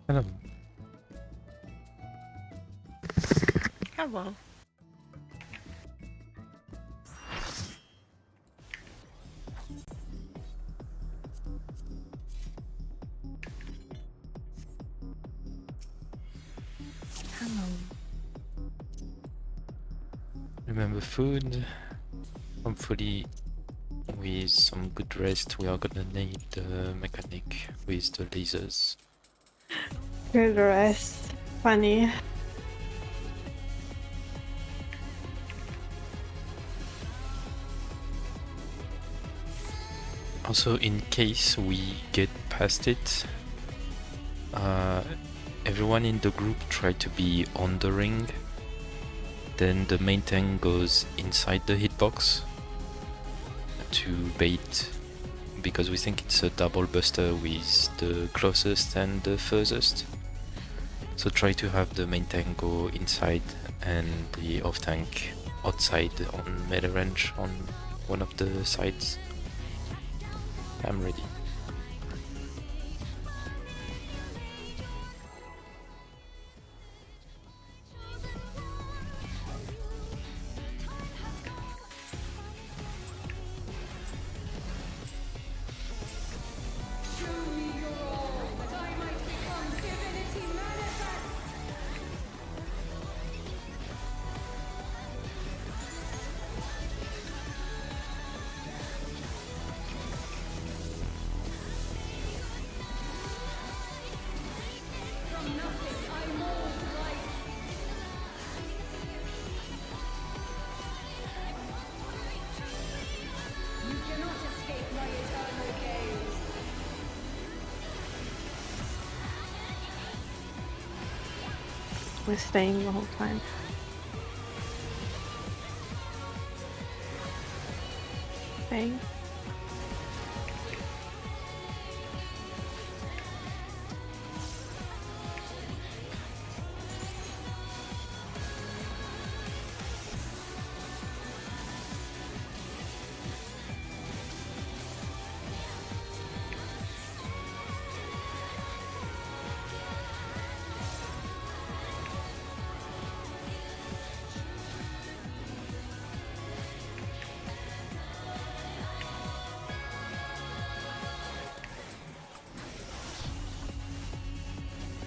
Hello. Hello. Hello. Remember food. Hopefully, with some good rest, we are gonna need the mechanic with the lasers. Good rest. Funny. Also, in case we get past it, everyone in the group try to be on the ring. Then the main tank goes inside the hitbox to bait, because we think it's a double buster with the closest and the furthest. So try to have the main tank go inside and the off tank outside on melee range on one of the sides. I'm ready. We're staying the whole time. Staying.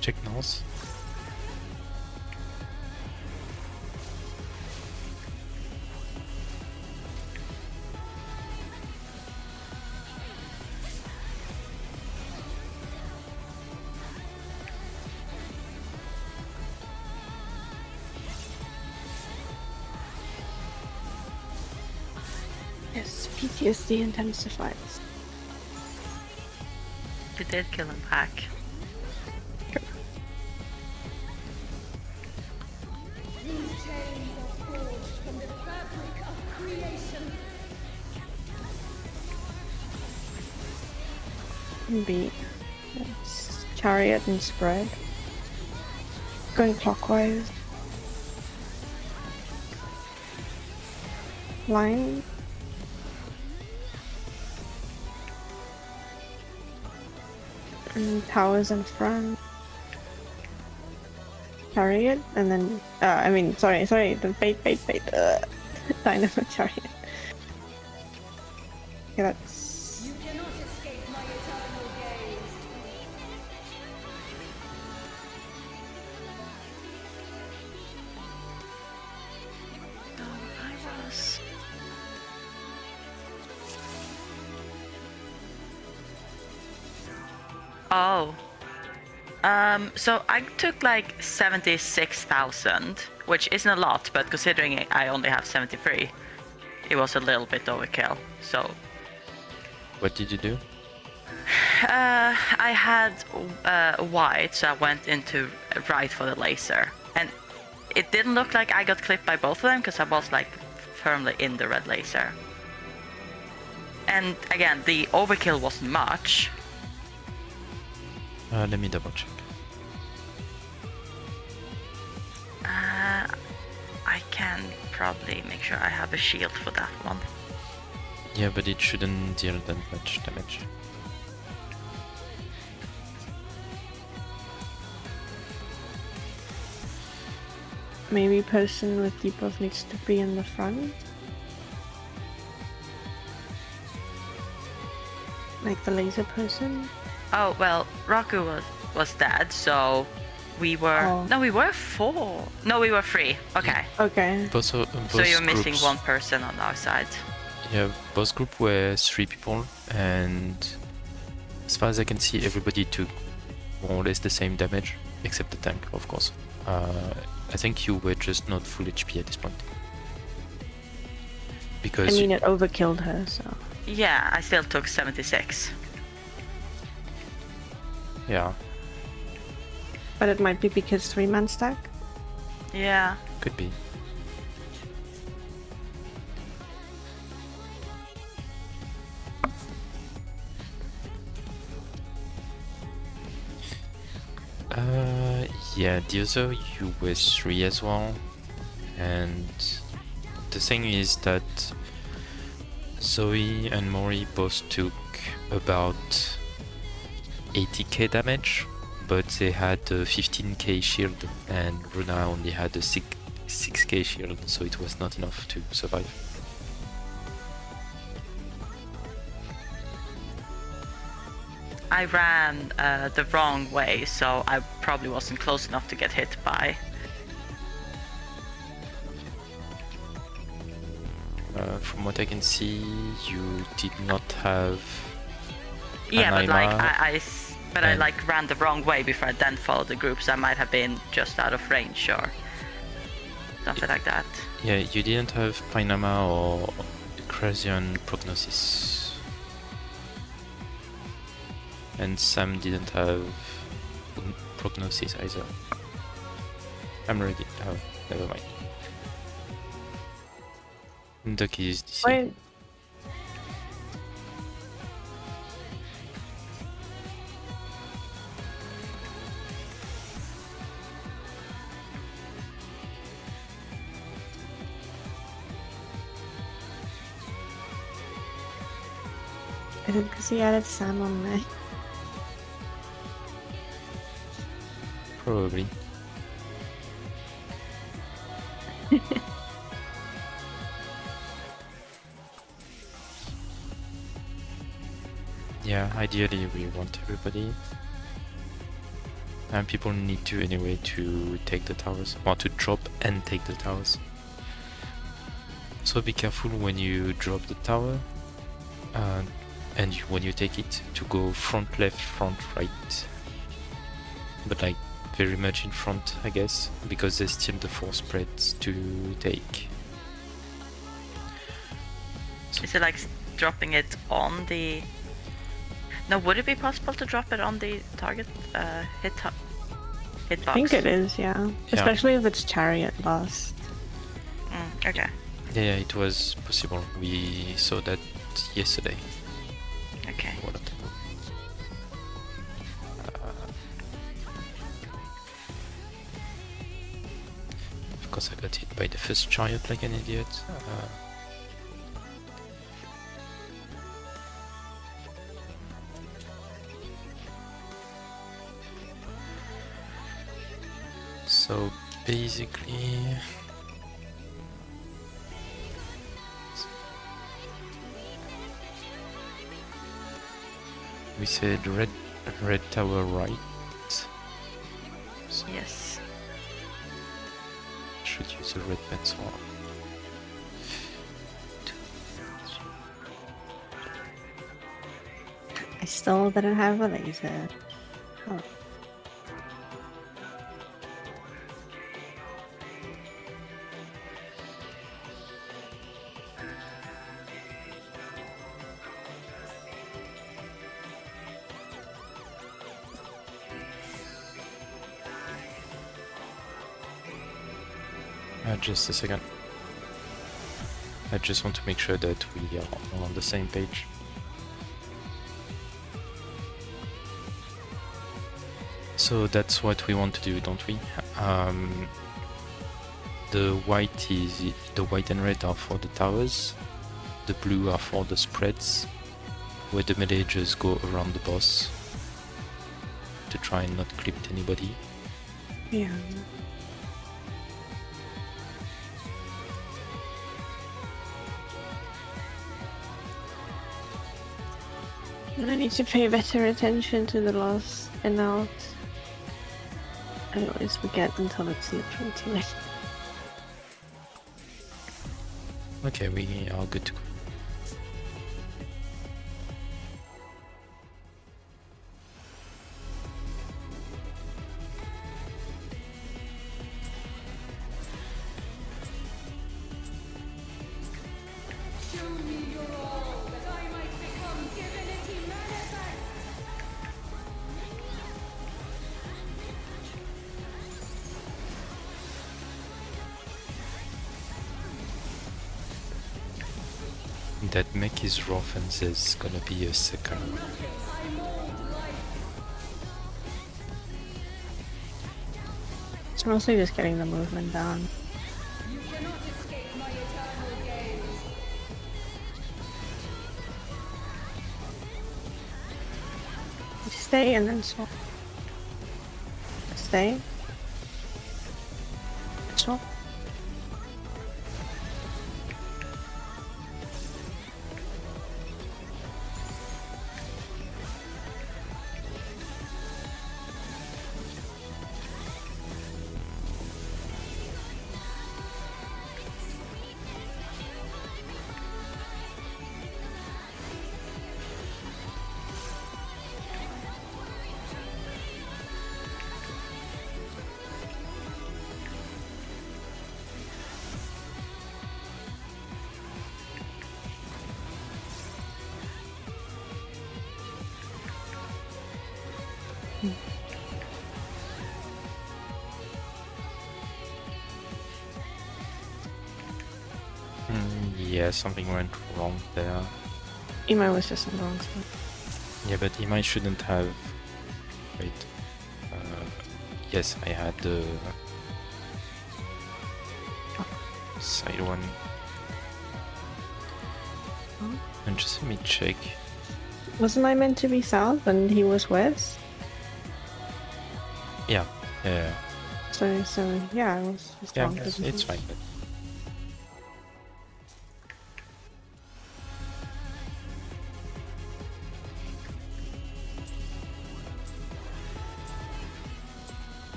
Check Nose. Yes, PTSD intensifies. You did kill him back. Beat. It's chariot and spread. Going clockwise. Line. And towers in front. Chariot, and then sorry, the bait. Dynamo chariot. Okay, that's You cannot escape my eternal gaze. Anabeisos. Oh. So I took like 76,000, which isn't a lot, but considering I only have 73, it was a little bit overkill. So What did you do? I had white, so I went into right for the laser, and it didn't look like I got clipped by both of them because I was like firmly in the red laser. And again, the overkill wasn't much. Let me double check. I can probably make sure I have a shield for that one. Yeah, but it shouldn't deal that much damage. maybe person with debuff needs to be in the front. Like the laser person. Oh well, Raku was dead, so we were Oh. no, we were 4. No, we were 3. Okay, Okay. Both, so both you're missing groups, 1 person on our side. Yeah, both group were 3 people, and as far as I can see, everybody took more or less the same damage, except the tank, of course. I think you were just not full HP at this point. I Because mean, it overkilled her, so. Yeah, I still took 76. yeah, But it might be because 3-man stack. Yeah. could be. Yeah, the other you were 3 as well, and the thing is that Zoe and Mori both took about 80k damage, but they had a 15k shield, and Runa only had a 6k shield, so it was not enough to survive. I ran the wrong way, so I probably wasn't close enough to get hit by. From what I can see, you did not have. Yeah, but like Anaima I and- like ran the wrong way before I then followed the group, so I might have been just out of range or something like that. Yeah, you didn't have Painama or Crazion Prognosis. And Sam didn't have Prognosis either. I'm ready. Oh, never mind. Ducky is DC. Wait. Is it because he added Sam on me? Probably. Yeah, ideally we want everybody. And people need to anyway to take the towers, or to drop and take the towers. So be careful when you drop the tower, and when you take it, to go front left, front right. But like very much in front, I guess, because there's still the 4 spreads to take. So Is it like dropping it on the? No, would it be possible to drop it on the target hitbox? I think it is, yeah. Especially if it's chariot last. Okay. yeah, it was possible. We saw that yesterday. Okay. One of them. Of course, I got hit by the first chariot like an idiot. So basically, we said red tower right. So Yes. should use a red pencil. I still didn't have a laser. Huh. Just a second. I just want to make sure that we are all on the same page. So that's what we want to do, don't we? The white and red are for the towers. The blue are for the spreads, where the melee just go around the boss to try and not clip anybody. Yeah. I need to pay better attention to the last and out. I always forget until it's literally too late. Okay, we are good to go. Show me your all, that I might become divinity manifest. That mech is rough and there's gonna be a second. Nothing I mold life. It's mostly just getting the movement down. You cannot escape my eternal gaze. Stay and then swap. Stay. Swap. Yeah, something went wrong there. Emo was just in the wrong spot. Yeah, but Imai shouldn't have. Wait. Yes, I had the side one. Oh. And just let me check. Wasn't I meant to be south and he was west? Yeah, yeah, So yeah, I was just yeah. wrong. It's fine. But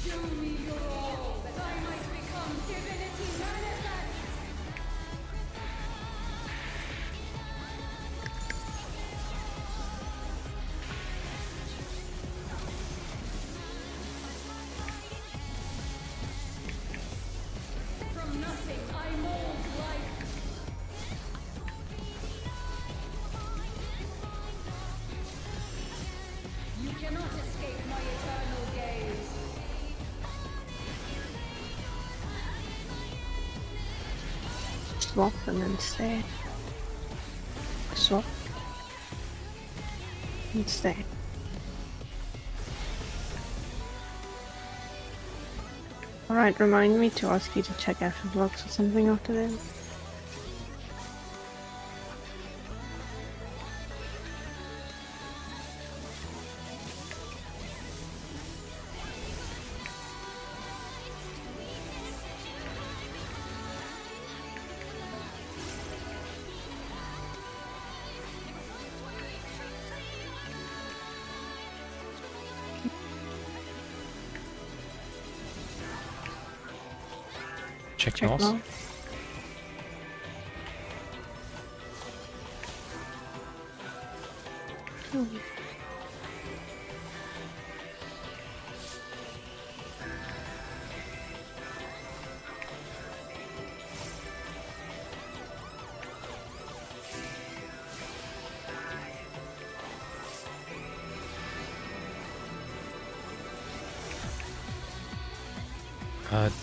Show me your all, that I might become divinity manifest. From nothing I mold life. You cannot escape my eternal gaze. Swap and then stay. Swap. And stay. Alright, remind me to ask you to check F blocks or something after this. check Check north. now.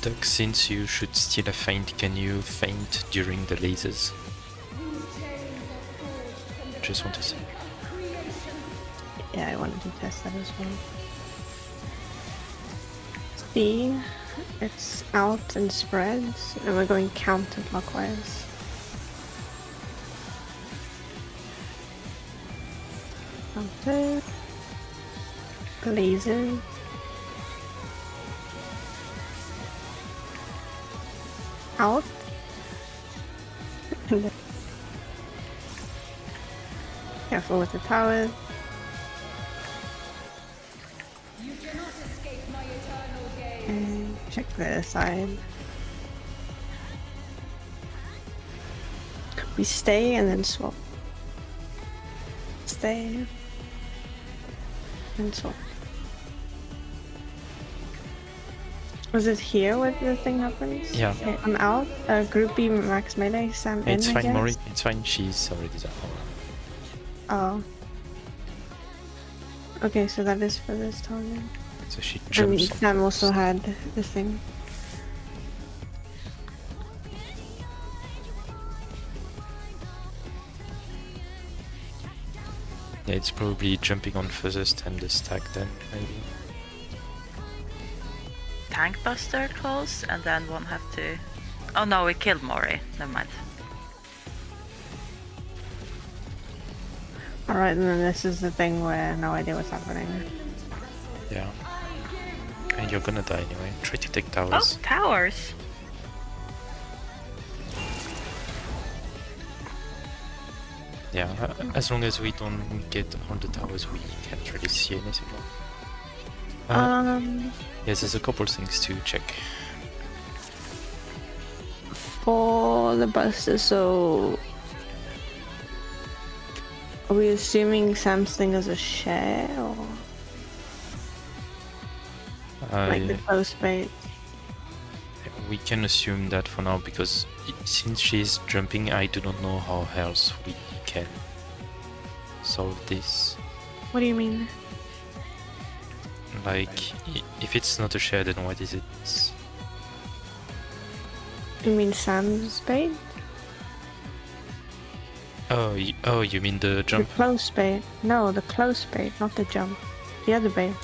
Doug, since you should still have faint, can you faint during the lasers? These chains are forged from the Just want to see. creation. Yeah, I wanted to test that as well. C, it's out and spreads, and we're going counterclockwise. Counter. Laser. Out. And then Careful with the towers. You cannot escape my eternal gaze. And check the side. We stay and then swap. Stay. And swap. Was it here where the thing happens? Yeah. Okay, I'm out. Group B max melee. Sam in, It's I fine, guess. Mori. It's fine. She's already there. Oh. Okay, so that is for this time. So she And jumps. on Sam also first. had the thing. Yeah, it's probably jumping on furthest and the stack then, maybe. Tank buster close, and then one have to. Oh no, we killed Mori. Never mind. Alright, and then this is the thing where no idea what's happening. Yeah. And you're gonna die anyway. Try to take Oh, towers. towers. Yeah, as long as we don't get on the towers, we can't really see anything more. Yes, there's a couple things to check. For the buster, so are we assuming Sam's thing is a share or like the close bait? We can assume that for now because since she's jumping, I do not know how else we can solve this. What do you mean? Like, if it's not a share, then what is it? You mean Sam's bait? Oh, you mean the jump? The close bait. No, the close bait, not the jump. The other bait.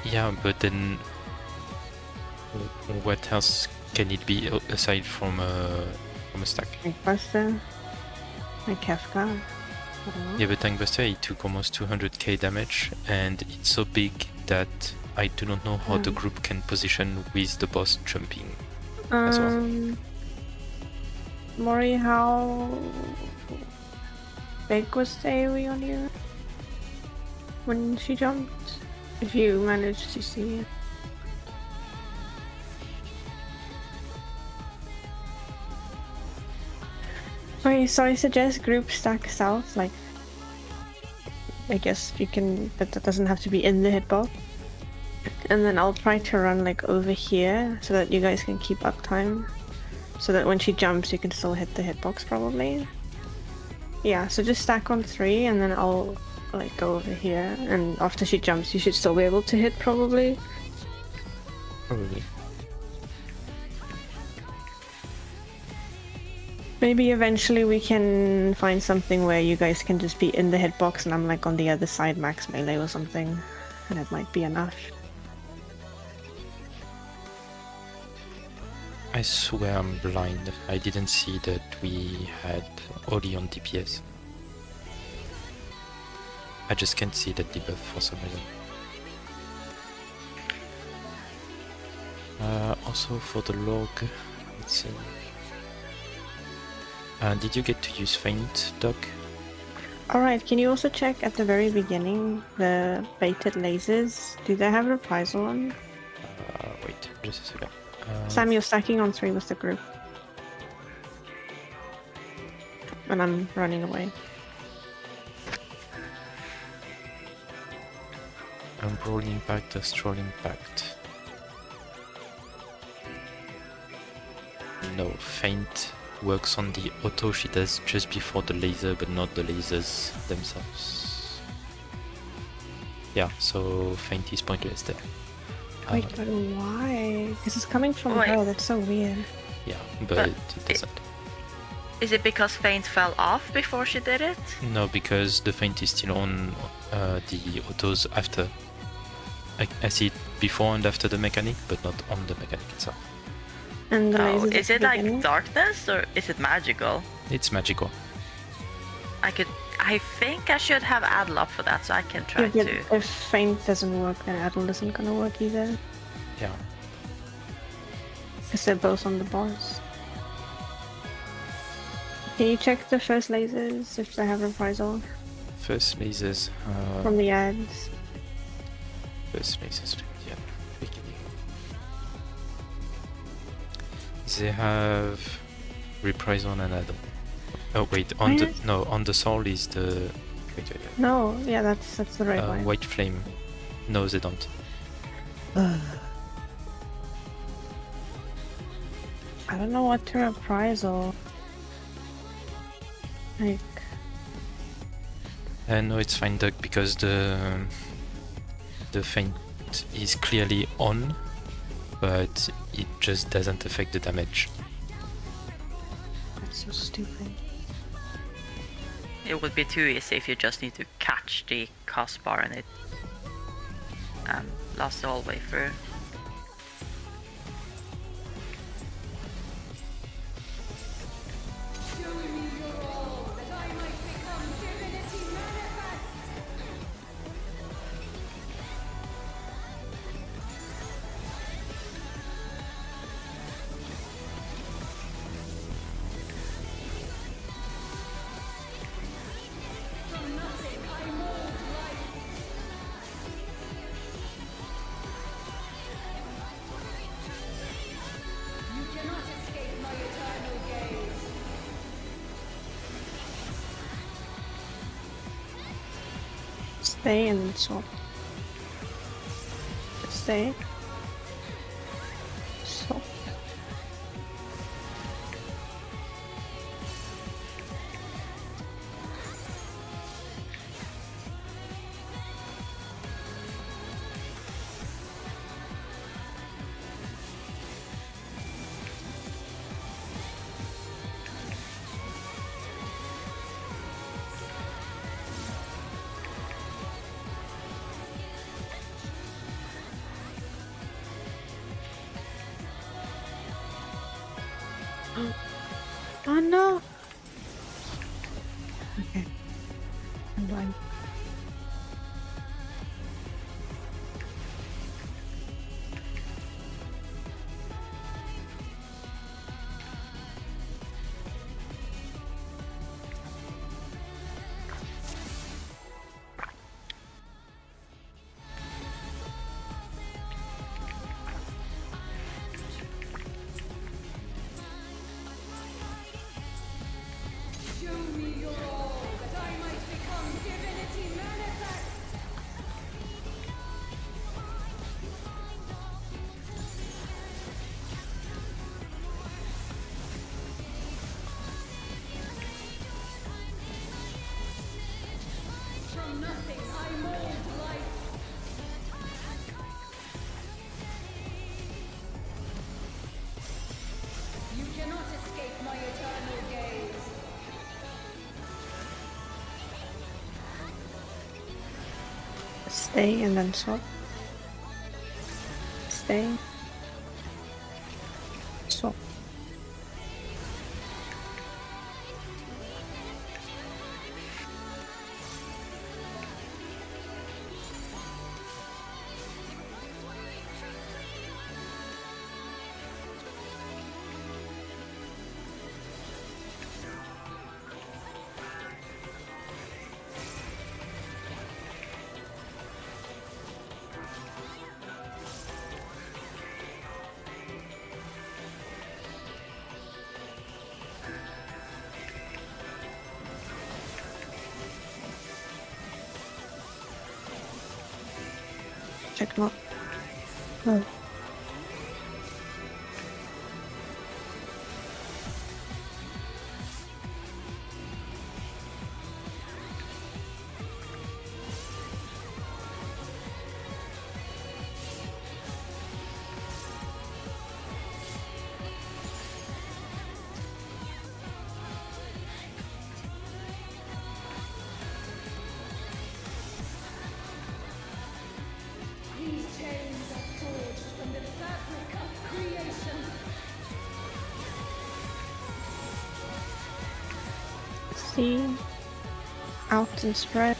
Yeah, but then what else can it be aside from a stack? Like buster. Like Kafka. I don't know. Yeah, but Tankbuster, it took almost 200k damage, and it's so big that I do not know how the group can position with the boss jumping as well. Mori, how big was the AoE on you when she jumped? If you managed to see it. Okay, so I suggest group stack south, like I guess you can, but that doesn't have to be in the hitbox. And then I'll try to run like over here so that you guys can keep up time. So that when she jumps you can still hit the hitbox probably. Yeah, so just stack on 3 and then I'll like go over here, and after she jumps you should still be able to hit probably. Probably. Maybe eventually we can find something where you guys can just be in the hitbox and I'm like on the other side max melee or something, and it might be enough. I swear I'm blind. I didn't see that we had Oli on DPS. I just can't see that debuff for some reason. Also for the log, let's see. Did you get to use Feint, Doc? Alright, can you also check at the very beginning the baited lasers? Do they have reprisal on? Wait, just a second. Sam, you're stacking on 3 with the group. And I'm running away. Umbral Impact, Astral Impact. No, Feint works on the auto she does just before the laser, but not the lasers themselves. Yeah, so Feint is pointless there. Wait, but why? Because it's coming from Wait. her, that's so weird. Yeah, but But it doesn't. Is it because Feint fell off before she did it? No, because the Feint is still on the autos after. I see it before and after the mechanic, but not on the mechanic itself. And the Oh, lasers is at it the like beginning? darkness or is it magical? It's magical. I think I should have Adel up for that so I can try Yeah, but to. if Feint doesn't work, then Adel isn't gonna work either. Yeah. Because they're both on the boss. Can you check the first lasers if they have reprisal First lasers. from the ads? First lasers from the beginning. They have reprisal and add-on. Oh wait, on the Minus? no, on the soul is the No, yeah, that's the right one. white flame. No, they don't. I don't know what to reprisal. Like, No, it's fine, Doug, because the feint is clearly on, but it just doesn't affect the damage. that's so stupid. It would be too easy if you just need to catch the cost bar and it lasts all the way through. Show me your all, that I might become divinity manifest. From nothing I mold life. You cannot escape my eternal gaze. Stay and then swap. Stay. Swap. Oh no! Okay. I'm blind. Show me your all, that I might become divinity manifest. From nothing I mold life. You cannot escape my eternal gaze. Stay and then swap. Stay. Swap. Check them out. Oh. These chains are forged from the fabric of creation. See. Out and spread.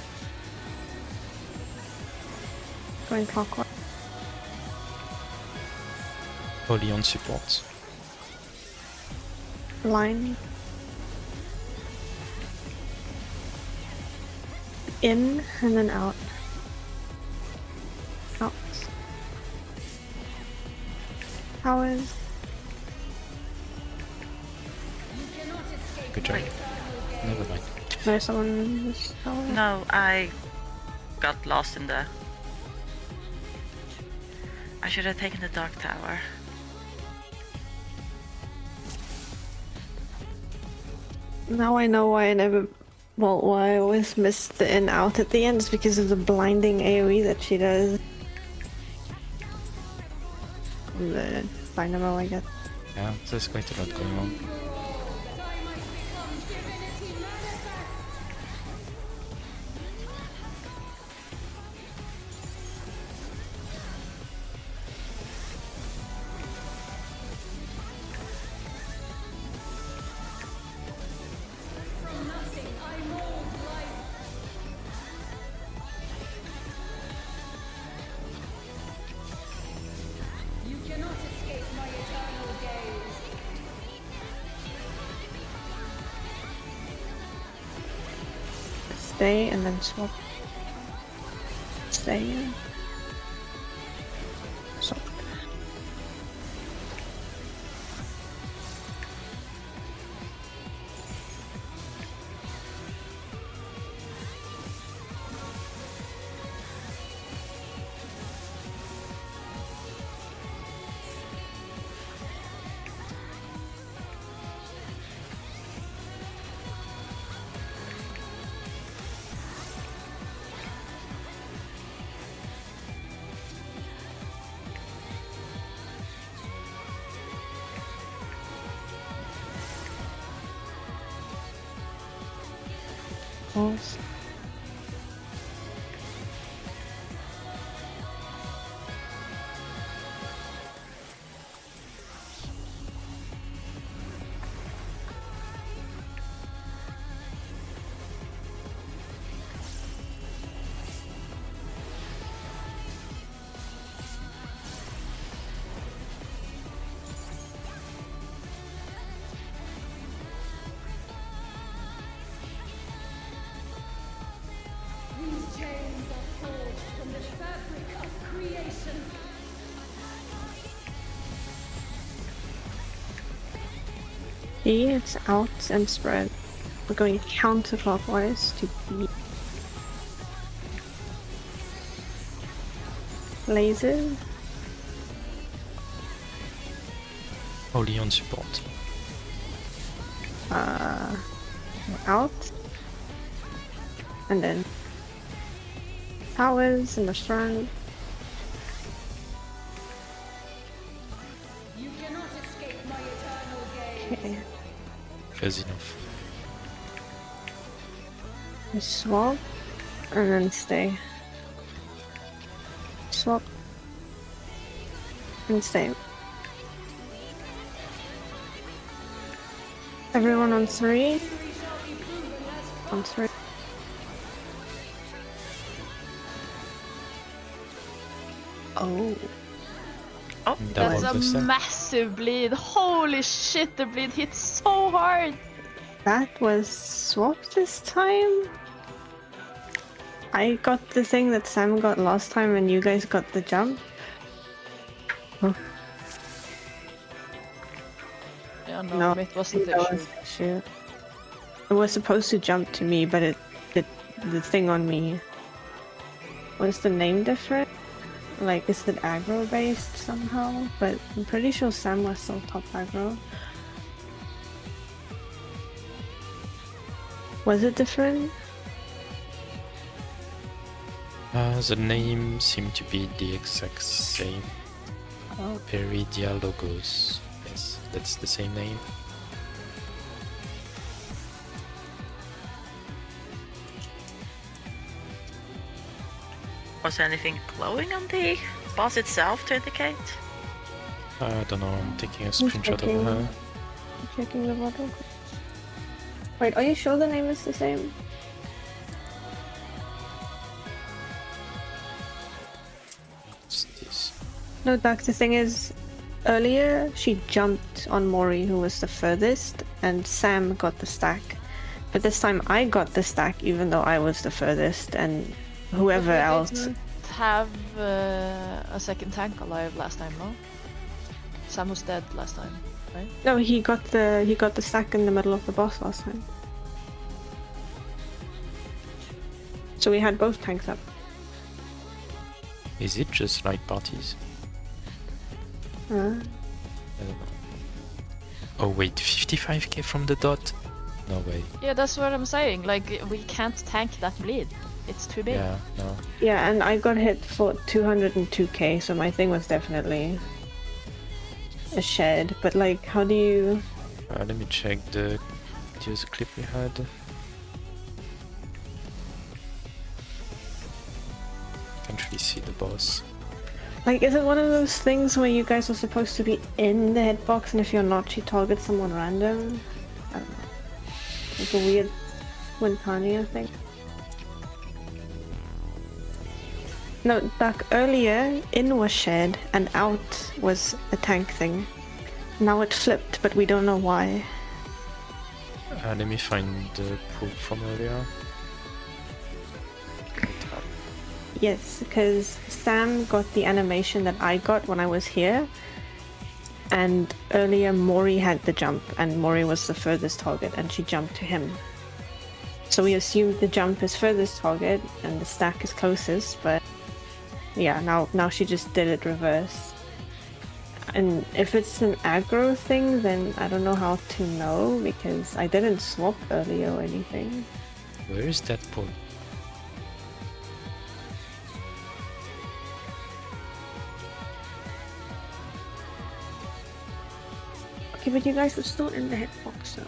Going clockwise. Only on support. Line. in and then out. Out. Towers. Good job. Never mind. There's someone in this tower. No, I got lost in the... I should have taken the dark tower. Now I know why I never. Well, why I always missed the in out at the end is because of the blinding AoE that she does. The dynamo, I guess. Yeah, there's quite a lot going on. That I might become divinity manifest. From nothing I mold life. You cannot escape my eternal gaze. Stay and then swap. Stay. Swap. Pulse. These chains are forged from the fabric of creation. See, it's out and spread. We're going counterclockwise to B. Lasers. Only on support. Out. And then towers in the front. You cannot escape my eternal gaze. Okay. Close enough. We swap and then stay. Swap and stay. Everyone on 3. On 3. Oh. Oh, That That's was a the set. massive bleed. Holy shit, the bleed hit so hard. That was swap this time? I got the thing that Sam got last time and you guys got the jump. Yeah, no, it wasn't that the was issue. the issue. It was supposed to jump to me, but the thing on me. Was the name different? Like, is it aggro based somehow? But I'm pretty sure Sam was still top aggro. Was it different? The name seemed to be the exact same. Oh. Peridia Logos. Yes, that's the same name. was there anything glowing on the boss itself to indicate? I don't know, I'm taking a Who's screenshot checking? of her. Checking the bottle. Wait, are you sure the name is the same? What's this? No, Doc, the thing is, earlier she jumped on Mori, who was the furthest, and Sam got the stack. But this time I got the stack, even though I was the furthest, and whoever But we else. didn't have a second tank alive last time, no? Sam was dead last time, right? No, he got the stack in the middle of the boss last time. So we had both tanks up. Is it just like parties? I don't know. Oh wait, 55k from the dot? No way. Yeah, that's what I'm saying. Like, we can't tank that bleed. It's too big. Yeah, no. Yeah, and I got hit for 202k, so my thing was definitely a shed. But like, how do you? Let me check the user clip we had. Can't really see the boss. Like, is it one of those things where you guys are supposed to be in the hitbox, and if you're not, you target someone random? I don't know. It's a weird Wintani, I think. No, back earlier, in was shed, and out was a tank thing. Now it flipped, but we don't know why. Let me find the proof from earlier. Yes, because Sam got the animation that I got when I was here, and earlier Mori had the jump, and Mori was the furthest target, and she jumped to him. So we assumed the jump is furthest target, and the stack is closest, but yeah, now she just did it reverse. And if it's an aggro thing, then I don't know how to know, because I didn't swap earlier or anything. Where is that pull? Okay, but you guys were still in the hitbox, so...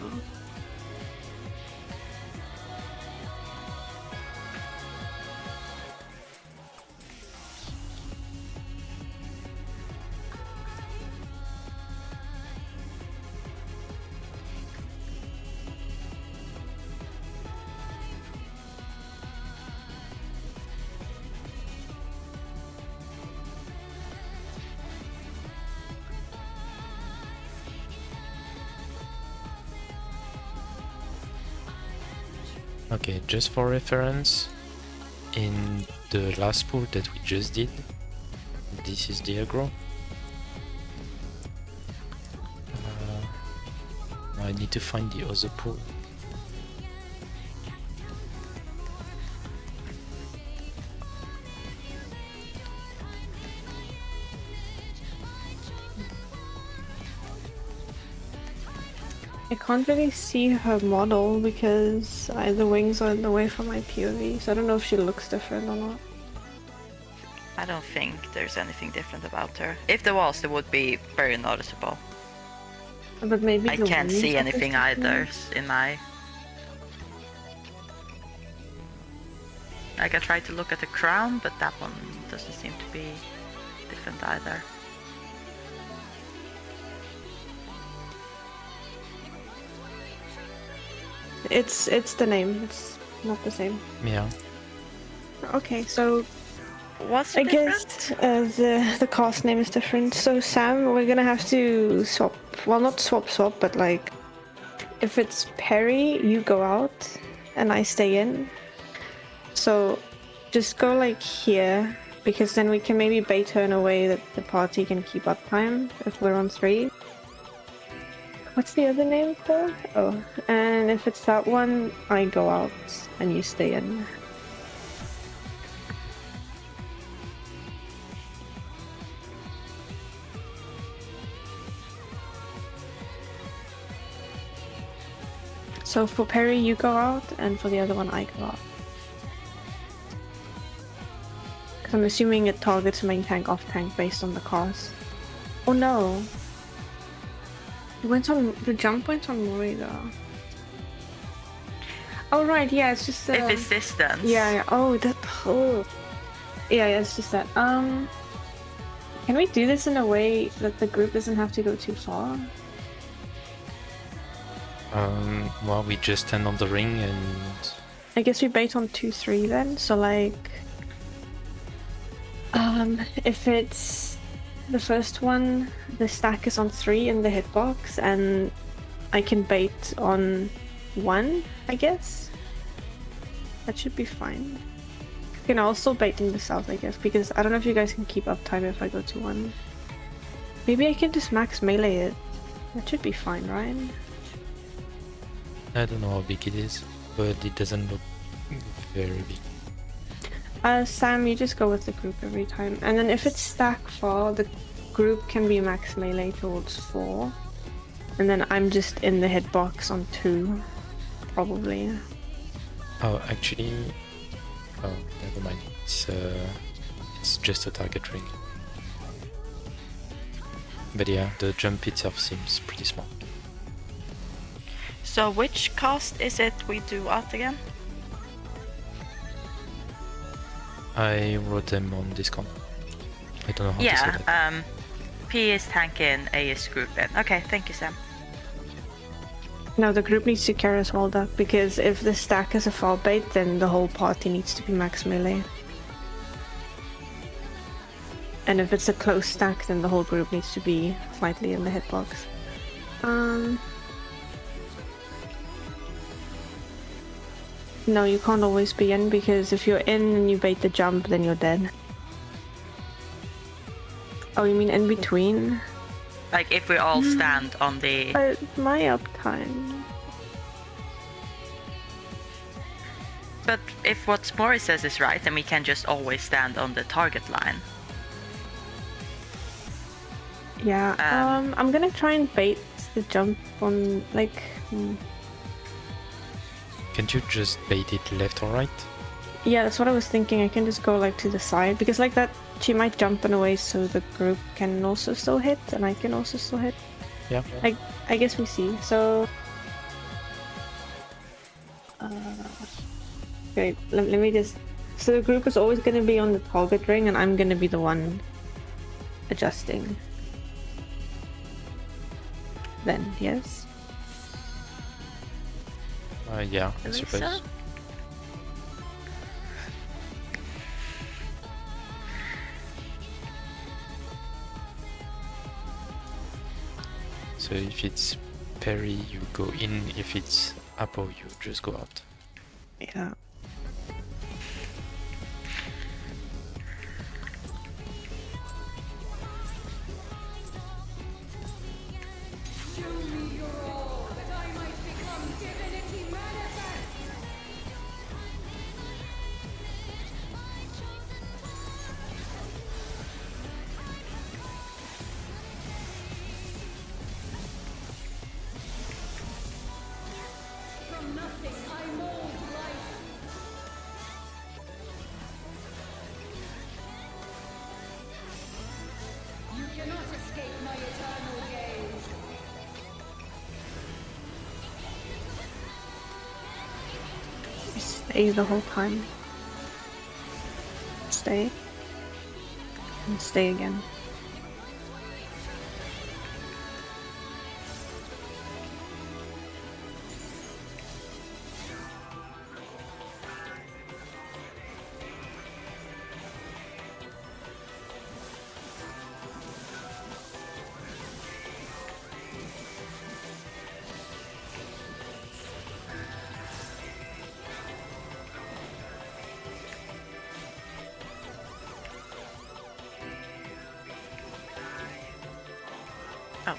Okay, just for reference, in the last pool that we just did, this is the aggro. I need to find the other pool. I can't really see her model because the wings are in the way from my POV, so I don't know if she looks different or not. I don't think there's anything different about her. If there was, it would be very noticeable. But maybe I the can't wings see are anything different. either in my... Like, I tried to look at the crown, but that one doesn't seem to be different either. It's the name. It's not the same. Yeah. Okay, so What's I different? guess the cast name is different. So Sam, we're gonna have to swap. Well, not swap, but like, if it's Perry, you go out, and I stay in. So just go like here, because then we can maybe bait her in a way that the party can keep up time if we're on 3. What's the other name called? Oh, and if it's that one, I go out and you stay in. So for Perry, you go out, and for the other one, I go out. 'Cause I'm assuming it targets main tank, off tank based on the cars. Oh no! The jump went on Mori though. Oh right, yeah, it's just If it's distance. yeah. Oh, that. Oh. Yeah, it's just that. Can we do this in a way that the group doesn't have to go too far? Well, we just stand on the ring and... I guess we bait on 2-3 then. So like, if it's the first one, the stack is on 3 in the hitbox, and I can bait on 1, I guess. That should be fine. You can also bait in the south, I guess, because I don't know if you guys can keep up time if I go to 1. Maybe I can just max melee it. That should be fine, right? I don't know how big it is, but it doesn't look very big. Sam, you just go with the group every time. And then if it's stack 4, the group can be max melee towards 4. And then I'm just in the hitbox on 2, probably. Oh, actually, oh, never mind. It's just a target ring. But yeah, the jump itself seems pretty small. So which cost is it we do out again? I wrote them on discount. I don't know how to say Yeah, that. P is tank in, A is group in. Okay, thank you, Sam. No, the group needs to carry us well, Duck, because if the stack is a fall bait, then the whole party needs to be max melee. And if it's a close stack, then the whole group needs to be slightly in the hitbox. No, you can't always be in, because if you're in and you bait the jump, then you're dead. Oh, you mean in between? Like if we all stand on the... But my uptime... But if what Mori says is right, then we can just always stand on the target line. Yeah, I'm gonna try and bait the jump on, like... Can't you just bait it left or right? Yeah, that's what I was thinking. I can just go, like, to the side, because like that, she might jump in a way so the group can also still hit, and I can also still hit. Yeah. I guess we see, so... Okay, let me just... So the group is always gonna be on the target ring, and I'm gonna be the one adjusting. Then, yes? Yeah, I Believe suppose. so. So if it's parry, you go in. If it's Apo, you just go out. Yeah. Show me your all, that I might become divinity manifest. From nothing I mold life. You cannot escape my eternal gaze. Stay the whole time. Stay. And stay again. Oh.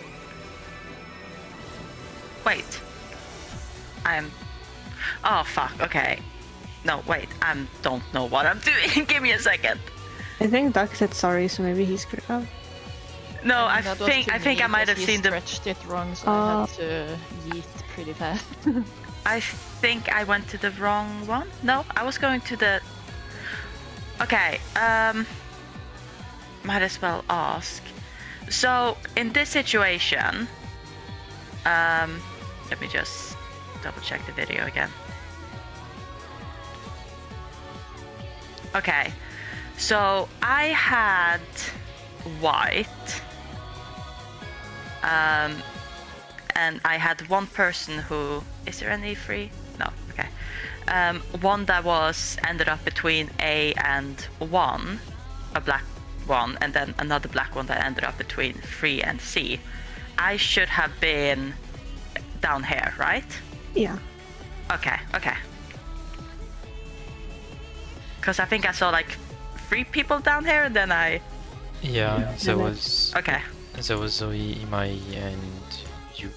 Wait. Oh, fuck, okay. No, wait, I don't know what I'm doing. Give me a second. I think Duck said sorry, so maybe he screwed up. No, I That was think to I think me I might have because he seen the... stretched it wrong, so I had to yeet pretty fast. I think I went to the wrong one. No, I was going to the... Okay, might as well ask. So, in this situation... let me just double check the video again. Okay, so I had white. And I had one person who... Is there any free? No, okay. One that ended up between A and 1, a black one, and then another black one that ended up between 3 and C. I should have been down here, right? Yeah. Okay, okay. Because I think I saw like 3 people down here, and then I... Yeah, there then was Okay. Zoe, Imai, and you,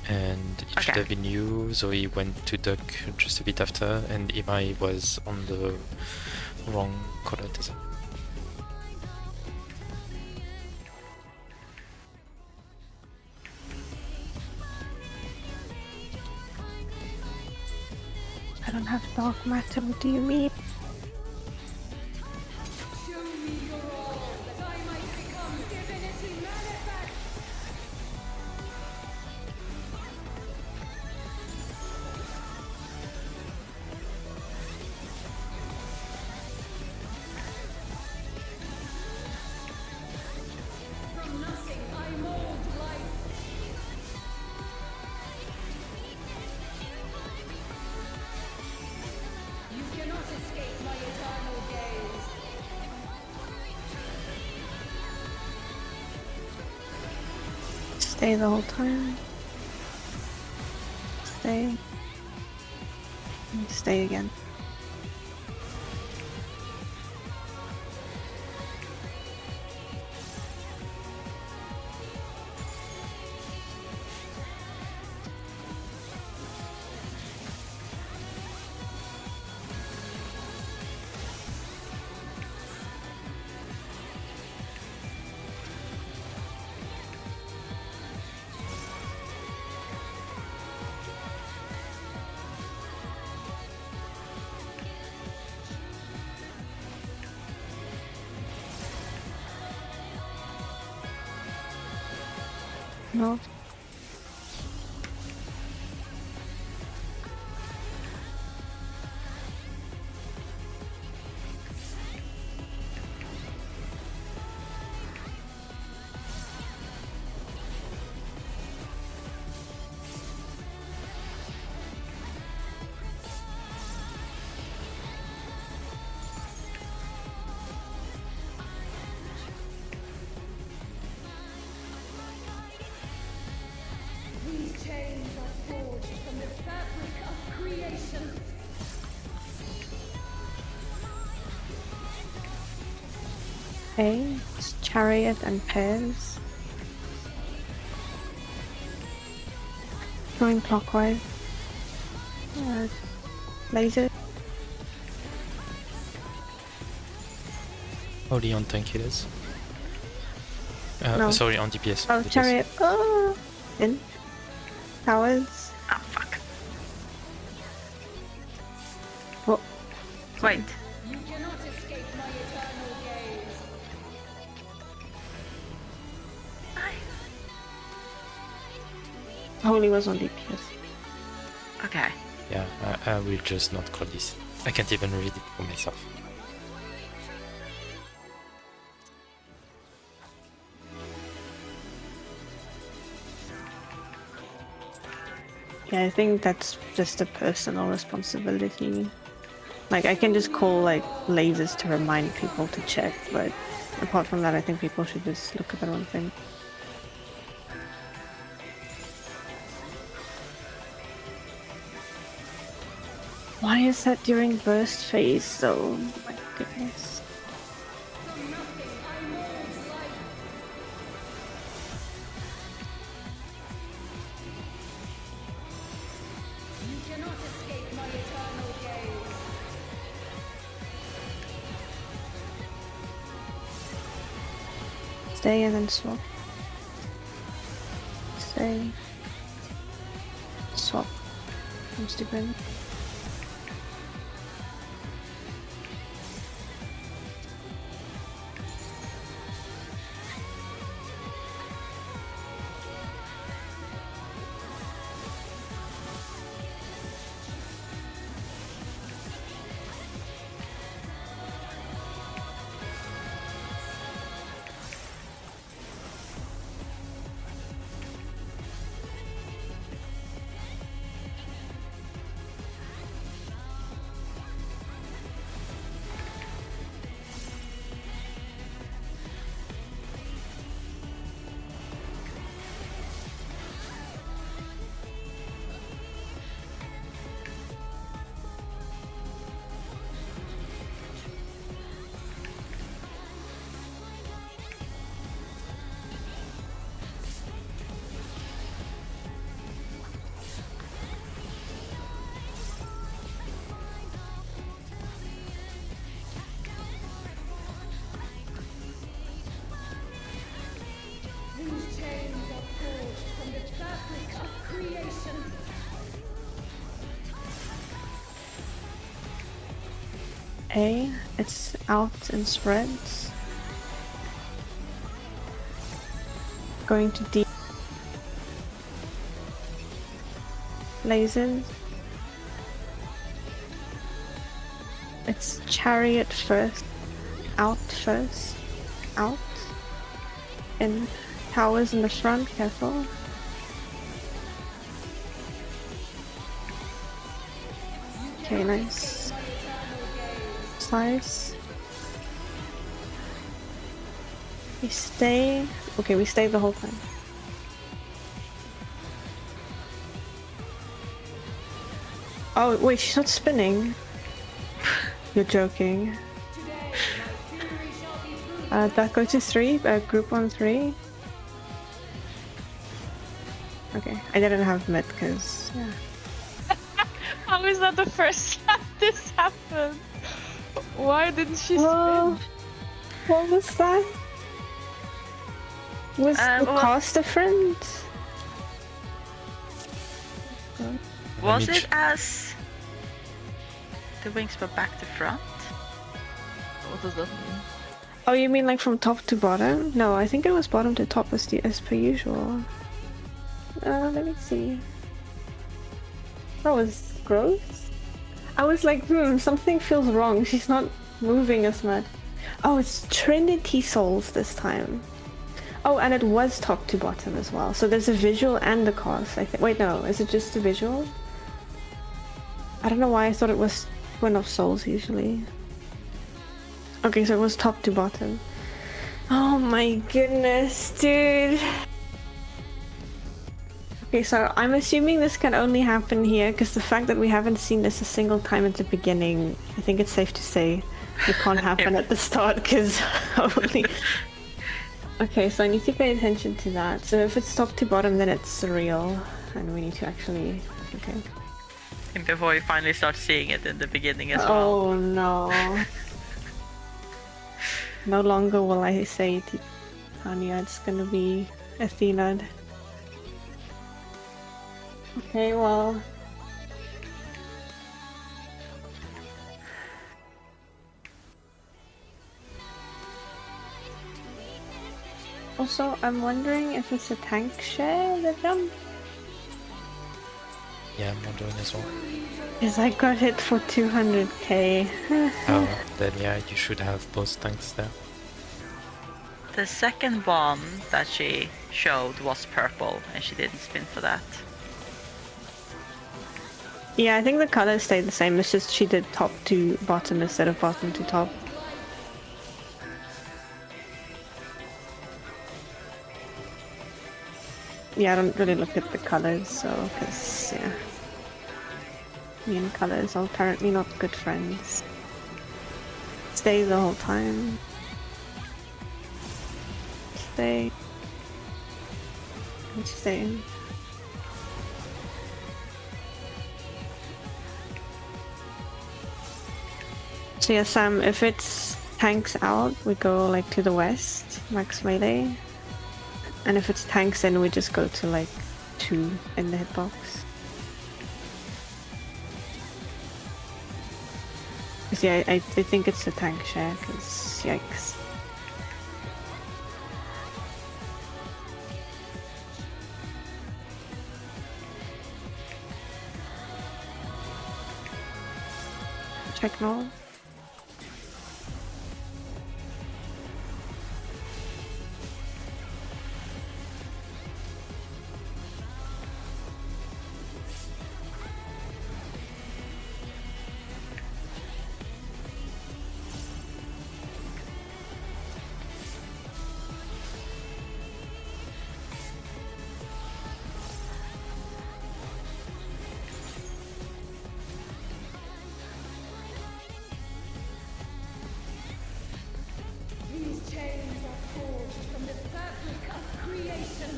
and it should Okay. have been you. Zoe went to duck just a bit after, and Imai was on the wrong color design. I don't have dark matter. What do you mean? Show me your all, that I might become divinity manifest. From nothing I mold life. You cannot escape my eternal gaze. Stay the whole time. Stay. And stay again. No. These chains are forged from the fabric of creation. Okay. It's chariot and pairs. Going clockwise. Laser. Only on tank it is. No. Sorry, on DPS. Oh, DPS. chariot. Oh! In. Towers. Oh, fuck. What? Wait. You cannot escape my eternal gaze. Holy was on DPS. Okay. Yeah, I will just not call this. I can't even read it for myself. Yeah, I think that's just a personal responsibility. Like, I can just call, like, lasers to remind people to check, but apart from that, I think people should just look at their own thing. Why is that during burst phase, though? My goodness. From nothing I mold life. You cannot escape my eternal gaze. Stay and then swap. Stay. Swap. Instagram. A. It's out and spreads. Going to D. Lasers. It's chariot first. Out first. Out. In. Towers in the front, careful. Okay, nice. Slice. We stay. Okay, we stay the whole time. Oh, wait, she's not spinning. You're joking. That go to 3, group on 3. Okay, I didn't have mid because, yeah. How is that the first time this happened? Why didn't she Well, spin? what was that? Was the well- cost different? Was me it as the wings were back to front? What does that mean? Oh, you mean like from top to bottom? No, I think it was bottom to top as per usual. Let me see. That was gross. I was like, something feels wrong. She's not moving as much. Oh, it's Trinity Souls this time. Oh, and it was top to bottom as well. So there's a visual and the cost, I think. Wait, no, is it just a visual? I don't know why I thought it was Twin of Souls usually. Okay, so it was top to bottom. Oh my goodness, dude. Okay, so I'm assuming this can only happen here because the fact that we haven't seen this a single time at the beginning, I think it's safe to say it can't happen at the start because only... Okay, so I need to pay attention to that. So if it's top to bottom, then it's surreal and we need to actually... Okay. And before you finally start seeing it in the beginning as well. Oh no. No longer will I say to Tanya, it's gonna be Athena. Okay, well. Also, I'm wondering if it's a tank share, the jump? Yeah, I'm wondering as well. Because I got hit for 200k. Oh, then yeah, you should have both tanks there. The second one that she showed was purple, and she didn't spin for that. Yeah, I think the colors stayed the same. It's just she did top to bottom instead of bottom to top. Yeah, I don't really look at the colors, so, because, yeah. Me and colors are apparently not good friends. Stay the whole time. Stay. And stay. So yeah, Sam, if it's tanks out, we go like to the west, max melee. And if it's tanks in, we just go to like 2 in the hitbox. Cause yeah, I think it's a tank share, cause yikes. Check null. These chains are forged from the fabric of creation.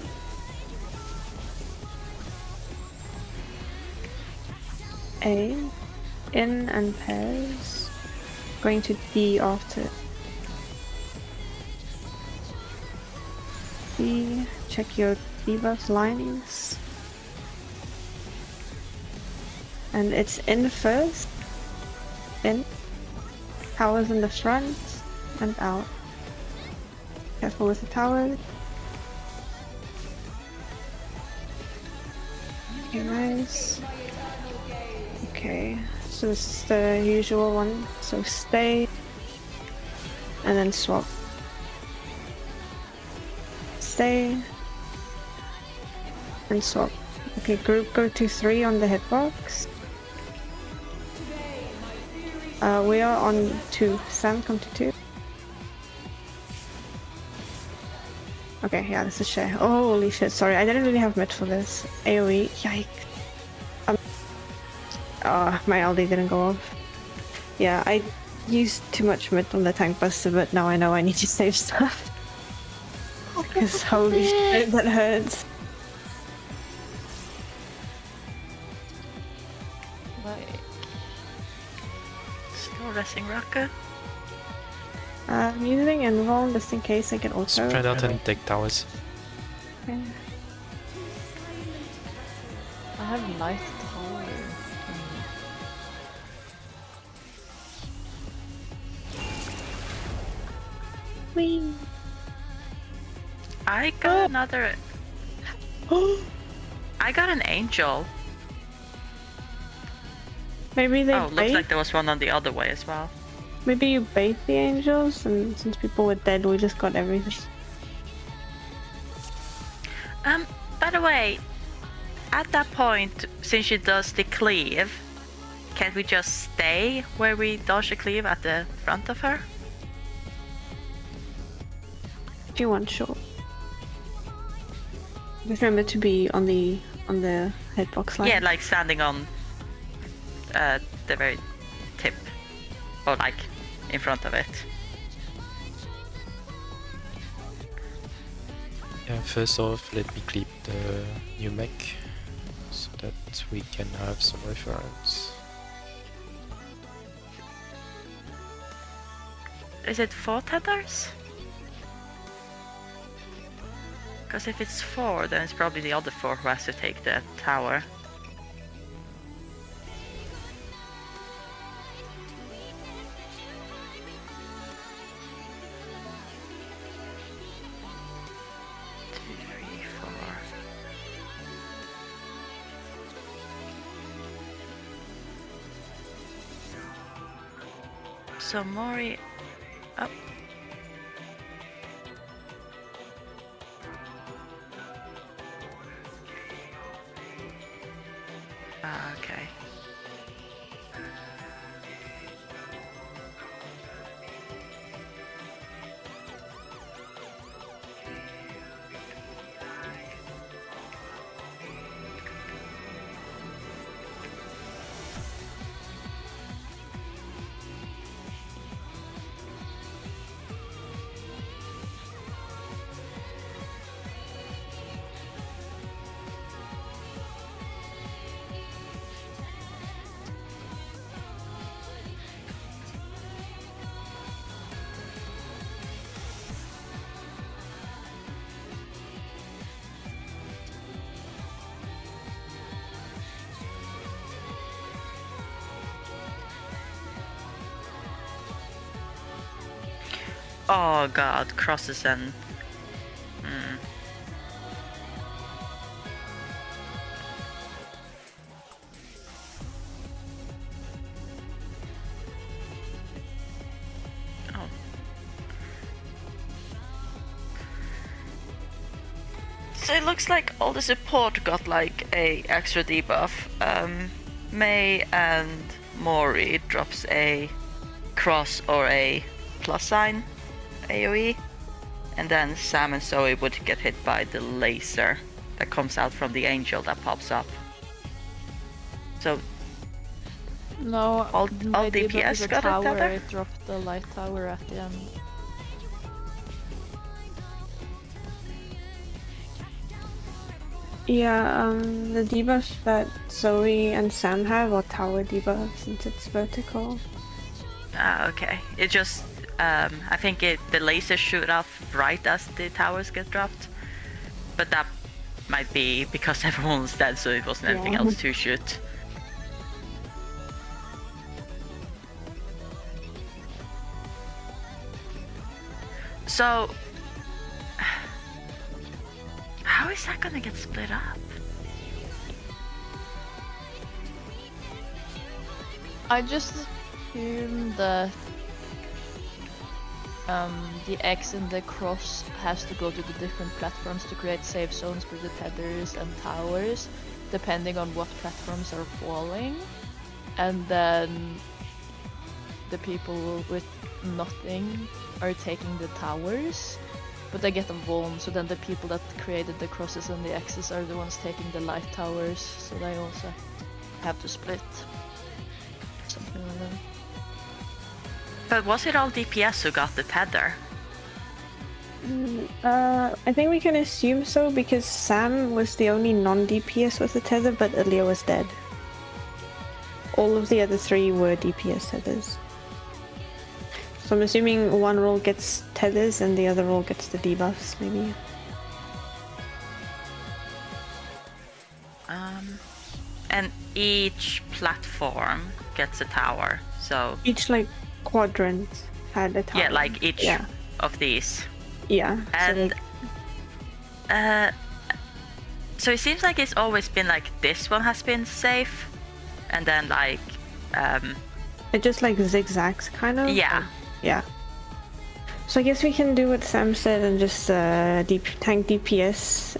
A, in and pairs. Going to D after. D, check your debuff lines. And it's in first. In. Towers in the front and out. Careful with the towers. Okay, nice. Okay, so this is the usual one. So stay and then swap. Stay and swap. Okay, group go to 3 on the hitbox. We are on 2. Sam, come to 2. Okay, yeah, this is share. Oh, holy shit, sorry, I didn't really have mid for this. AoE, yikes. My LD didn't go off. Yeah, I used too much mid on the tank buster, but now I know I need to save stuff. Because holy shit, that hurts. Like, Still resting rocket. I'm using invuln just in case I can also. Spread out and take towers. Okay. I have light tower. Whee! I got another. I got an angel. Maybe they Oh, looks bait. like there was one on the other way as well. Maybe you bait the angels, and since people were dead, we just got everything. By the way, at that point, since she does the cleave, can't we just stay where we dodge the cleave at the front of her? If you want, sure. Just remember to be on the hitbox line. Yeah, like standing on the very tip, or like in front of it. Yeah, first off, let me clip the new mech so that we can have some reference. Is it 4 tethers? Because if it's 4, then it's probably the other 4 who has to take the tower. So Mori. Oh. Okay. Oh god, crosses and... Oh. So it looks like all the support got like a extra debuff. May and Mori drops a cross or a plus sign AoE, and then Sam and Zoe would get hit by the laser that comes out from the angel that pops up. So no, all my DPS debuff is a got a tower. tether? It dropped the light tower at the end. Yeah, the debuff that Zoe and Sam have are tower debuffs since it's vertical. Ah, okay. It just, I think the lasers shoot off right as the towers get dropped. But that might be because everyone's dead, so it wasn't anything Yeah. else to shoot. So, how is that gonna get split up? I just assume that the X and the cross has to go to the different platforms to create safe zones for the tethers and towers, depending on what platforms are falling. And then the people with nothing are taking the towers, but they get a vuln, so then the people that created the crosses and the X's are the ones taking the light towers, so they also have to split. Something like that. But was it all DPS who got the tether? I think we can assume so because Sam was the only non-DPS with the tether, but Ilya was dead. All of the other 3 were DPS tethers. So I'm assuming one role gets tethers and the other role gets the debuffs, maybe. And each platform gets a tower. So Each like quadrant had a tower. yeah, like each Yeah. of these. Yeah. And like, so it seems like it's always been like this one has been safe, and then like it just like zigzags kind of. yeah. Yeah. So I guess we can do what Sam said and just tank DPS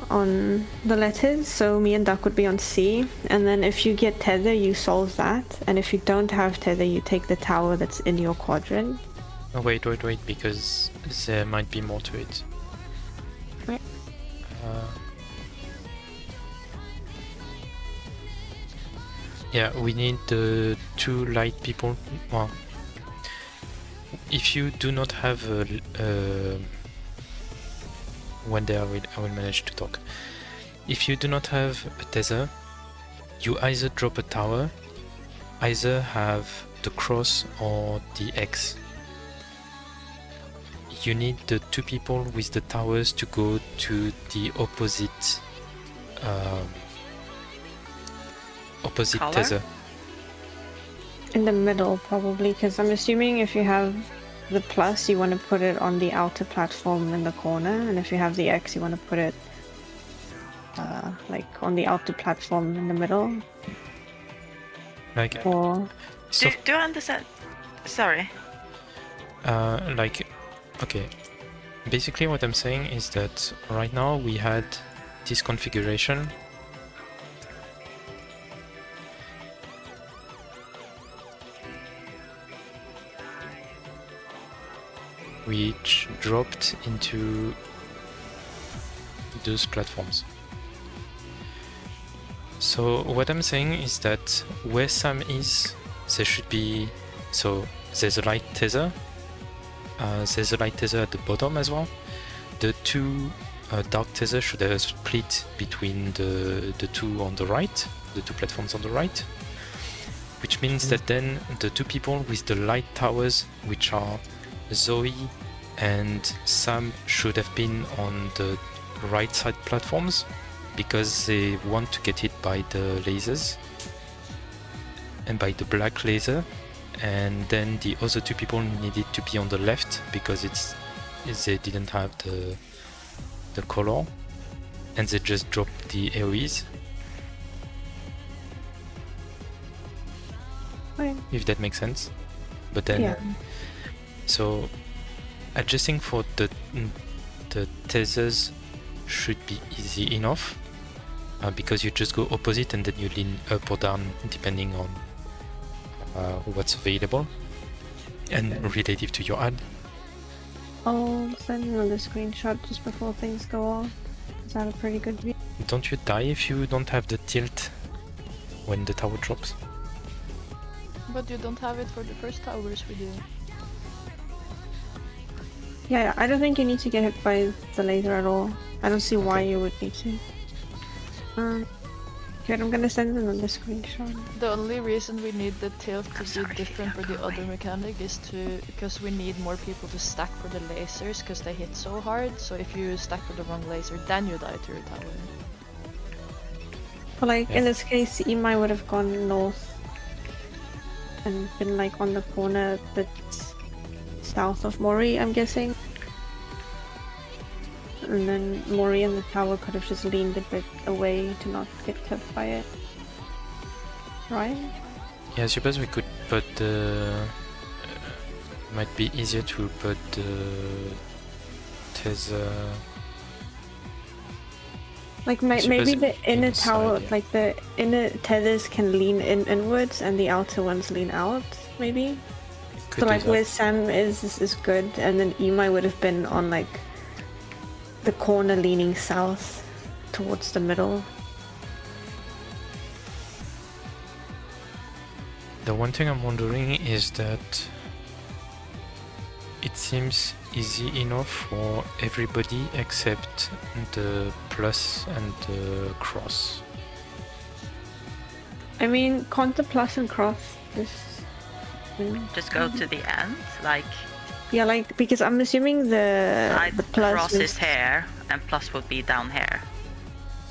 on the letters. So me and Duck would be on C, and then if you get tether, you solve that, and if you don't have tether, you take the tower that's in your quadrant. Oh, wait, because there might be more to it. Right. Yeah, we need the 2 light people. Well, if you do not have one day I will manage to talk. If you do not have a tether, you either drop a tower, either have the cross or the X. You need the 2 people with the towers to go to the opposite Color? tether. In the middle, probably, because I'm assuming if you have the plus, you want to put it on the outer platform in the corner, and if you have the X, you want to put it like on the outer platform in the middle. Like, Or so, Do I understand? Sorry. like, okay. Basically, what I'm saying is that right now we had this configuration. Which dropped into those platforms. So what I'm saying is that where Sam is, there should be, so there's a light tether, there's a light tether at the bottom as well. The 2 dark tethers should have split between the 2 on the right, the 2 platforms on the right, which means that then the 2 people with the light towers, which are Zoe and Sam, should have been on the right side platforms because they want to get hit by the lasers and by the black laser, and then the other 2 people needed to be on the left because they didn't have the color and they just dropped the AoEs. okay. If that makes sense. But then Yeah. so adjusting for the tethers should be easy enough because you just go opposite and then you lean up or down depending on what's available and relative to your ad. I'll send another screenshot just before things go off. Is that a pretty good view? Don't you die if you don't have the tilt when the tower drops? But you don't have it for the first towers we do. Yeah, I don't think you need to get hit by the laser at all. I don't see why Okay. you would need to. Good, I'm gonna send another screenshot. The only reason we need the tilt to be sorry, different for I'm the other going. mechanic is because we need more people to stack for the lasers because they hit so hard. So if you stack for the wrong laser, then you die to your tower. But like in Yeah. this case, Imai would have gone north and been like on the corner, but south of Mori, I'm guessing. And then Mori and the tower could have just leaned a bit away to not get clipped by it. Right? Yeah, I suppose we could put might be easier to put Tether. Like suppose maybe the inner inside, tower, yeah. like the inner tethers can lean inwards and the outer ones lean out, maybe? Could So do like that. where Sam is good, and then Imai would have been on like the corner leaning south towards the middle. The one thing I'm wondering is that it seems easy enough for everybody except the plus and the cross. I mean, can't the plus and cross just... Just go to the end, like Yeah, like, because I'm assuming the plus cross is here and plus would be down here.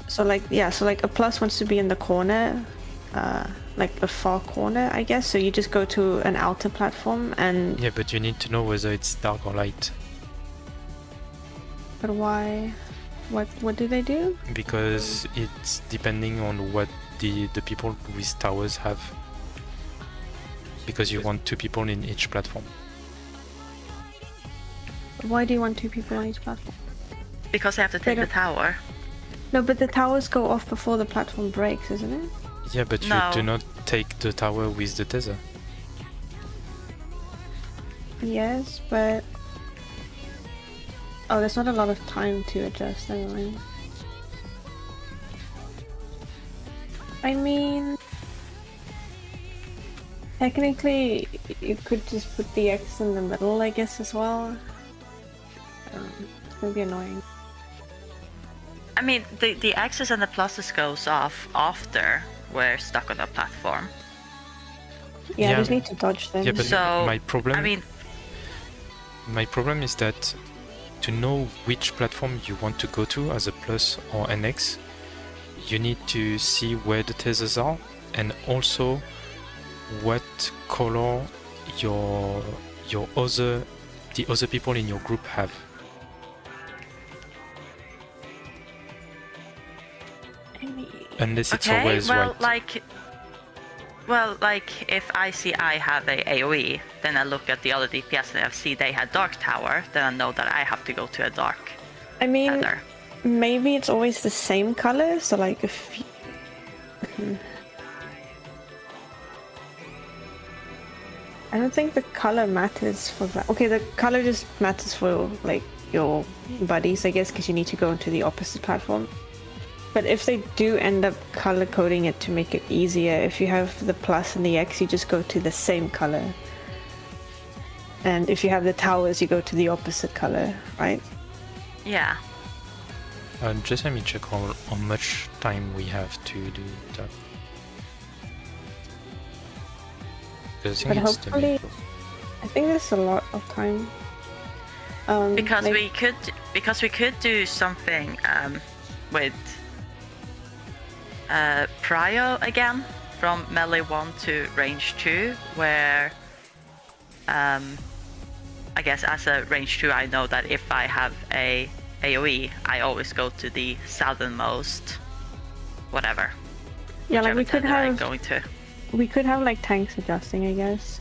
So like, yeah, so like a plus wants to be in the corner, like a far corner, I guess. So you just go to an outer platform and... Yeah, but you need to know whether it's dark or light. But why? What do they do? Because it's depending on what the people with towers have. Because you want 2 people in each platform. Why do you want 2 people on each platform? Because they have to take the don't- tower. No, but the towers go off before the platform breaks, isn't it? Yeah, but No. you do not take the tower with the tether. Yes, but... Oh, there's not a lot of time to adjust, never mind. I mean... Technically, you could just put the X in the middle, I guess, as well. It's gonna be annoying. I mean, the X's and the pluses goes off after we're stuck on the platform. Yeah, Yeah. I just need to dodge them. Yeah, but So, my problem... I mean, My problem is that to know which platform you want to go to as a plus or an X, you need to see where the tethers are and also what color the other people in your group have. I mean, Unless it's okay, always well, white. like if I see I have a AoE, then I look at the other DPS and I see they had dark tower, then I know that I have to go to a dark I mean, tether. maybe it's always the same color, so like if I don't think the color matters for that. Okay, the color just matters for like your buddies, I guess, because you need to go into the opposite platform. But if they do end up color coding it to make it easier, if you have the plus and the X, you just go to the same color. And if you have the towers, you go to the opposite color, right? Yeah. Just let me check how much time we have to do that. Because I But think it's hopefully, I think there's a lot of time. Because like- we could do something with prio again from melee 1 to range 2, where I guess as a range 2 I know that if I have a AoE I always go to the southernmost whatever. Yeah, like whichever we could tether I'm have going to. we could have like tanks adjusting, I guess.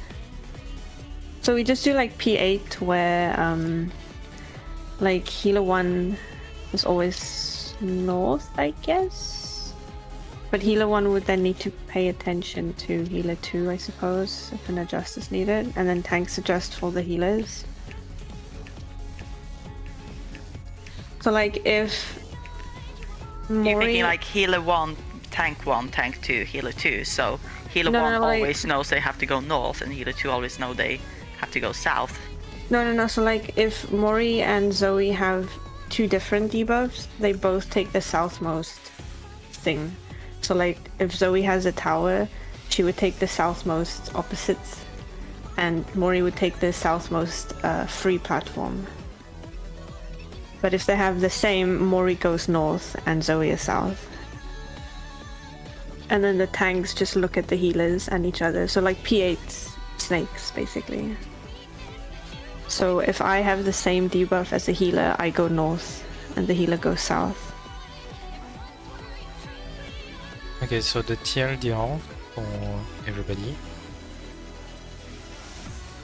So we just do like P8 where like healer 1 is always north, I guess. But healer 1 would then need to pay attention to healer 2, I suppose, if an adjust is needed, and then tanks adjust for the healers. So like if You're Mori... thinking like healer 1, tank 2, healer 2. So healer No, 1 no, like- always knows they have to go north, and healer 2 always know they have to go south. No. So like, if Mori and Zoe have 2 different debuffs, they both take the southmost thing. So like, if Zoe has a tower, she would take the southmost opposites, and Mori would take the southmost free platform. But if they have the same, Mori goes north and Zoe is south. And then the tanks just look at the healers and each other. So like P8 snakes, basically. So if I have the same debuff as the healer, I go north, and the healer goes south. Okay, so the TLDR for everybody.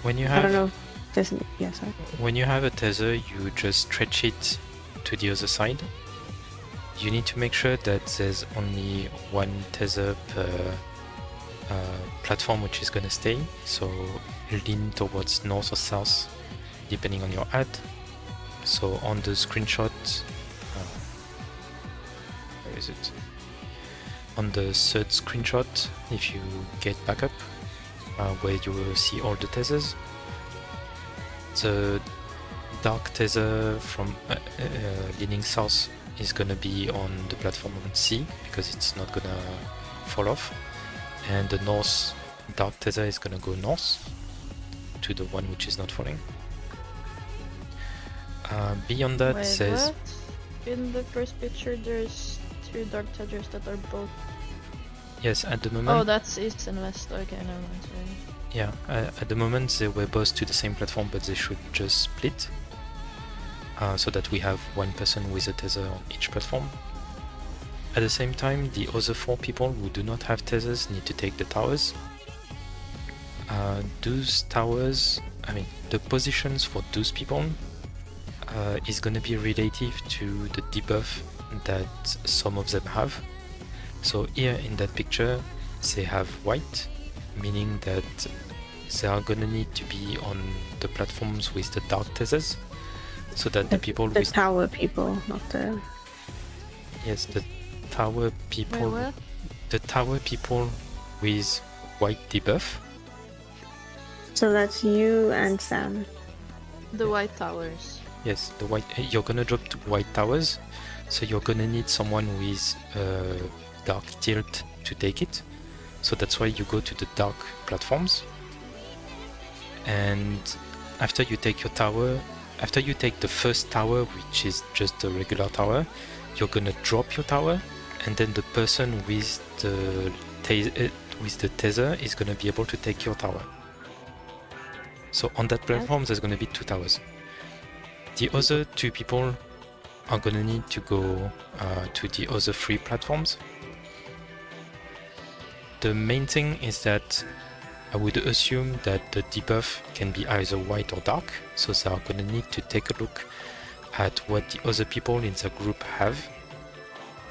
When you I don't have know if there's... Yeah, sorry. when you have a tether, you just stretch it to the other side. You need to make sure that there's only one tether per platform which is gonna stay. So lean towards north or south, depending on your ad. So on the screenshot, where is it? On the third screenshot, if you get back up, where you will see all the tethers, the dark tether from leaning south is gonna be on the platform on C because it's not gonna fall off, and the north dark tether is gonna go north to the one which is not falling. Beyond that, Wait, says what? In the first picture, there's 2 dark tethers that are both. yes. At the Oh, moment, that's east and west. Okay, never mind. Sorry. yeah. At the moment, they were both to the same platform, but they should just split. So that we have one person with a tether on each platform. At the same time, the other 4 people who do not have tethers need to take the towers. Those towers, I mean, the positions for those people is gonna be relative to the debuff that some of them have. So here in that picture, they have white, meaning that they are gonna need to be on the platforms with the dark tethers. So that the people The with tower people, not the... yes, the tower people, Wait, what? the tower people with white debuff. So that's you and Sam. The white towers. Yes, the white. You're gonna drop to white towers, so you're gonna need someone with dark tilt to take it. So that's why you go to the dark platforms. And after you take your tower, after you take the first tower, which is just a regular tower, you're gonna drop your tower, and then the person with the tether is gonna be able to take your tower. So on that platform, there's gonna be 2 towers. The other 2 people are gonna need to go to the other 3 platforms. The main thing is that I would assume that the debuff can be either white or dark, so they are gonna need to take a look at what the other people in the group have,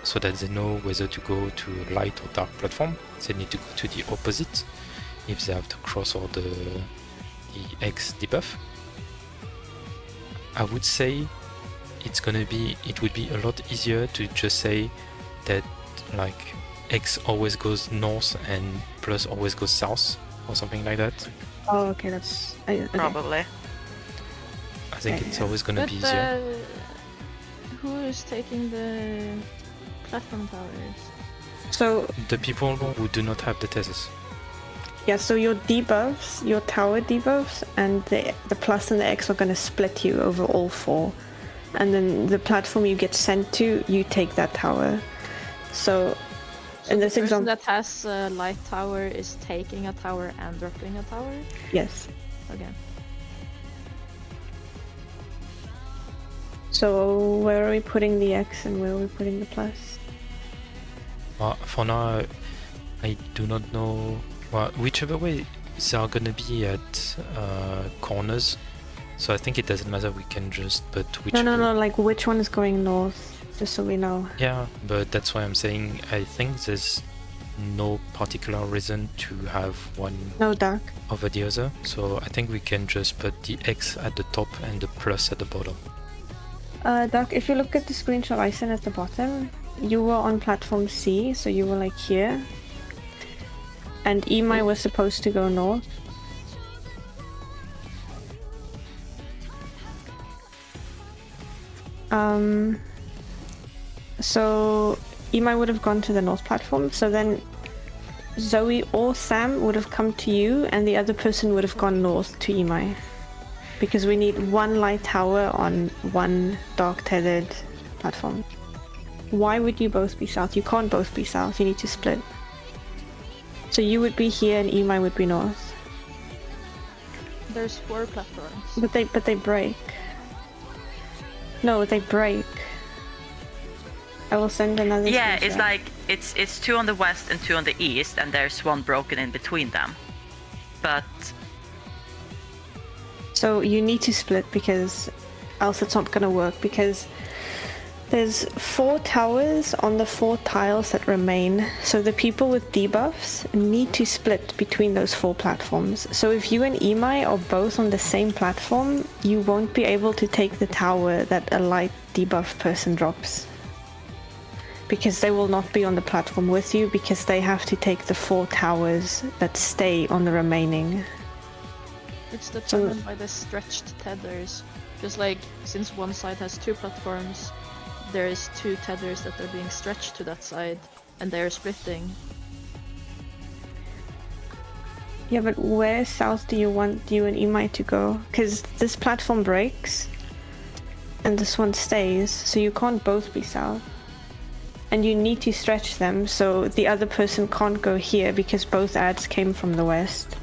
so that they know whether to go to light or dark platform. They need to go to the opposite if they have the cross or the X debuff. I would say it would be a lot easier to just say that like X always goes north and plus always goes south or something like that. Oh, okay, that's... okay. Probably. I think Yeah, it's yeah. always gonna But be easier. who is taking the platform towers? So, The people who do not have the tethers. yeah, so your debuffs, your tower debuffs, and the plus and the X are going to split you over all 4. And then the platform you get sent to, you take that tower. So, in this The person example, that has a light tower is taking a tower and dropping a tower? yes. Okay. So, where are we putting the X and where are we putting the plus? For now, I do not know. Well, whichever way they are gonna be at corners, so I think it doesn't matter. We can just put whichever. No, like which one is going north, just so we know. Yeah, but that's why I'm saying I think there's no particular reason to have one No dark. over the other. So I think we can just put the X at the top and the plus at the bottom. Dark, if you look at the screenshot I sent at the bottom, you were on platform C, so you were like here. And Imai was supposed to go north. So Imai would have gone to the north platform, so then Zoe or Sam would have come to you, and the other person would have gone north to Imai. Because we need one light tower on one dark tethered platform. Why would you both be south? You can't both be south, you need to split. So you would be here and Imai would be north. There's 4 platforms. But they break. No, they break. I will send another. Yeah, it's screenshot. like it's 2 on the west and 2 on the east, and there's one broken in between them. But So you need to split because else it's not gonna work, because there's 4 towers on the 4 tiles that remain. So the people with debuffs need to split between those 4 platforms. So if you and Imai are both on the same platform, you won't be able to take the tower that a light debuff person drops. Because they will not be on the platform with you, because they have to take the 4 towers that stay on the remaining. It's determined by the stretched tethers. Just like, since one side has 2 platforms, there is 2 tethers that are being stretched to that side, and they are splitting. Yeah, but where south do you want you and Imai to go? Because this platform breaks, and this one stays, so you can't both be south. And you need to stretch them, so the other person can't go here because both ads came from the west.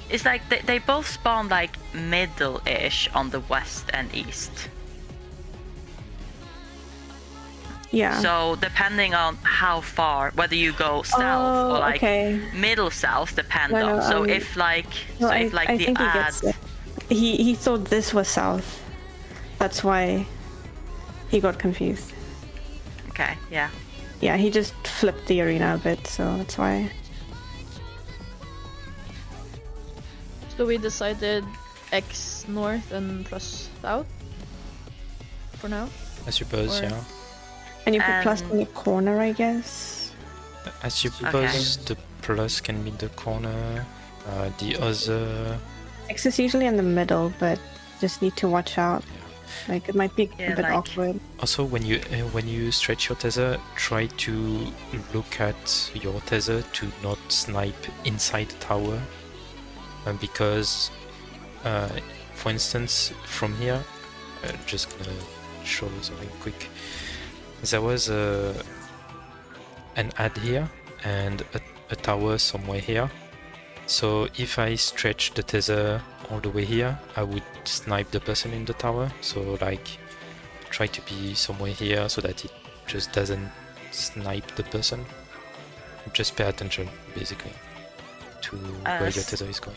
it's like they both spawn like middle-ish on the west and east. Yeah. So depending on how far, whether you go south or like okay. middle south, depend No, on. no, So if like, No, so if like I the think he ad, gets it. He thought this was south. That's why he got confused. okay, yeah. Yeah, he just flipped the arena a bit, so that's why. So we decided X north and plus south for now. I suppose, Or- yeah. And you put plus Um, in the corner, I guess. I suppose the plus can be the corner. The other, X is usually in the middle, but just need to watch out. Like, it might be Yeah, a bit like- awkward. also when you stretch your tether, try to look at your tether to not snipe inside the tower, because, for instance, from here, just gonna show something quick. There was an ad here and a tower somewhere here. So if I stretch the tether all the way here, I would snipe the person in the tower. So like, try to be somewhere here so that it just doesn't snipe the person. Just pay attention, basically, to where your tether is going.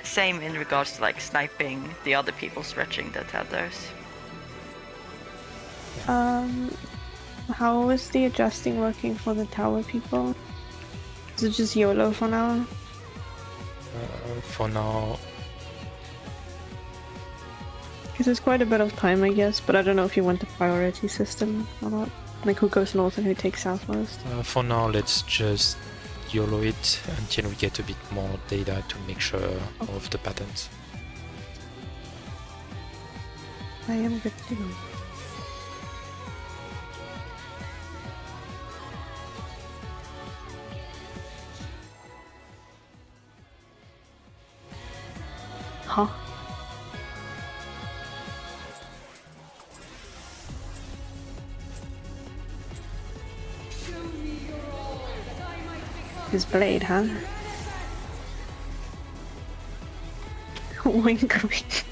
Same in regards to like sniping the other people stretching the tethers. How is the adjusting working for the tower people? Is it just YOLO for now? For now, Because it's quite a bit of time, I guess, but I don't know if you want the priority system or not. Like, who goes north and who takes southwest? let's just YOLO it until we get a bit more data to make sure of the patterns. I am good to go. Huh? Show me your all, that I might become His blade, huh? Wink wink.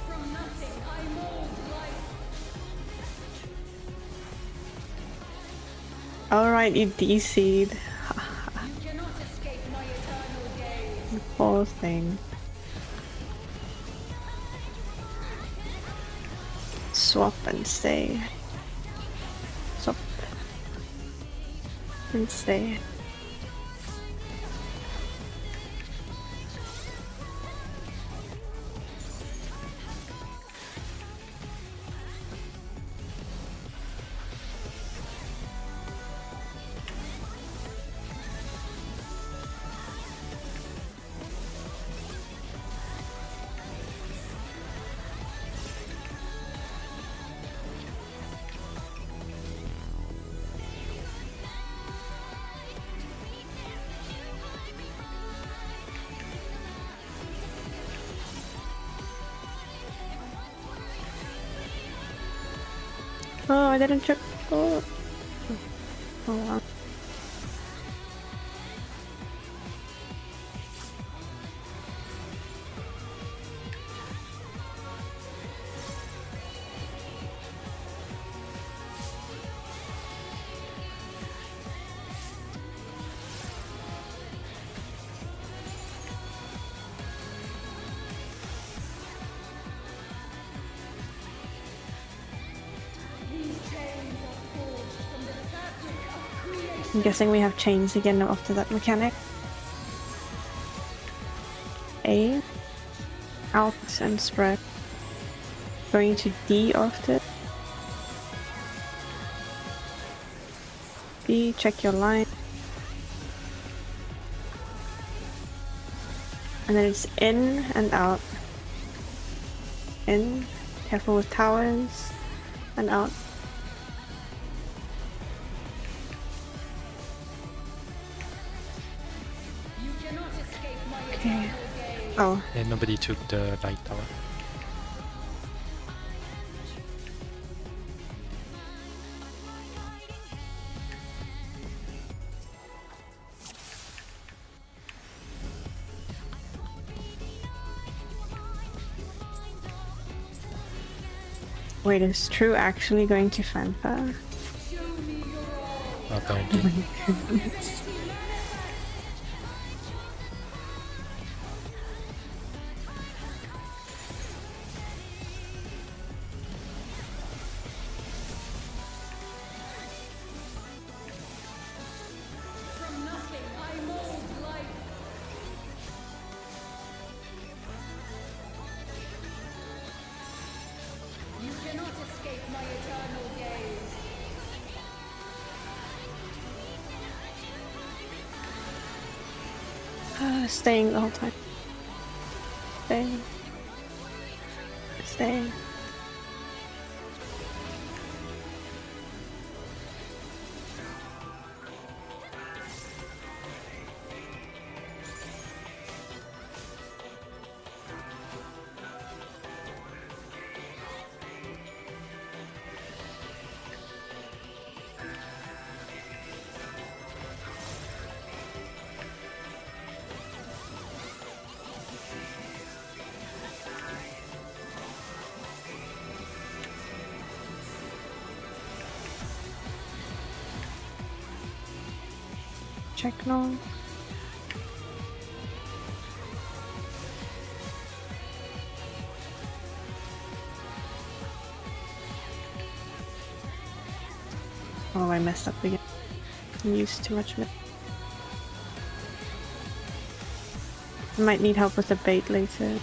from nothing. I mold life. Alright, you DC'd. You cannot escape my eternal gaze. Poor thing. Swap and stay. Swap. And stay. Oh, I didn't check. Oh, oh wow. I'm guessing we have chains again after that mechanic. A, out and spread. Going to D after. B, check your line. And then it's in and out. In, careful with towers, and out. Okay. Oh, And nobody took the light tower. wait, is True actually going to fanfare? Apparently. Staying the whole time. Staying. Staying. Check now. Oh, I messed up again. I used too much. I might need help with the bait later.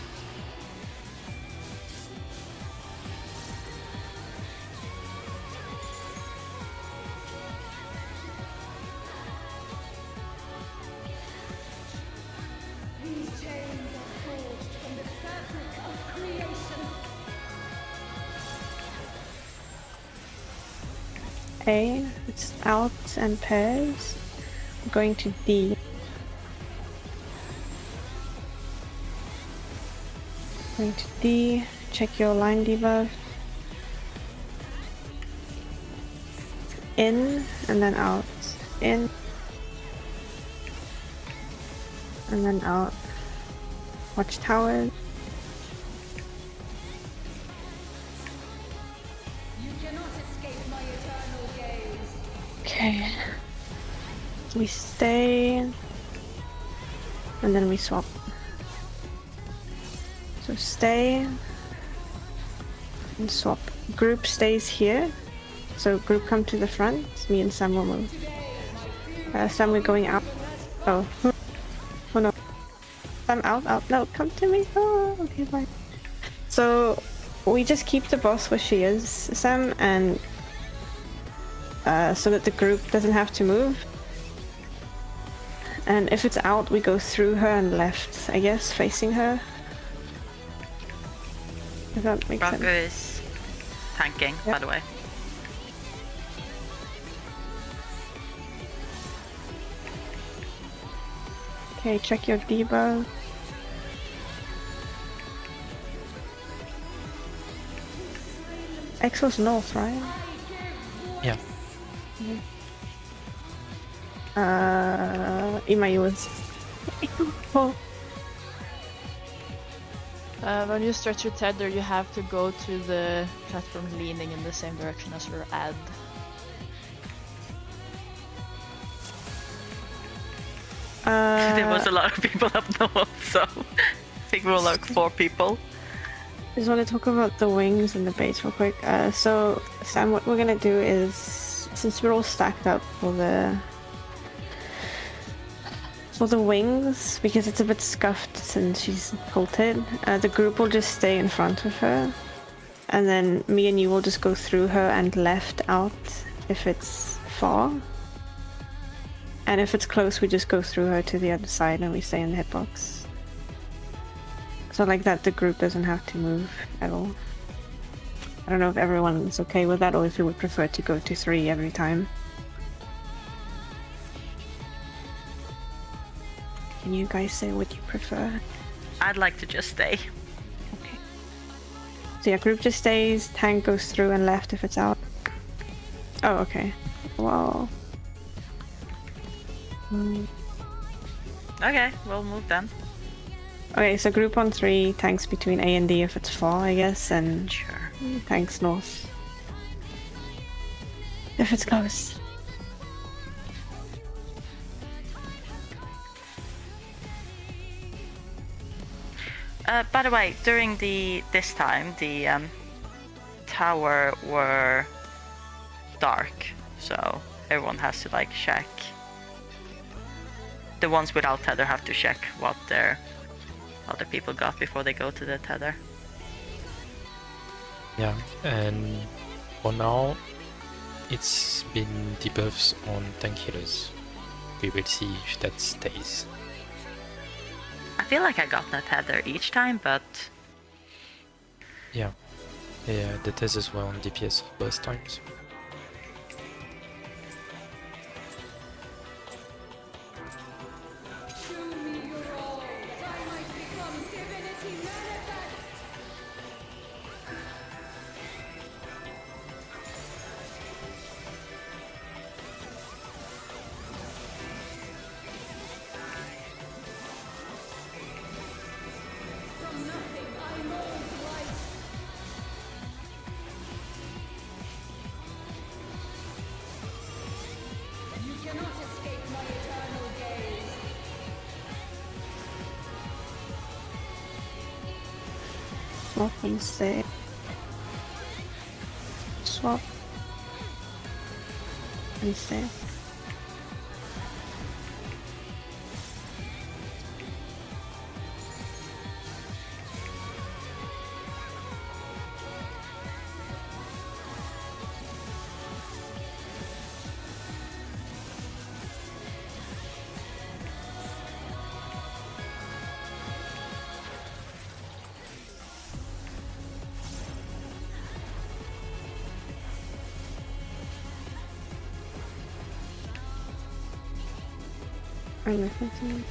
A, it's out and pairs. I'm going to D. Going to D, check your line debuff. In and then out. In and then out. Watch towers. Okay. We stay and then we swap. So stay and swap. Group stays here. So group come to the front. Me and Sam will move. Sam, we're going out. Oh. Oh no. Sam, out. No, come to me. Oh, okay, fine. So we just keep the boss where she is, Sam, and so that the group doesn't have to move. And if it's out, we go through her and left, I guess, facing her. If that makes Rocco sense. is tanking, Yep. by the way. Okay, check your debuff. Exo's north, right? Yeah. Imai was. Oh, When you stretch your tether, you have to go to the platform leaning in the same direction as your ad. There was a lot of people up north, so I think we were like 4 people. just want to talk about the wings and the base real quick. So Sam, what we're gonna do is, since we're all stacked up for the wings, because it's a bit scuffed since she's bolted, the group will just stay in front of her, and then me and you will just go through her and left out if it's far. And if it's close, we just go through her to the other side and we stay in the hitbox. So like that, the group doesn't have to move at all. I don't know if everyone's okay with that or if you would prefer to go to 3 every time. Can you guys say what you prefer? I'd like to just stay. Okay. So yeah, group just stays, tank goes through and left if it's out. Oh, okay. Well... Okay, we'll move then. Okay, so group on 3, tanks between A and D if it's far, I guess, and Sure. tanks north if it's close. By the way, during this time, the tower were dark, so everyone has to like check. The ones without tether have to check what their other people got before they go to the tether. Yeah, and for now, it's been debuffs on tank healers. We will see if that stays. I feel like I got the tether each time, but Yeah, the tethers were on DPS both times. Show me your all, that I might become divinity manifest. From nothing I mold light. You cannot escape my eternal gaze. Swap and stay. Swap and stay. I'm listening.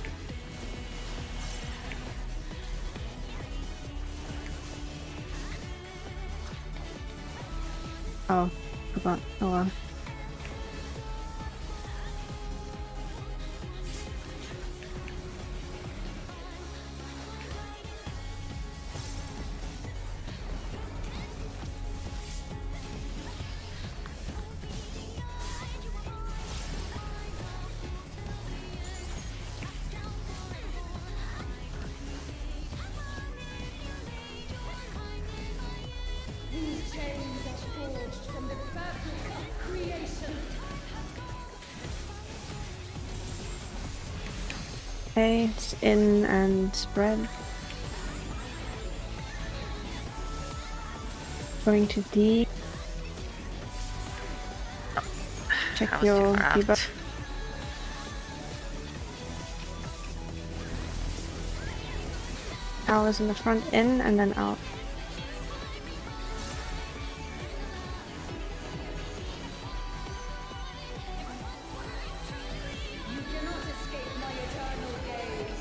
Oh, forgot. Oh well. These chains are forged from the fabric of creation. Okay, it's in and spread. Going to D. Check I was your too far out. debuff. Hours in the front, in and then out. You cannot escape my eternal gaze.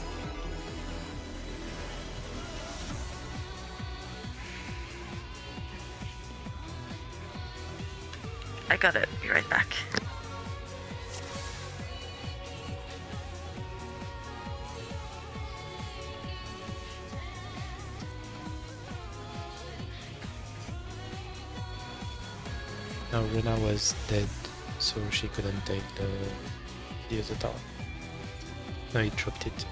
I gotta be right back. No, Rena was dead, so she couldn't take the other tower. No, he dropped it.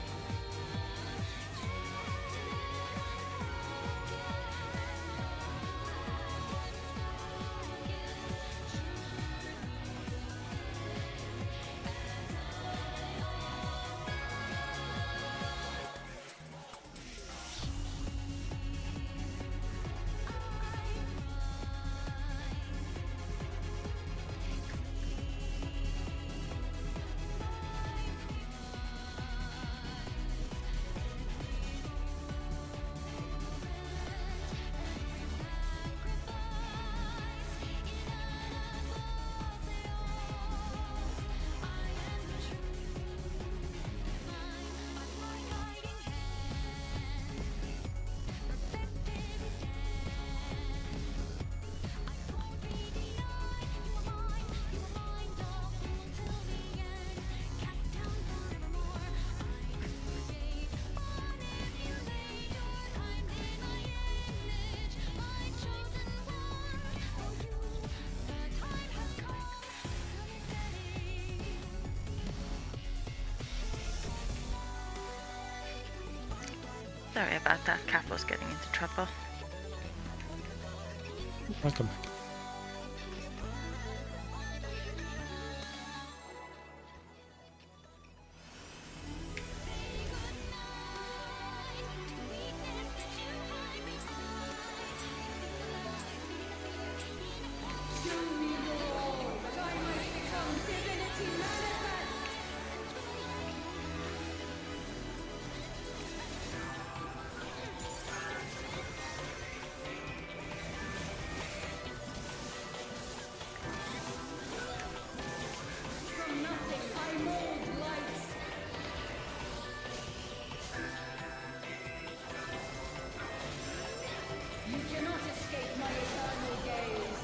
Sorry about that. Cap was getting into trouble. Welcome. Show me your all, that I might become divinity manifest. From nothing I mold light. You cannot escape my eternal gaze.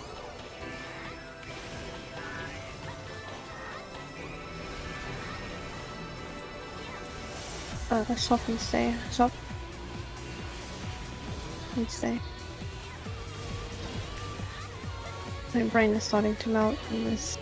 Swap and stay. Swap. And stay. My brain is starting to melt in this.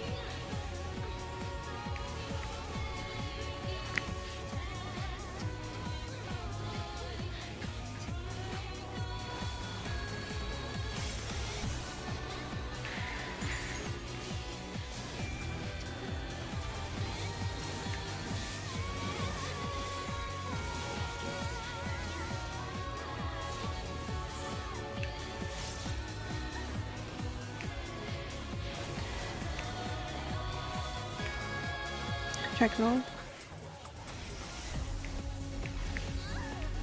Check roll.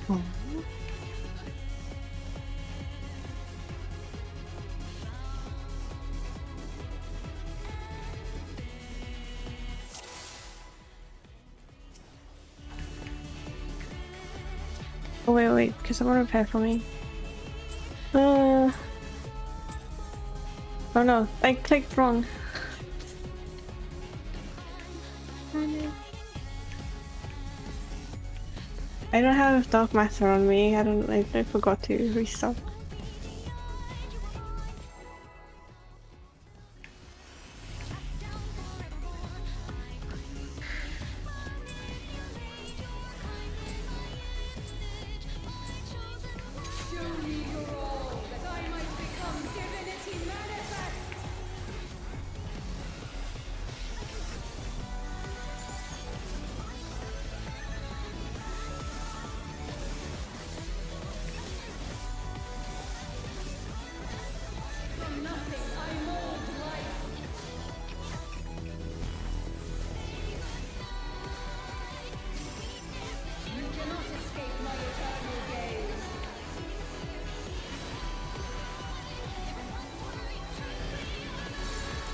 Oh. Oh wait, because I want to prepare for me. Oh no, I clicked wrong. I don't have dark matter on me. I forgot to restart. Show me your all, that I might become divinity manifest. From nothing I mold light. You cannot escape my eternal gaze.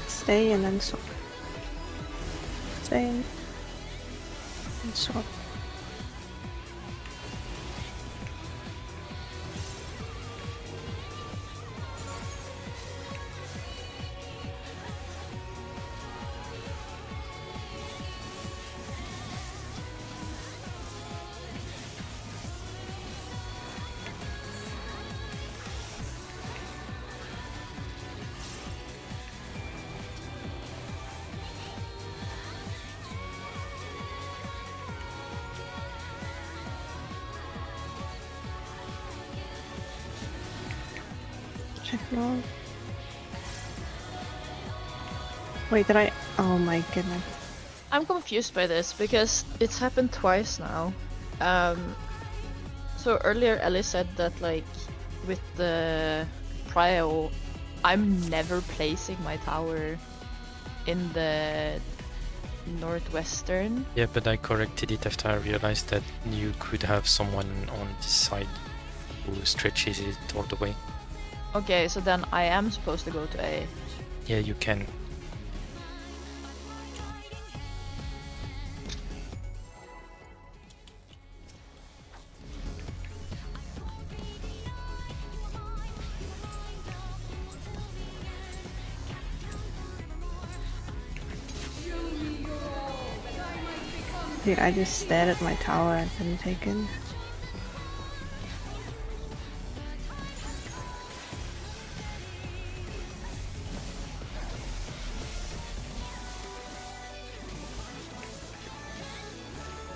Stay and then swap. Stay and swap. Check log. Wait, did I? Oh my goodness. I'm confused by this because it's happened twice now. So earlier Ellie said that like with the prio, I'm never placing my tower in the northwestern. Yeah, but I corrected it after I realized that you could have someone on this side who stretches it all the way. Okay, so then I am supposed to go to A. Yeah, you can. Dude, I just stared at my tower and couldn't take it.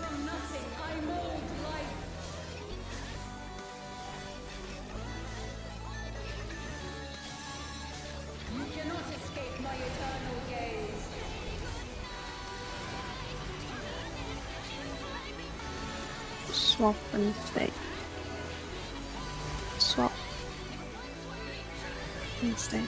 From nothing, I mold life. You cannot escape my eternal gaze. Swap and stay. Swap and stay.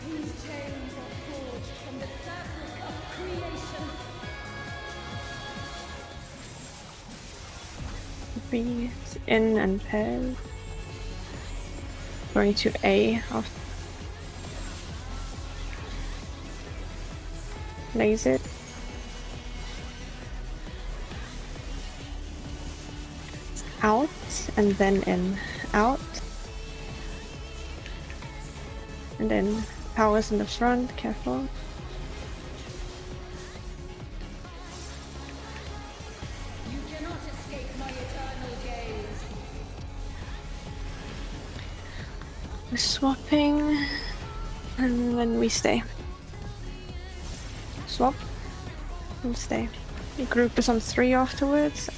These chains are forged from the fabric of creation. B in and pairs. Going to A after. Laser. Out and then in. Out. And then powers in the front, careful. You cannot escape my eternal gaze. We're swapping. And then we stay. Swap. And stay. The group is on 3 afterwards.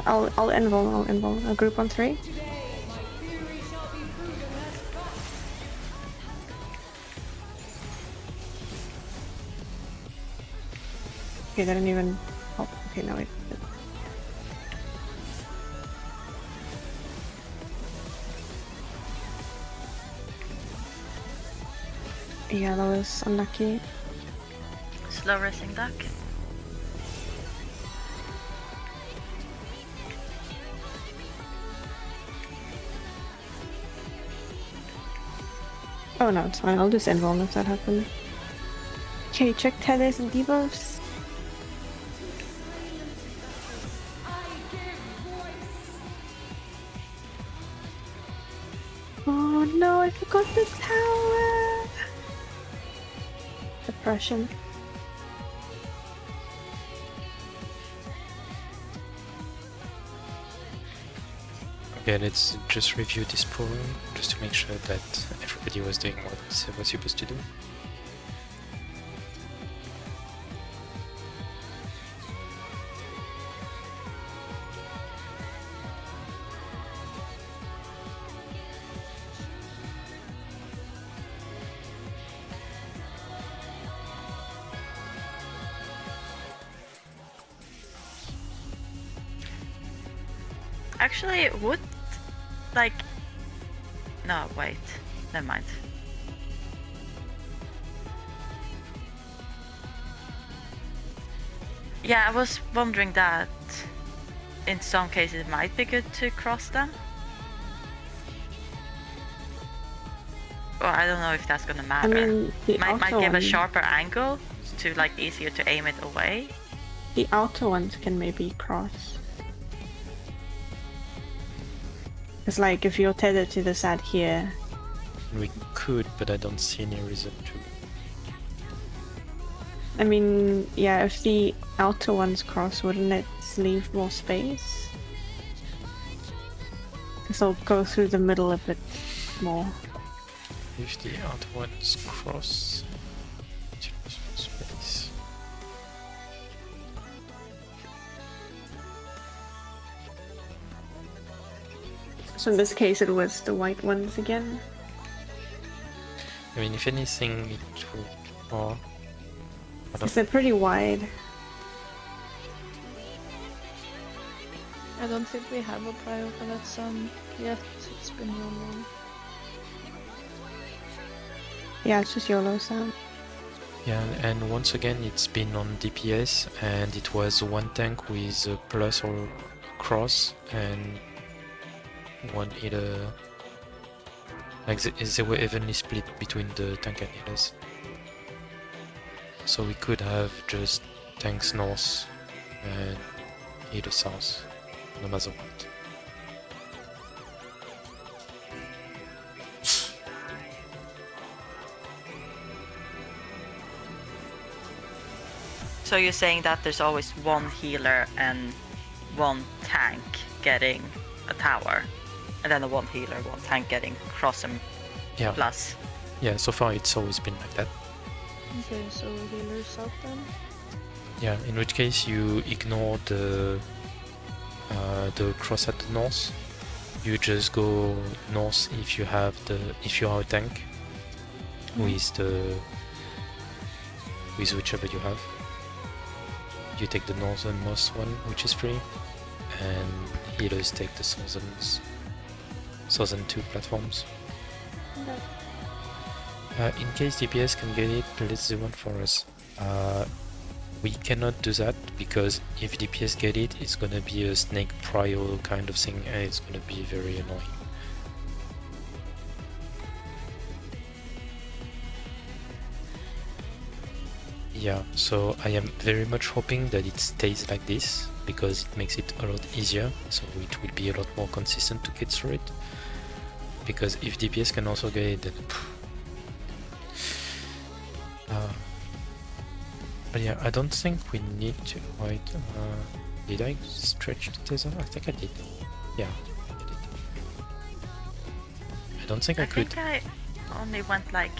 I'll invul a group on 3. Today, my fury shall be proven as fact. Okay, they didn't even. Oh, okay, no, wait. Yeah, that was unlucky. Slow racing duck. Oh no, it's fine. I'll just invul if that happens. Okay, check tethers and debuffs. I give voice. Oh no, I forgot the tower! Depression. Okay, let's just review this program just to make sure that everybody was doing what was supposed to do. Actually, would like. No, wait. Never mind. Yeah, I was wondering that in some cases it might be good to cross them. Or I don't know if that's gonna I matter. mean, the might outer give a one, sharper angle to like easier to aim it away. the outer ones can maybe cross. It's like if you're tethered to the side here, We could, but I don't see any reason to. I mean, yeah, if the outer ones cross, wouldn't it leave more space? Because I'll go through the middle a bit more. If the outer ones cross, it leaves more space. So in this case, it was the white ones again. I mean, if anything, it will. Or I don't. Because they're pretty wide. I don't think we have a prior for that sun yet. It's been YOLO. Yeah, it's just YOLO sound. Yeah, and once again, it's been on DPS, and it was one tank with a plus or cross, and one healer. Like they were evenly split between the tank and healers. So we could have just tanks north and healer south, no matter what. So you're saying that there's always one healer and one tank getting a tower, and then a one healer, one tank getting cross and Yeah, plus. yeah. So far, it's always been like that. Okay, so healers south then? Yeah, in which case you ignore the cross at the north. You just go north if you have if you are a tank with whichever you have. You take the northernmost one, which is free, and healers take the southern two platforms. In case DPS can get it, let's do one for us. We cannot do that because if DPS get it, it's gonna be a snake prio kind of thing, and it's gonna be very annoying. Yeah, so I am very much hoping that it stays like this because it makes it a lot easier, so it will be a lot more consistent to get through it. Because if DPS can also get it, then but yeah, I don't think we need to. Wait, did I stretch the tether? I think I did. Yeah, I did. I don't think I could. think I only went like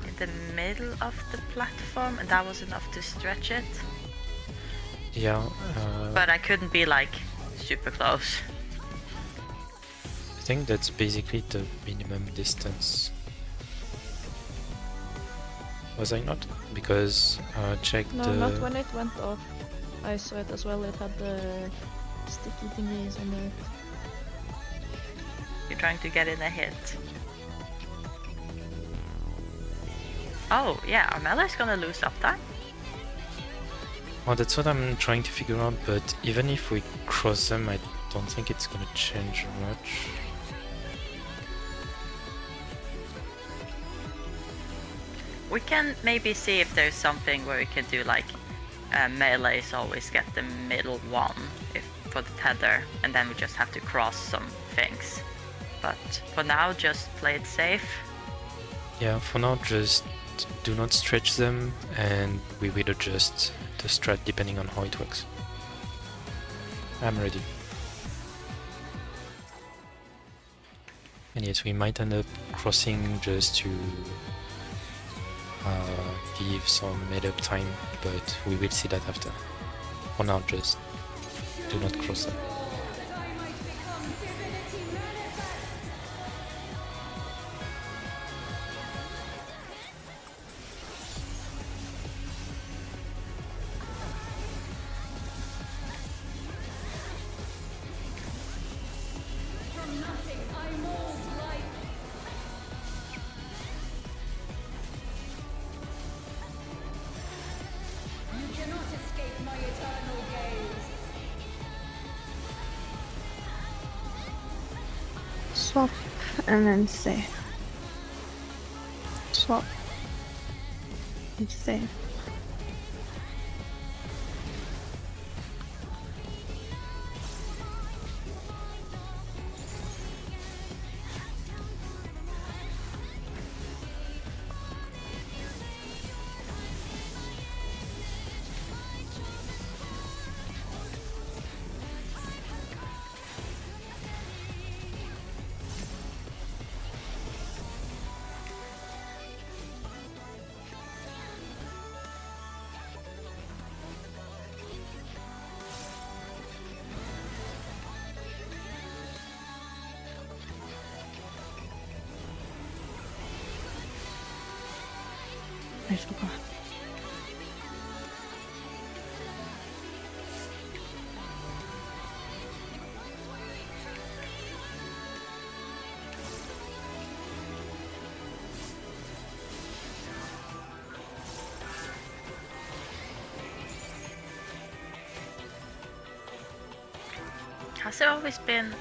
in the middle of the platform, and that was enough to stretch it. Yeah. But I couldn't be like super close. I think that's basically the minimum distance. Was I not? Because check No, the. not when it went off. I saw it as well, it had the sticky thingies on it. You're trying to get in a hit. Oh yeah, our melee's gonna lose uptime. Well, that's what I'm trying to figure out. But even if we cross them, I don't think it's gonna change much. We can maybe see if there's something where we can do like melees always get the middle one if for the tether, and then we just have to cross some things. But for now, just play it safe. Yeah, for now, just do not stretch them, and we will adjust the strat depending on how it works. I'm ready. And yes, we might end up crossing just to give some made-up time, but we will see that after. For now, just do not cross them. that I might become divinity manifest. Swap and then stay. Swap and stay. I forgot. Has there always been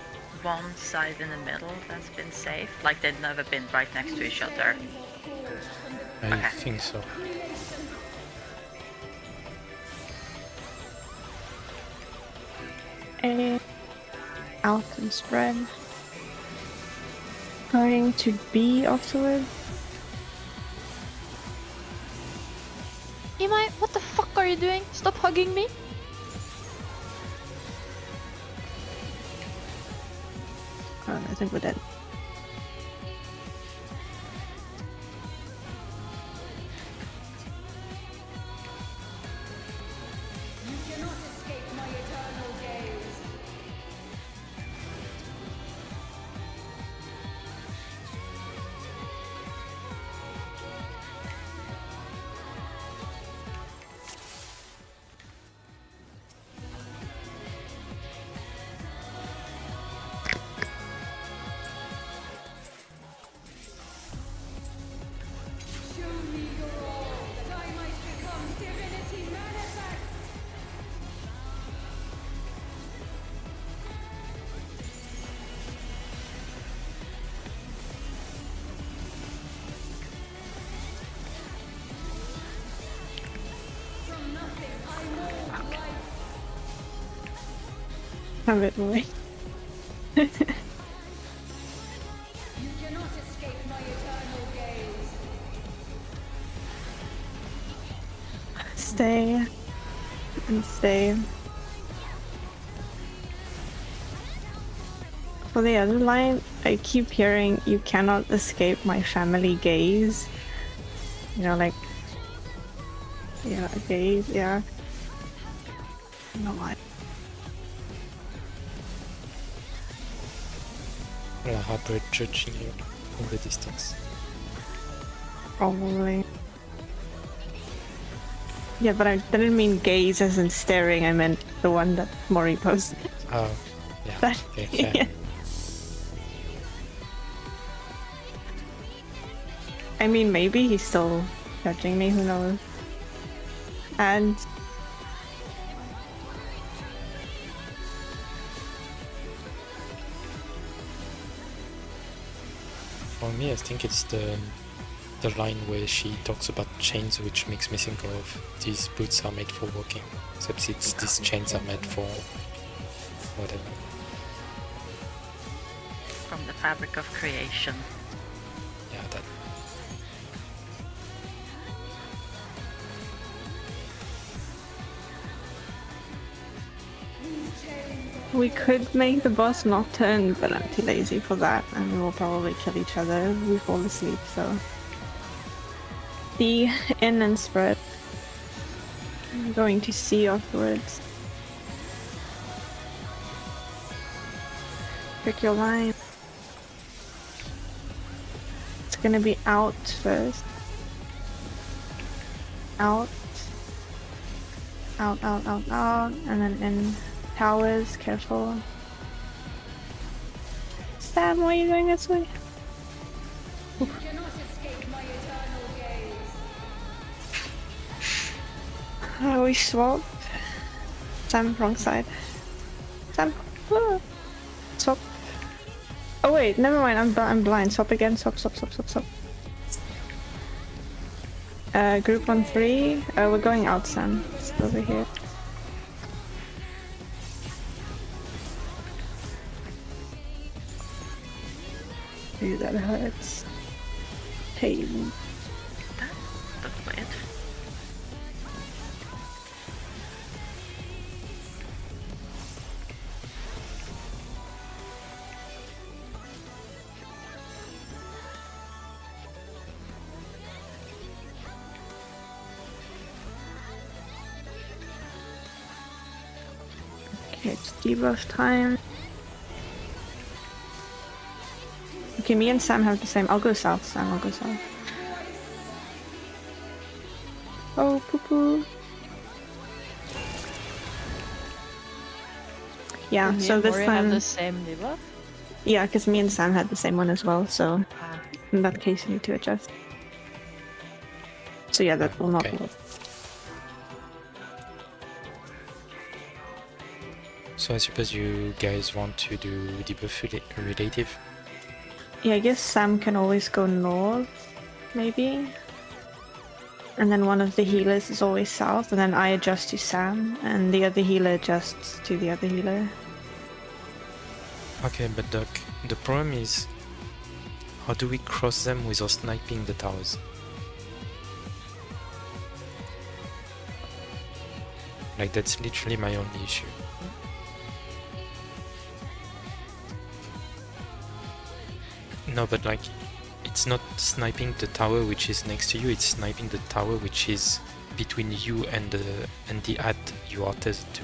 one side in the middle that's been safe? Like they've never been right next to each other? I Okay. think so. A out and spread. Going to B afterward. Imai, what the fuck are you doing? Stop hugging me. I think we're dead. You cannot escape my eternal gaze. Show me your all, that I might become divinity manifest. From nothing I mold life. I'm a bit worried. You cannot escape my eternal gaze. Stay and stay. For the other line, I keep hearing you cannot escape my family gaze. You know, like, yeah, gaze, yeah. I don't know why. Well, Harper judging you from the distance. Probably. Yeah, but I didn't mean gaze as in staring, I meant the one that Mori posted. Oh, yeah. That, Okay, fair. yeah. I mean, maybe he's still judging me, who knows. And For me, I think it's the line where she talks about chains, which makes me think of these boots are made for walking. Except it's these chains are made for whatever. From the fabric of creation. Yeah, that. we could make the boss not turn, but I'm too lazy for that, and we will probably kill each other if we fall asleep, so. D in and spread. I'm going to C afterwards. Pick your line. It's gonna be out first. Out. Out, out, out, out. And then in towers, careful. Sam, why are you going this way? You cannot escape my eternal gaze. We swap. Sam, wrong side. Sam, swap. Oh, Oh wait, never mind. I'm blind. Swap again. Swap. Group on 3. We're going out, Sam. It's over here. Ooh, that hurts. Pain. That's weird. Okay, it's debuff time. Okay, me and Sam have the same. I'll go south, Sam. I'll go south. Oh, poo-poo. Yeah, Did me so and this Mori time... have the same debuff? Yeah, because me and Sam had the same one as well, so Ah. in that case you need to adjust. So yeah, that will not Okay. work. So I suppose you guys want to do debuff relative? Yeah, I guess Sam can always go north, maybe. And then one of the healers is always south, and then I adjust to Sam, and the other healer adjusts to the other healer. Okay, but Doc, the problem is, how do we cross them without sniping the towers? Like, that's literally my only issue. No, but like, it's not sniping the tower which is next to you, it's sniping the tower which is between you and the ad you are tethered to.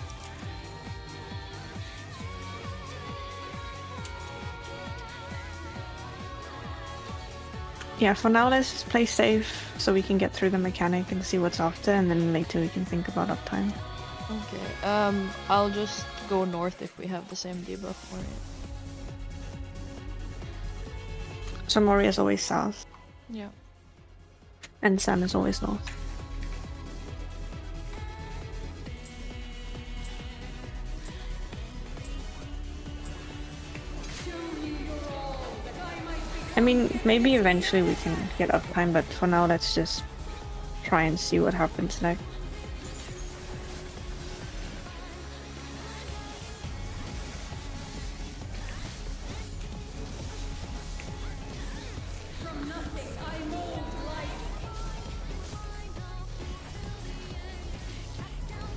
Yeah, for now let's just play safe so we can get through the mechanic and see what's after, and then later we can think about uptime. Okay, I'll just go north if we have the same debuff for it. So Mori is always south, Yeah. and Sam is always north. I mean, maybe eventually we can get uptime, but for now let's just try and see what happens next.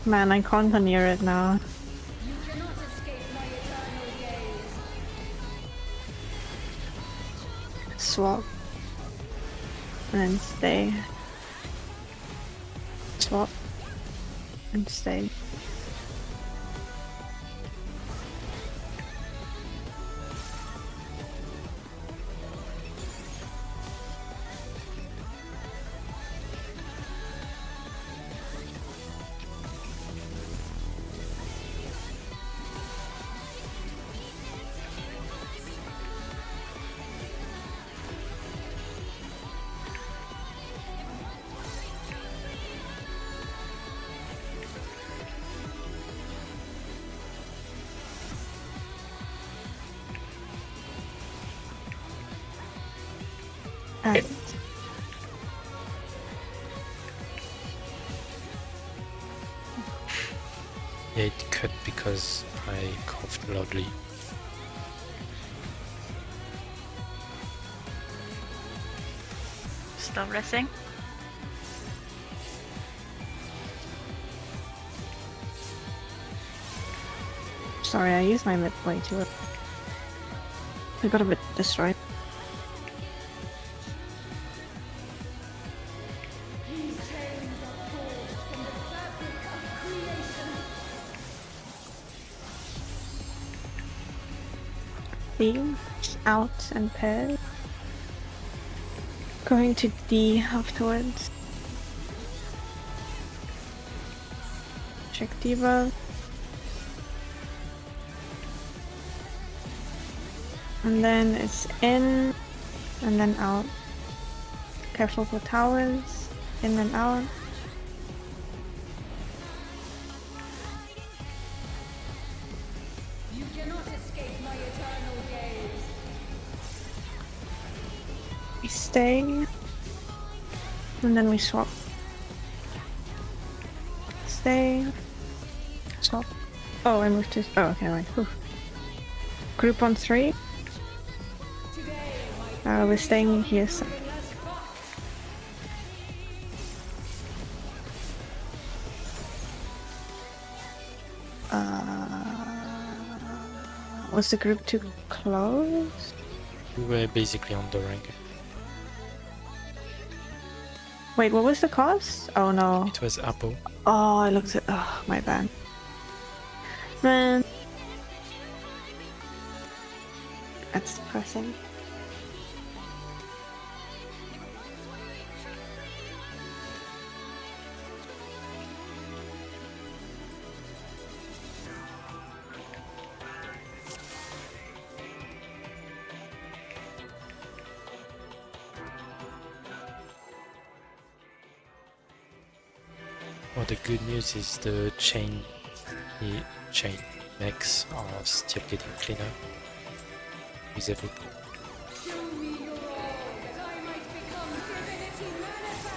Man, I can't near it now. Swap. And then stay. Swap. And stay. Alright. Yeah, it cut because I coughed loudly. Stop resting. Sorry, I used my mid way too. I got a bit destroyed. Theme, out and pair. Going to D afterwards. Check debuff. And then it's in and then out. Careful for towers. In and out. We stay. And then we swap. Stay. Swap. Oh, I moved to. Oh, okay, right. Whew. Group on 3. We're staying here. So. Was the group too close? We were basically on the ring. Wait, what was the cost? Oh no. It was Apo. Oh, I looked at. Oh, my bad. Man. That's depressing. Well, the good news is the chain mechs are still getting cleaner with every pull. Show me your all, that I might become divinity manifest.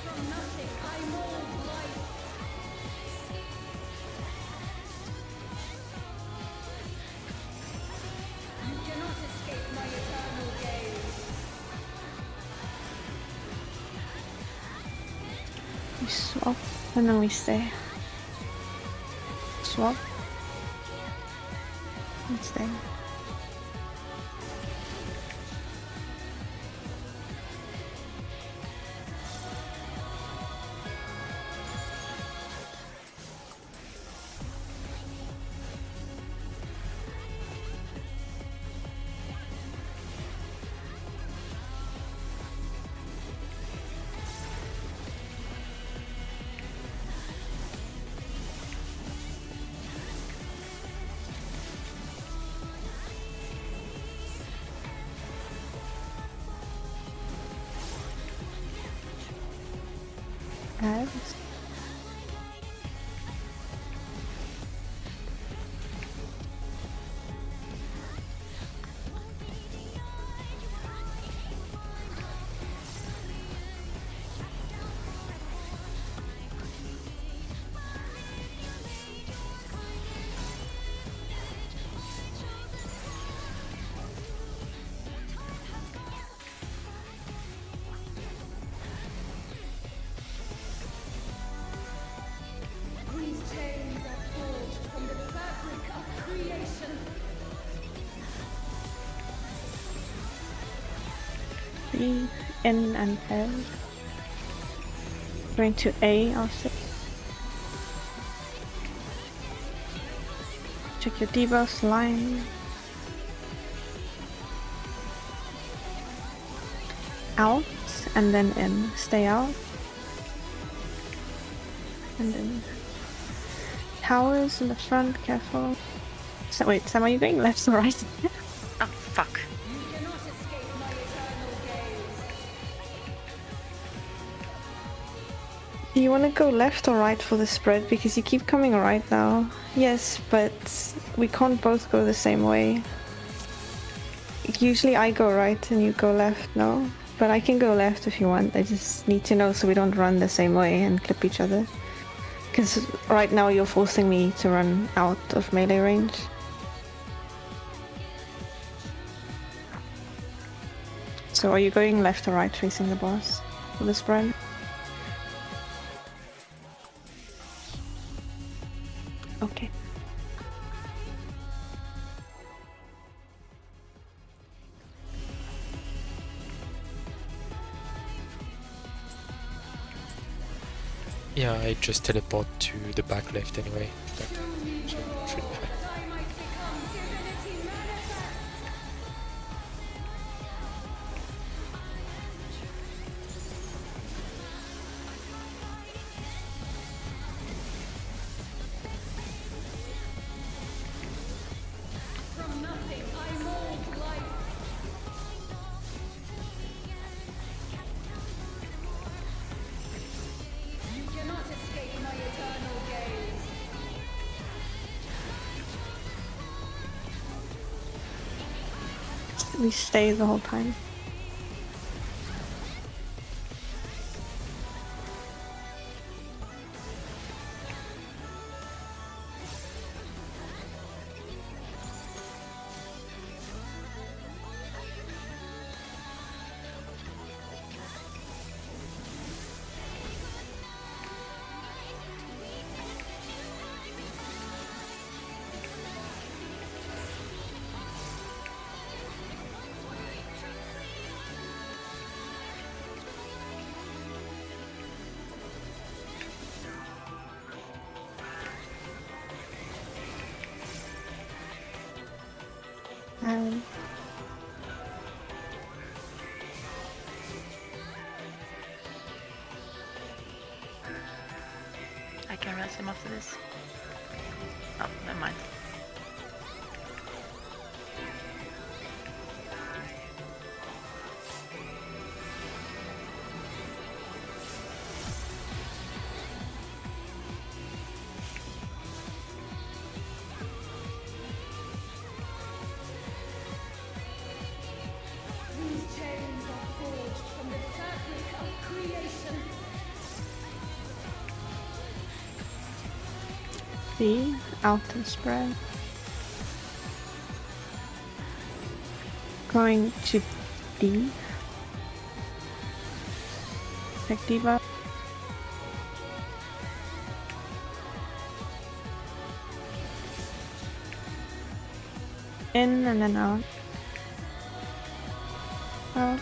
From nothing I mold life. You cannot escape my eternal gaze. We swap. And then we stay. Swap. And stay. Guys. These chains are forged from the fabric of creation. Breathe in and out. Going to A also. Check your debuffs line. Out and then in. Stay out. And then towers in the front, careful. So, wait, Sam, are you going left or right? Oh, fuck. You cannot escape my eternal gaze. Do you want to go left or right for the spread? Because you keep coming right now. Yes, but we can't both go the same way. Usually I go right and you go left, no? But I can go left if you want. I just need to know so we don't run the same way and clip each other. Because right now you're forcing me to run out of melee range. So are you going left or right facing the boss for the spread? Okay. Yeah, I just teleport to the back left anyway. That should be fine. That I might become divinity manifest. From nothing I mold life. we stay the whole time. I can rest him after this. Oh, never mind. These chains are forged from the fabric of creation. B, out and spread. Going to D. Like debuff. In and then out. Oh.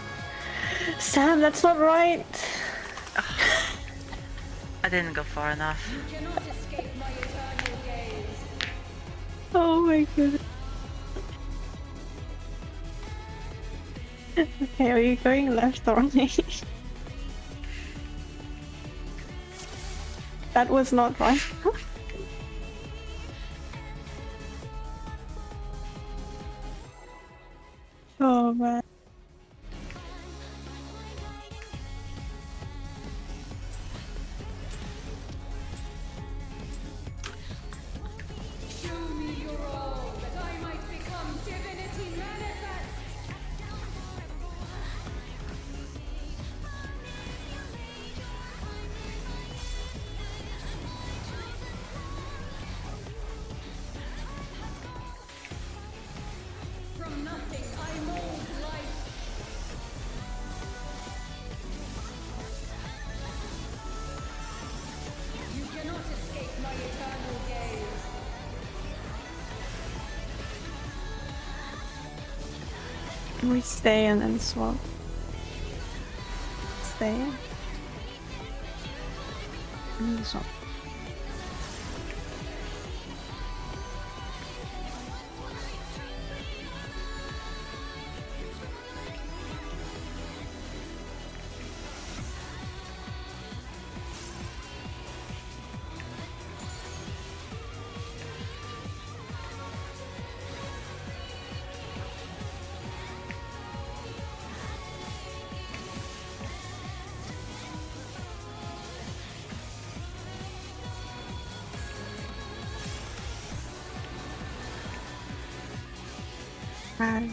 Sam, that's not right! I didn't go far enough. You cannot escape my eternal gaze. Oh my goodness. Okay, are you going left or right? That was not right. Oh man. Show me your all, that I might become divinity manifest. From nothing I mold life. You cannot escape my eternal gaze. We stay and then swap. Stay. And then swap. Bad.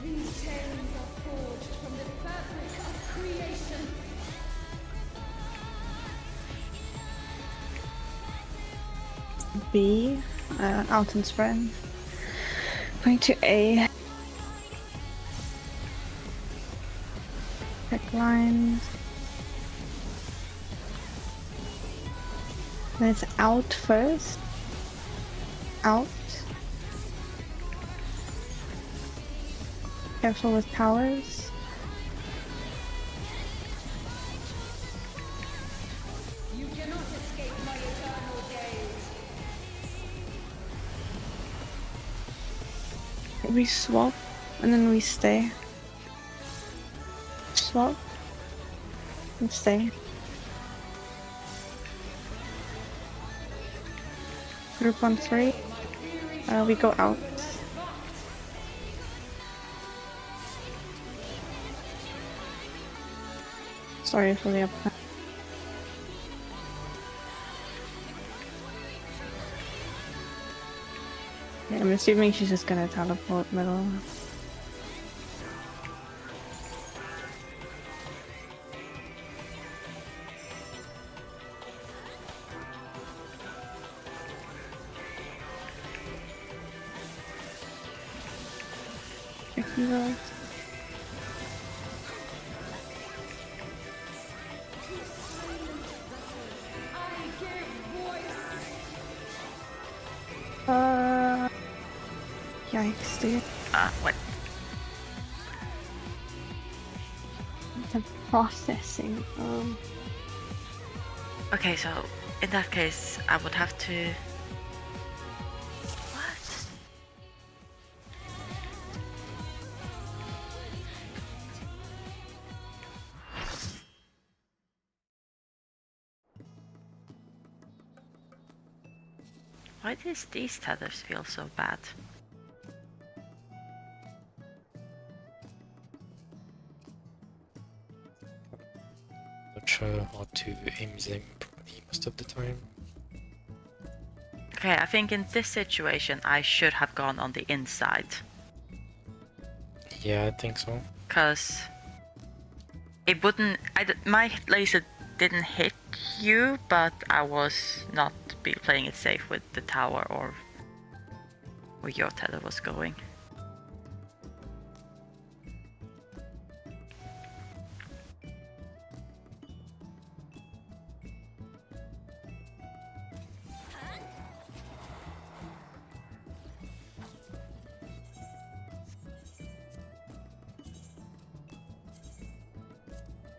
These chains are forged from the fabric of creation. B, out and spread. Going to A. Check lines. Then it's out first. Out. Careful with towers. You cannot escape my eternal gaze. we swap and then we stay. Swap and stay. Group on 3. We go out. Sorry for the upset. Yeah, I'm assuming she's just gonna teleport middle. Checking those. Yikes, dude. What? The processing. Okay, so in that case, I would have to. What? Why does these tethers feel so bad? Not sure how to aim them properly most of the time. Okay, I think in this situation, I should have gone on the inside. Yeah, I think so. Because it wouldn't. My laser didn't hit you, but I was not playing it safe with the tower or where your tether was going.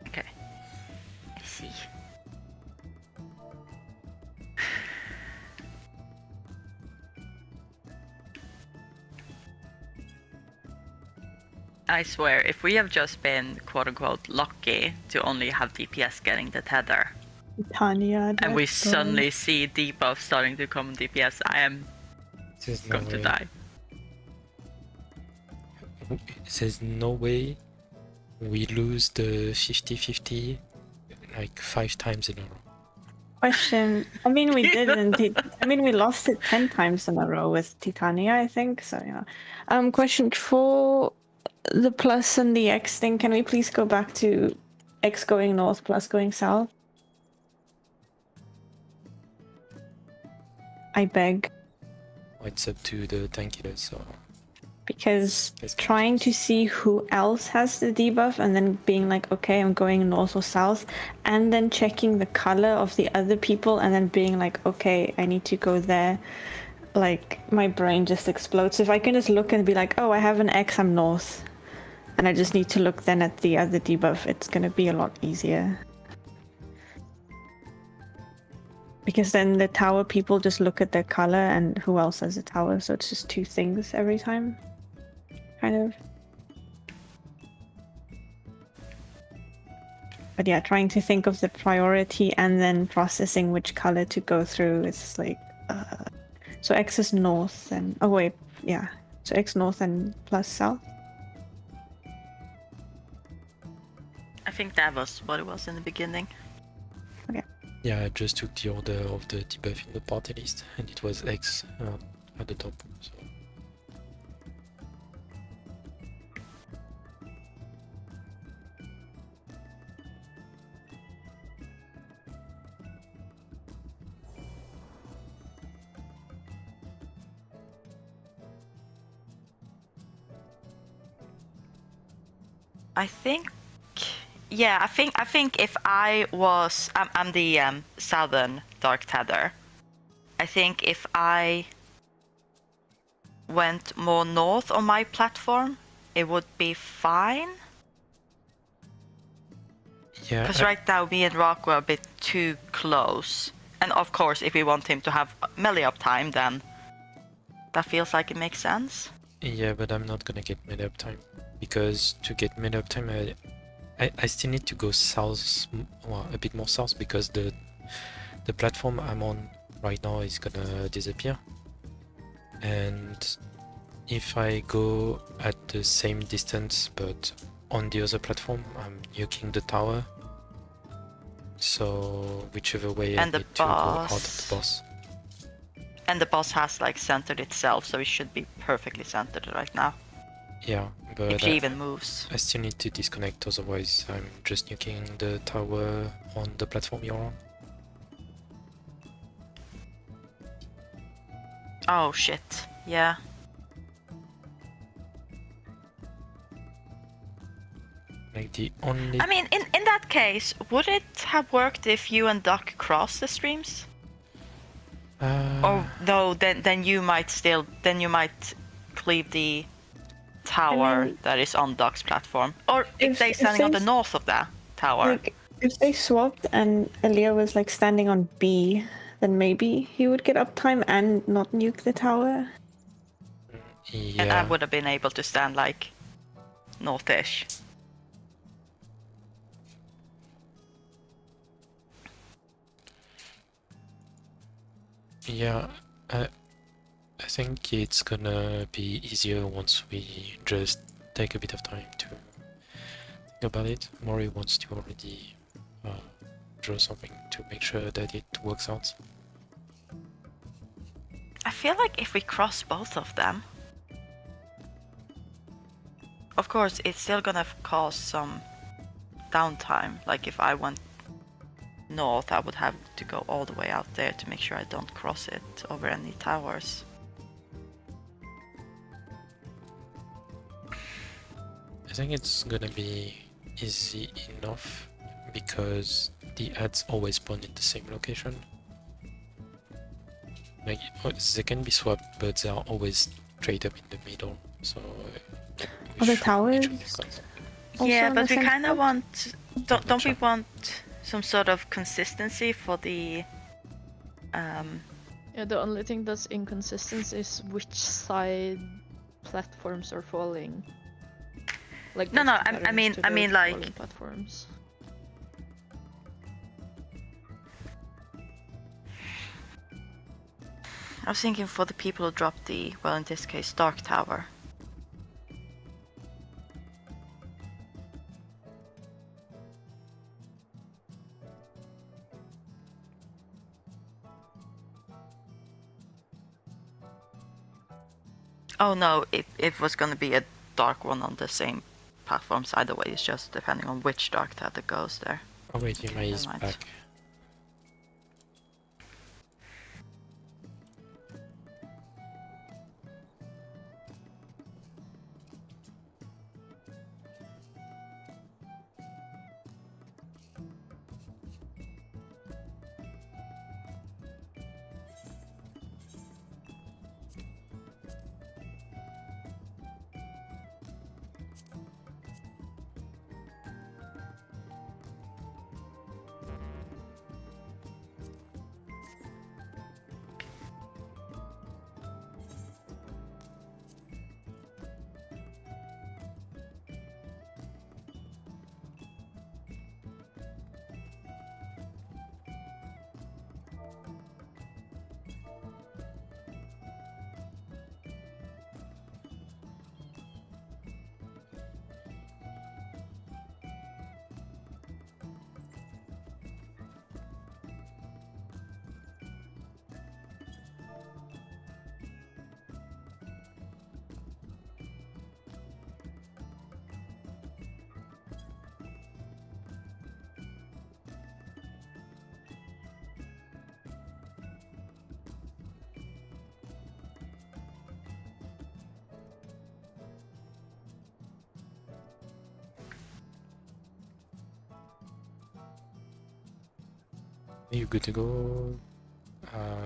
Okay, I see. I swear, if we have just been quote-unquote lucky to only have DPS getting the tether, Tanya. and we let's go. suddenly see debuff starting to come DPS, I am There's no going to way. die. There's no way we lose the 50-50 like 5 times in a row. Question. I mean, we did we lost it 10 times in a row with Titania, I think. So, yeah. Question for the plus and the X thing. Can we please go back to X going north, plus going south? I beg. It's up to the tank killers, so Because Let's trying go. to see who else has the debuff and then being like, okay, I'm going north or south, and then checking the color of the other people and then being like, okay, I need to go there. Like, my brain just explodes. If I can just look and be like, oh, I have an X, I'm north, and I just need to look then at the other debuff, it's gonna be a lot easier. Because then the tower people just look at their color and who else has a tower, so it's just 2 things every time. Kind of. But yeah, trying to think of the priority and then processing which color to go through. It's like, so X is north and, oh wait, yeah. So X north and plus south. I think that was what it was in the beginning. yeah, I just took the order of the debuff in the party list, and it was X at the top. So. I think, yeah, I think if I was, I'm the southern Dark Tether. I think if I went more north on my platform, it would be fine. Yeah. Because right now me and Rock were a bit too close. And of course, if we want him to have melee uptime, then that feels like it makes sense. Yeah, but I'm not gonna get mid uptime because to get mid uptime, I still need to go south, well, a bit more south because the platform I'm on right now is gonna disappear. And if I go at the same distance but on the other platform, I'm nuking the tower. So whichever way I And the need to go out of boss. the boss. And the boss has like centered itself, so it should be perfectly centered right now. Yeah, If but she even moves. I still need to disconnect, otherwise I'm just nuking the tower on the platform you're on. Oh shit. Yeah. Like the only... I mean, in that case, would it have worked if you and Duck crossed the streams? Or no, then you might cleave the tower mean, that is on Duck's platform. Or if if- they're if standing on they the s- north of that tower. Like, if they swapped and Elia was like standing on B, then maybe he would get uptime and not nuke the tower. And I Yeah, would have been able to stand like northish. yeah. I think it's gonna be easier once we just take a bit of time to think about it. Mori wants to already draw something to make sure that it works out. I feel like if we cross both of them, of course it's still gonna cause some downtime. Like if I went north, I would have to go all the way out there to make sure I don't cross it over any towers. I think it's gonna be easy enough because the ads always spawn in the same location. Like they can be swapped, but they are always straight up in the middle. So Are the towers? Also Yeah, on but the we same kind of spot? want. Don't we Sure. want some sort of consistency for the? Yeah, the only thing that's inconsistent is which side platforms are falling. Like No, which no, I competitors mean- to I the mean, like- falling platforms. I was thinking for the people who dropped the, well, in this case, Dark Tower. Oh no, it was gonna be a dark one on the same platforms either way, it's just depending on which Dark Tower that goes there. Oh wait, Yuma is Never mind. back. Are you good to go,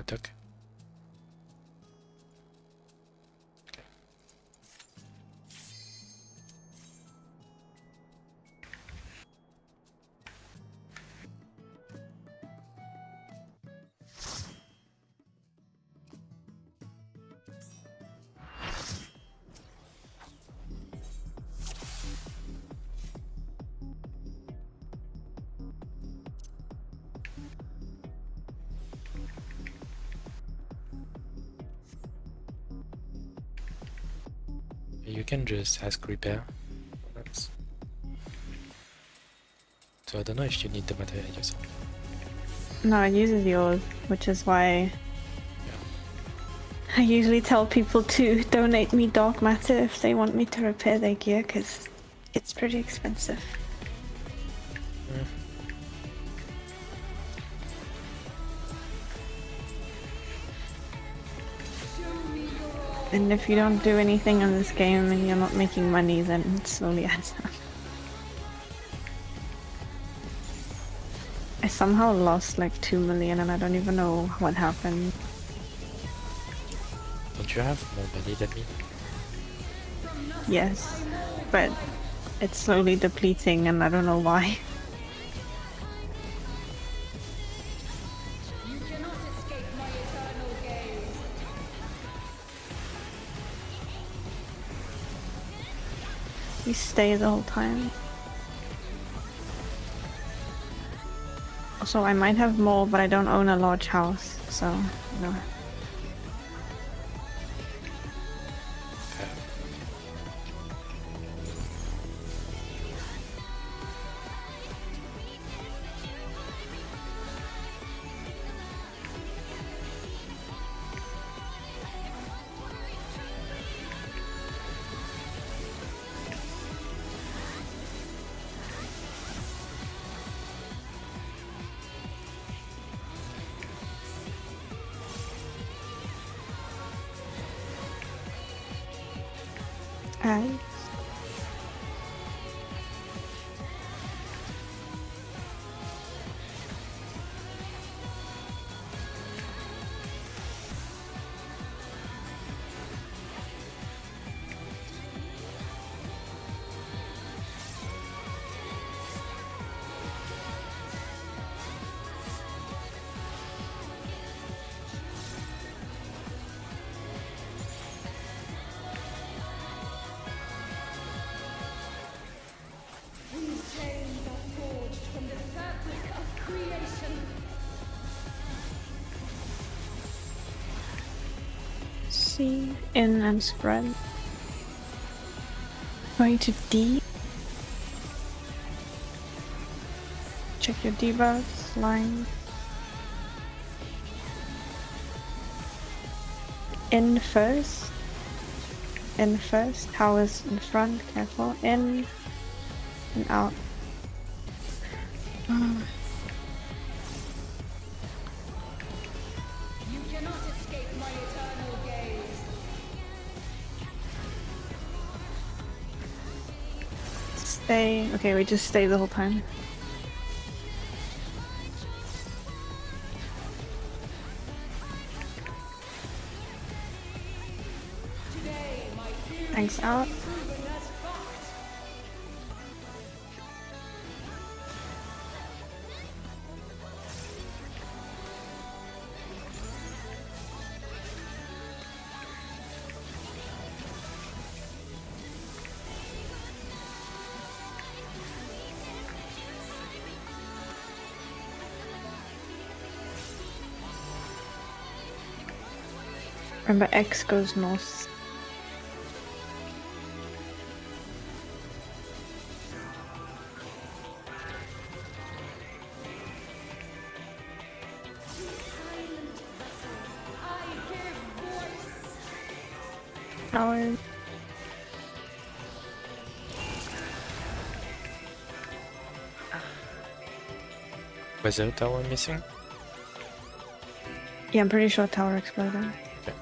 Duck? You can just ask repair. Perhaps. So I don't know if you need the material yourself. No, it uses yours, which is why I usually tell people to donate me dark matter if they want me to repair their gear, because it's pretty expensive. And if you don't do anything in this game and you're not making money, then it slowly adds up. I somehow lost like 2 million and I don't even know what happened. Don't you have more money than me? Yes, but it's slowly depleting and I don't know why. You cannot escape my eternal gaze. You stay the whole time. Also, I might have more, but I don't own a large house, so no. Hi. These chains are forged from the fabric of creation. C, in and spread. Going to D. Check your debuffs, line. In first. In first. Towers in front, careful. In and out. You cannot escape my eternal gaze. Stay. Okay, we just stay the whole time. Today, my theory Thanks out. proven as fact. Remember, X goes north. I give voice. Towers. Was there a tower missing? Yeah, I'm pretty sure tower exploded. Okay.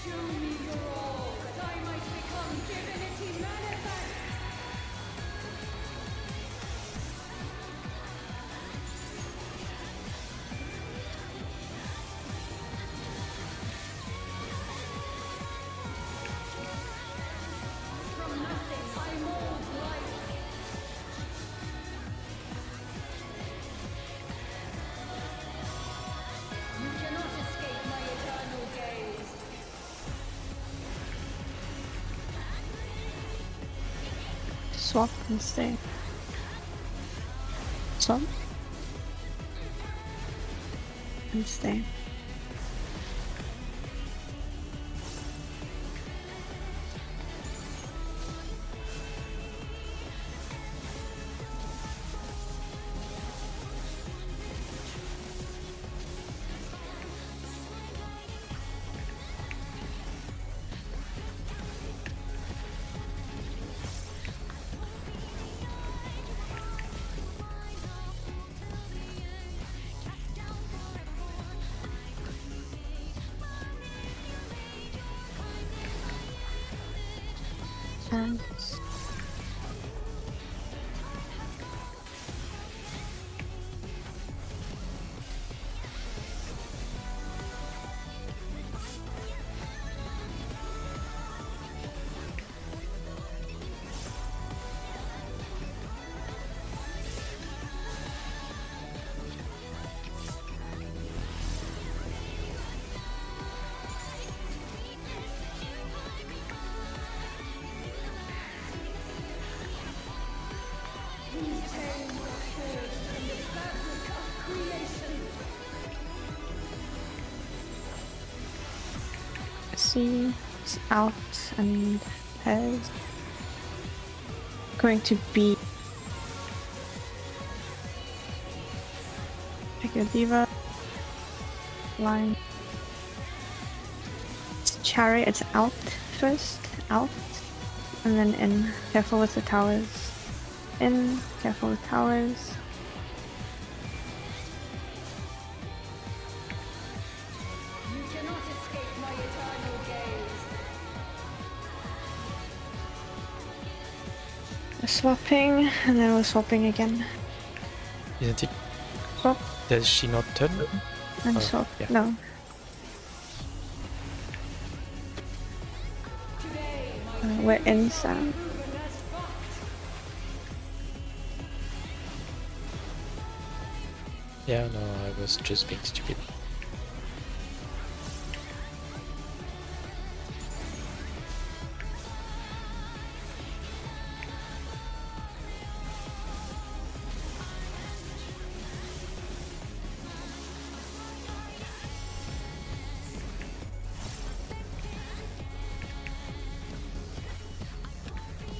Show me your all, that I might become divinity manifest. Swap and stay. Swap. And stay. Chance. C is out and has going to be pick your diva line. It's chariot, it's out first, out, and then in. Careful with the towers. In, careful with towers. You cannot escape my eternal gaze. We're swapping, and then we're swapping again. Isn't it? Swap Does she not turn? and Oh, swap. yeah. No. We're inside. Yeah, no, I was just being stupid.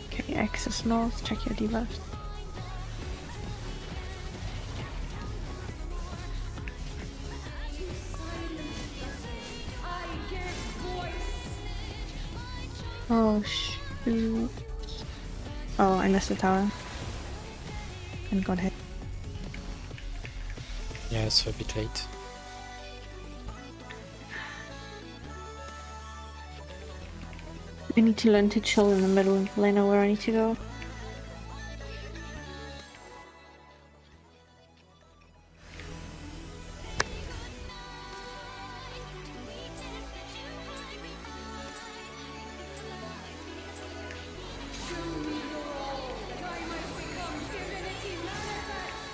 Okay, X is north. Check your debuffs. I give voice. Oh shoot. Oh, I missed the tower. And got hit. Yeah, it's a bit late. I need to learn to chill in the middle lane of where I need to go. Show me your all, that I might become divinity manifest.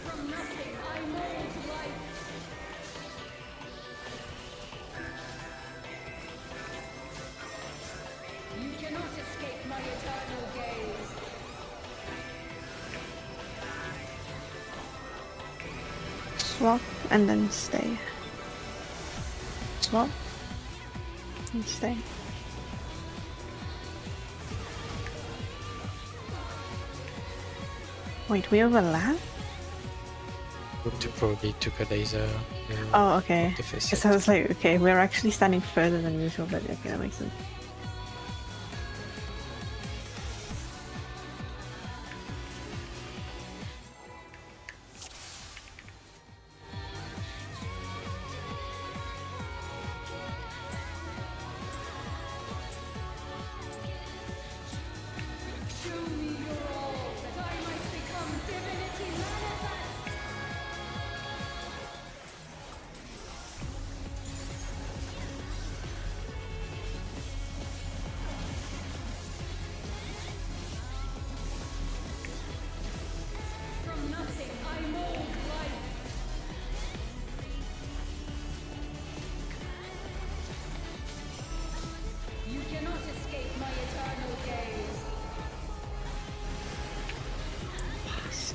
From nothing I mold life. You cannot escape my eternal gaze. Swap and then stay. Swap and stay. Wait, we overlap? To probably took a laser. Oh, okay. to face Because it. I was like, okay, we're actually standing further than usual, but okay, that makes sense. Show me your all, that I might become divinity manifest.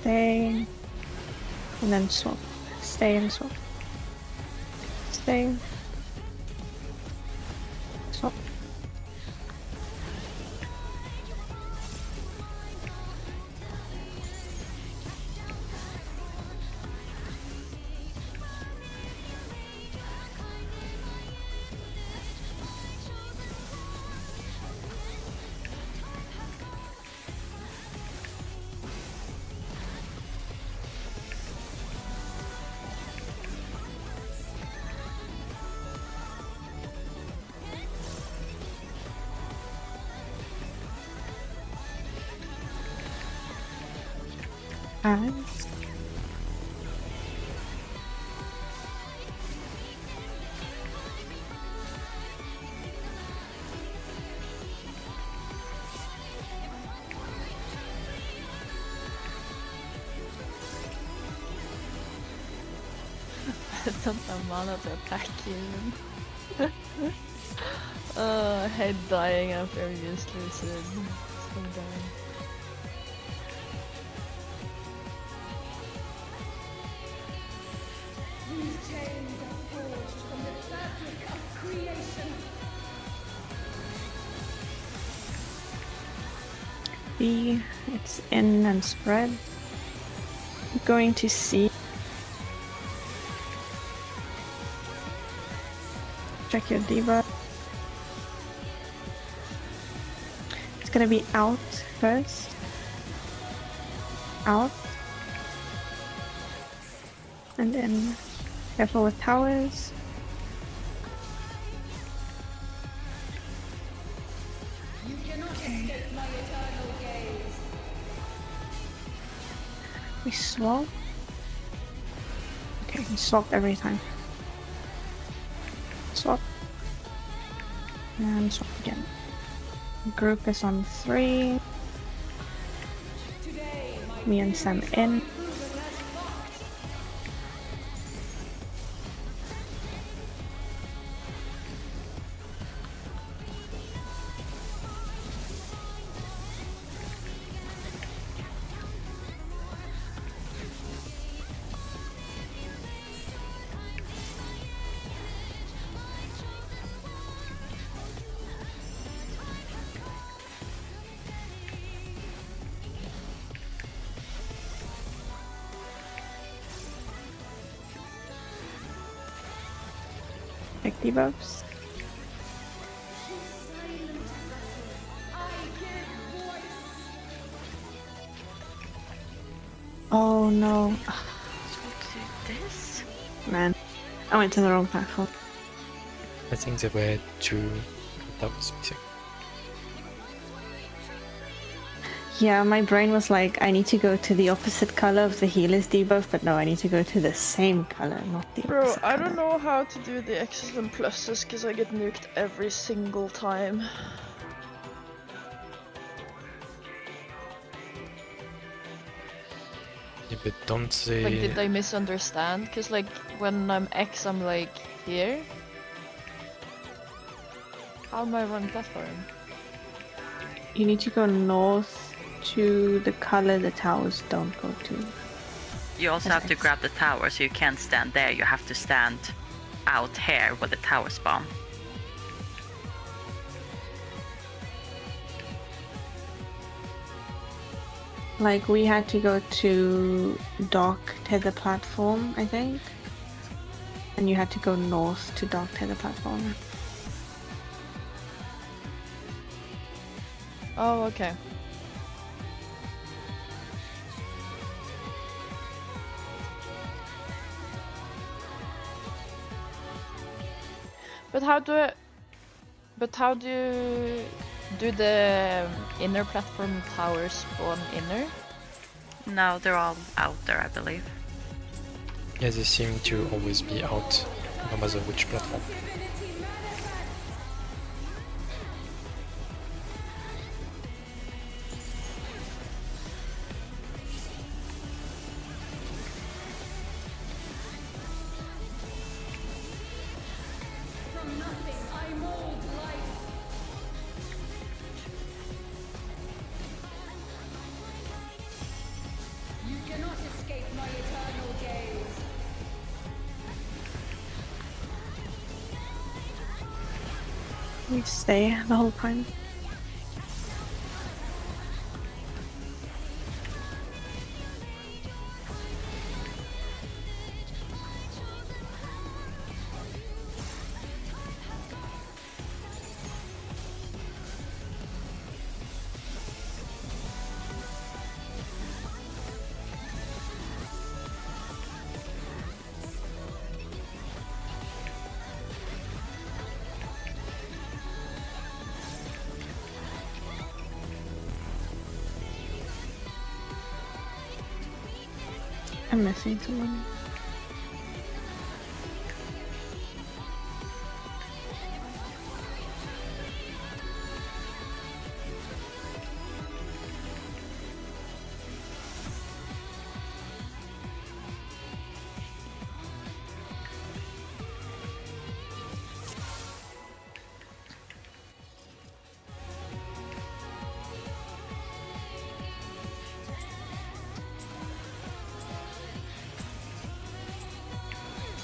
Stay. And then swap. Stay and swap. Stay. Swap. Eyes. I don't have mana to attack even. Head dying after useless. So dying. These chains are forged from the fabric of creation. B. It's in and spread. I'm going to C. Check your debuff. It's gonna be out first. Out. And then careful with towers. You cannot escape my eternal gaze. We swap. Okay, we swap every time. Swap. And swap again. Group is on 3. Today, my Me and Sam in. proven as fucked. Check debuffs. I give voice. Oh no. So do this. Man. I went to the wrong platform. I think there were 2 that was missing. Yeah, my brain was like, I need to go to the opposite color of the healer's debuff, but no, I need to go to the same color, not the Bro, opposite I color. don't know how to do the X's and pluses because I get nuked every single time. Yeah, but don't say... Like, did I misunderstand? Because, like, when I'm X, I'm like here. How am I on platform? You need to go north to the color the towers don't go to. You also That's have to nice. grab the tower, so you can't stand there. You have to stand out here where the tower spawn. Like, we had to go to dock tether platform, I think. And you had to go north to dock tether platform. Oh, okay. But how do you do the inner platform towers spawn inner? No, they're all out there, I believe. Yeah, they seem to always be out, no matter which platform. Divinity manifest. From nothing, I mold life. You cannot We stay the whole time. I'm missing someone.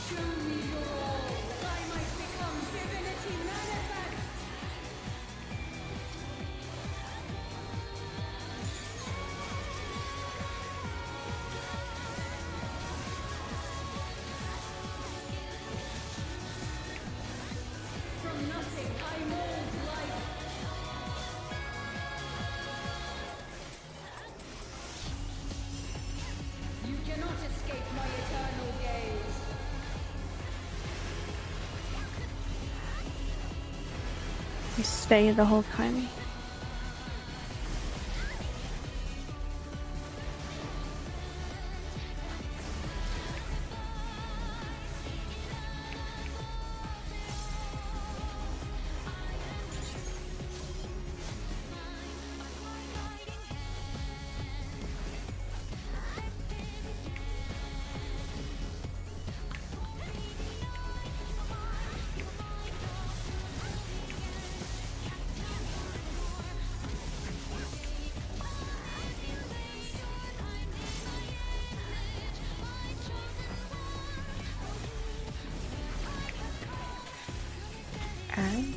Show me your all, that I might become divinity manifest. From nothing I mold life. You cannot escape my eternal gaze. We stay the whole time. And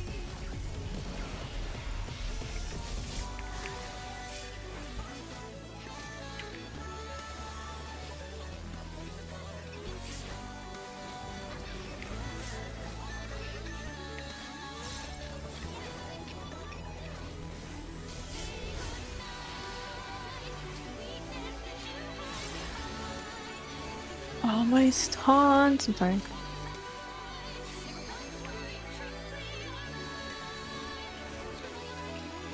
almost haunt. I'm sorry.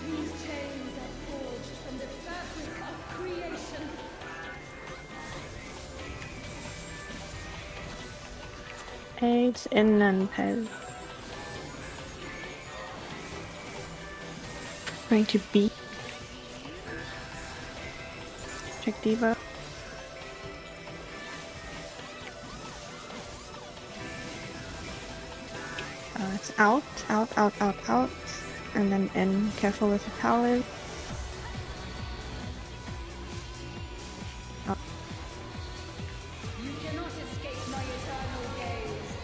These chains are forged from the fabric of creation. Aids in and Pez. Going to beat. Check Diva. It's out, out, out, out, out. And then in. Careful with the towers. You cannot escape my eternal gaze.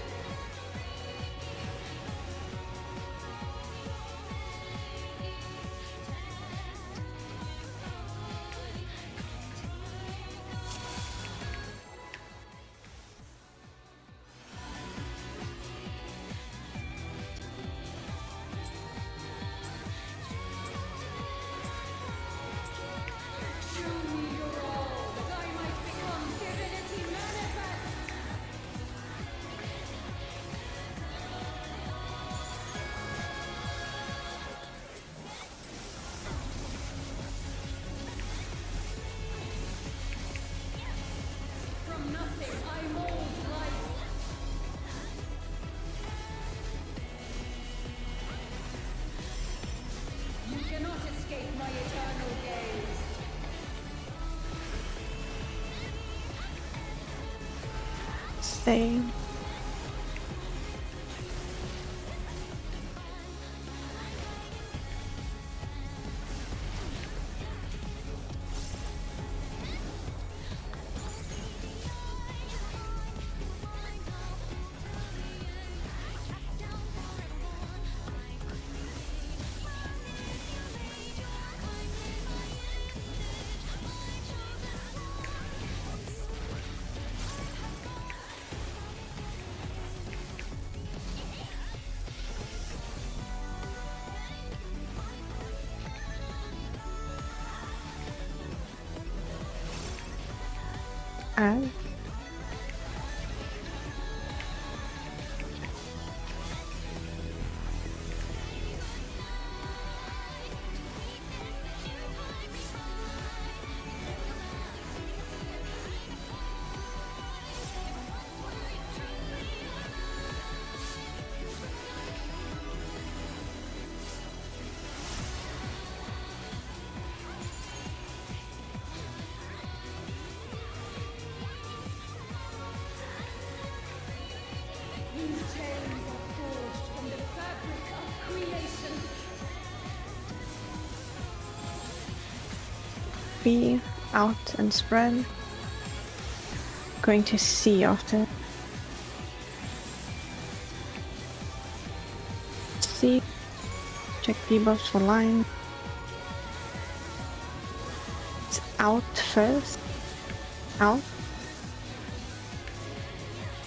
Show me your all, that I might become divinity manifest. From nothing I mold life. You cannot escape my eternal gaze. Stay. Add. These chains are forged from the fabric of creation. B, out and spread. Going to C after. C. Check debuffs for line. It's out first. Out.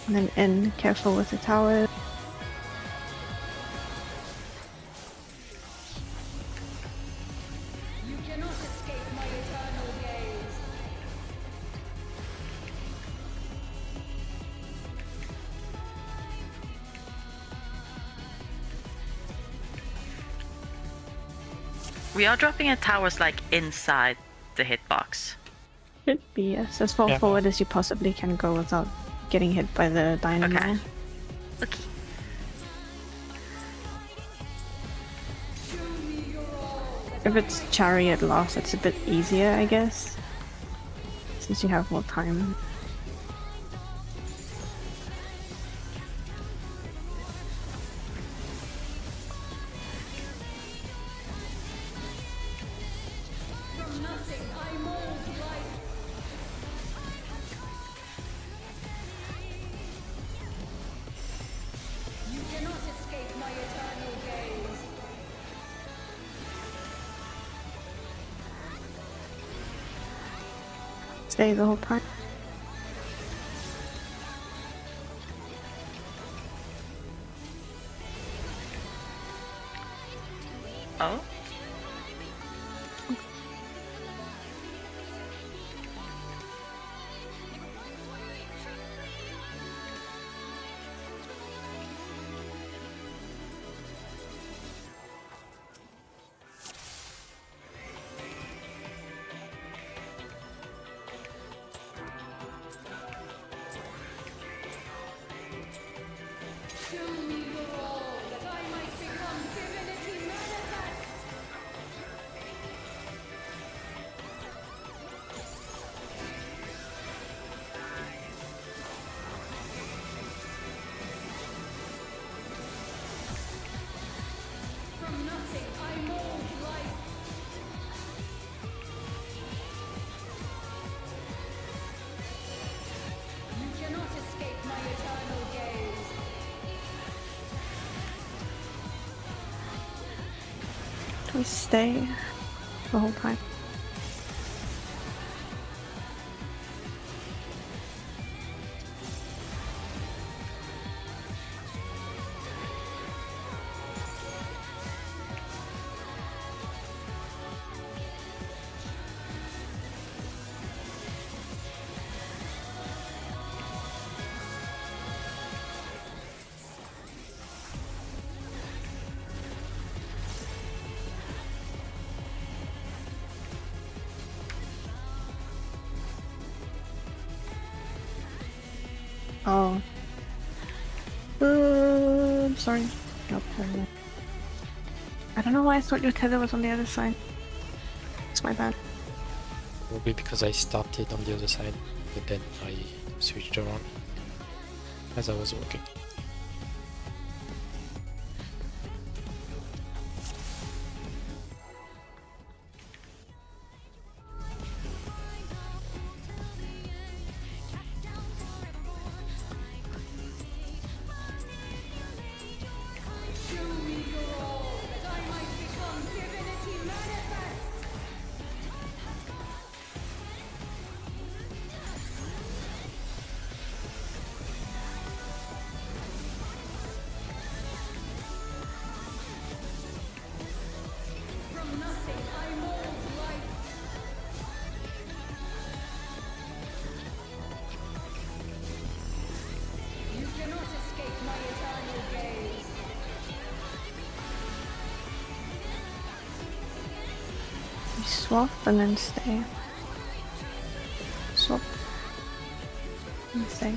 And then in. Careful with the tower. You cannot escape my eternal gaze. We are dropping at towers like inside the hitbox. Should be, yes. As far Yeah. forward as you possibly can go without getting hit by the dynamo. Okay. Okay. If it's chariot loss, it's a bit easier, I guess. Since you have more time. From nothing I mold life. You cannot escape my eternal gaze. Stay the whole time. Oh. Show me your all, that I might become divinity manifest. From nothing I mold life. You cannot escape my eternal gaze. We stay the whole time. Oh. I'm sorry. Nope, never mind. I don't know why I thought your tether was on the other side. It's my bad. Probably because I started on the other side, but then I switched around as I was walking. Show me your all, that I might become divinity manifest. We swap and then stay. Swap and stay.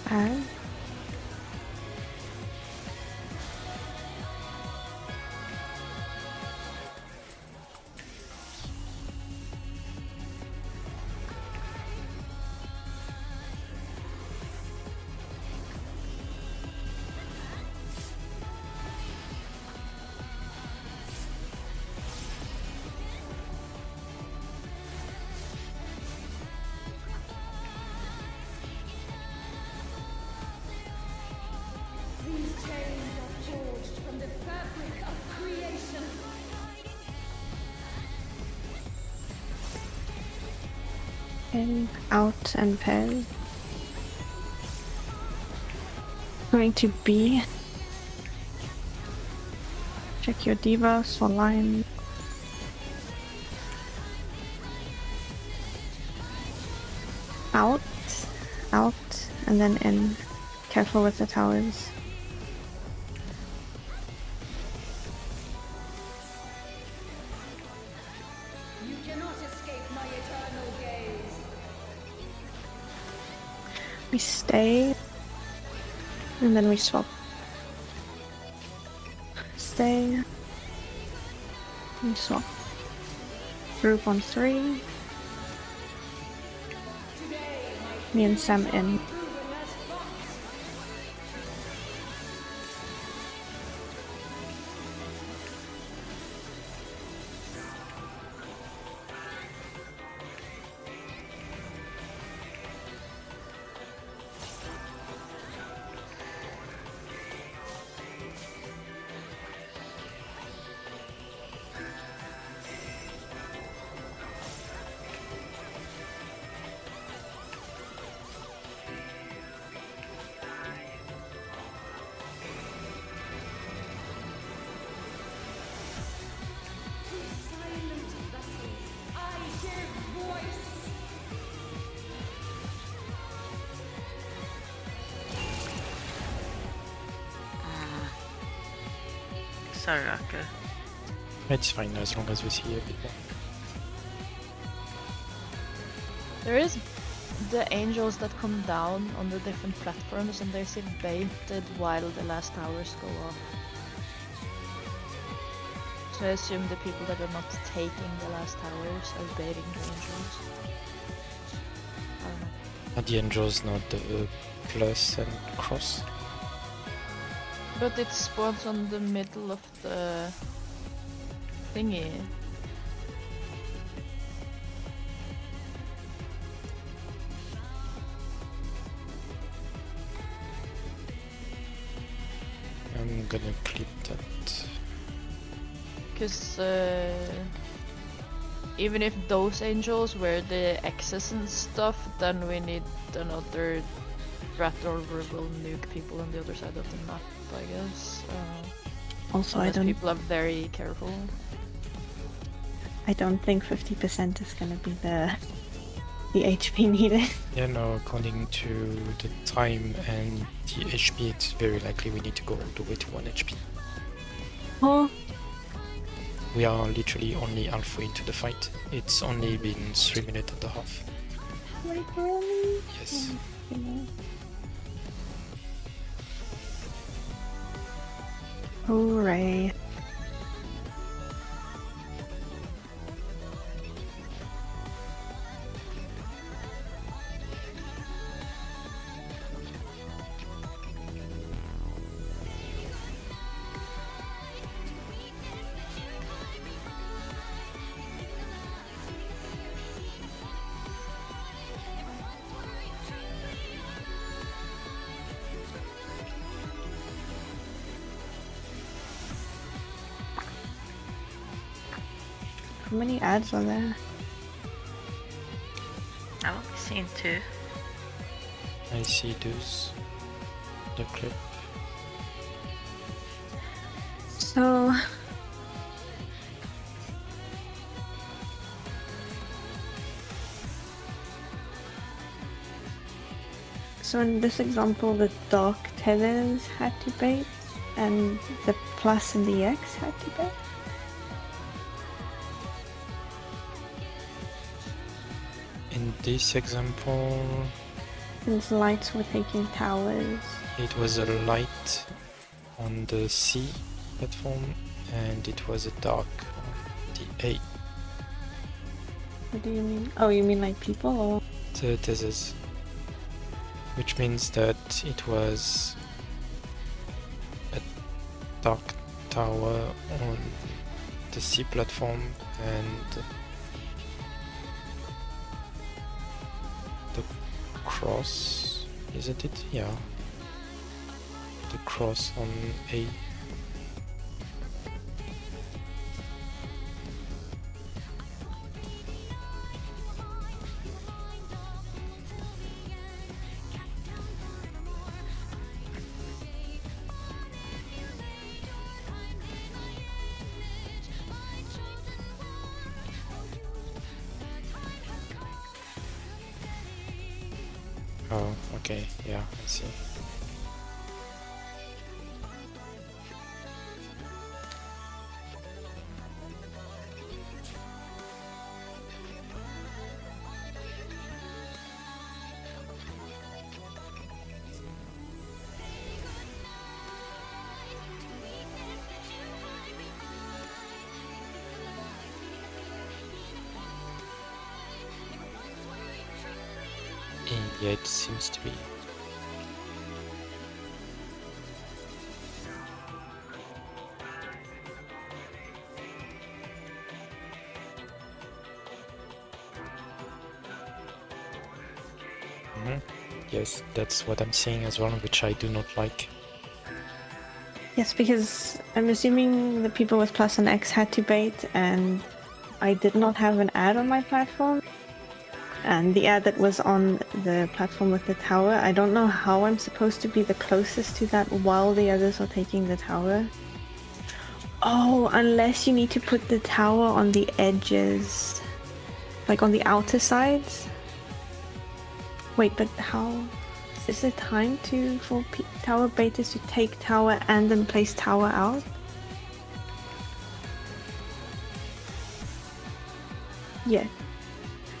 Add. These chains are forged from the fabric of creation. In, out, and pen. Going to B. Check your debuffs for line. Out, out, and then in. Careful with the towers. You cannot escape my eternal gaze. We stay. And then we swap. Stay. We swap. Group on 3. Me and Sam in. Silent vessels, I give voice. Sorry, Raku. It's fine as long as we see a bit more. There is the angels that come down on the different platforms and they're still baited while the last towers go off. So I assume the people that are not taking the last towers are baiting the angels. I don't know. Are the angels not the plus and cross? But it spawns on the middle of the thingy. I'm gonna clip that. Because even if those angels were the X's and stuff, then we need another rat order will nuke people on the other side of the map, I guess. Also, Unless people are very careful. I don't think 50% is gonna be the HP needed. Yeah, no, according to the time and the HP, it's very likely we need to go all the way to 1 HP. Oh, We are literally only halfway into the fight. It's only been 3 minutes and a half. like really? Yes. You know. Hooray. How many ads are there? I've only seen 2. I see those. The clip. So in this example, the dark tethers had to bait, and the plus and the X had to bait. In this example, Since lights were taking towers. it was a light on the C platform and it was a dark on the A. What do you mean? Oh, you mean like people or? The tethers. Which means that it was a dark tower on the C platform and the cross, isn't it? Yeah. The cross on A. Oh, okay, yeah, I see. Yeah, it seems to be. Yes, that's what I'm seeing as well, which I do not like. Yes, because I'm assuming the people with plus and X had to bait, and I did not have an ad on my platform. And the ad that was on the platform with the tower, I don't know how I'm supposed to be the closest to that while the others are taking the tower. Oh, unless you need to put the tower on the edges, like on the outer sides. Wait, but how? Is there time for tower baiters to take tower and then place tower out? Yeah.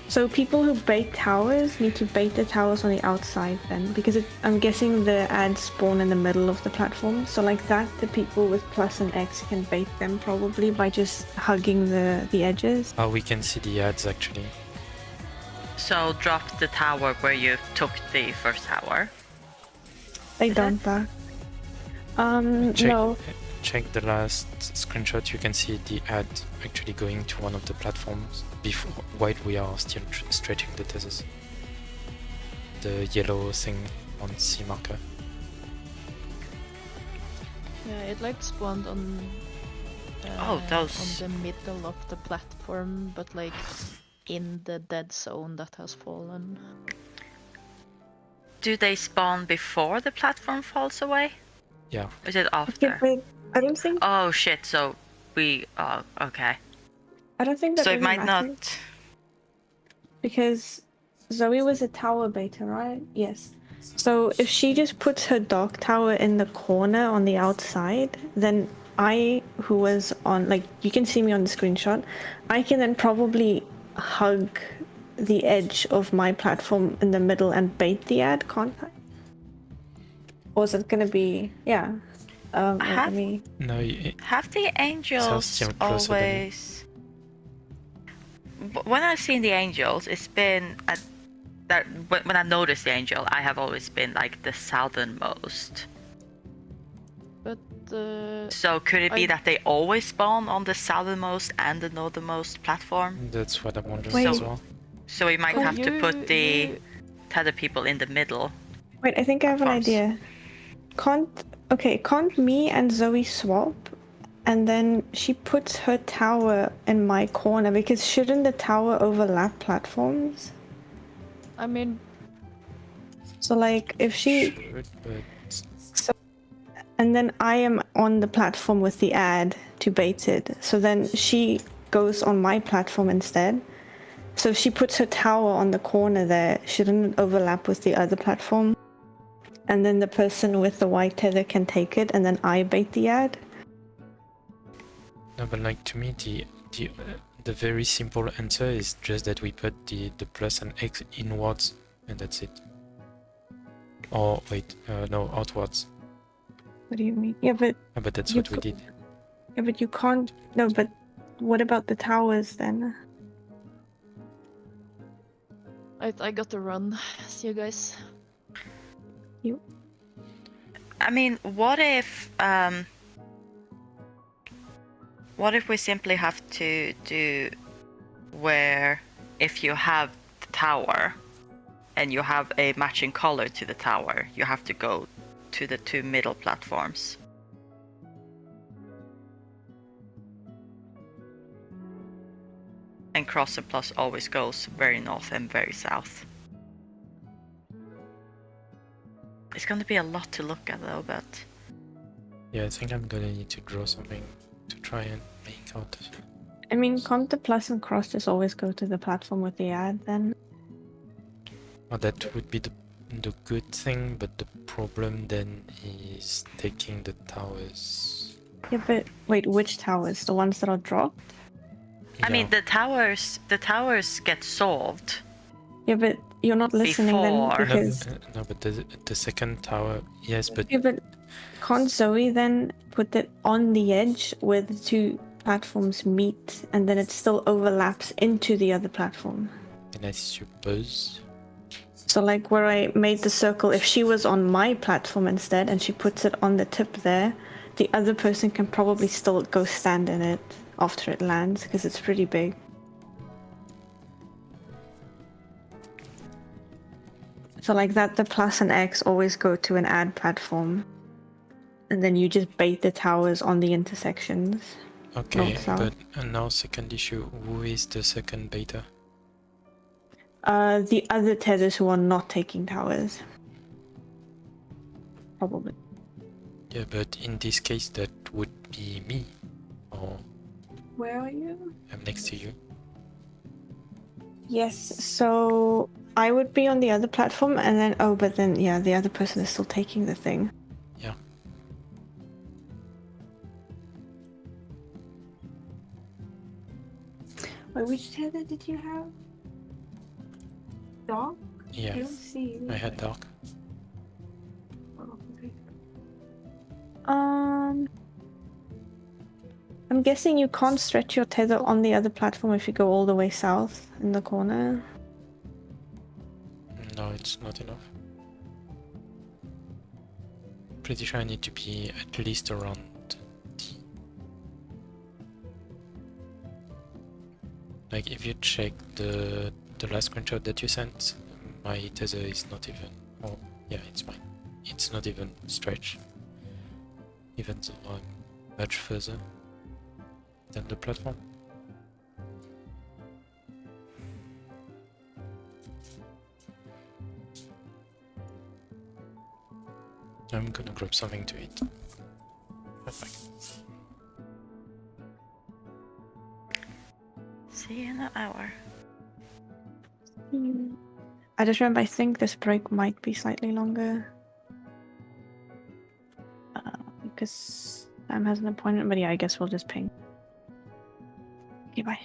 So people who bait towers need to bait the towers on the outside then, because I'm guessing the ads spawn in the middle of the platform. So like that, the people with plus and X can bait them probably by just hugging the edges. Oh, we can see the ads actually. So drop the tower where you took the first tower. They don't that. No. Check the last screenshot, you can see the ad actually going to one of the platforms before, while we are still stretching the tethers. The yellow thing on C marker. Yeah, it like spawned on those. on the middle of the platform, but like in the dead zone that has fallen. Do they spawn before the platform falls away? Yeah. Or is it after? Okay, but I don't think. Oh shit! So we. Oh, okay. I don't think that. So it really might matters, not. because Zoe was a tower baiter, right? Yes. So if she just puts her dark tower in the corner on the outside, then I, who was on, like, you can see me on the screenshot, I can then probably hug the edge of my platform in the middle and bait the ad, can't I? Or is it gonna be, yeah. Let me... No, Have the angels still closer than you. always? When I've seen the angels, it's been that when I noticed the angel, I have always been like the southernmost. But So could it be that they always spawn on the southernmost and the northernmost platform? that's what I'm wondering Wait. as well. So we might But have to put the you- tether people in the middle. Wait, I think I have an Platforms. idea. Can't me and Zoe swap? and then she puts her tower in my corner, because shouldn't the tower overlap platforms? I mean, So like if she Should, but so, and then I am on the platform with the ad to bait it. So then she goes on my platform instead. So if she puts her tower on the corner there, shouldn't it overlap with the other platform? And then the person with the white tether can take it, and then I bait the ad. no, but like to me, the very simple answer is just that we put the plus and x inwards, and that's it. Or wait, no, outwards. What do you mean? Yeah, but But that's you what we did. yeah, but you can't. No, but what about the towers then? I got to run. See you guys. I mean, what if we simply have to do where if you have the tower and you have a matching color to the tower, you have to go to the 2 middle platforms. And cross and plus always goes very north and very south. It's gonna be a lot to look at though, but Yeah, I think I'm gonna need to draw something to try and make out. I mean, can't the plus and cross just always go to the platform with the ad then? Well, that would be the good thing, but the problem then is taking the towers. Yeah, but wait, which towers? The ones that are dropped? I mean the towers get solved. Yeah, but you're not listening then, Before. because no, but the second tower, yes, but yeah, but can't Zoe then put it on the edge where the 2 platforms meet, and then it still overlaps into the other platform? and I suppose. So like where I made the circle, if she was on my platform instead and she puts it on the tip there, the other person can probably still go stand in it after it lands, because it's pretty big. So like that, the plus and X always go to an ad platform, and then you just bait the towers on the intersections. Okay, North, south. but now second issue, who is the second beta? The other tethers who are not taking towers. Probably. Yeah, but in this case that would be me. Or Where are you? I'm next to you. Yes, so I would be on the other platform, and then but then yeah, the other person is still taking the thing. Yeah. Wait, which tether did you have? Dark? Yeah. I don't see you. I had dark. Oh, okay. I'm guessing you can't stretch your tether on the other platform if you go all the way south in the corner. No, it's not enough. Pretty sure I need to be at least around T. Like if you check the last screenshot that you sent, my tether is not even. Oh, yeah, it's mine. It's not even stretched. Even though I'm much further than the platform. I'm gonna grab something to eat. Perfect. See you in an hour. I just remember, I think this break might be slightly longer. Because Sam has an appointment, but yeah, I guess we'll just ping. Okay, bye.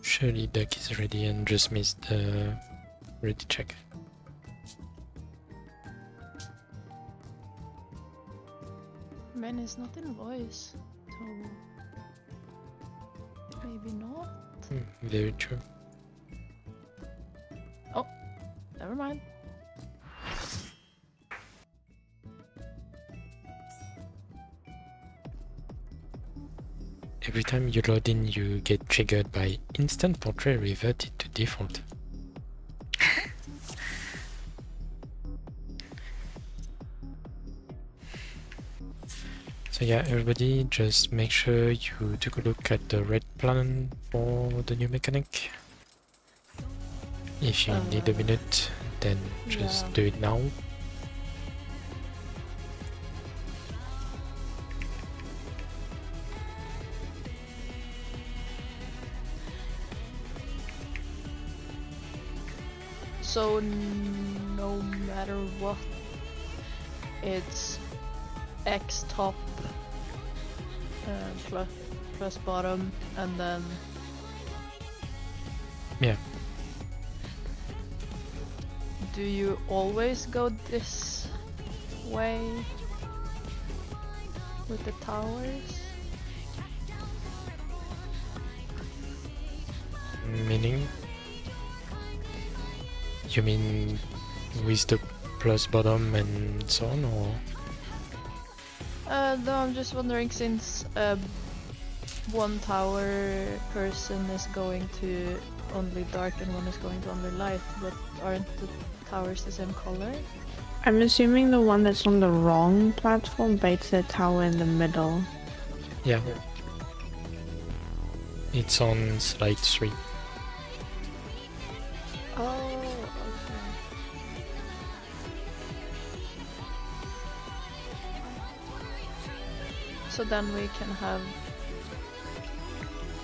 Surely duck is ready and just missed the ready check. Man is not in voice, so maybe not. Very true. Oh, never mind. Every time you load in, you get triggered by instant portrait reverted to default. So yeah, everybody just make sure you take a look at the red plan for the new mechanic. If you need a minute, then just Yeah. do it now. So no matter what, it's X top plus bottom, and then Yeah. do you always go this way? with the towers. Meaning? You mean with the plus bottom and so on, or? No, I'm just wondering, since one tower person is going to only dark and one is going to only light, but aren't the towers the same color? I'm assuming the one that's on the wrong platform baits the tower in the middle. Yeah. It's on slide 3. Oh, okay. So then we can have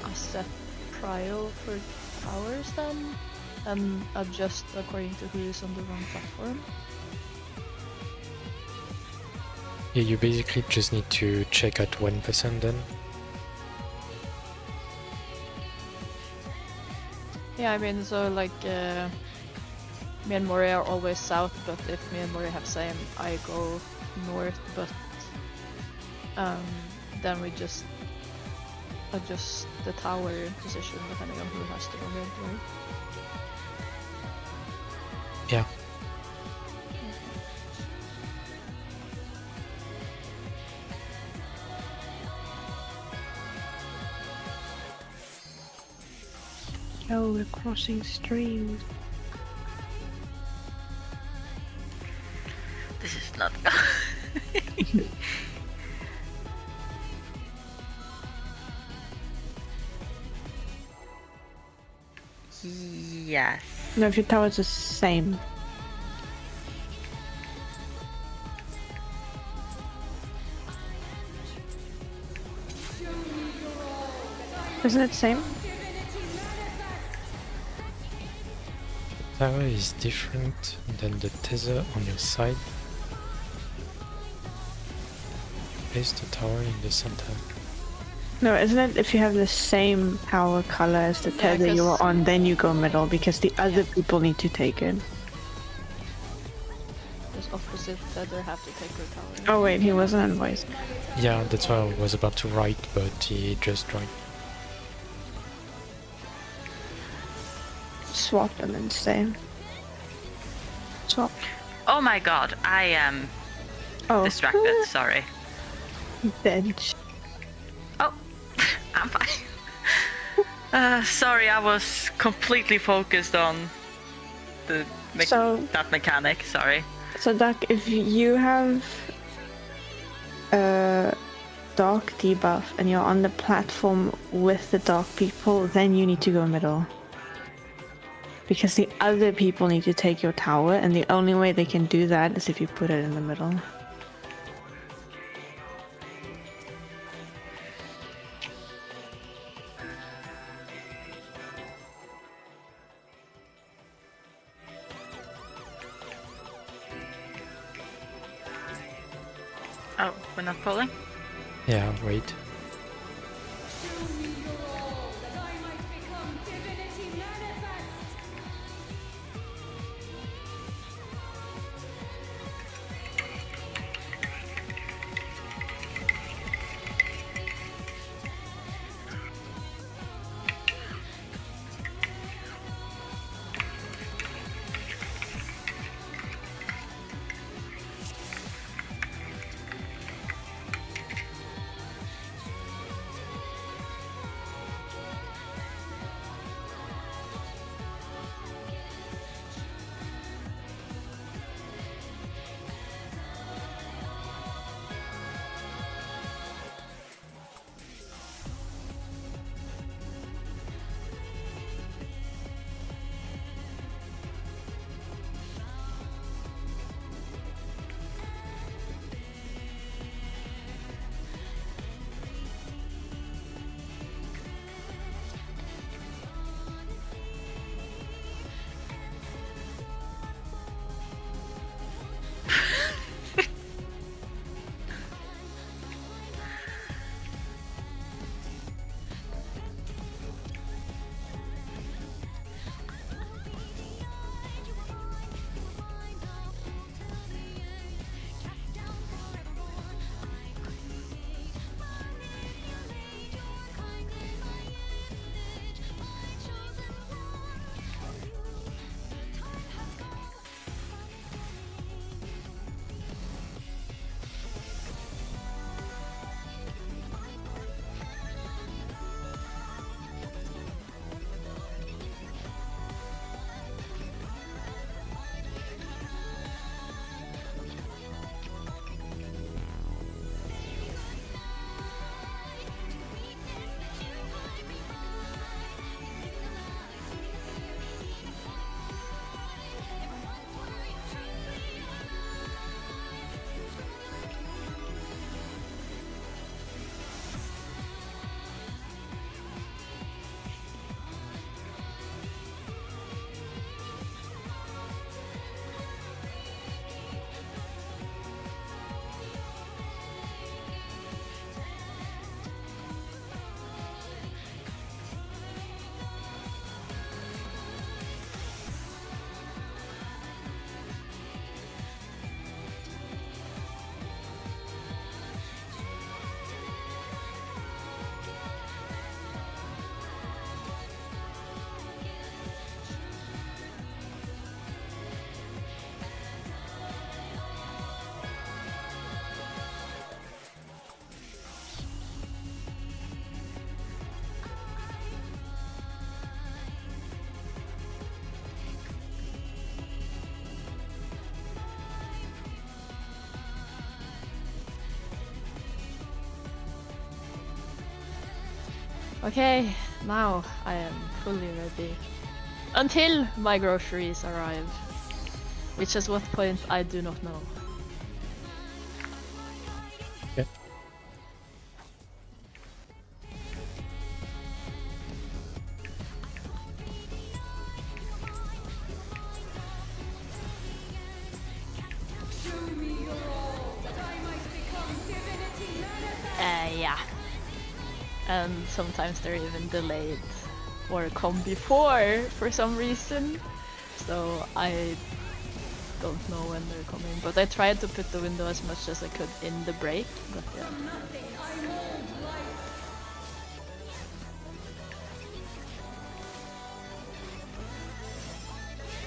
a set prio for towers then, and adjust according to who is on the wrong platform. Yeah, you basically just need to check at 1% then. Yeah, I mean, so like me and Mori are always south, but if me and Mori have same, I go north, but then we just adjust the tower position depending on who has to go mid, right? Yeah. Oh, we're crossing streams. This is not. Yes. No, if your tower's the same. Isn't it same? Tower is different than the tether on your side. Place the tower in the center. No, isn't it if you have the same power color as the tether you were 'cause- on, then you go middle because the other Yeah. people need to take it. Just opposite tether have to take your tower. Oh wait, he wasn't on voice. Yeah, that's why I was about to write, but he just joined. Swap them and stay. Swap. Oh my god, I am Oh, distracted. Sorry. bench. Oh, I'm fine. Sorry, I was completely focused on the that mechanic. Sorry. So Duck, if you have a dark debuff and you're on the platform with the dark people, then you need to go middle. Because the other people need to take your tower, and the only way they can do that is if you put it in the middle. Oh, we're not pulling? Yeah, wait. Show me your all, that I might become divinity manifest. Okay, now I am fully ready. Until my groceries arrive. Which at what point I do not know. Okay. Show me your all, that I might become divinity manifest. Yeah. And sometimes they're even delayed or come before for some reason. So I don't know when they're coming. But I tried to put the window as much as I could in the break. But yeah. Nothing I mold life.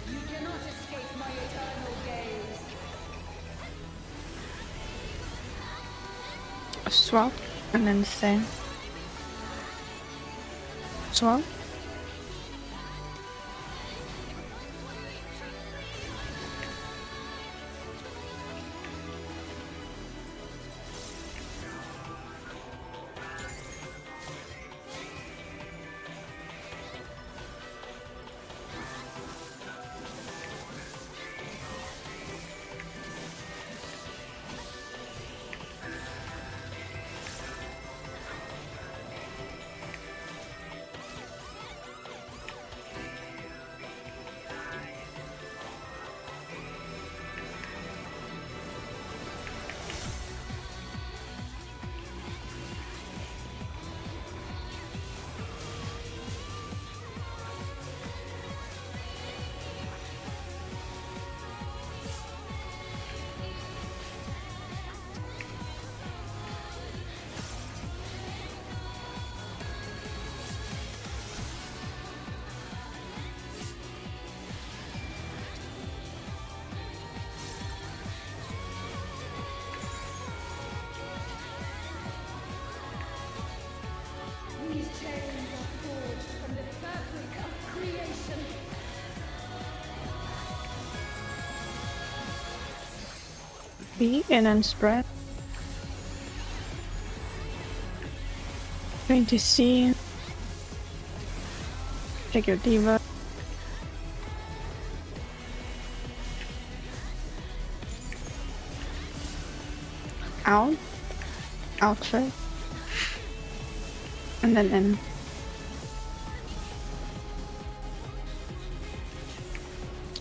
You cannot escape my eternal gaze. Swap and then stay. Swap. These chains are forged from the fabric of creation. B and then spread. Going to C. Check your diva. Out. Outside. And then in.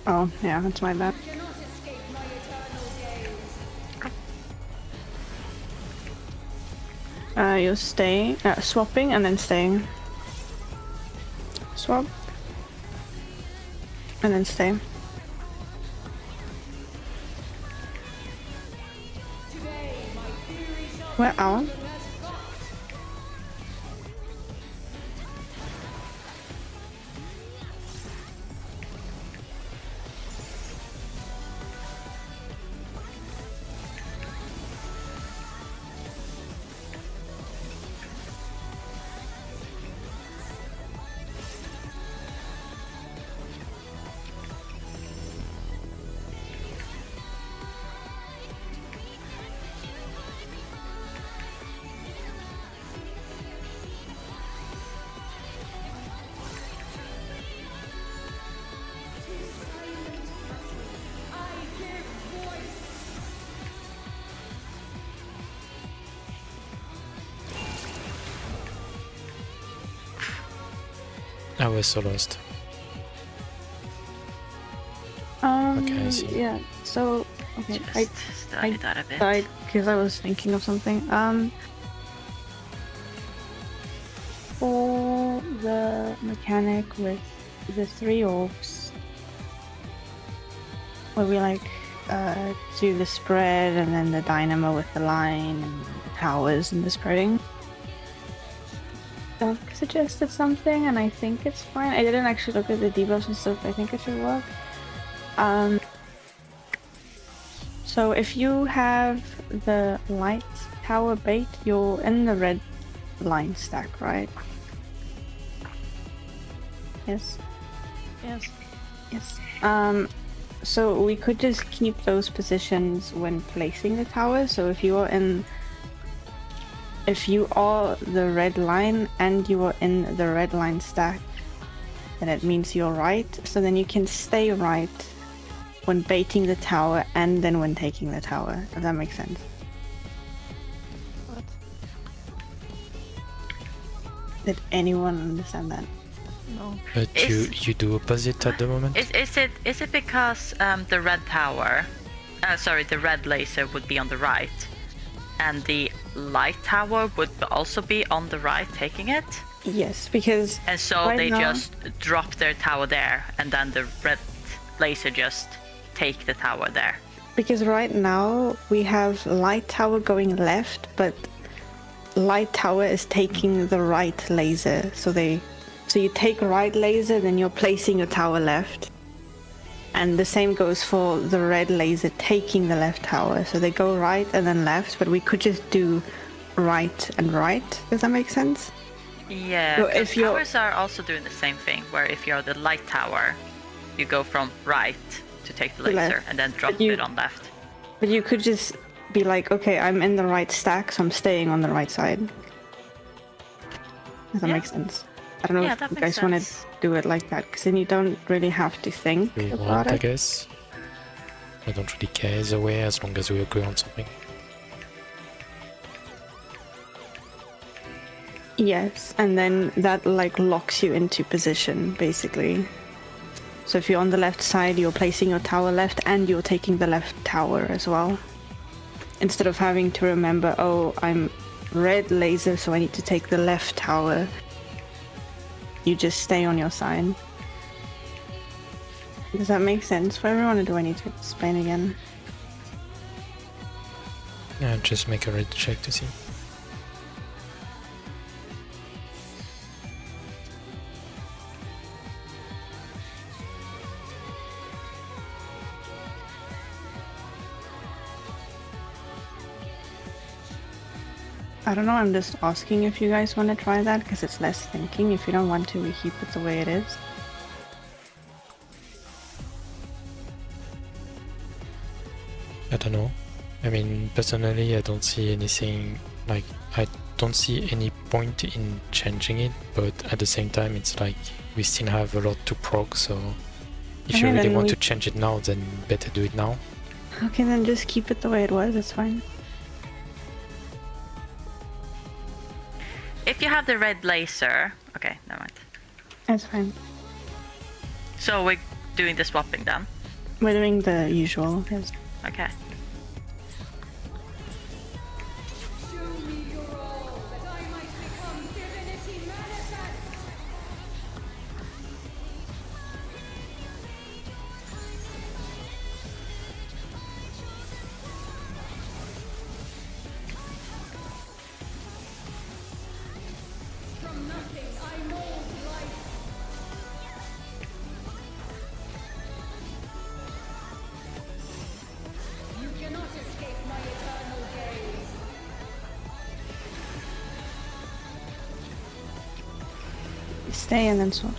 Oh, yeah, that's my bad. You cannot escape my eternal gaze. You stay, swapping and then staying. Swap. And then stay. Today my fury shall We're out. be as thought. I give voice. I was so lost. Okay, I see. Yeah, so, okay, I Just studied that a bit. died because I was thinking of something. For the mechanic with the 3 orcs, where we like do the spread and then the dynamo with the line and the towers and the spreading. Doug suggested something and I think it's fine. I didn't actually look at the debuffs and stuff, I think it should work. So if you have the light tower bait, you're in the red line stack, right? Yes. Yes. Yes. So we could just keep those positions when placing the tower. So if you are in if you are the red line and you are in the red line stack, then it means you're right. So then you can stay right when baiting the tower and then when taking the tower. Does that make sense? What? Did anyone understand that? No. But you do opposite at the moment? Is it because the red tower, the red laser would be on the right, and the light tower would also be on the right, taking it? Yes, because And so right they now- just drop their tower there, and then the red laser just take the tower there. Because right now we have light tower going left, but light tower is taking the right laser. So you take right laser, then you're placing your tower left. And the same goes for the red laser taking the left tower. So they go right and then left, but we could just do right and right. Does that make sense? Yeah, So 'cause if you're- towers are also doing the same thing, where if you're the light tower, you go from right to take the To laser left. and then drop But you- it on left. But you could just be like, okay, I'm in the right stack, so I'm staying on the right side. Does that Yeah. make sense? I don't know Yeah, if that you makes guys want to sense. do it like that, because then you don't really have to think We about want, I it. guess. I don't really care either way as long as we agree on something. Yes, and then that like locks you into position, basically. So if you're on the left side, you're placing your tower left and you're taking the left tower as well. Instead of having to remember, oh, I'm red laser, so I need to take the left tower. You just stay on your side. Does that make sense for everyone, or do I need to explain again? Yeah, just make a red check to see. I don't know, I'm just asking if you guys want to try that, because it's less thinking. If you don't want to, we keep it the way it is. I don't know. I mean, personally, I don't see anything, like, I don't see any point in changing it, but at the same time, it's like, we still have a lot to prog, so if you Okay, really then want we- to change it now, then better do it now. Okay, then just keep it the way it was, it's fine. If you have the red laser, okay, never mind. It's fine. So we're doing the swapping then. We're doing the usual, yes. Okay. Show me your all, that I might become divinity manifest. From nothing I mold life. You cannot escape my eternal gaze. Stay and then swap.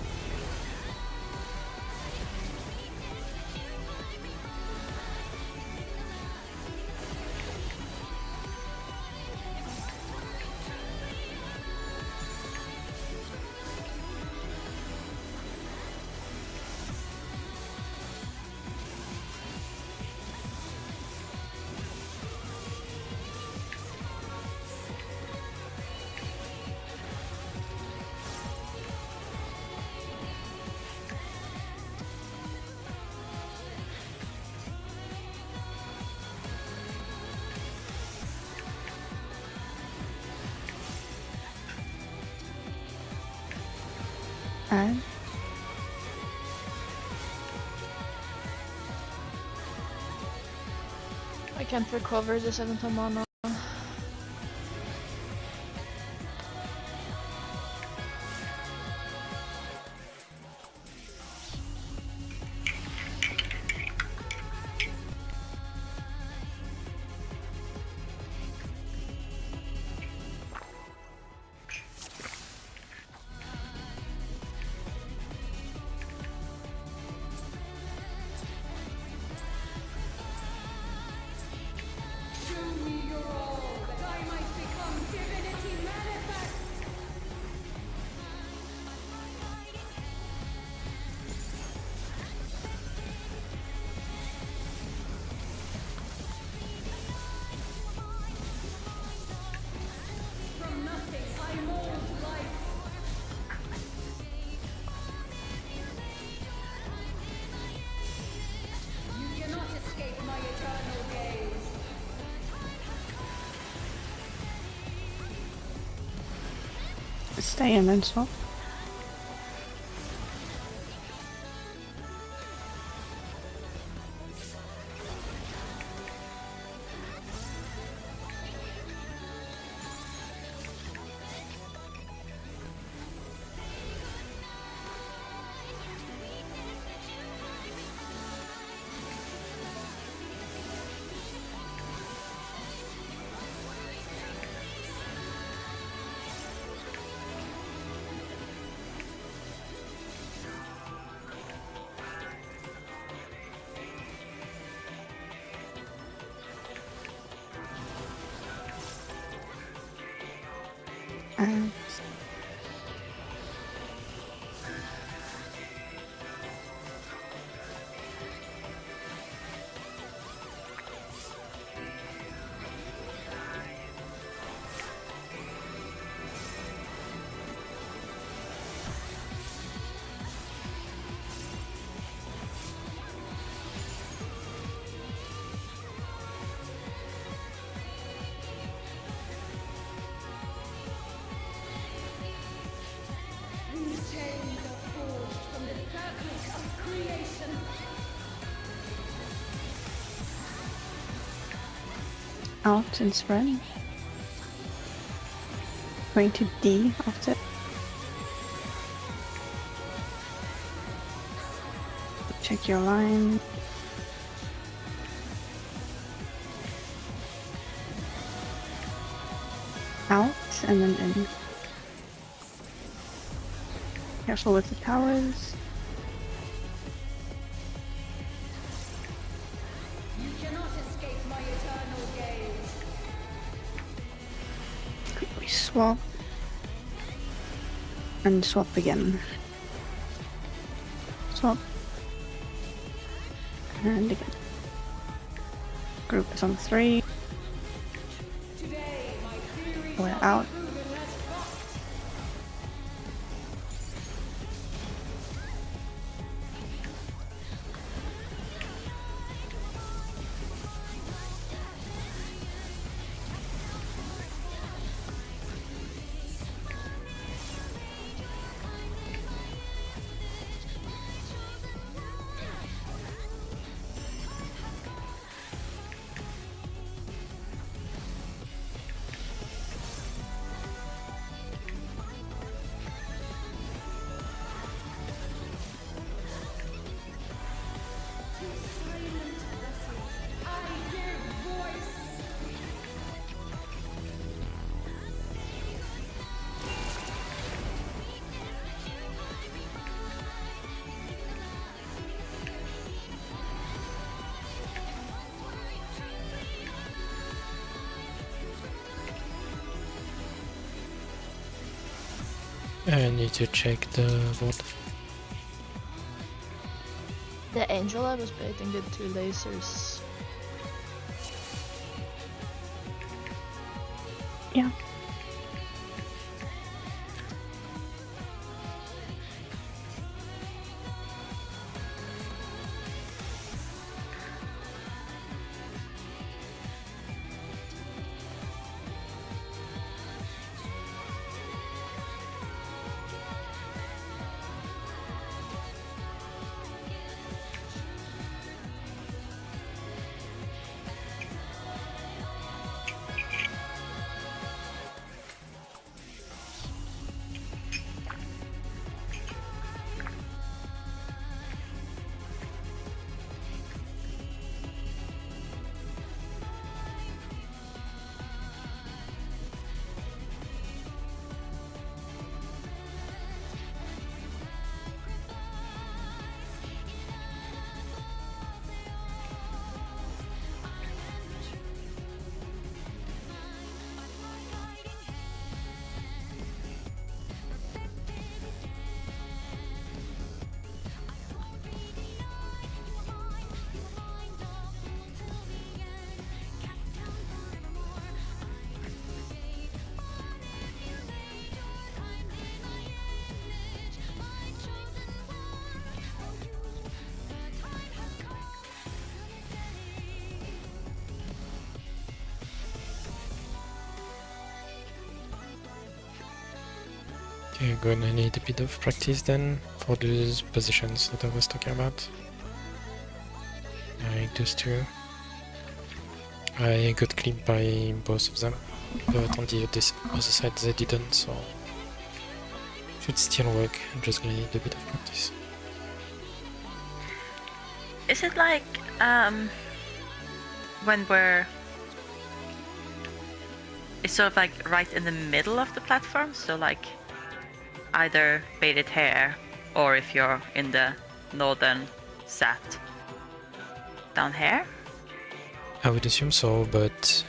Add. I can't recover the 7th of mana. Show me your Stay and then swap. And These chains are forged from the fabric of creation. out and spread. Going to D after. Check your line. Out and then in. Careful with the towers. You cannot escape my eternal gaze. We swap. And swap again. Swap. And again. Group is on 3. Today, my theory We're shall out. be proven as fact. I give voice. I need to check the what. The angel I was baiting did 2 lasers. Yeah. Okay, I'm gonna need a bit of practice then for those positions that I was talking about. Like those two. I got clipped by both of them, but on the other side they didn't, so should still work. I'm just gonna need a bit of practice. Is it like when we're... It's sort of like right in the middle of the platform, so like either baited hair, or if you're in the northern sat, down here? I would assume so, but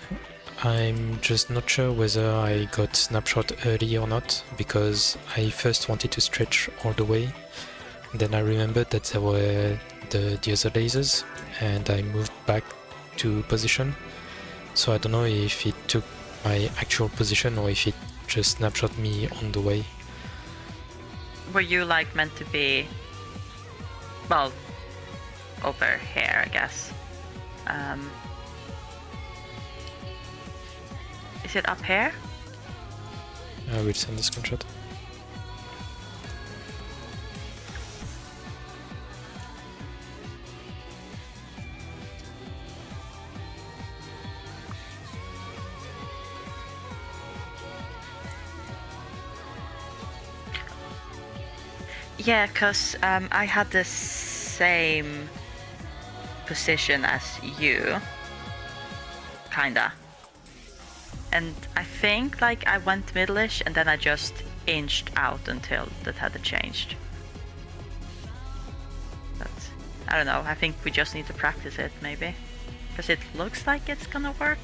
I'm just not sure whether I got snapshot early or not, because I first wanted to stretch all the way, then I remembered that there were the other lasers, and I moved back to position, so I don't know if it took my actual position or if it just snapshot me on the way. Were you like meant to be, well, over here, I guess? Is it up here? I will send a screenshot. Yeah, because I had the same position as you, kinda. And I think like I went middle-ish and then I just inched out until the tether changed. But I don't know, I think we just need to practice it maybe. Because it looks like it's gonna work.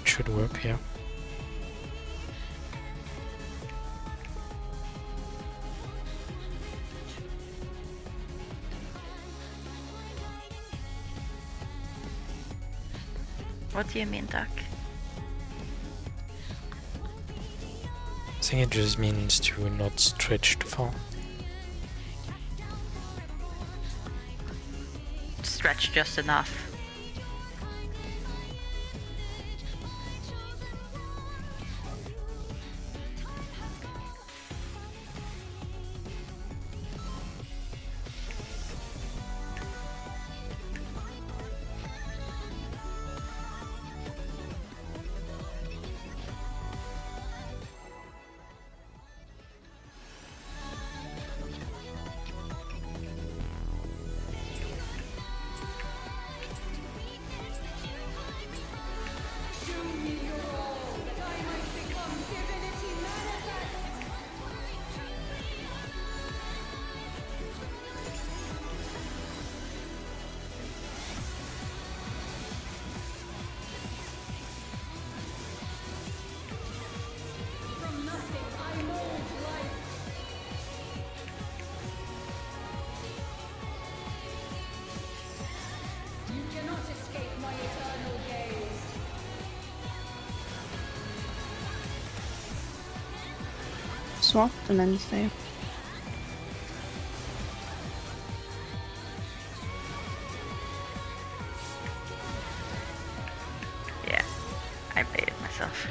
It should work, yeah. What do you mean, Duck? I think it just means to not stretch too far. Stretch just enough. Swap and then stay. Yeah, I baited myself.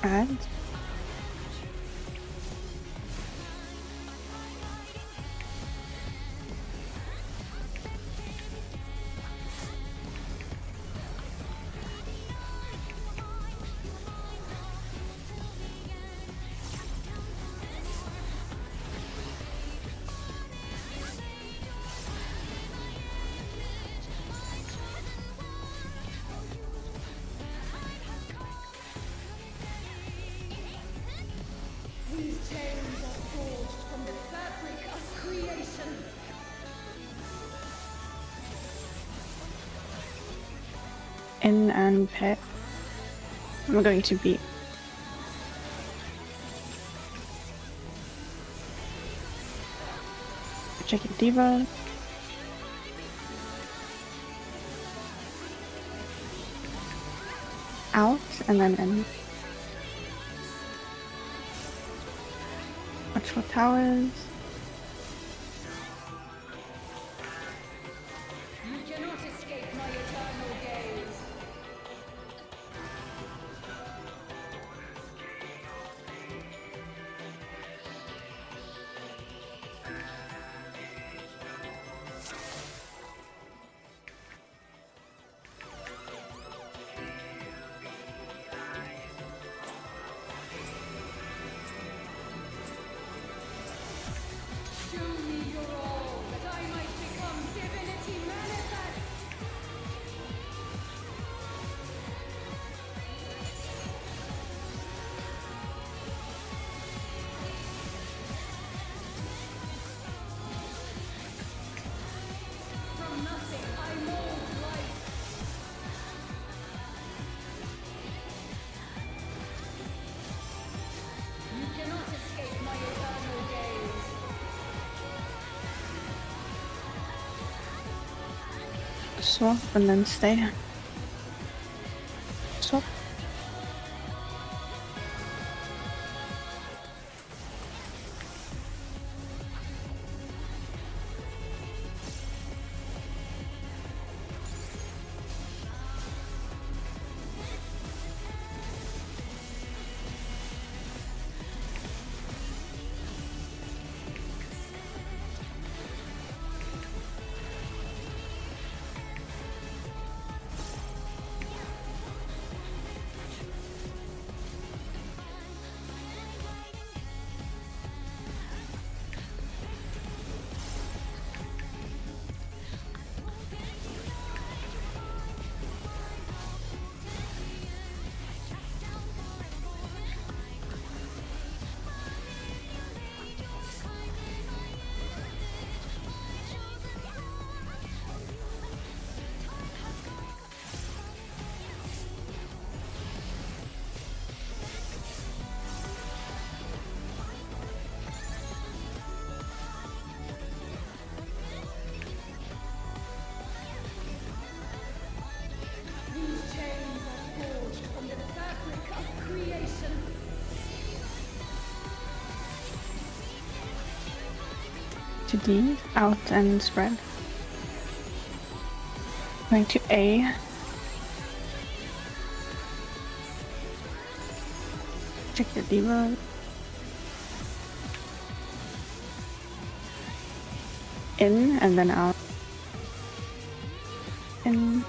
And in and pet. I'm going to be check your diva. Out and then in. Watch for towers. You cannot escape my eternal gaze. Show me your all, that I might become divinity manifest. From nothing I mold life. You cannot escape my eternal gaze. Swap and then stay. Swap. These chains are forged from the fabric of creation. To D, out and spread. Going to A. Check your diva. In and then out. In.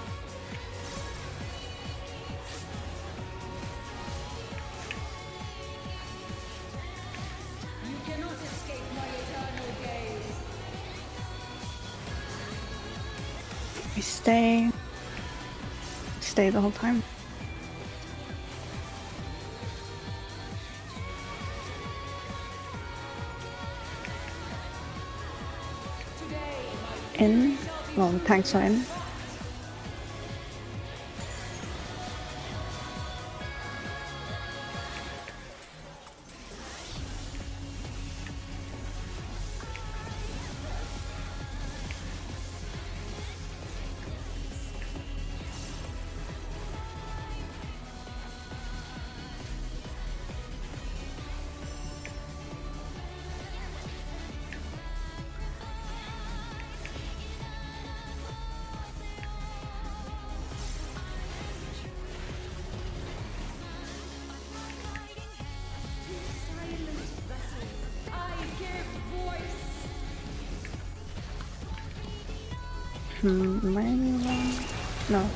You cannot escape my eternal gaze. We stay. Stay the whole time. Today, my In. Well, the tanks are in. silent vessels, I give voice. Am I wrong? No.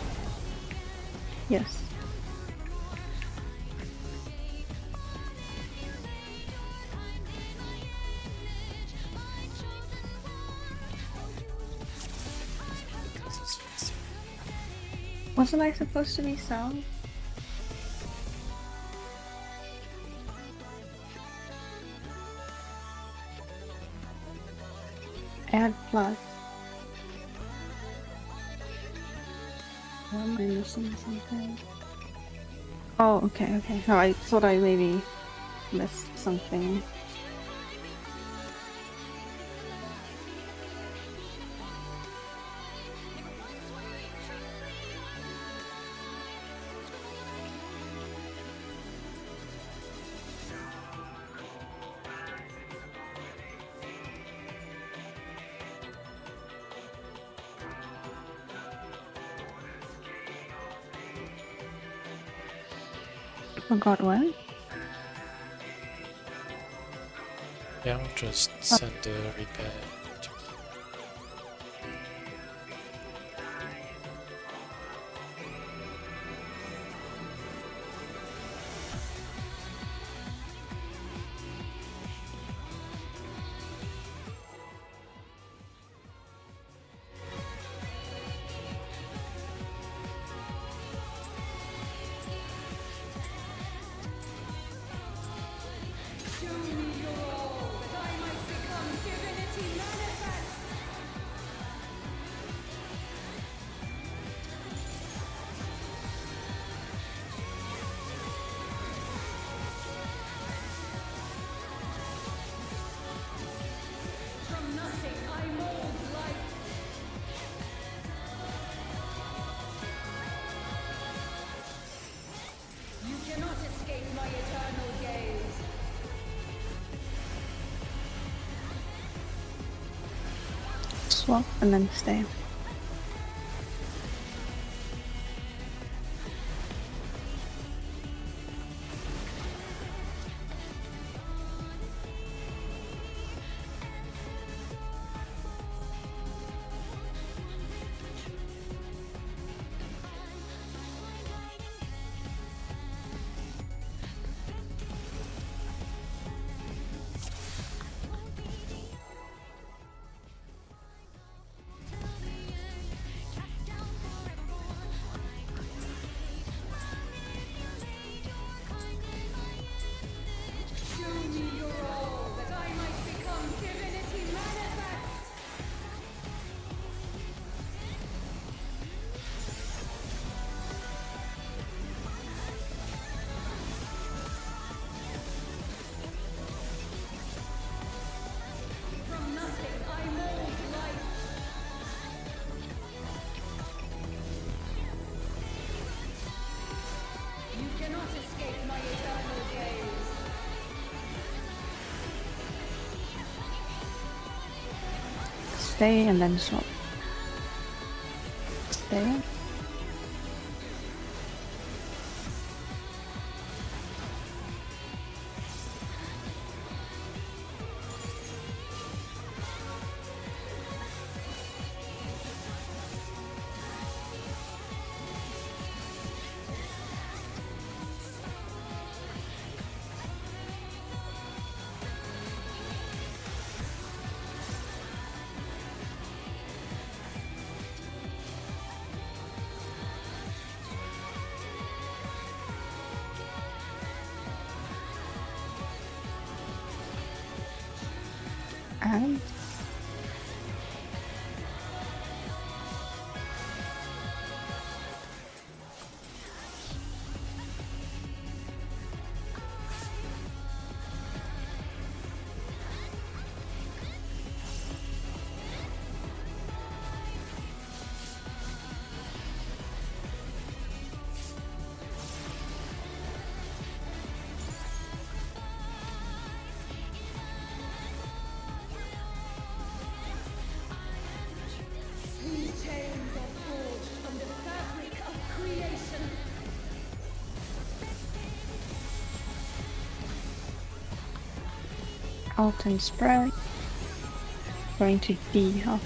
Yes. Wasn't I supposed to be south? I had plus. Or am I missing something? Oh, okay, okay. No, I thought I maybe missed something. Forgot what? Yeah, I'll just send the repair. Show me your all, that I might become divinity manifest. From nothing I mold life. You cannot escape my eternal gaze. Swap and then stay. Show me your all, that I might become divinity manifest. From nothing I mold life. You cannot escape my eternal gaze. Stay and then swap. Stay. And These chains are forged from the fabric of creation. alt and spread. Going to D, huh?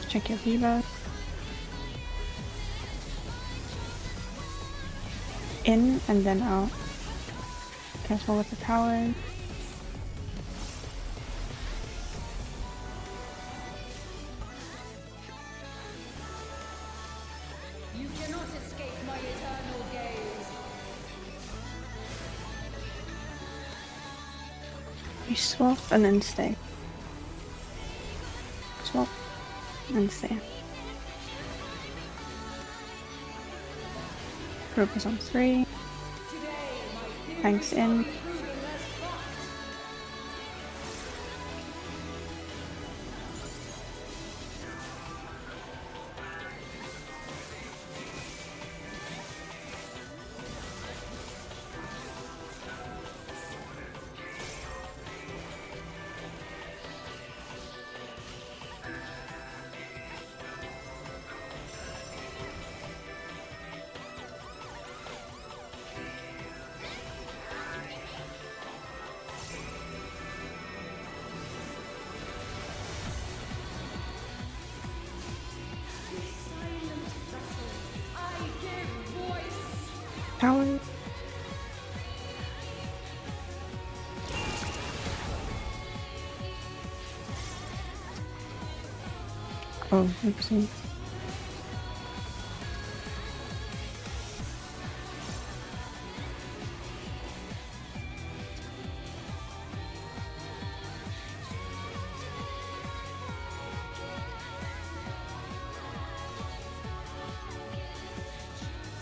Check your Viva. In and then out. Careful with the power. You cannot escape my eternal gaze. You swap and then stay. swap and stay. Group is on 3. Tanks in. Tower. Oh, oopsie.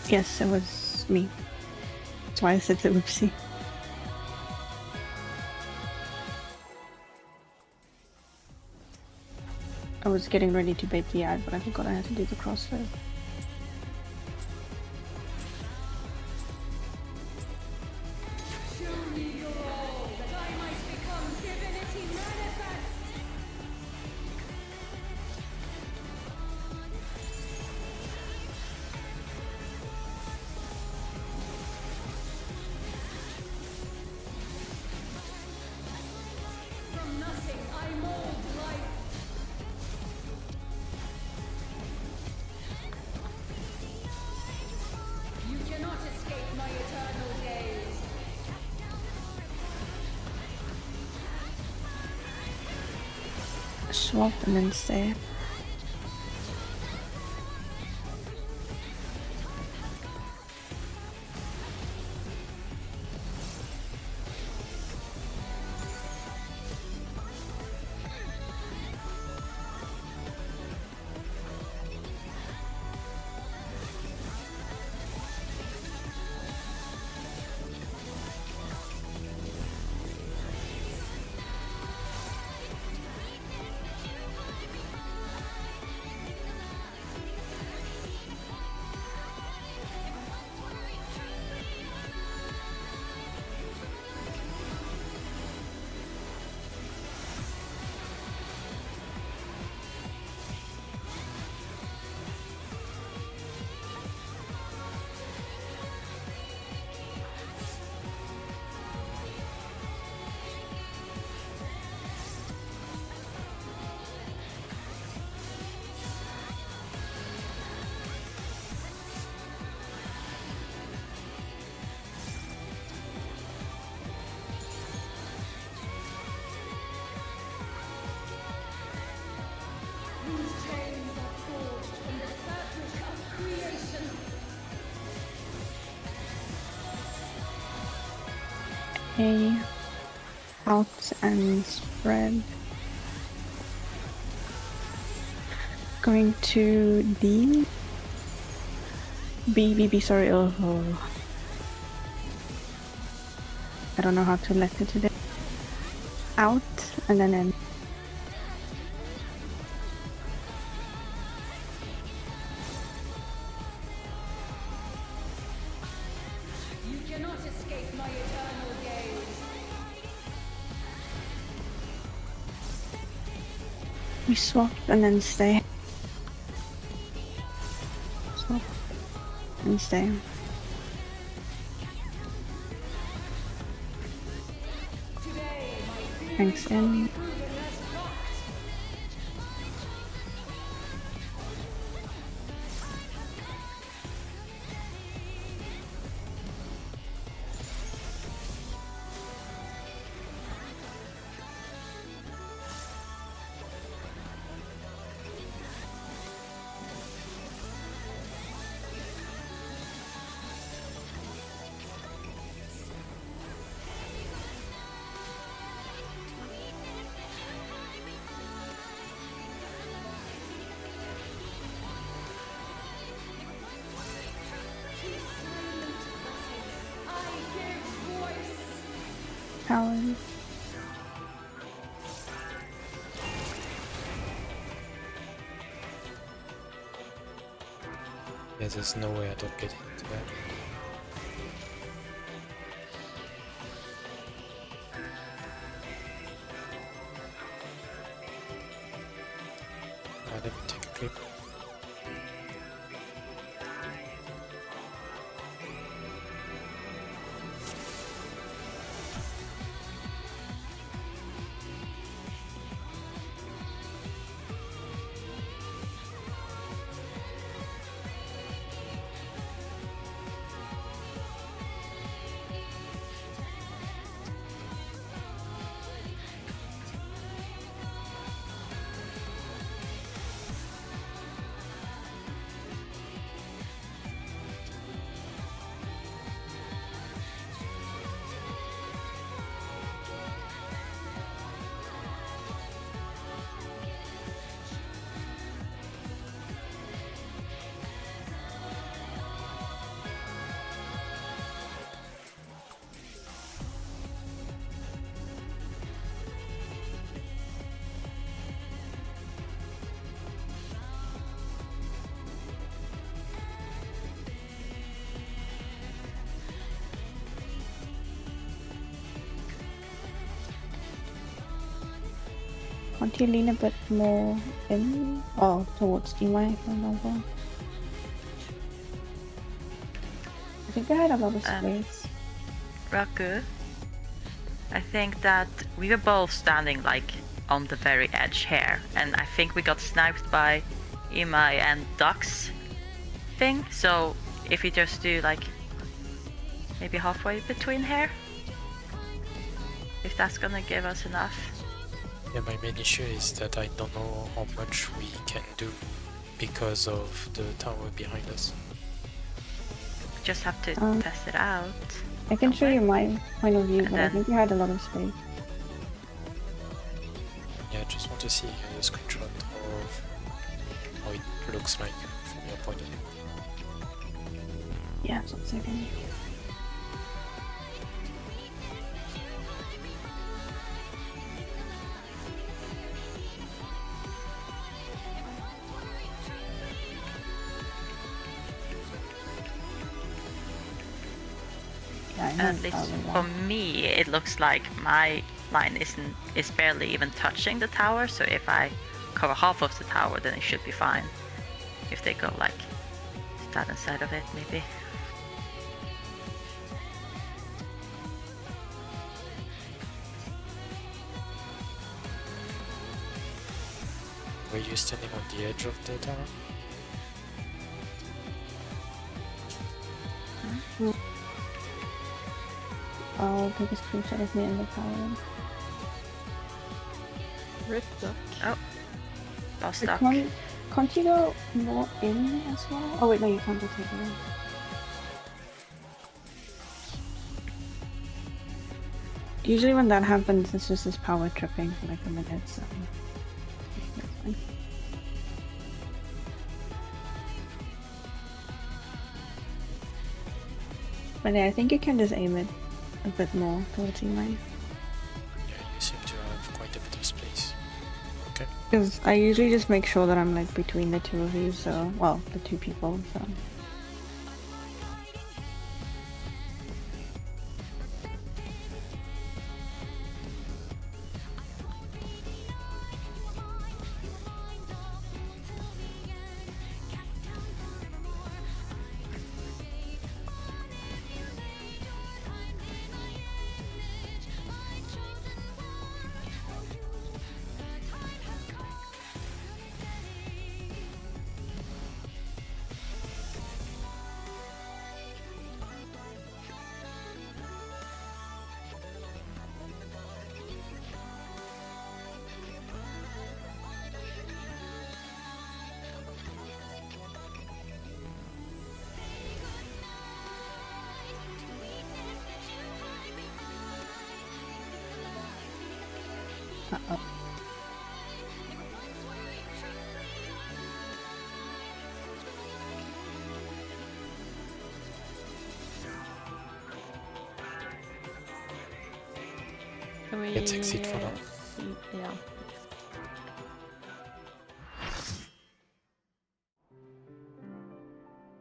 Yes, it was me. That's why I said the oopsie. I was getting ready to bait the ad, but I forgot I had to do the cross first. Show me your all, that I might become divinity manifest. From nothing I mold life. You cannot escape my eternal gaze. Swap and then stay. These chains are forged from the fabric of creation. A. Out and spread. Going to D. B, sorry. Oh. I don't know how to let it today. Out and then in. You cannot escape my eternal gaze. We swap and then stay. Swap and stay. Today my Thanks, in. proven as locked. towers. Yeah, there's no way I don't get into that. Let me take a clip. Can't you lean a bit more in? Oh, towards Dima, for example. I think I had a lot of space. Raku, I think that we were both standing like on the very edge here, and I think we got sniped by Imai and Duck's thing. So if you just do like maybe halfway between here, if that's gonna give us enough. Yeah, my main issue is that I don't know how much we can do because of the tower behind us. Just have to test it out. I can show you my point of view, And but I then- think you had a lot of space. Yeah, I just want to see a screenshot of how it looks like from your point of view. Yeah, just 1 second. Yeah, I know At it's least probably for wrong. me, it looks like my line is barely even touching the tower. So if I cover half of the tower, then it should be fine. If they go like that inside of it, maybe. Were you standing on the edge of the tower? I'll take a screenshot of me in the tower. Rip duck. Lost But duck. can't you go more in as well? Oh wait, no, you can't just take it in. Usually when that happens, it's just this power tripping for like a minute, so that's fine. But yeah, I think you can just aim it a bit more towards mine. Yeah, you seem to have quite a bit of space. Okay. Because I usually just make sure that I'm like between the two of you, so, well, the two people, so. Uh-oh. Can we? Let's exit for now. Yeah.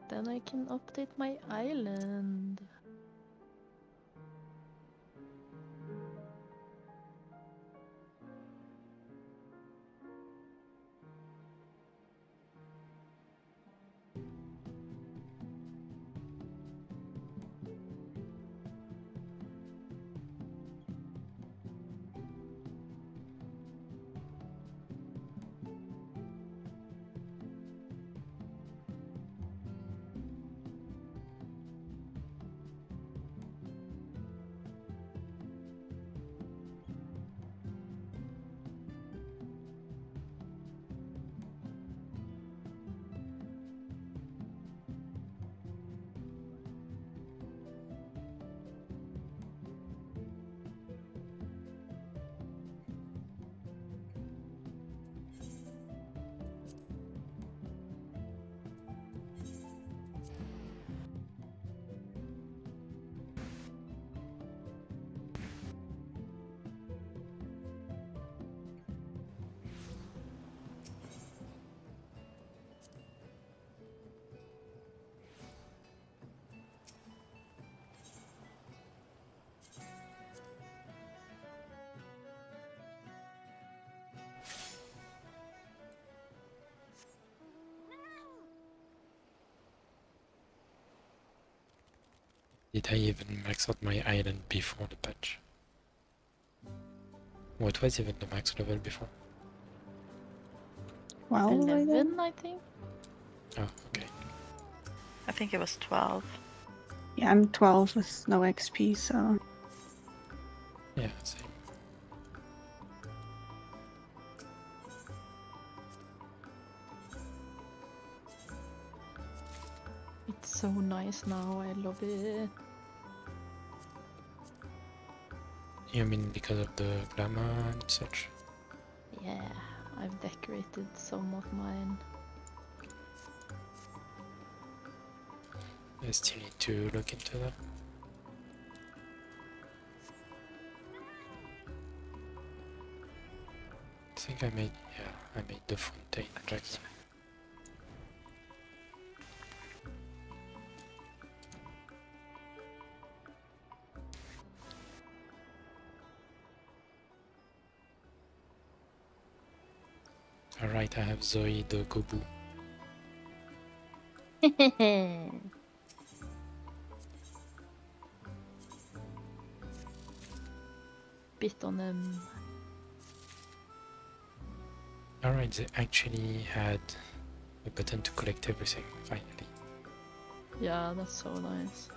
Then I can update my island. Did I even max out my island before the patch? What was even the max level before? Well, 11, I think. Oh, okay. I think it was 12. yeah, I'm 12 with no XP, so Yeah, same. It's so nice now. I love it. You mean because of the glamour and such? Yeah, I've decorated some of mine. I still need to look into that. I think I made the fontaine dragon. Alright, I have Zoe the Gobu. Bit on them. Alright, they actually had a button to collect everything, finally. Yeah, that's so nice.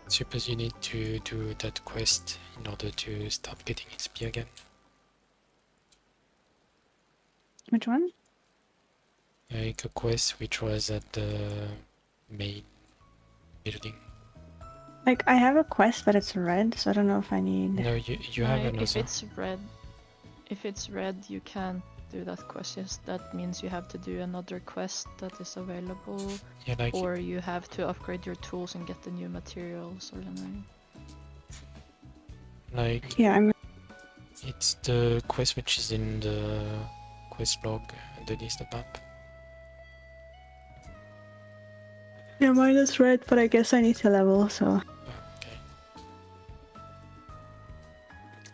Suppose you need to do that quest in order to start getting XP again. Which one? Like a quest which was at the main building. Like, I have a quest, but it's red, so I don't know if I need... No, you have If another. it's red, you can't do that quest. Yes, that means you have to do another quest that is available, Yeah, like or you have to upgrade your tools and get the new materials or something. like Yeah, I'm... it's the quest which is in the quest log underneath the map. Yeah, mine is red, but I guess I need to level, so... Oh, okay.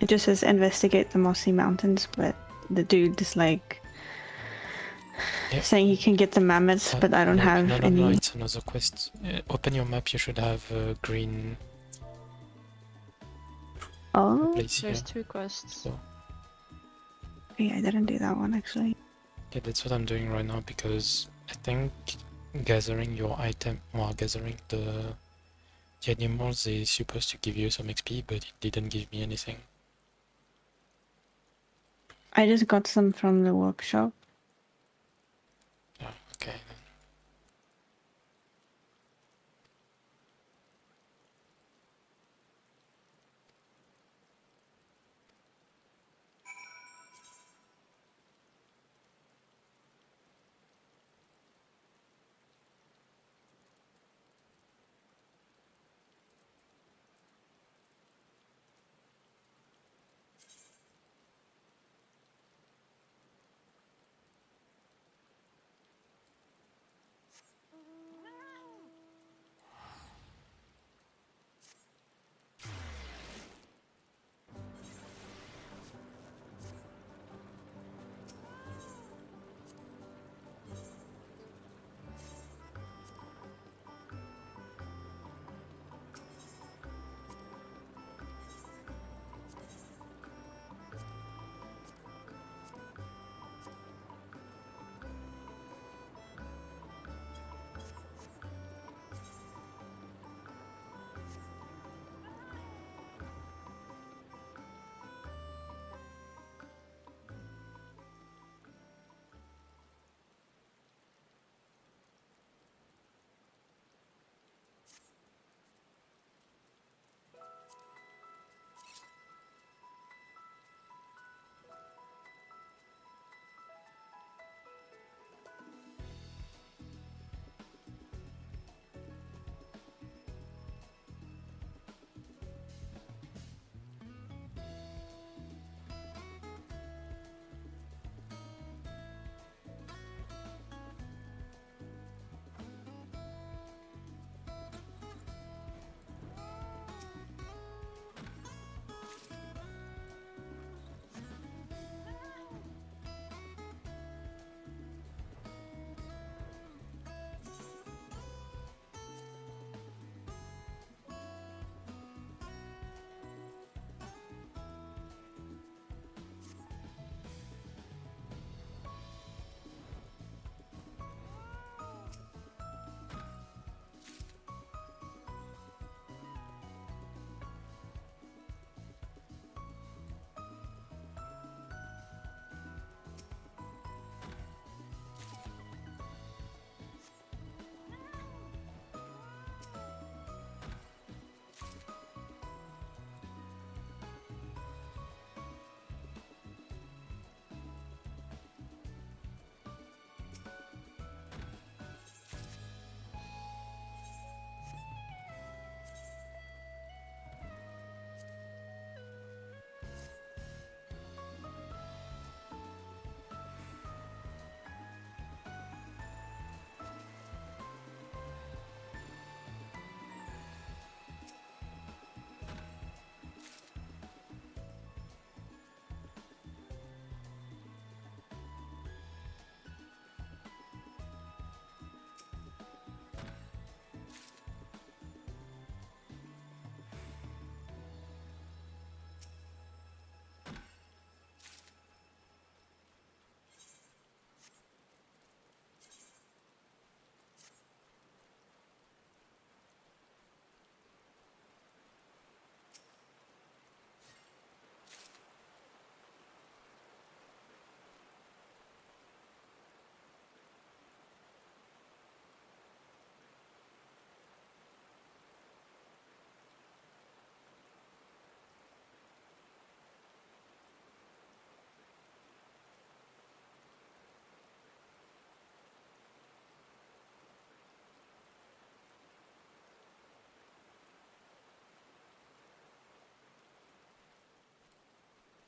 It just says investigate the mossy mountains, but the dude is like... Yeah. saying he can get the mammoths, but I don't Like, have no, any... it's another quest. Open your map, you should have a green Oh? place here. There's 2 quests. So, Yeah, I didn't do that one, actually. yeah, that's what I'm doing right now because I think gathering your item or gathering the animals is supposed to give you some XP, but it didn't give me anything. I just got some from the workshop. Oh, okay. Then.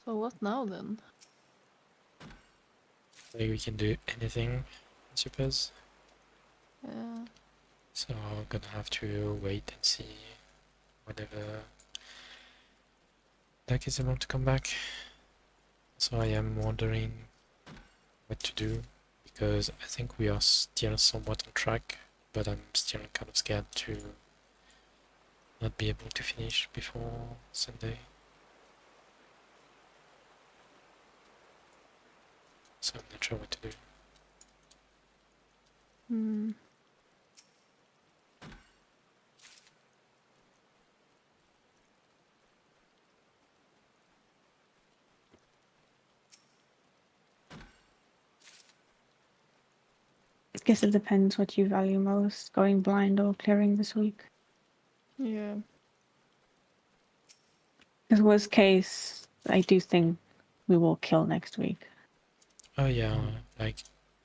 So what now then? Like we can do anything, I suppose. Yeah. So I'm gonna have to wait and see whenever Deck is about to come back. So I am wondering what to do, because I think we are still somewhat on track, but I'm still kind of scared to not be able to finish before Sunday. So I'm not sure what to do. Hmm. I guess it depends what you value most, going blind or clearing this week. Yeah. Because worst case, I do think we will kill next week. Oh yeah, like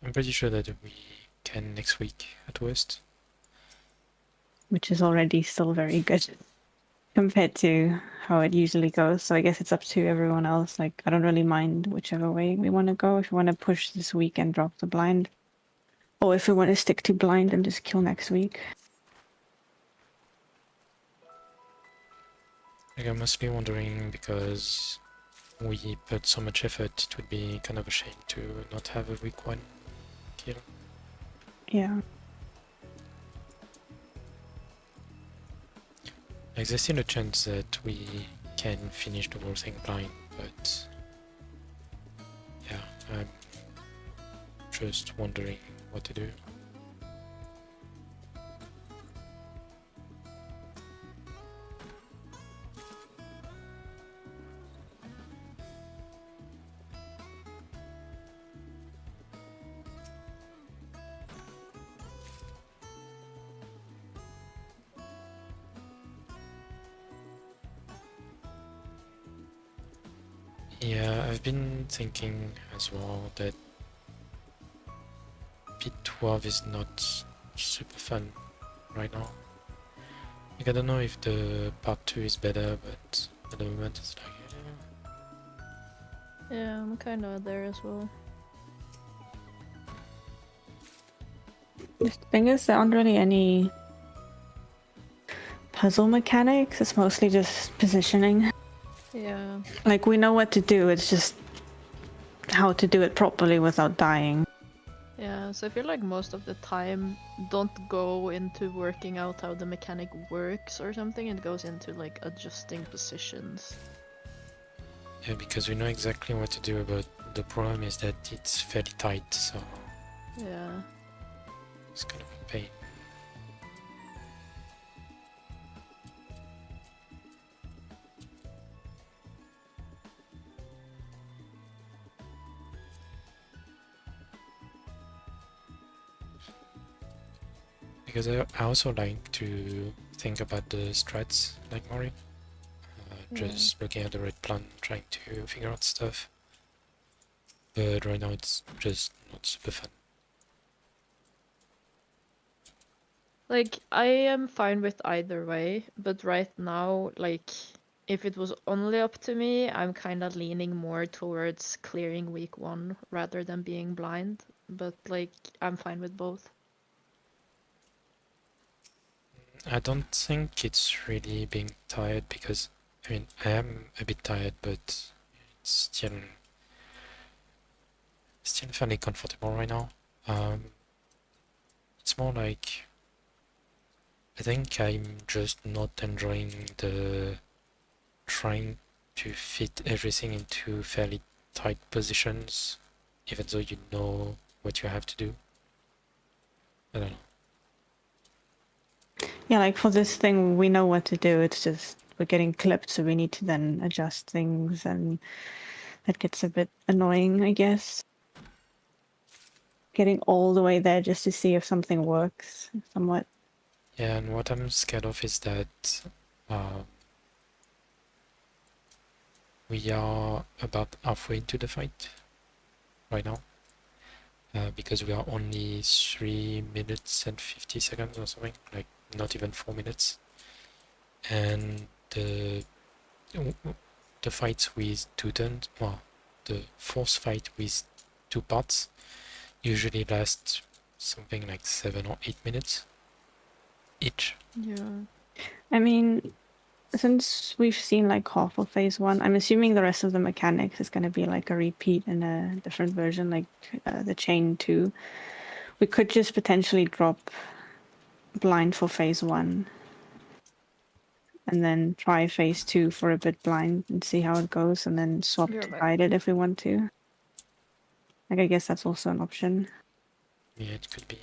I'm pretty sure that we can next week at worst. Which is already still very good compared to how it usually goes. So I guess it's up to everyone else. Like, I don't really mind whichever way we want to go. If we want to push this week and drop the blind, or if we want to stick to blind and just kill next week. Like I'm mostly wondering because we put so much effort, it would be kind of a shame to not have a week 1 kill. Yeah. Like there's still a chance that we can finish the whole thing blind, but yeah, I'm just wondering what to do. Yeah, I've been thinking as well that P12 is not super fun right now. Like I don't know if the part 2 is better, but at the moment it's like Yeah, I'm kind of there as well. The thing is, there aren't really any puzzle mechanics. It's mostly just positioning. Yeah. Like, we know what to do. It's just how to do it properly without dying. Yeah, so I feel like most of the time don't go into working out how the mechanic works or something, it goes into like adjusting positions. yeah, because we know exactly what to do, but the problem is that it's fairly tight, so Yeah. it's kind of a pain. Because I also like to think about the strats like Mori. Just looking at the red plan, trying to figure out stuff. But right now it's just not super fun. Like, I am fine with either way, but right now, like, if it was only up to me, I'm kind of leaning more towards clearing week 1 rather than being blind. But, like, I'm fine with both. I don't think it's really being tired because, I mean, I am a bit tired, but it's still fairly comfortable right now. It's more like I think I'm just not enjoying the trying to fit everything into fairly tight positions, even though you know what you have to do. I don't know. Yeah, like for this thing, we know what to do. It's just we're getting clipped, so we need to then adjust things, and that gets a bit annoying, I guess. Getting all the way there just to see if something works, somewhat. Yeah, and what I'm scared of is that we are about halfway into the fight right now. Because we are only 3 minutes and 50 seconds or something, like not even 4 minutes. And the the fights with 2 turns, well, the force fight with 2 parts usually lasts something like 7 or 8 minutes each. Yeah. I mean, since we've seen like half of phase 1, I'm assuming the rest of the mechanics is going to be like a repeat in a different version, like the chain 2. We could just potentially drop blind for phase 1 and then try phase 2 for a bit blind and see how it goes, and then swap You're to right. guided if we want to. Like, I guess that's also an option. Yeah, it could be.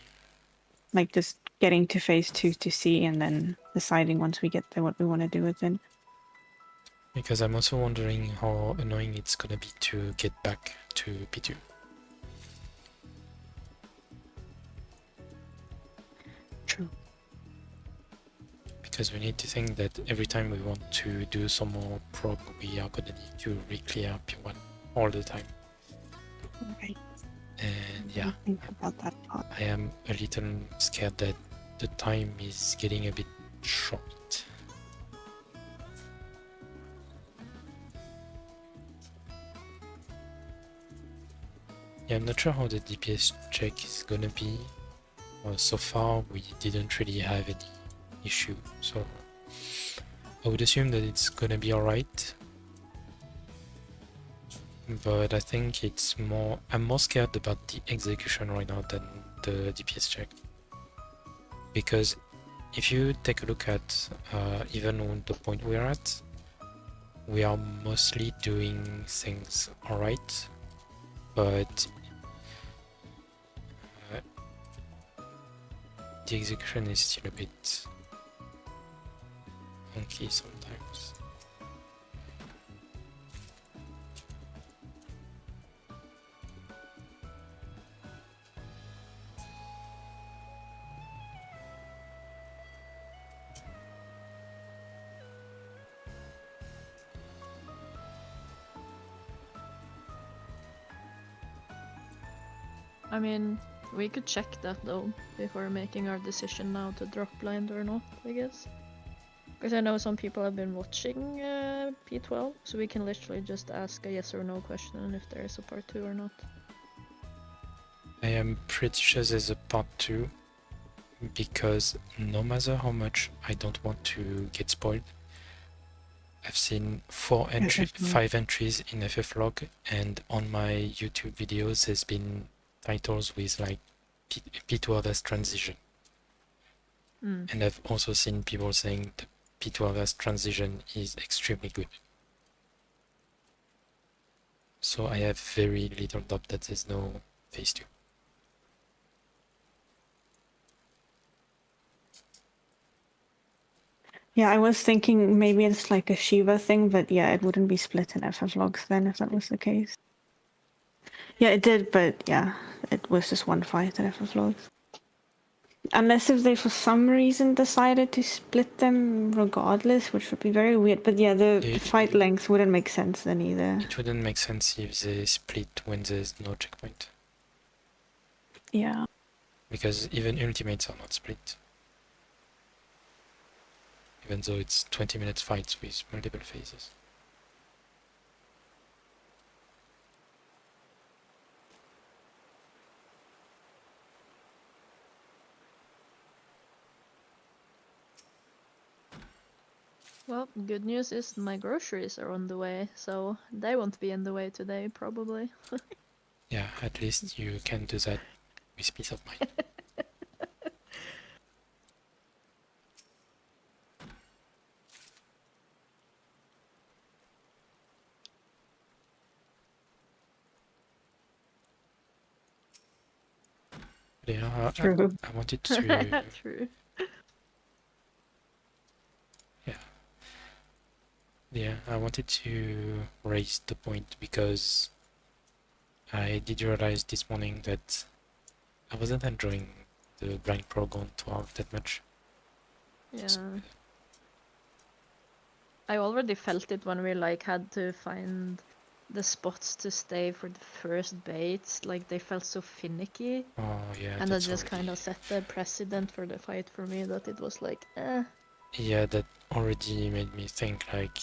Like, just getting to phase 2 to see, and then deciding once we get there what we want to do with it. Because I'm also wondering how annoying it's gonna be to get back to P2. True. Because we need to think that every time we want to do some more prog, we are gonna need to re-clear P1 all the time. Okay. And yeah, Think about that part. I am a little scared that the time is getting a bit short. Yeah, I'm not sure how the DPS check is gonna be. Well, so far we didn't really have any issue, so I would assume that it's gonna be alright. But I think it's more, I'm more scared about the execution right now than the DPS check. Because if you take a look at even on the point we're at, we are mostly doing things alright, but the execution is still a bit funky sometimes. I mean, we could check that though before making our decision now to drop blind or not, I guess. Because I know some people have been watching P12, so we can literally just ask a yes or no question if there is a part 2 or not. I am pretty sure there's a part 2, because no matter how much I don't want to get spoiled, I've seen 5 entries in FF log, and on my YouTube videos there's been titles with like P12 as transition. And I've also seen people saying the P12 as transition is extremely good. So I have very little doubt that there's no phase 2. Yeah, I was thinking maybe it's like a Shiva thing, but yeah, it wouldn't be split in FF logs then if that was the case. Yeah, it did, but yeah, it was just one fight in FF logs. Unless if they for some reason decided to split them regardless, which would be very weird. But yeah, the fight length wouldn't make sense then either. It wouldn't make sense if they split when there's no checkpoint. Yeah. Because even ultimates are not split. Even though it's 20 minutes fights with multiple phases. Well, good news is my groceries are on the way, so they won't be in the way today, probably. Yeah, at least you can do that with peace of mind. Yeah, True. I wanted to... True. Yeah, I wanted to raise the point because I did realize this morning that I wasn't enjoying the blind prog on Twelfth that much. Yeah. I already felt it when we like had to find the spots to stay for the first baits. Like they felt so finicky. Oh yeah, And that that's just already... kind of set the precedent for the fight for me that it was like, eh. Yeah, that already made me think like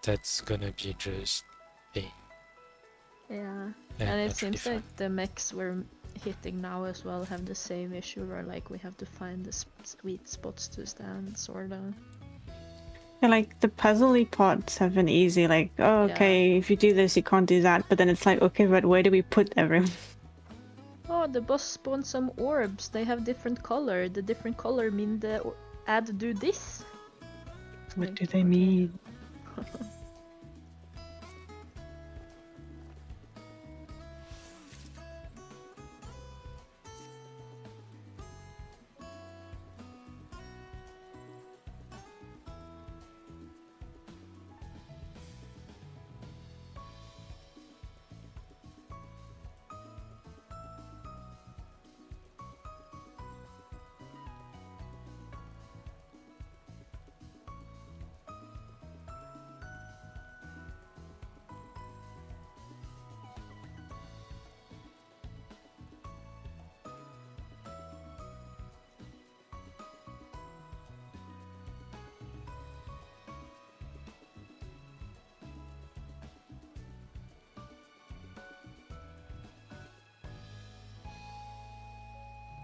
that's gonna be just pain. Yeah. Yeah, And it that's really seems like fun. the mechs we're hitting now as well have the same issue where like we have to find the sweet spots to stand, sorta. Yeah, like the puzzly parts have been easy. Like, oh, Yeah. okay, if you do this, you can't do that. But then it's like, okay, but where do we put everyone? Oh, the boss spawned some orbs. They have different color. The different color mean the ad do this. What Like, do they okay. mean?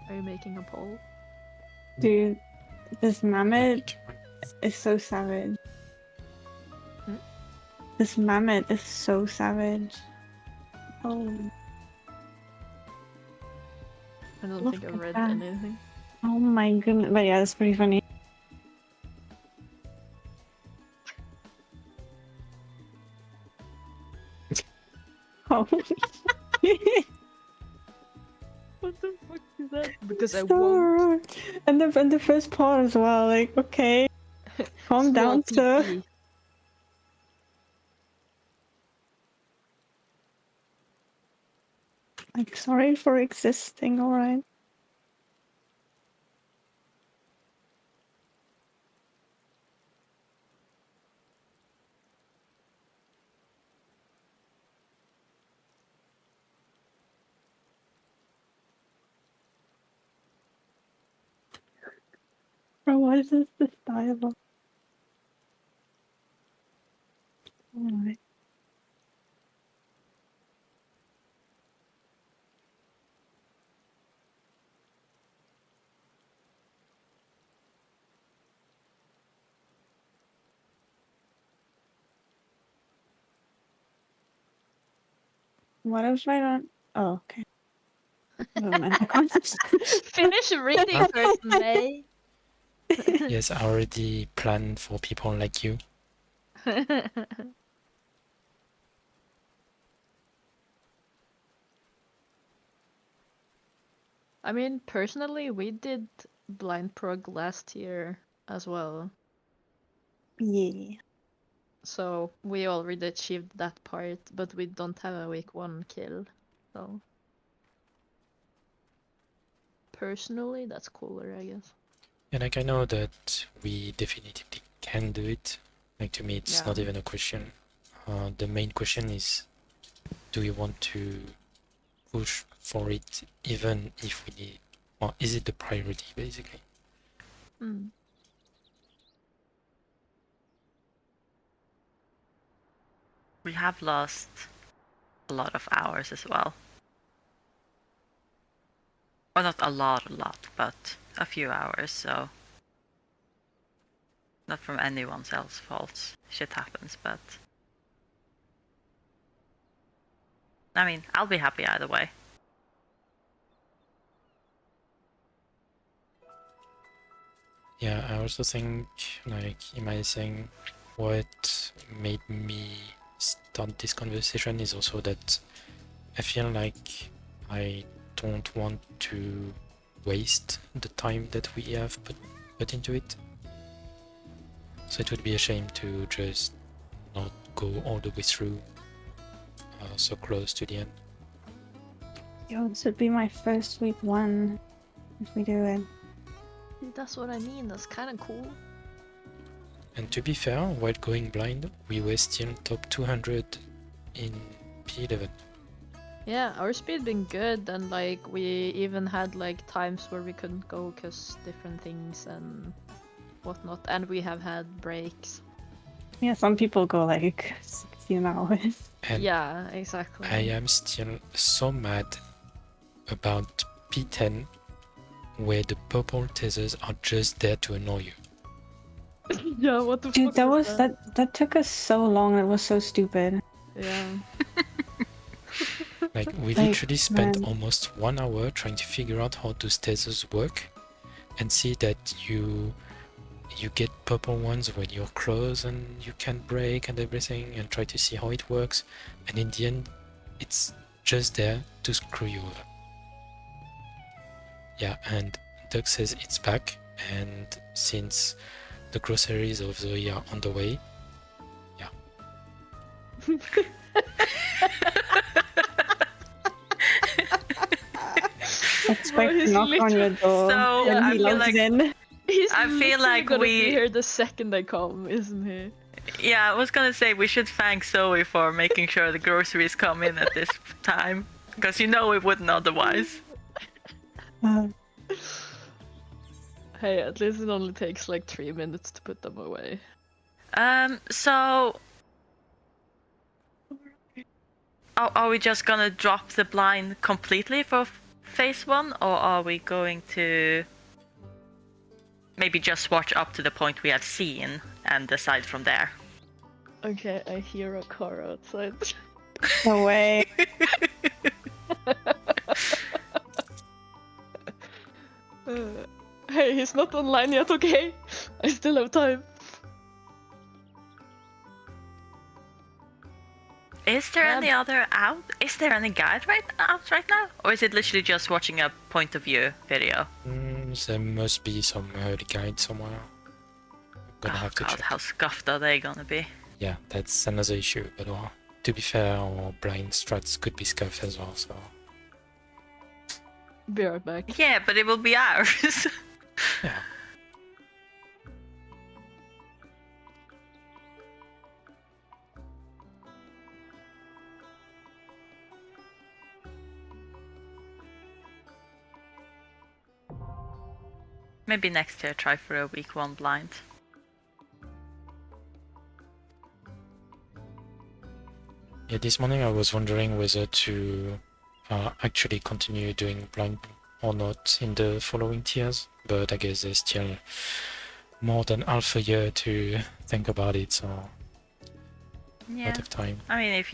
Are you making a poll? Dude, this mammoth Like, is so savage. Hmm? This mammoth is so savage. Oh, I don't Look think I've at read that. anything. oh my goodness. But yeah, that's pretty funny. Oh. What the fuck is that? Because I So won't. rude. And the first part as well. Like, okay, calm Small down, sir. PP. Like, sorry for existing. All right. Bro, what is this dialogue? Alright. What if I don't? Oh, okay. Never mind. I can't. Finish reading first, May. yes, I already planned for people like you. I mean, personally, we did blind prog last year as well. Yeah. So we already achieved that part, but we don't have a week 1 kill. So personally, that's cooler, I guess. And like I know that we definitively can do it. Like to me, it's not Yeah. even a question. The main question is, do we want to push for it even if we need, or is it the priority basically? Mm. We have lost a lot of hours as well. Well, not a lot, but a few hours, so not from anyone else's faults. Shit happens, but I mean, I'll be happy either way. Yeah, I also think, like, imagine what made me start this conversation is also that I feel like I don't want to waste the time that we have put into it. So it would be a shame to just not go all the way through so close to the end. Yo, this would be my first week 1 if we do it. That's what I mean. That's kind of cool. And to be fair, while going blind, we were still top 200 in P11. Yeah, our speed been good, and like we even had like times where we couldn't go because different things and whatnot, and we have had breaks. Yeah, some people go like 16 hours. And Yeah, exactly. I am still so mad about P10 where the purple tethers are just there to annoy you. Yeah, what the Dude, fuck that was was that took us so long. It was so stupid. Yeah. Like, we Like, literally spent man. almost 1 hour trying to figure out how those tethers work and see that you get purple ones when you're close and you can break and everything, and try to see how it works, and in the end it's just there to screw you over. Yeah, and Doug says it's back, and since the groceries of Zoe are on the way, yeah. Expect he's to knock on your door So, when I he feel logs like- in. He's I feel literally like gonna be we- here the second they come, isn't he? Yeah, I was gonna say we should thank Zoe for making sure the groceries come in at this time, because you know we wouldn't otherwise. Uh, Hey, at least it only takes like 3 minutes to put them away. So are we just gonna drop the blind completely for phase 1, or are we going to maybe just watch up to the point we have seen and decide from there? Okay, I hear a car outside. no way. Hey, he's not online yet, okay? I still have time. Is there any other out? Is there any guide out right now? Or is it literally just watching a point of view video? There must be some early guide somewhere. I'm gonna Oh have to god, check. how scuffed are they gonna be? Yeah, that's another issue, but to be fair, our blind strats could be scuffed as well, so Be right back. Yeah, but it will be ours. yeah. Maybe next year try for a week 1 blind. Yeah, this morning I was wondering whether to actually continue doing blind or not in the following tiers, but I guess there's still more than half a year to think about it, so a Yeah. lot of time. I mean, if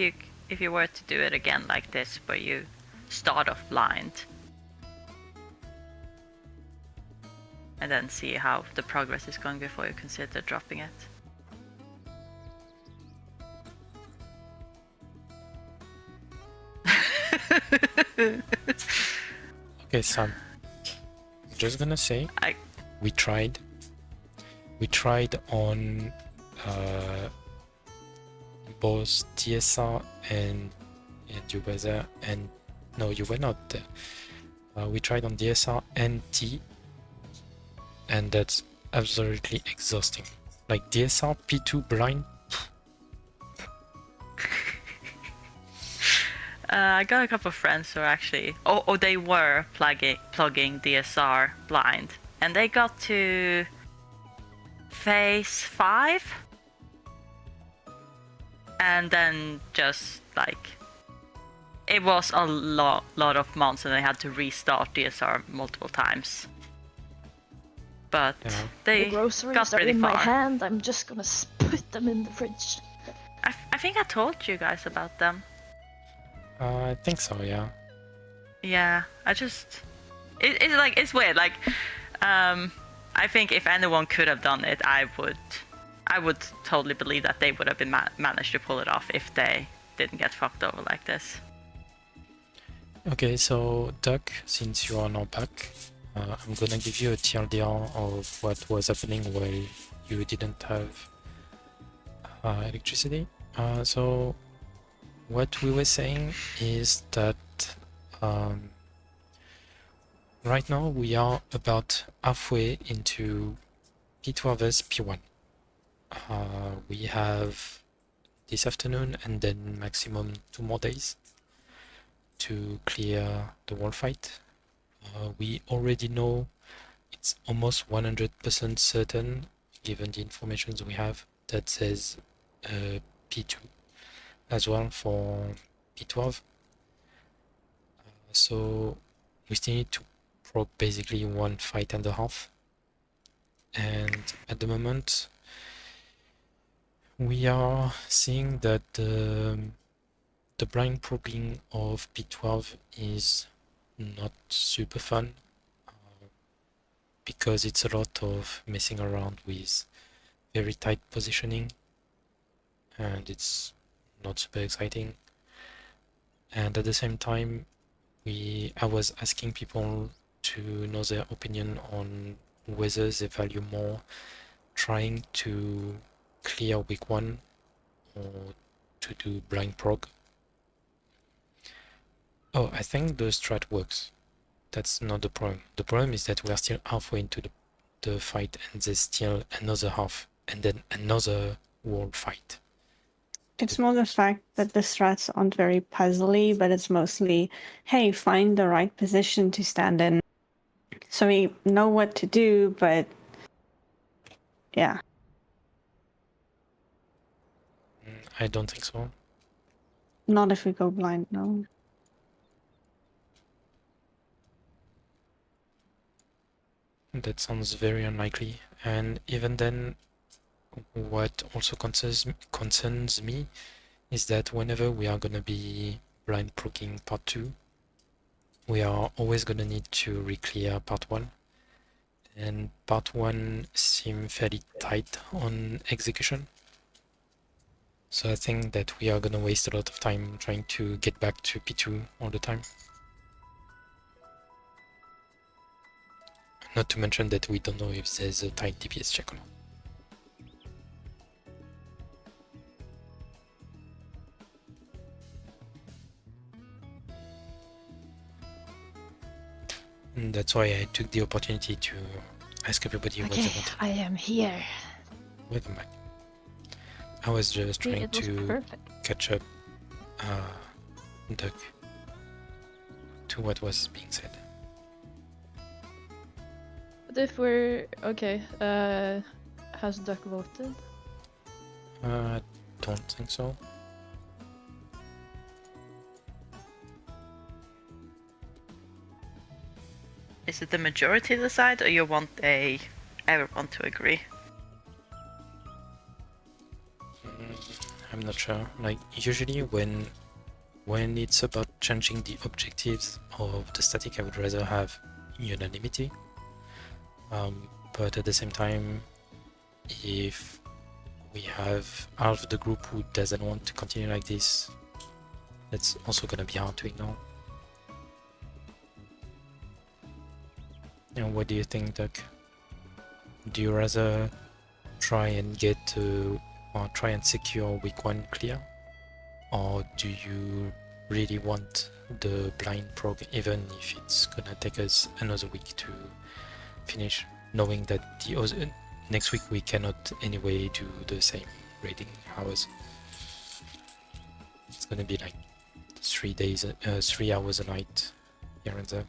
you were to do it again like this, where you start off blind and then see how the progress is going before you consider dropping it. Okay, Sam. I'm just gonna say we tried. We tried on both DSR and you were there, and no, you were not there. We tried on DSR and T, and that's absolutely exhausting. Like DSR P2 blind. I got a couple of friends who are actually, they were plugging DSR blind, and they got to phase 5, and then just like it was a lot of months, and they had to restart DSR multiple times. But Yeah. they The groceries got are pretty in far. my hand. I'm just gonna put them in the fridge. I think I told you guys about them. I think so, yeah. Yeah, I just it's like it's weird. Like, I think if anyone could have done it, I would totally believe that they would have been managed to pull it off if they didn't get fucked over like this. Okay, so Doug, since you are now back, I'm gonna give you a TLDR of what was happening while you didn't have electricity. So what we were saying is that right now we are about halfway into P12's P1. We have this afternoon and then maximum 2 more days to clear the wall fight. We already know it's almost 100% certain, given the information we have, that says P2 as well for P12. So we still need to proc basically 1 fight and a half. And at the moment, we are seeing that the blind probing of P12 is not super fun because it's a lot of messing around with very tight positioning and it's not super exciting. And at the same time, I was asking people to know their opinion on whether they value more trying to clear week 1 or to do blind prog. Oh, I think the strat works. That's not the problem. The problem is that we are still halfway into the fight and there's still another half and then another wall fight. It's more the fact that the strats aren't very puzzly, but it's mostly, hey, find the right position to stand in. So we know what to do, but yeah. I don't think so. Not if we go blind, no. That sounds very unlikely. And even then, what also concerns me is that whenever we are gonna be blind progging part 2, we are always gonna need to re-clear part 1. And part 1 seems fairly tight on execution. So I think that we are gonna waste a lot of time trying to get back to P2 all the time. Not to mention that we don't know if there's a tight DPS check or not. And that's why I took the opportunity to ask everybody what they Okay, wanted. I am here. Welcome back. I was just See, trying it was to perfect. catch up, Duck, to what was being said. But if we're okay, has Duck voted? Don't think so. Is it the majority decide, or you want everyone to agree? I'm not sure. Like usually when it's about changing the objectives of the static, I would rather have unanimity. But at the same time, if we have half the group who doesn't want to continue like this, that's also gonna be hard to ignore. And what do you think, Doc? Do you rather try and try and secure week 1 clear? Or do you really want the blind prog even if it's gonna take us another week to finish, knowing that the next week we cannot anyway do the same raiding hours? It's gonna be like 3 hours a night here and there.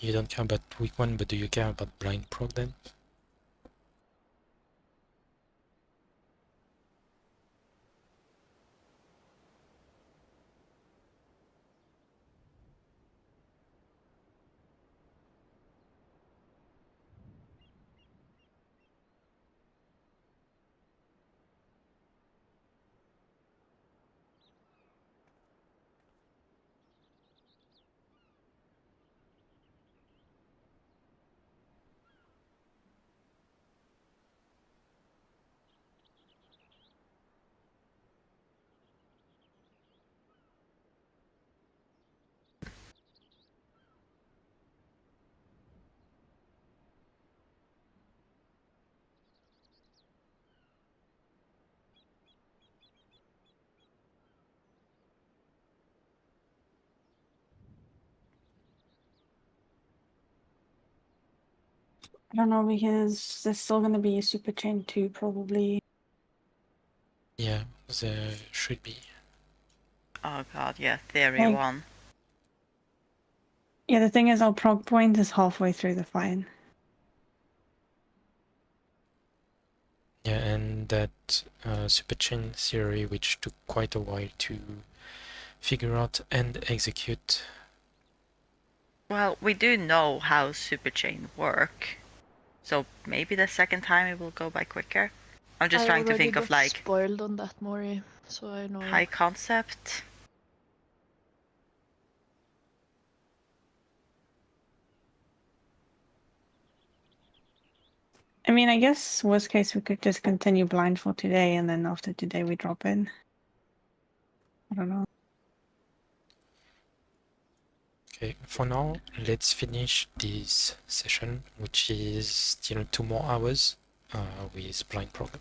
You don't care about week 1, but do you care about blind prog then? I don't know, because there's still gonna be a super chain 2 probably. Yeah, there should be. Oh god, yeah, theory Like- 1. Yeah, the thing is, our prog point is halfway through the fine. Yeah, and that superchain theory, which took quite a while to figure out and execute. Well, we do know how superchain work, so maybe the second time it will go by quicker. I'm just trying to think of like spoiled on that, Mori, so I know. high concept. I mean, I guess worst case we could just continue blind for today, and then after today we drop in. I don't know. Okay, for now, let's finish this session, which is still 2 more hours with blind prog.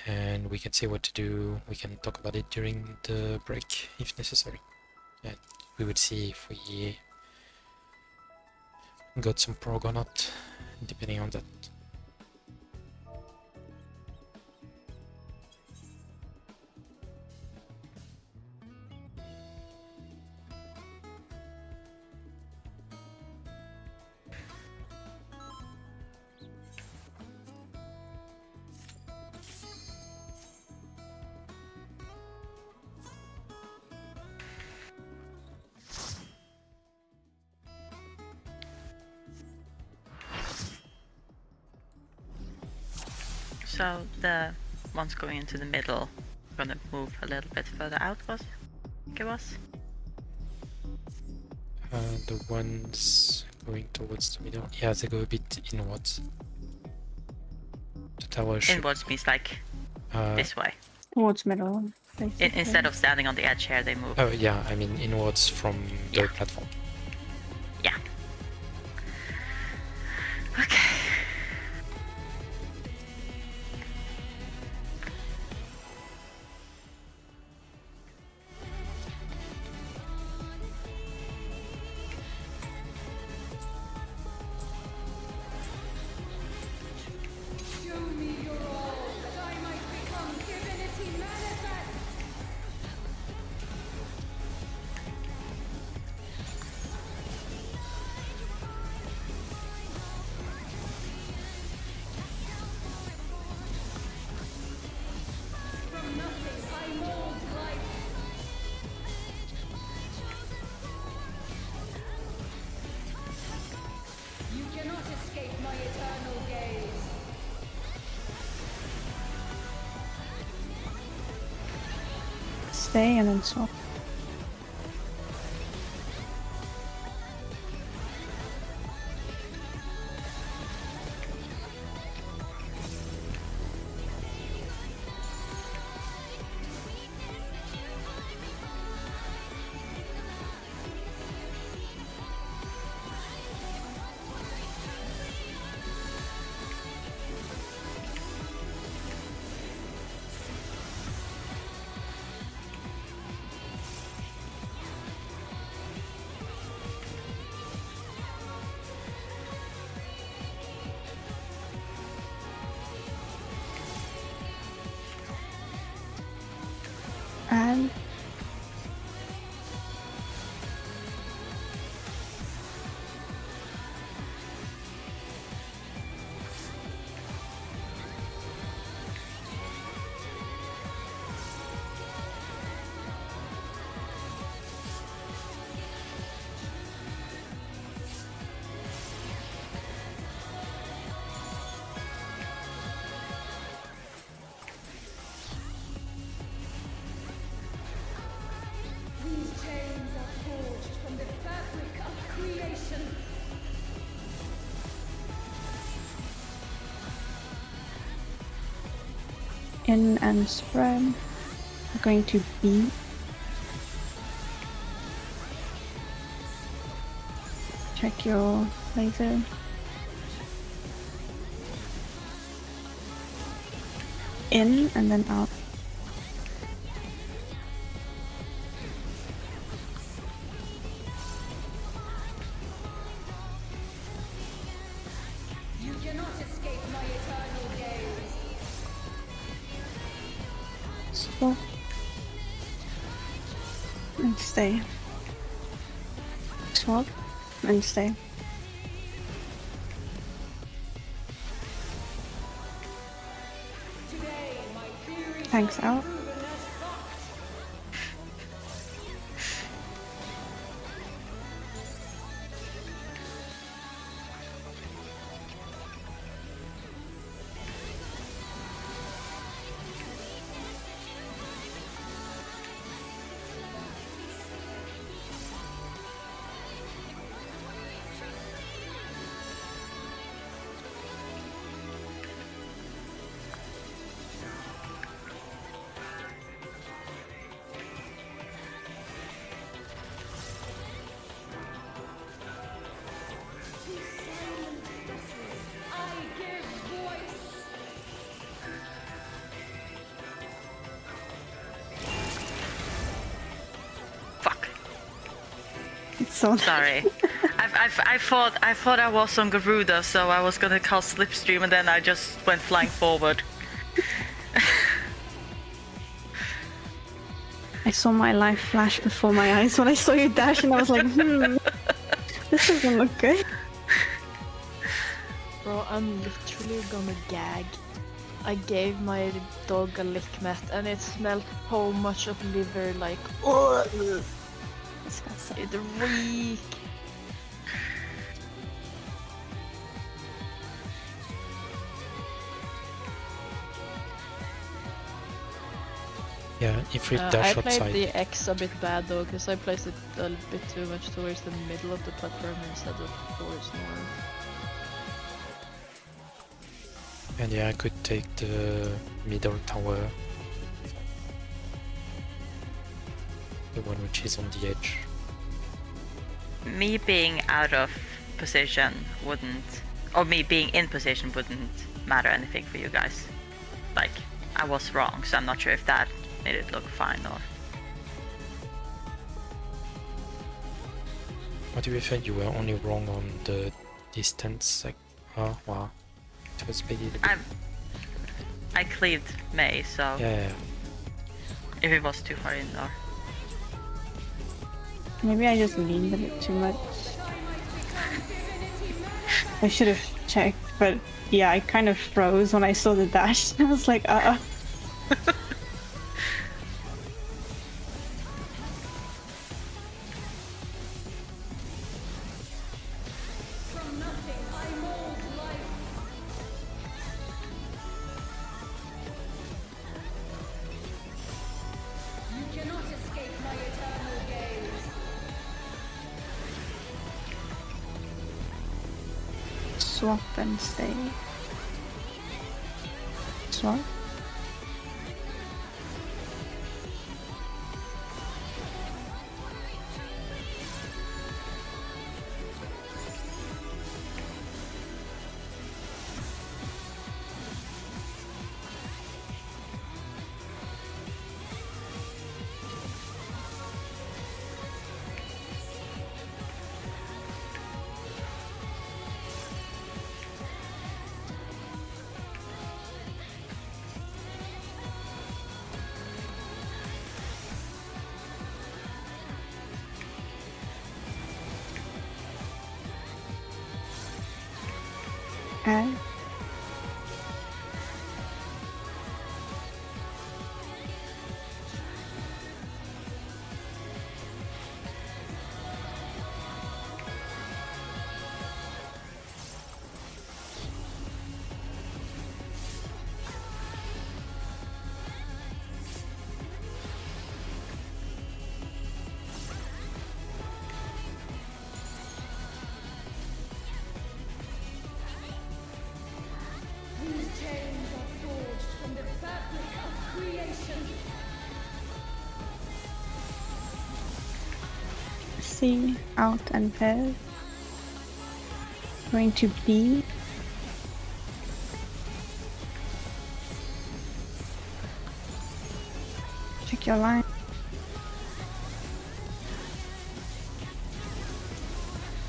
And we can see what to do. We can talk about it during the break if necessary. And we will see if we got some prog or not, depending on that. So the ones going into the middle are gonna move a little bit further out, was it was? The ones going towards the middle, yeah, they go a bit inwards. The tower should... Inwards means like this way. Towards middle, basically. Instead of standing on the edge here, they move. Oh yeah, I mean inwards from the Yeah. platform. Yeah. Okay. Show me your all, that I might become divinity manifest! From nothing I mold life. You cannot escape my eternal gaze. Stay and then swap. And These chains are forged from the fabric of creation. in and spread. We're going to B. Check your laser. In and then out. You cannot escape my eternal gaze. Swap. And stay. Swap. And stay. Thanks out. I give voice. Fuck. It's so Sorry. I thought I was on Garuda, so I was gonna cast Slipstream, and then I just went flying forward. I saw my life flash before my eyes when I saw you dash, and I was like, this doesn't look good. Bro, I'm literally gonna gag. I gave my dog a lick mat and it smelled so much of liver, like, ugh, Disgusting. it reek. Yeah, if we I dash played outside. the X a bit bad though, because I placed it a bit too much towards the middle of the platform instead of towards north. And yeah, I could take the middle tower. The one which is on the edge. Me being out of position wouldn't, or me being in position wouldn't matter anything for you guys. Like, I was wrong, so I'm not sure if that made it look fine or... What do you think? You were only wrong on the distance, like, oh wow. It was maybe a bit... I cleaved May, so Yeah, if it was too far in or... Maybe I just leaned a bit too much. I should have checked, but yeah, I kind of froze when I saw the dash. I was like, From nothing, I mold life. You cannot escape my eternal gaze. swap and stay. Swap. Okay. These chains are forged from the fabric of creation. C, out and pair. Going to B. Check your line.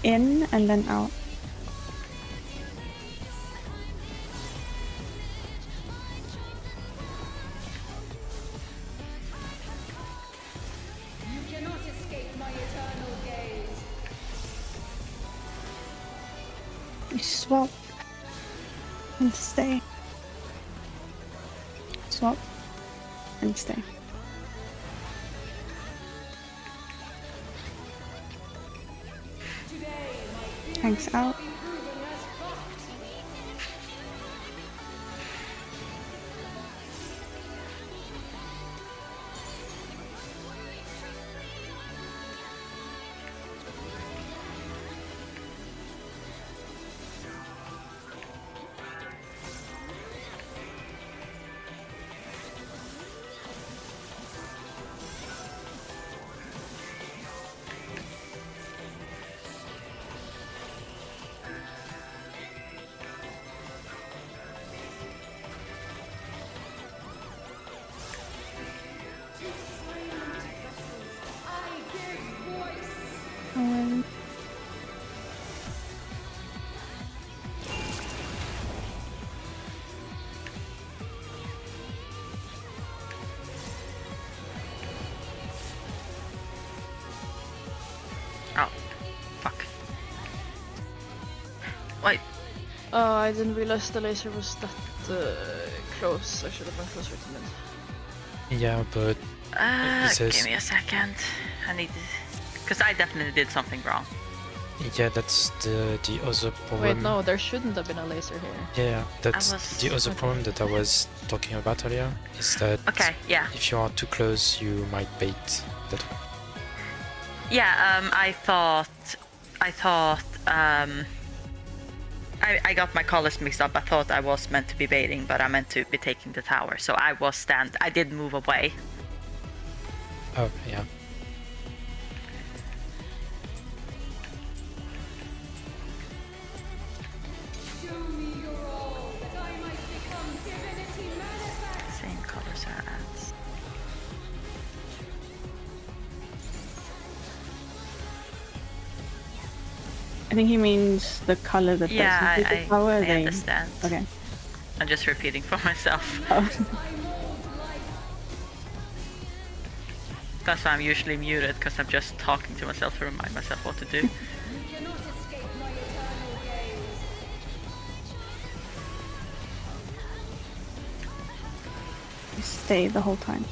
In and then out. swap and stay. Swap and stay. Tanks out. Oh, fuck. Wait. Oh, I didn't realize the laser was that close. I should have been closer to mid. Yeah, but it says- Give me a second. I need to... Because I definitely did something wrong. yeah, that's the other problem. Wait, no, there shouldn't have been a laser here. Yeah, that's was- the other Okay. problem that I was talking about earlier. Is that Okay, yeah. if you are too close, you might bait that one. Yeah, I thought, I got my colors mixed up. I thought I was meant to be baiting, but I meant to be taking the tower. So I did move away. Oh, yeah. Show me your all, that I might become divinity manifest. Same colors are ads. I think he means the color that Yeah, doesn't do the power. I they- understand. Okay. I'm just repeating for myself. Oh. That's why I'm usually muted, because I'm just talking to myself to remind myself what to do. You cannot escape my eternal gaze. Stay the whole time.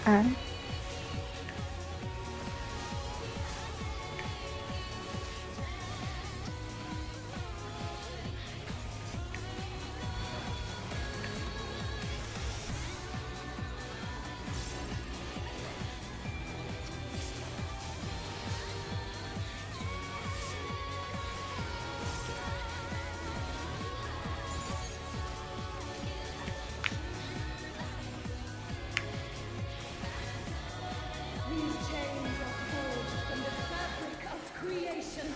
And These chains are forged from the fabric of creation.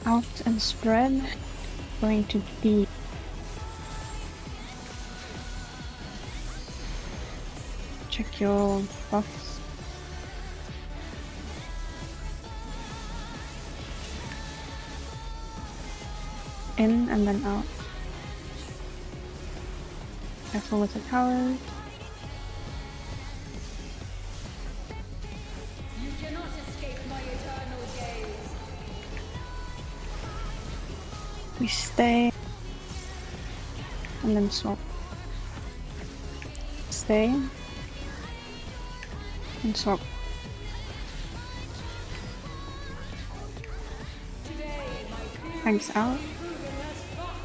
out and spread. Going to be check your buffs. In and then out. Careful with the towers. You cannot escape my eternal gaze. We stay and then swap. Stay and swap. Today, my theory Tanks out. proven as fact.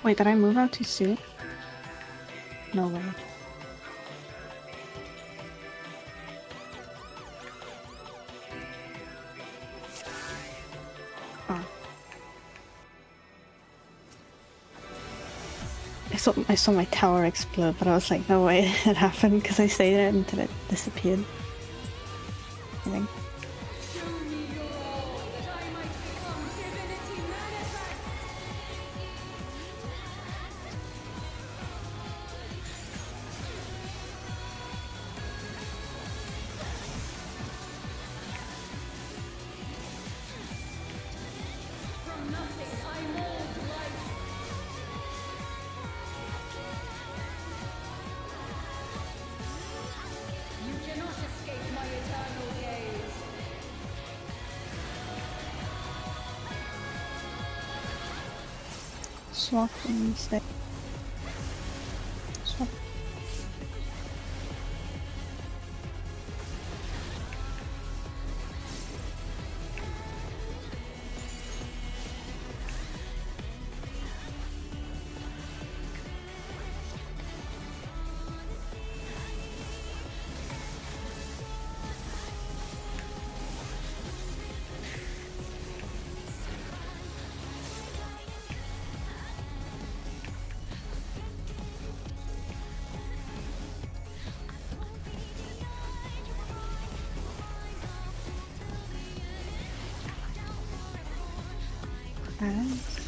Wait, did I move out too soon? No way. Oh. I saw my tower explode, but I was like, no way it happened because I stayed there until it disappeared. I think. Show me your all, that I might become divinity manifest. From nothing I mold life. You cannot escape my eternal gaze. Swap and stay. Swap. Nice.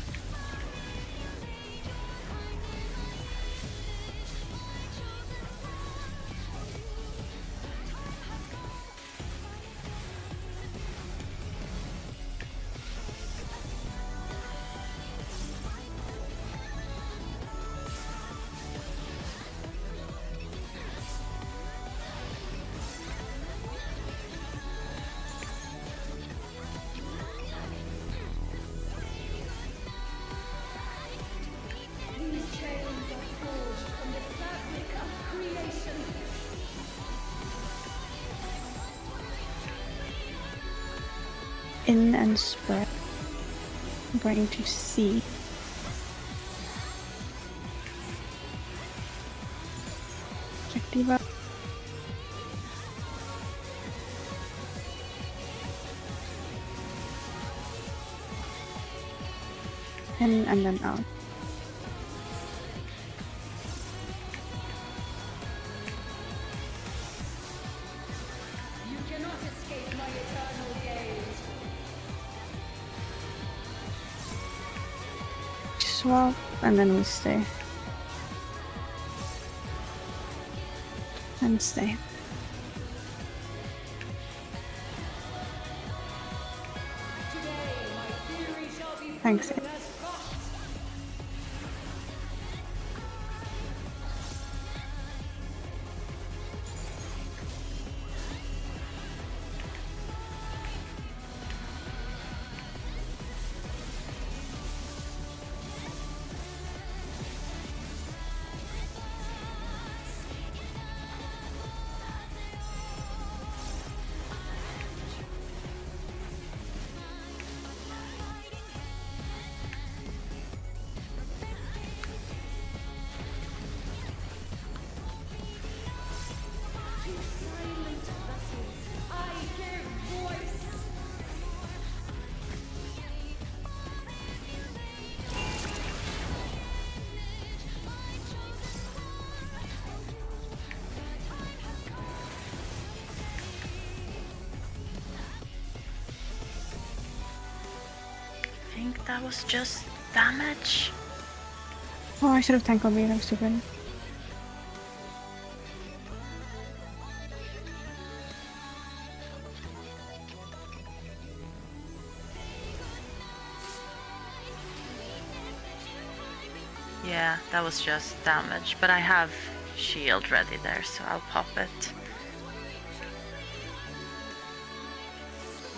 These chains are forged from the fabric of creation. In and spread. I'm going to C. Check diva. In and then out. You cannot escape my eternal gaze. Swap and then we stay. And stay. Today my theory shall be Thanks. proven as fact. To silent vessels, I give voice. I think that was just damage. Oh, I should have tanked on me. I'm stupid. Yeah, that was just damage, but I have shield ready there, so I'll pop it.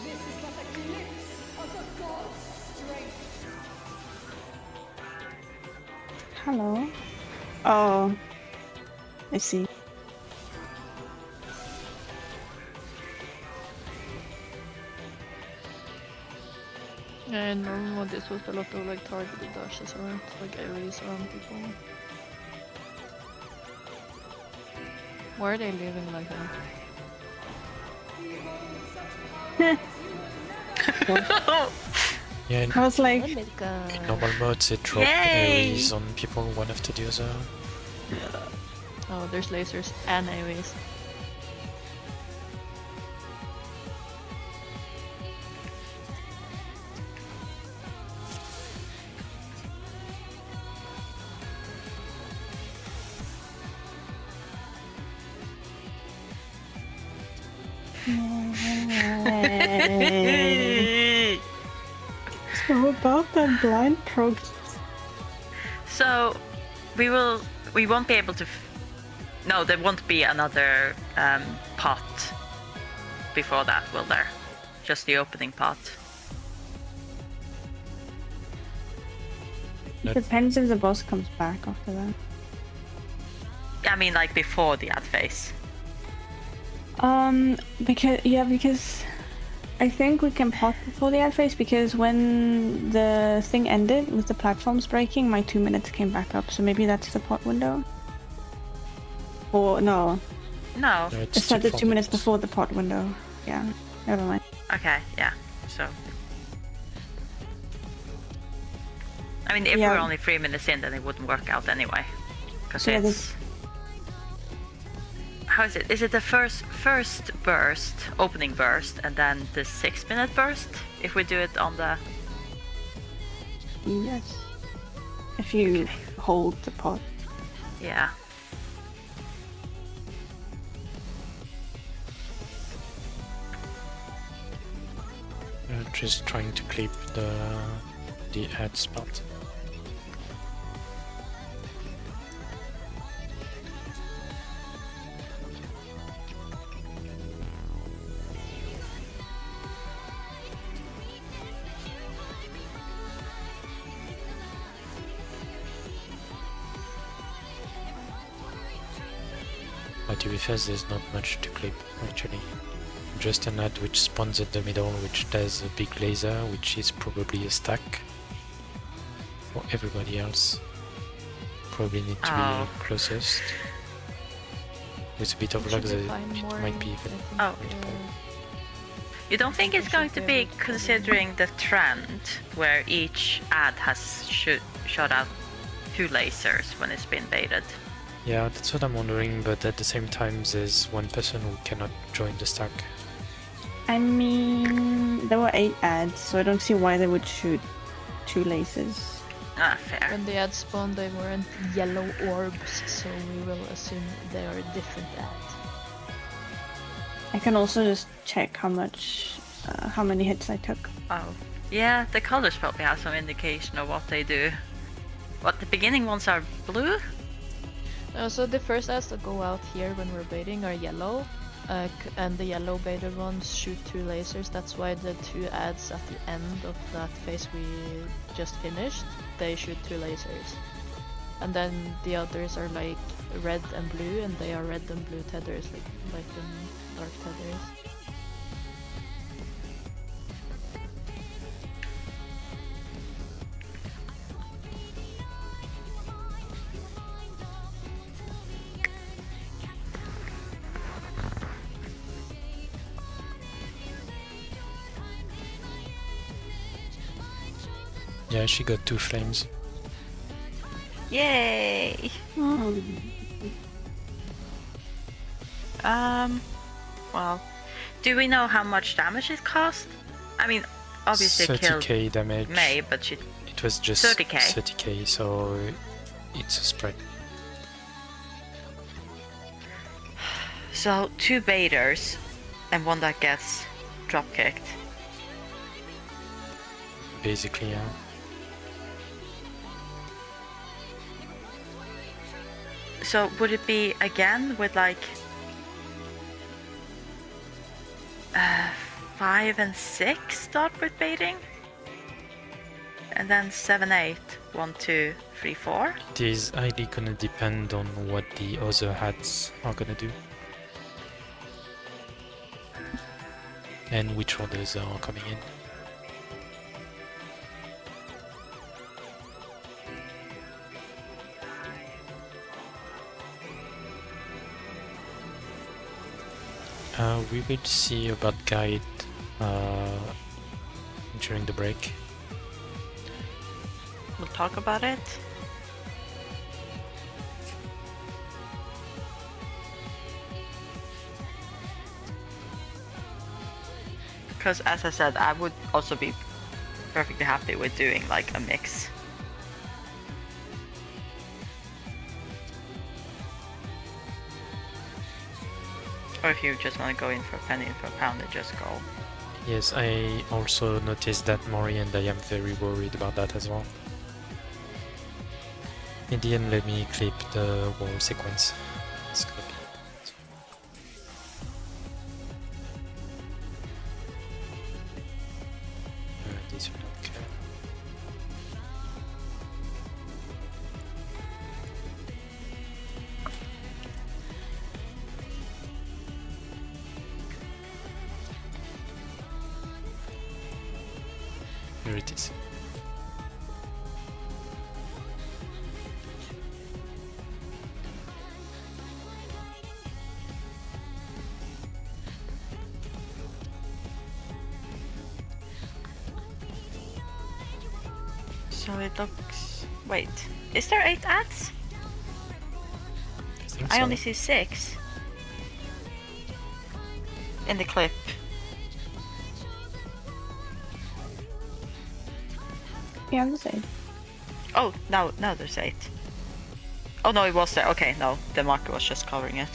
This is but a glimpse of the god's strength. Hello. Oh. I see. Yeah, in normal mode this was a lot of like targeted dashes around, like AoEs around people. Why are they leaving like that? Yeah, in, I was like, Let it go. in normal mode they drop Yay! AoEs on people one after the other. Oh, there's lasers and AoEs. so about that blind prog. So we won't be able to. No, there won't be another pot before that, will there? Just the opening pot. It depends if the boss comes back after that. I mean, like before the ad phase. Because I think we can pot before the ad phase, because when the thing ended with the platforms breaking, my 2 minutes came back up, so maybe that's the pot window. Or no, No. No, it started 2 4 minutes before the pot window. Yeah, never mind. Okay. Yeah. So. I mean, if Yeah. we're only 3 minutes in, then it wouldn't work out anyway. Because Yeah, it's. How is it? Is it the first burst, opening burst, and then the 6-minute burst? If we do it on the. Yes. If you hold the pot. Yeah. Just trying to clip the ad spot. But to be fair, there's not much to clip actually. Just an ad which spawns at the middle, which does a big laser, which is probably a stack for everybody else. Probably need to Oh. be closest. With a bit of Should luck, we it find more might be in- even. Oh. You don't think it's going to be considering the trend where each ad has shot out 2 lasers when it's been baited? Yeah, that's what I'm wondering, but at the same time, there's one person who cannot join the stack. I mean, there were 8 ads, so I don't see why they would shoot 2 lasers. Ah, fair. When the ads spawned, they weren't yellow orbs, so we will assume they are different ads. I can also just check how many hits I took. Oh. Yeah, the colors probably have some indication of what they do. What, the beginning ones are blue? So the first ads that go out here when we're baiting are yellow, and the yellow baited ones shoot 2 lasers. That's why the 2 ads at the end of that phase we just finished, they shoot 2 lasers. And then the others are like red and blue, and they are red and blue tethers, like light and dark tethers. Yeah, she got 2 flames. Yay! Well, do we know how much damage it cost? I mean, obviously it killed 30k damage. May, but she... It was just 30K. 30k, so it's a spread. So, 2 baiters, and 1 that gets drop-kicked. Basically, yeah. So, would it be again with like... 5 and 6 start with baiting? And then 7, 8, 1, 2, 3, 4? It is highly gonna depend on what the other hats are gonna do. And which orders are coming in. We will see about guide during the break. We'll talk about it. Because as I said, I would also be perfectly happy with doing like a mix. Or if you just want to go in for a penny and for a pound, then just go. Yes, I also noticed that, Mori, and I am very worried about that as well. In the end, let me clip the wall sequence. It's gonna be... this will not care. Here it is. So it looks... Wait, is there 8 ads? think I so. only see 6 in the clip. Yeah, I'm the same. Oh, now there's 8. Oh no, it was there. Okay, no, the marker was just covering it.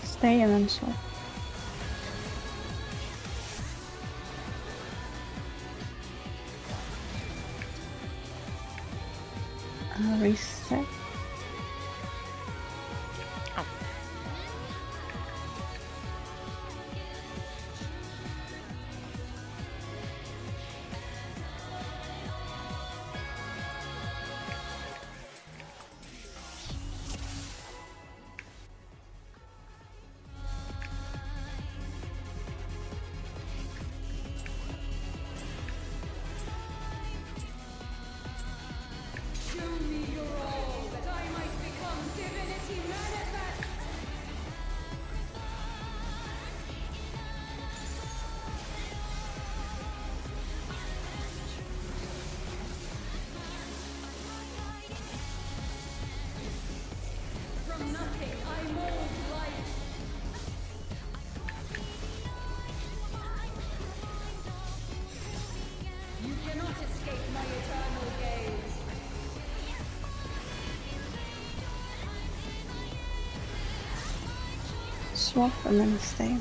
Stay and then swap. Reset. Oh. Swap and then stay.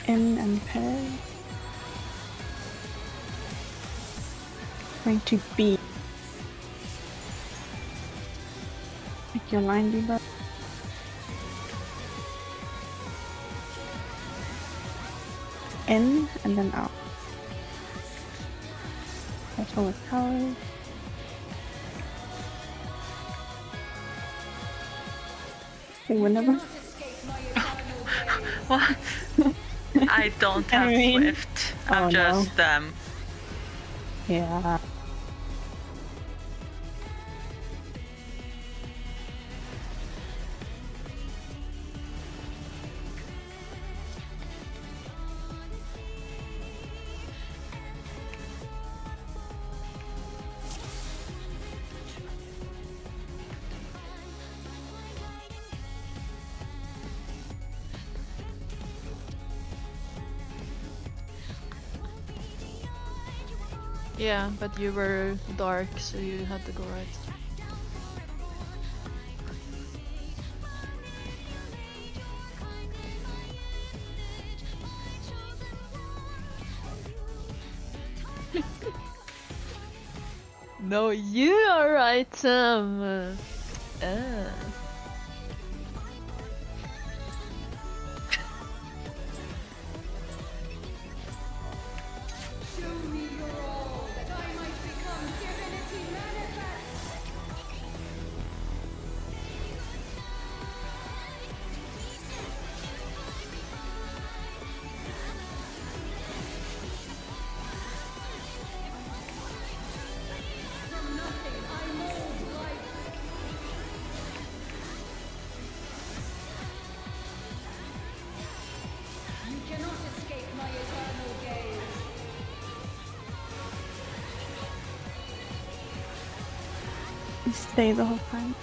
In and pair. Going to B. Pick your line debuff. In and then out. That's all with power. Whenever. What? I don't have I mean- Swift. I'm Oh, no. just Yeah. Yeah, but you were dark, so you had to go right. No, you are right, Sam. Show me your all, that I might become divinity manifest. From nothing I mold life. You cannot escape my eternal gaze. Stay the whole time.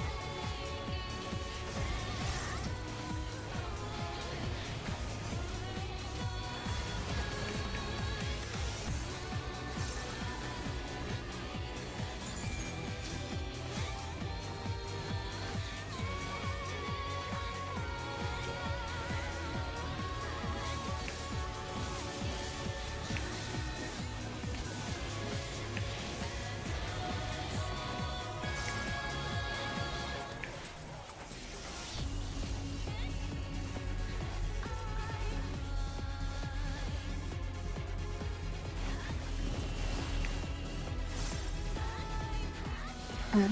And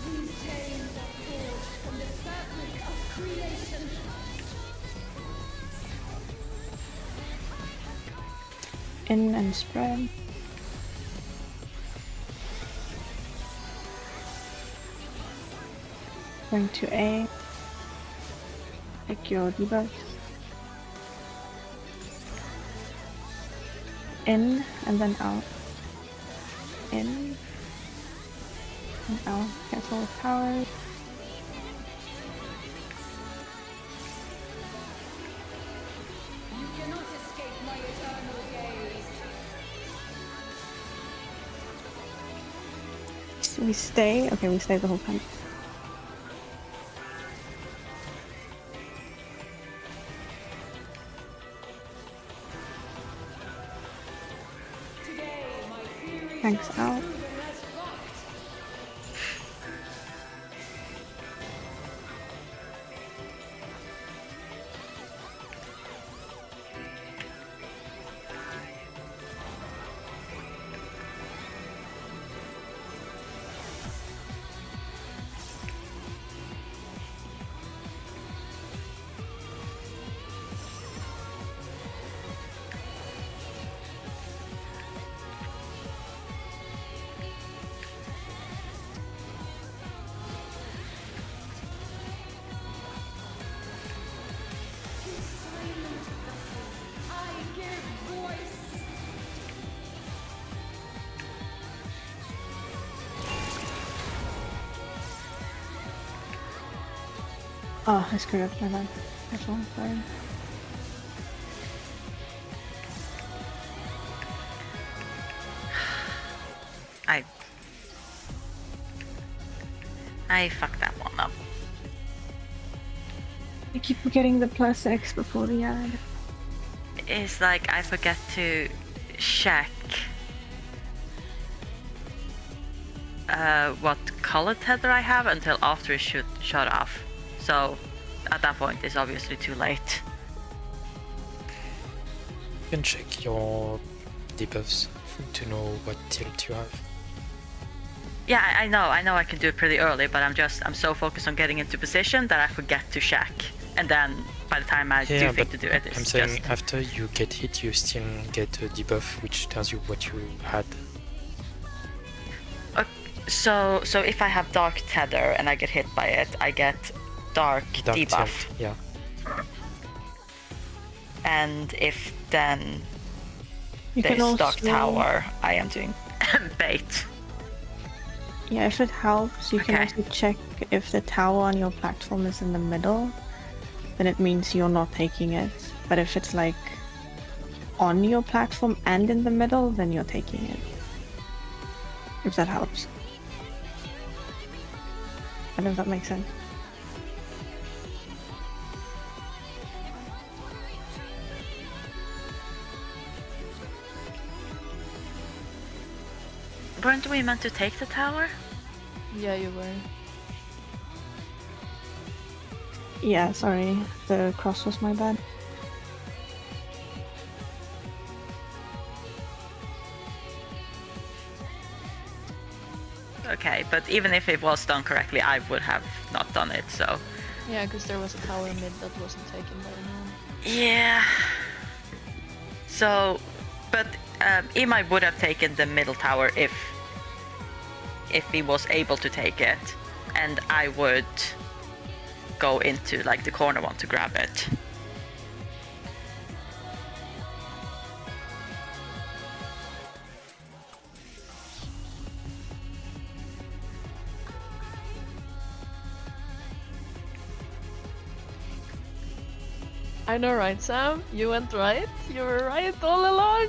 These chains are forged from the fabric of creation. in and spread. Going to A. Pick your debuffs. In and then out. In and out. Cancel with power. You cannot escape my eternal gaze. We stay. Okay, we stay the whole time. Today, my theory Thanks, shall out. be proven as fact. Oh, I screwed up my bad. That's all, sorry. I fucked that one up. I keep forgetting the plus X before the ad. It's like I forget to check what color tether I have until after it should shut off. So at that point it's obviously too late. You can check your debuffs to know what tilt you have. Yeah, I know I can do it pretty early, but I'm so focused on getting into position that I forget to check. And then by the time I do think to do it, it's I'm saying just... after you get hit, you still get a debuff which tells you what you had. So if I have dark tether and I get hit by it, I get dark debuff. Tilt, yeah. And if then You can there's dark also, tower, I am doing bait. yeah, if it helps, you can Okay. also check if the tower on your platform is in the middle, then it means you're not taking it. But if it's like on your platform and in the middle, then you're taking it. If that helps. I don't know if that makes sense. Weren't we meant to take the tower? Yeah, you were. Yeah, sorry, the cross was my bad. Okay, but even if it was done correctly, I would have not done it, so... Yeah, because there was a tower mid that wasn't taken by anyone. Yeah. So, but Imai would have taken the middle tower if he was able to take it, and I would go into like the corner one to grab it. I know, right, Sam? You went right. You were right all along.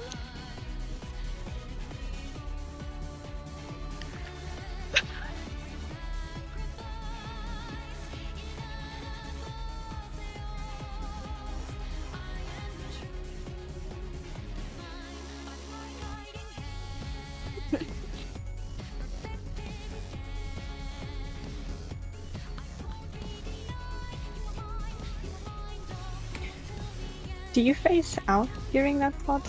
Do you face out during that spot?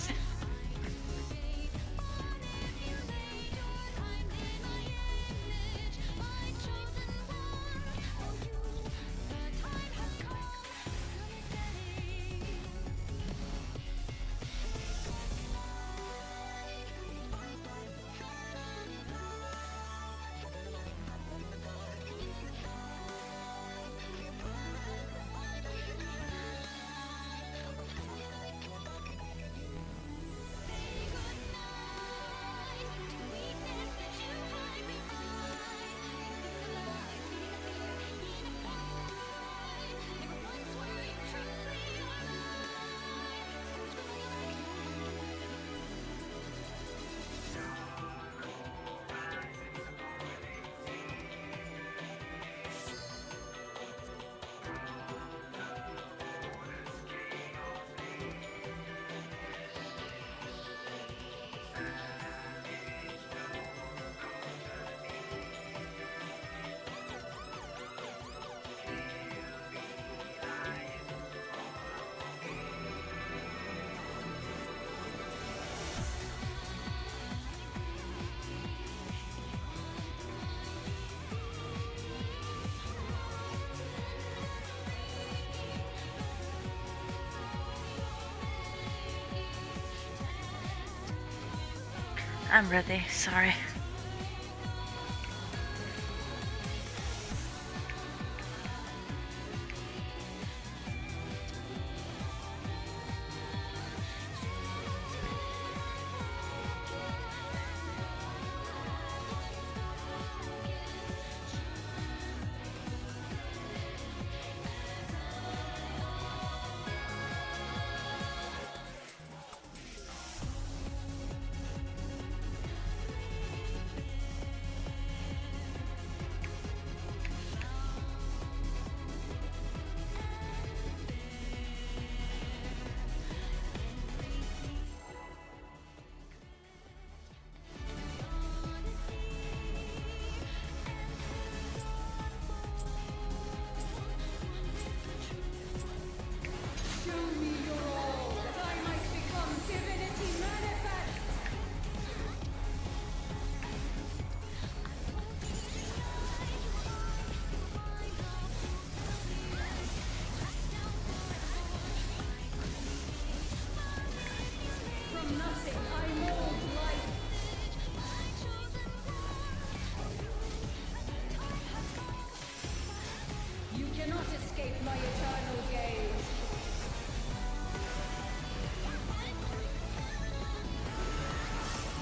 I'm ready, sorry.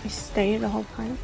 I stay the whole time.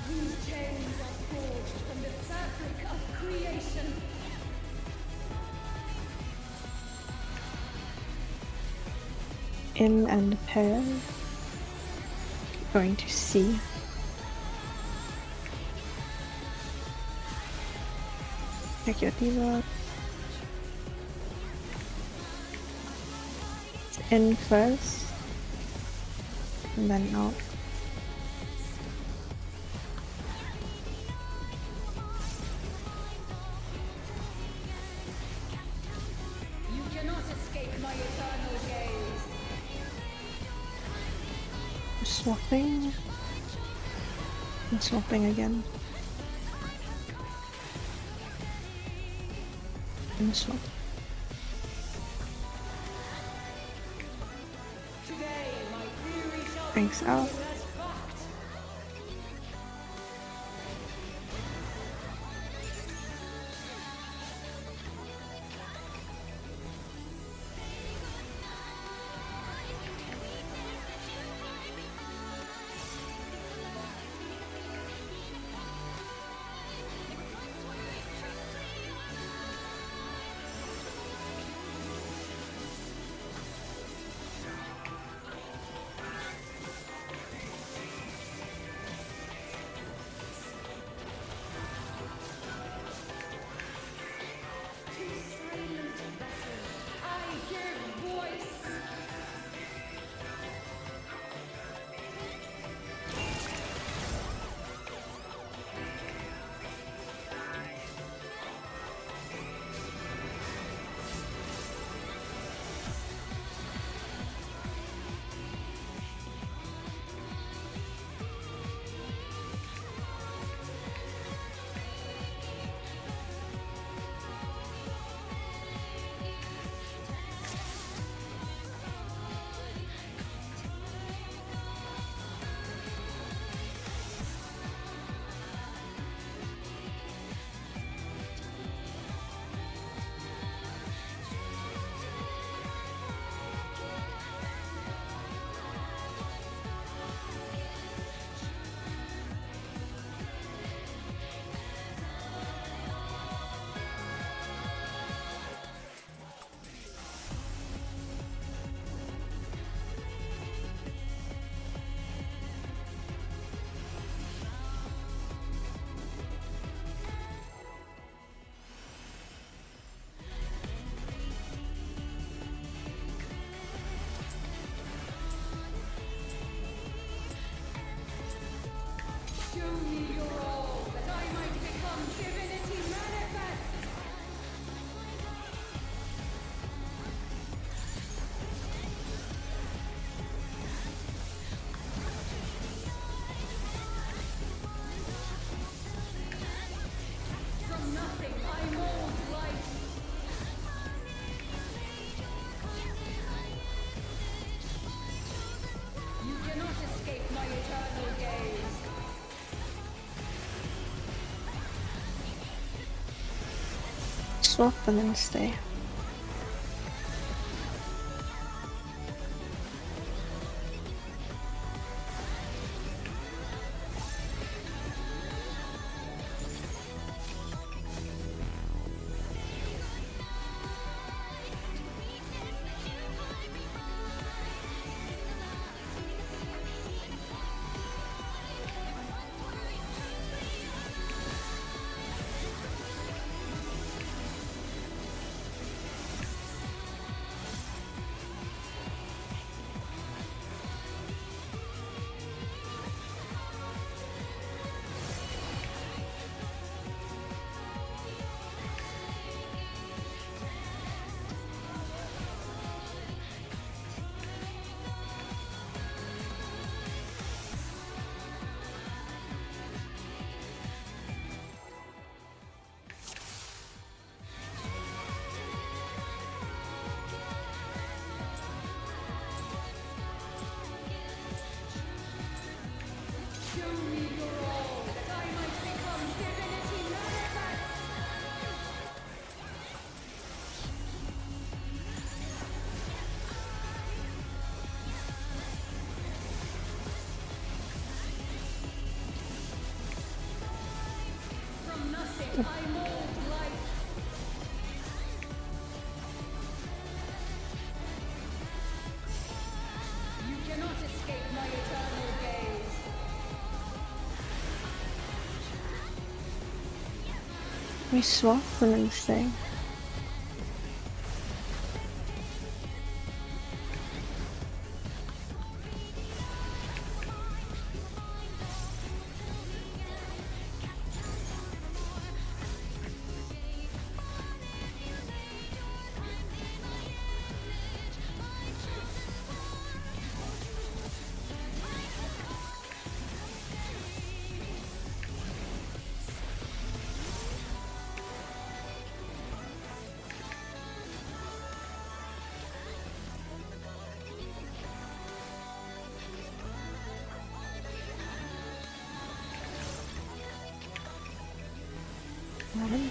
These chains are forged from the fabric of creation. In and pair. Going to C. Check your diva. In first, and then out. You cannot escape my eternal gaze. Swapping. And swapping again. And swap. Today, my theory shall Thanks be out. proven as fact. I give voice. Show me your all, that I might become divinity manifest. From nothing I mold life. You cannot escape my eternal gaze. Swap and then stay. You cannot escape my eternal gaze. We swap and then stay. Madam?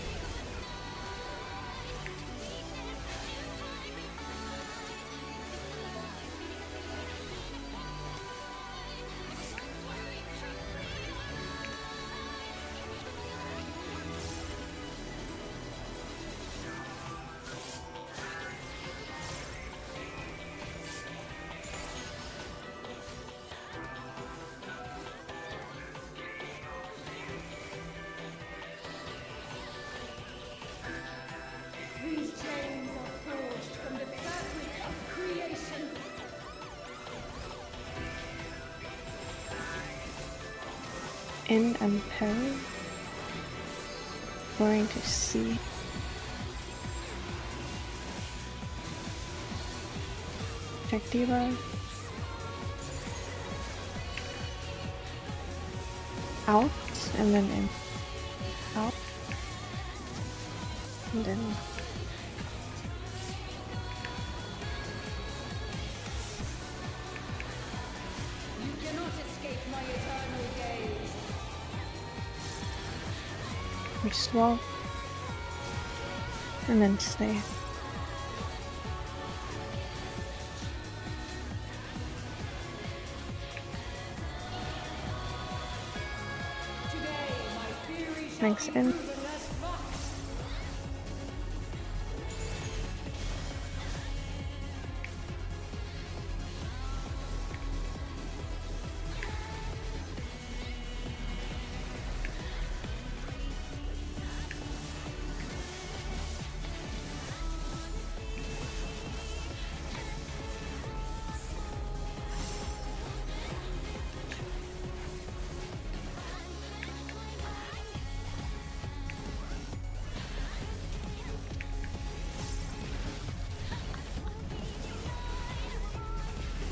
These chains are forged from the fabric of creation. In and parry. Going to C. Check debuff. Out and then in. Out. And then You cannot escape my eternal gaze. we swap. And then stay. Today, my theory shall Thanks, be In. proven as fact.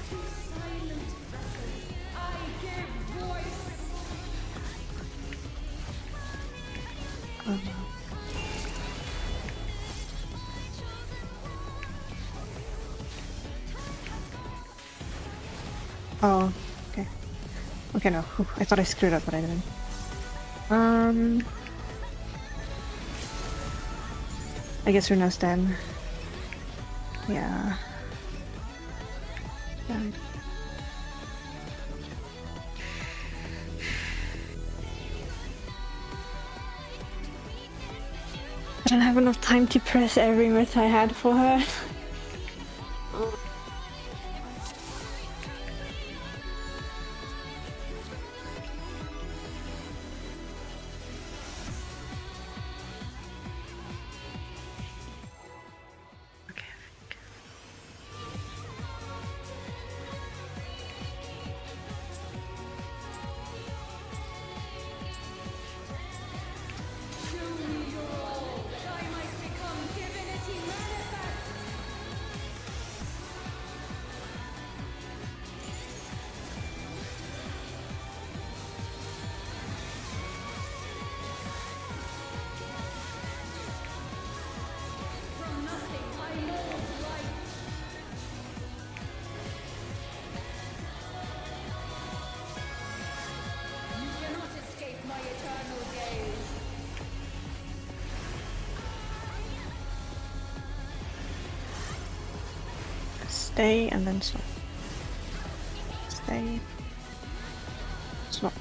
To silent vessels, I give voice. Oh, okay. Okay, no. Whew, I thought I screwed up, but I didn't. I guess Runa's dead. Yeah. Done. I don't have enough time to press every myth I had for her. Okay. Show me your all, that I might become divinity manifest. From nothing I mold light. You cannot escape my eternal gaze. Stay and then swap. Stay. Swap.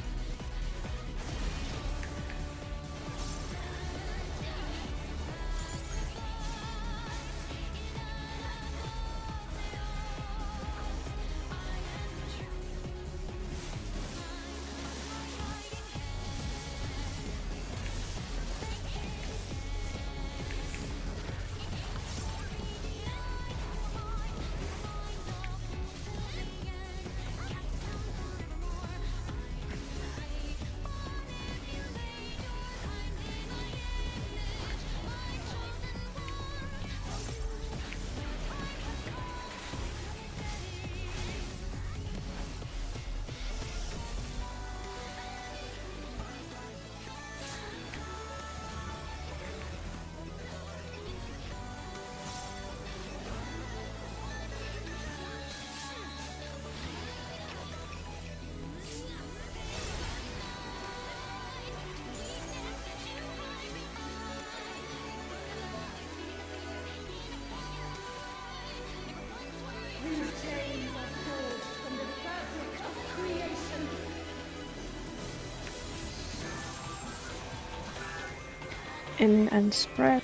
in and spread.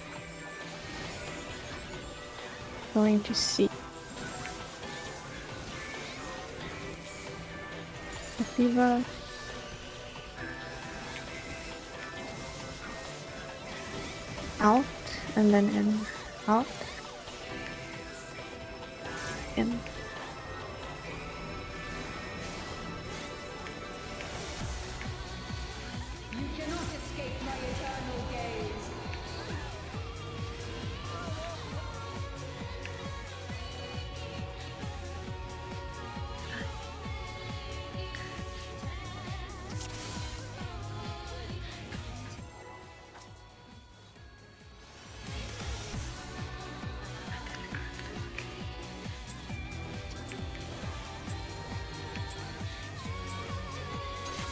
Going to see the fever. Out and then in, out, in. You cannot escape my eternal gaze.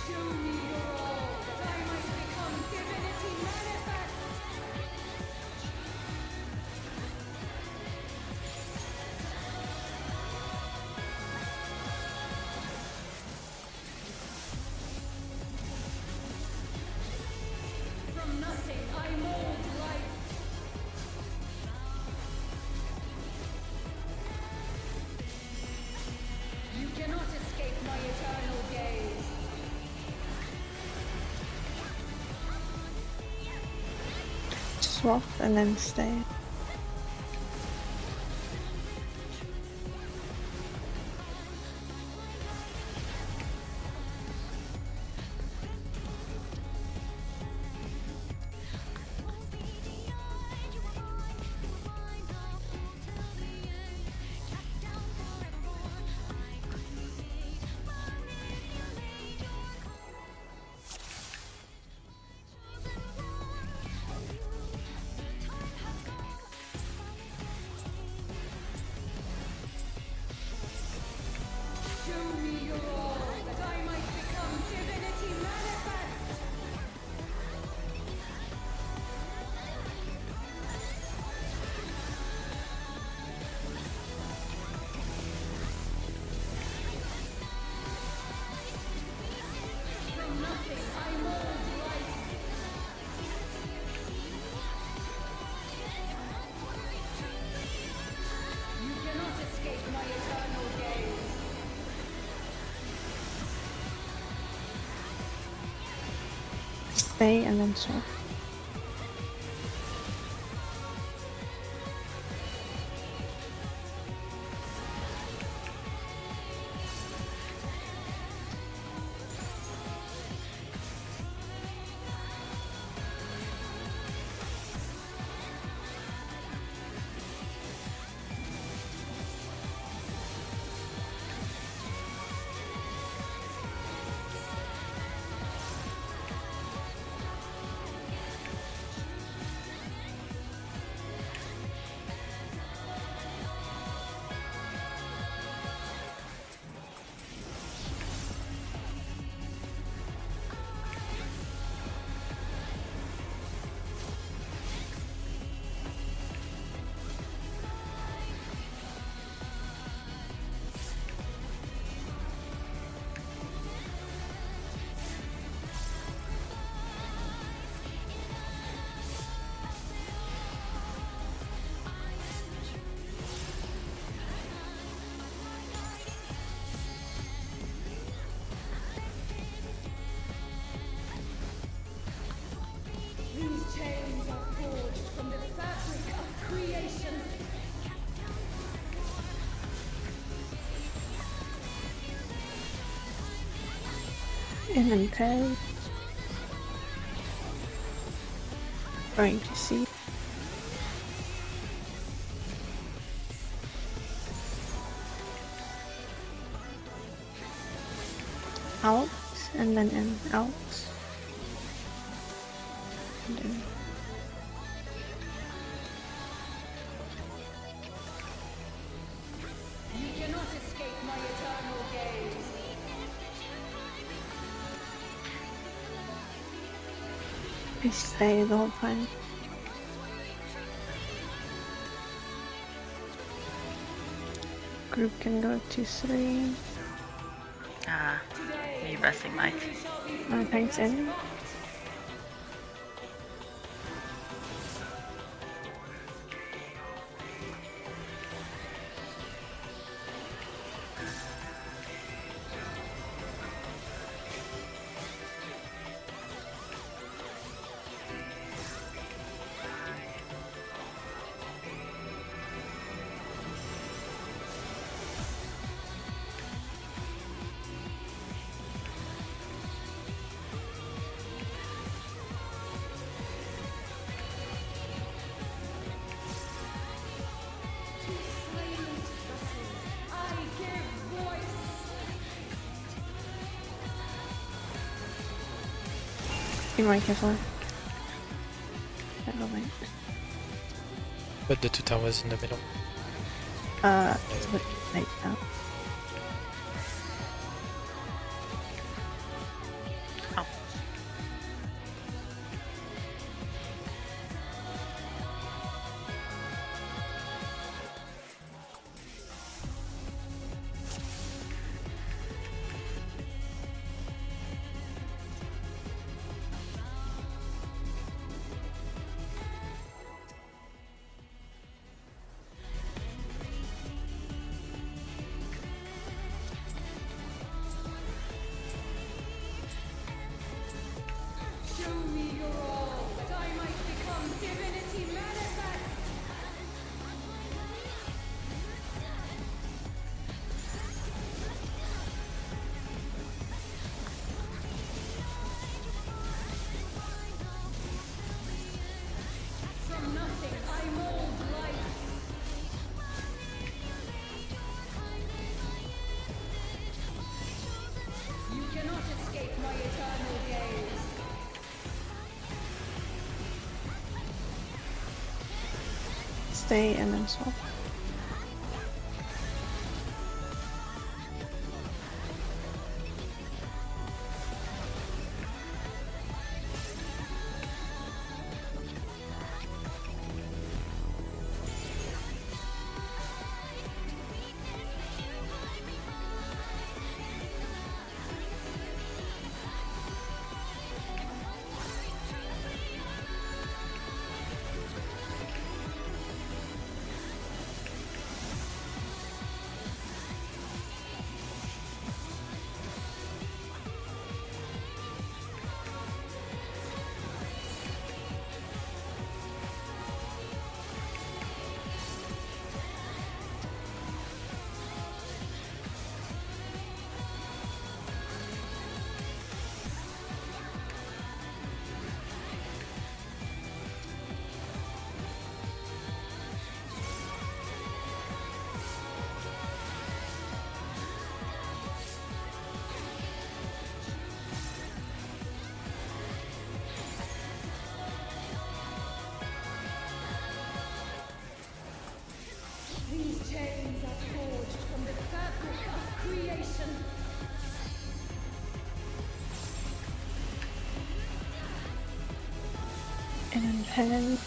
Show me your all, that I might become divinity manifest. From nothing I mold life. You cannot escape my eternal gaze. Swap and then stay. Show me your all, that I might become divinity manifest. From nothing I mold life. You cannot escape my eternal gaze. Stay and then swap. These chains are forged from the fabric of creation. In and pay. Going to see. Out and then in, out. And in. You cannot escape my eternal gaze. I stay the whole time. Group can go to 3. Me resting might. Thanks in. In my castle. Never mind. But the 2 towers in the middle. It's a bit late now. Oh. Show me your all, that I might become divinity manifest. From nothing I mold life. You cannot escape my eternal gaze. Stay and then swap. These chains are forged from the fabric of creation. And then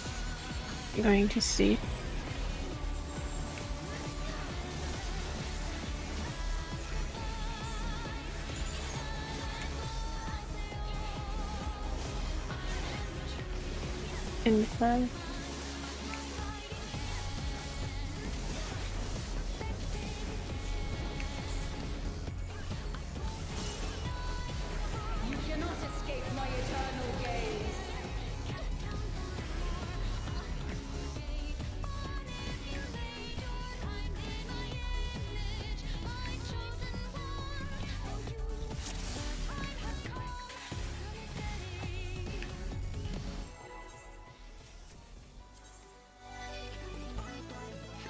going to see. Info. You cannot escape my eternal gaze.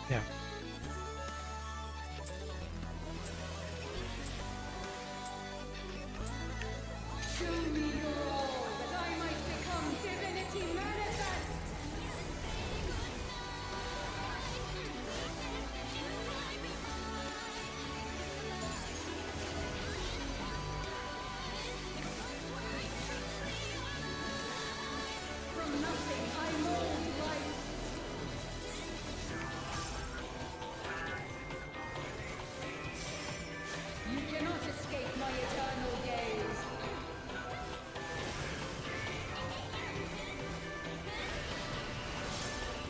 Yeah. Show me your all, that I might become divinity manifest. From nothing I mold life. You cannot escape my eternal gaze.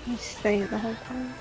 You stay the whole time.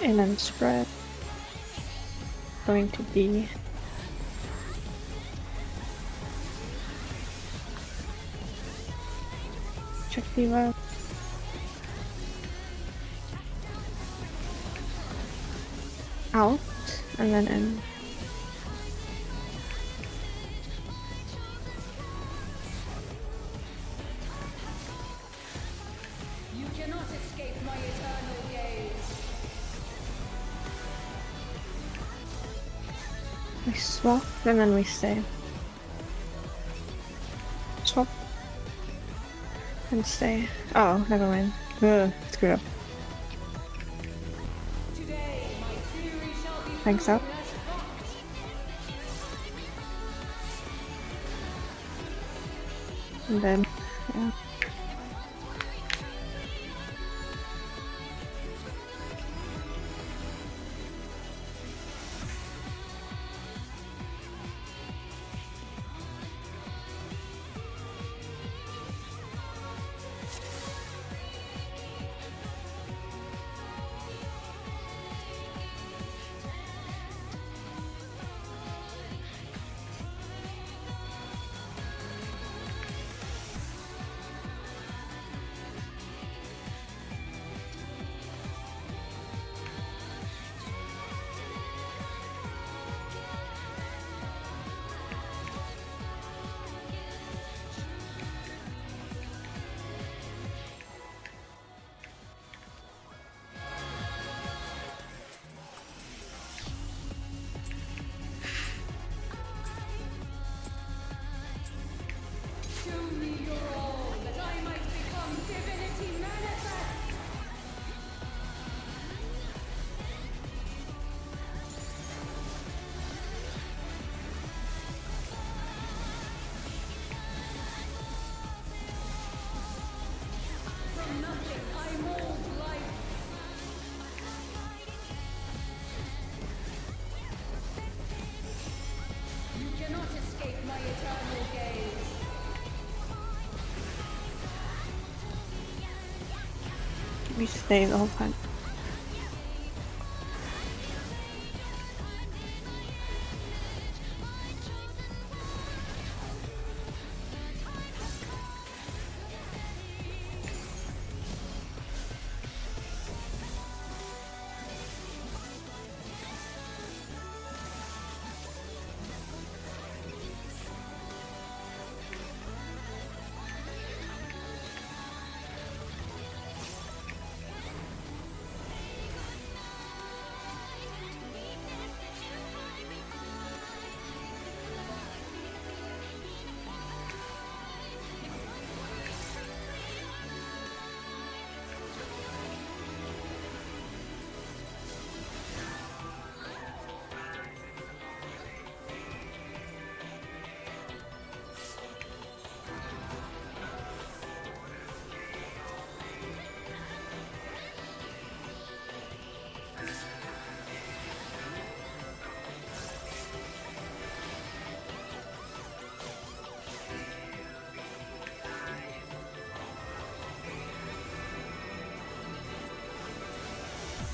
And then spread. Going to D. Check Diva. Out. And then in. You cannot escape my eternal gaze. We swap and then we stay. Swap. And stay. Oh, never mind. Ugh, screwed up. Today, my theory shall be Thanks up. proven as fact. And then, yeah. Show me your all, that I might become divinity manifest. From nothing I mold life. You cannot escape my eternal gaze. We stay the whole time.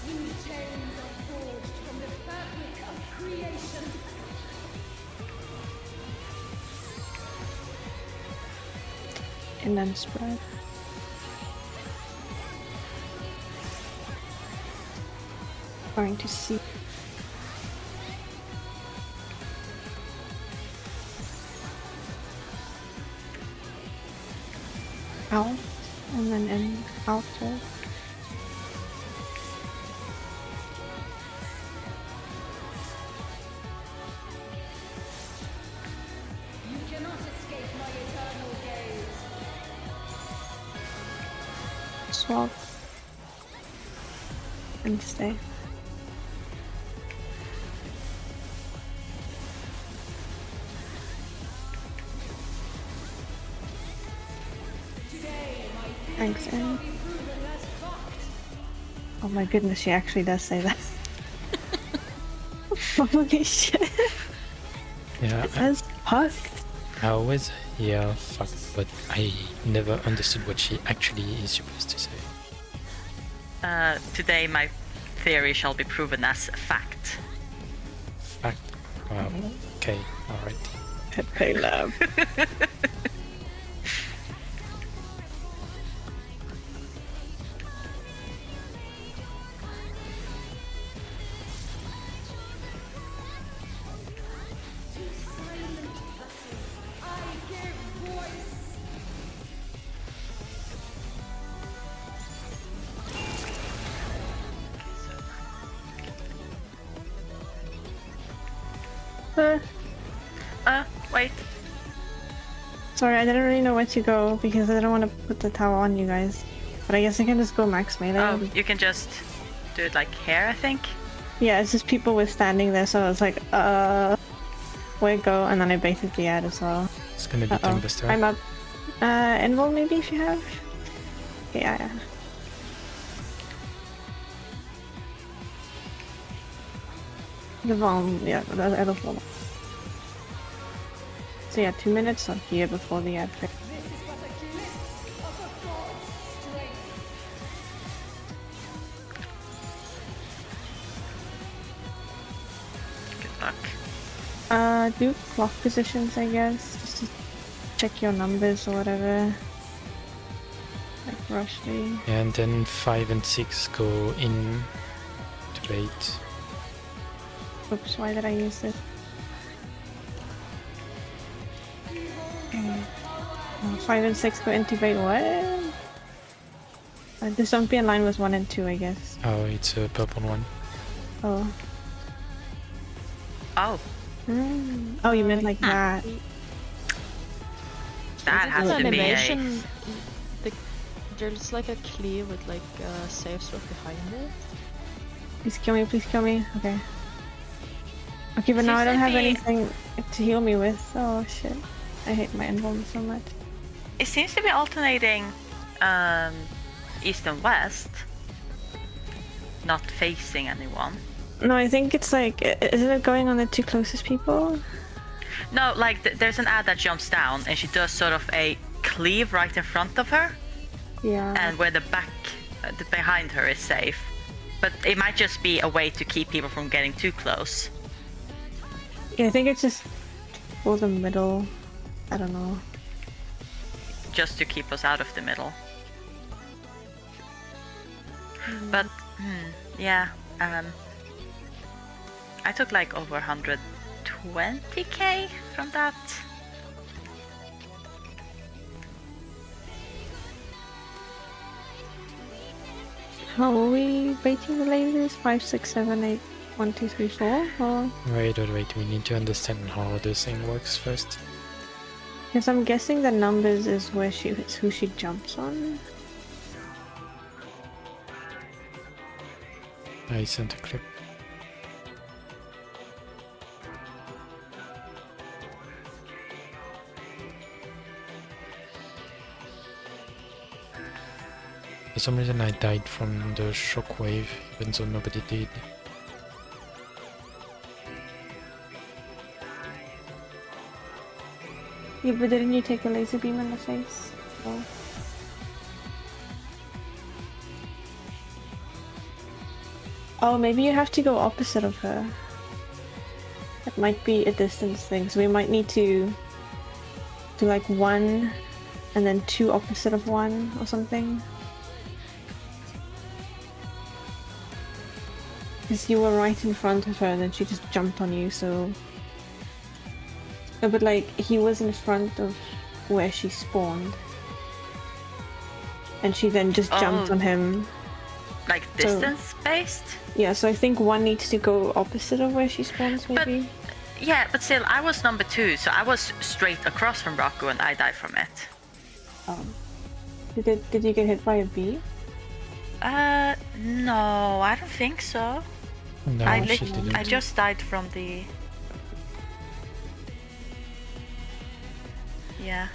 These chains are forged from the fabric of creation. And then spread. Going to C. Out. And then in outer. You cannot escape my eternal gaze. Swap. And stay. Today, my theory Thanks, shall Anne. be proven as fact. Oh my goodness, she actually does say that. Holy shit. Yeah, That's fucked. I always hear fuck, but I never understood what she actually is supposed to say. Today my theory shall be proven as fact. Fact. Wow. Okay. All right. Pet lab. I give voice. Wait. Sorry, I didn't really know where to go because I didn't want to put the tower on you guys. But I guess I can just go max melee. Oh, you can just do it like here, I think. Yeah, it's just people were standing there, so I was like, where go? And then I baited the ad as well. It's gonna be tank buster. I'm up. Invul maybe if you have. Yeah. The Vom, yeah, the other one. So yeah, 2 minutes on here before the ad. This is but a glimpse of a god's strength. Good luck. Do clock positions, I guess, just to check your numbers or whatever. Like Rushley. And then 5 and 6 go in to bait. Oops, why did I use this? Okay. 5 and 6 go into bait. What? The Zombian line was 1 and 2, I guess. Oh, it's a purple one. Oh. Oh, Oh, you meant like that. that has It's to be a... animation. There's like a cleave with like save sword behind it. Please kill me, please kill me. Okay. Okay, but now I Seems don't to have be- anything to heal me with. Oh shit. I hate my invuln so much. It seems to be alternating east and west, not facing anyone. No, I think it's like, isn't it going on the 2 closest people? No, like there's an ad that jumps down and she does sort of a cleave right in front of her, Yeah. and where the back, the behind her is safe. But it might just be a way to keep people from getting too close. Yeah, I think it's just for the middle. I don't know. Just to keep us out of the middle. But yeah, I took like over 120k from that. How are we rating the lasers? 5, 6, 7, 8, 1, 2, 3, 4? Or... Wait, we need to understand how this thing works first. Because I'm guessing the numbers is where it's who she jumps on. I sent a clip. For some reason I died from the shockwave, even though nobody did. Yeah, but didn't you take a laser beam in the face? Oh. Oh, maybe you have to go opposite of her. That might be a distance thing, so we might need to do like 1 and then 2 opposite of 1 or something. Because you were right in front of her and then she just jumped on you, so... No, but like, he was in front of where she spawned. And she then just jumped Oh. on him. Like distance based? Yeah, so I think 1 needs to go opposite of where she spawns, But- maybe? Yeah, but still, I was number 2, so I was straight across from Rocco and I died from it. Did you get hit by a bee? No, I don't think so. No, she didn't. I just died from the... Yeah.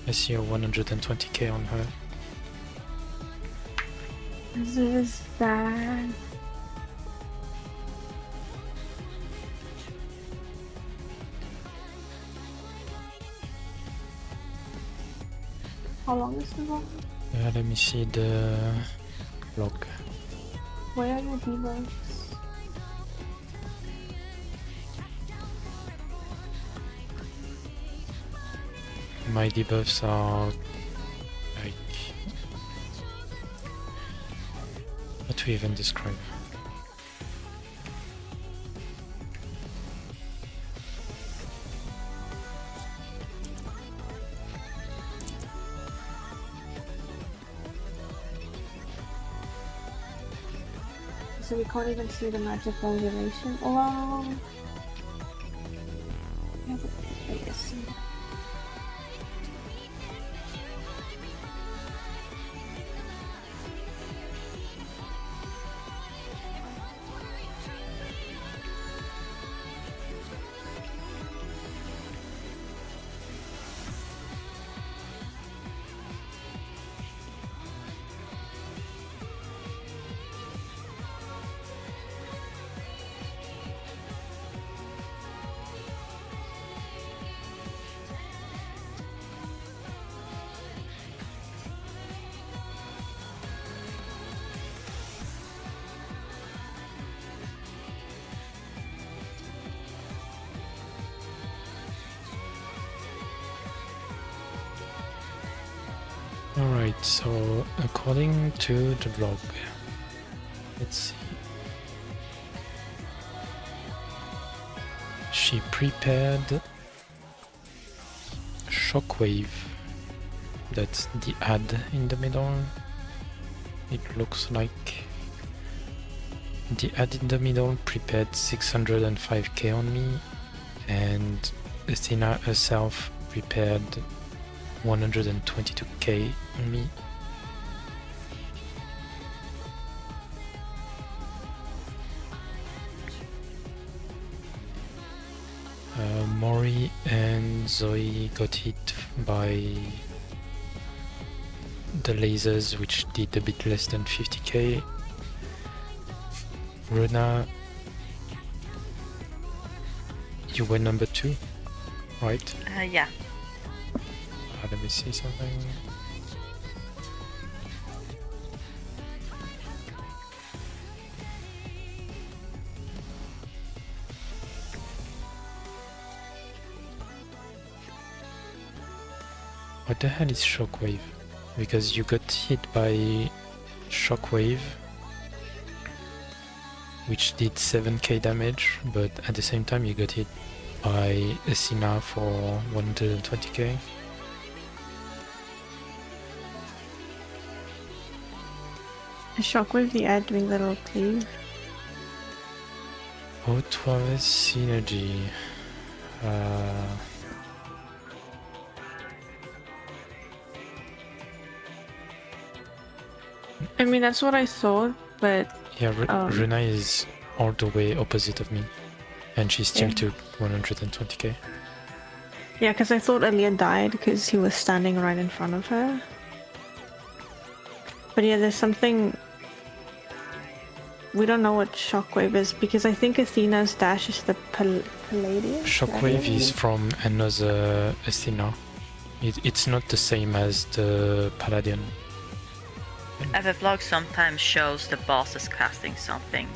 I see a 120k on her. This is that. How long is the roll? Let me see the log. Where are your debuffs? My debuffs are like, how to even describe? So we can't even see the magical duration. Oh. Yeah, but I guess. Alright, so according to the blog, let's see. She prepared Shockwave. That's the ad in the middle. It looks like the ad in the middle prepared 605k on me, and Athena herself prepared 122k on me. Mori and Zoe got hit by the lasers, which did a bit less than 50k. Runa, you were number 2, right? Yeah. Let me see something. What the hell is Shockwave? Because you got hit by Shockwave, which did 7k damage, but at the same time you got hit by Athena for 120k. Is Shockwave the ad doing the little cleave? Oh, Twelfth synergy. I mean, that's what I thought, but Yeah, Runa is all the way opposite of me, and she still Yeah. took 120k. yeah, because I thought Aaliyah died because he was standing right in front of her. But yeah, there's something. We don't know what Shockwave is because I think Athena's dash is the Palladium. Shockwave is from another Athena. It's not the same as the Paladin. The vlog sometimes shows the bosses casting something.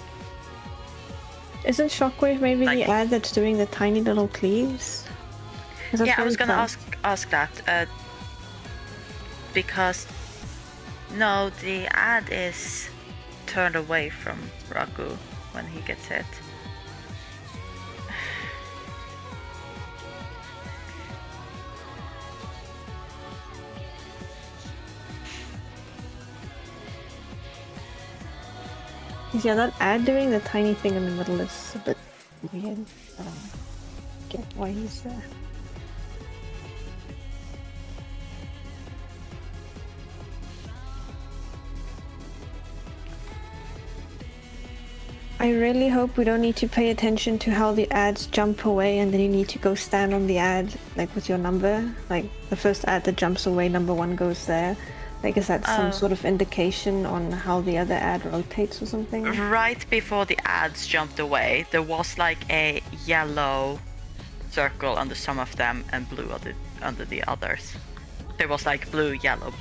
Isn't Shockwave maybe Like- the ad that's doing the tiny little cleaves? 'Cause that's Yeah, I very was gonna fun. ask that because no, the ad is turned away from Ragu when he gets hit. Yeah, that ad doing the tiny thing in the middle is a bit weird. I don't get why he's there. I really hope we don't need to pay attention to how the ads jump away and then you need to go stand on the ad, like with your number. Like the first ad that jumps away, number 1 goes there. Like, is that some Oh. sort of indication on how the other ad rotates or something? Right before the ads jumped away, there was like a yellow circle under some of them and blue under the others. There was like blue, yellow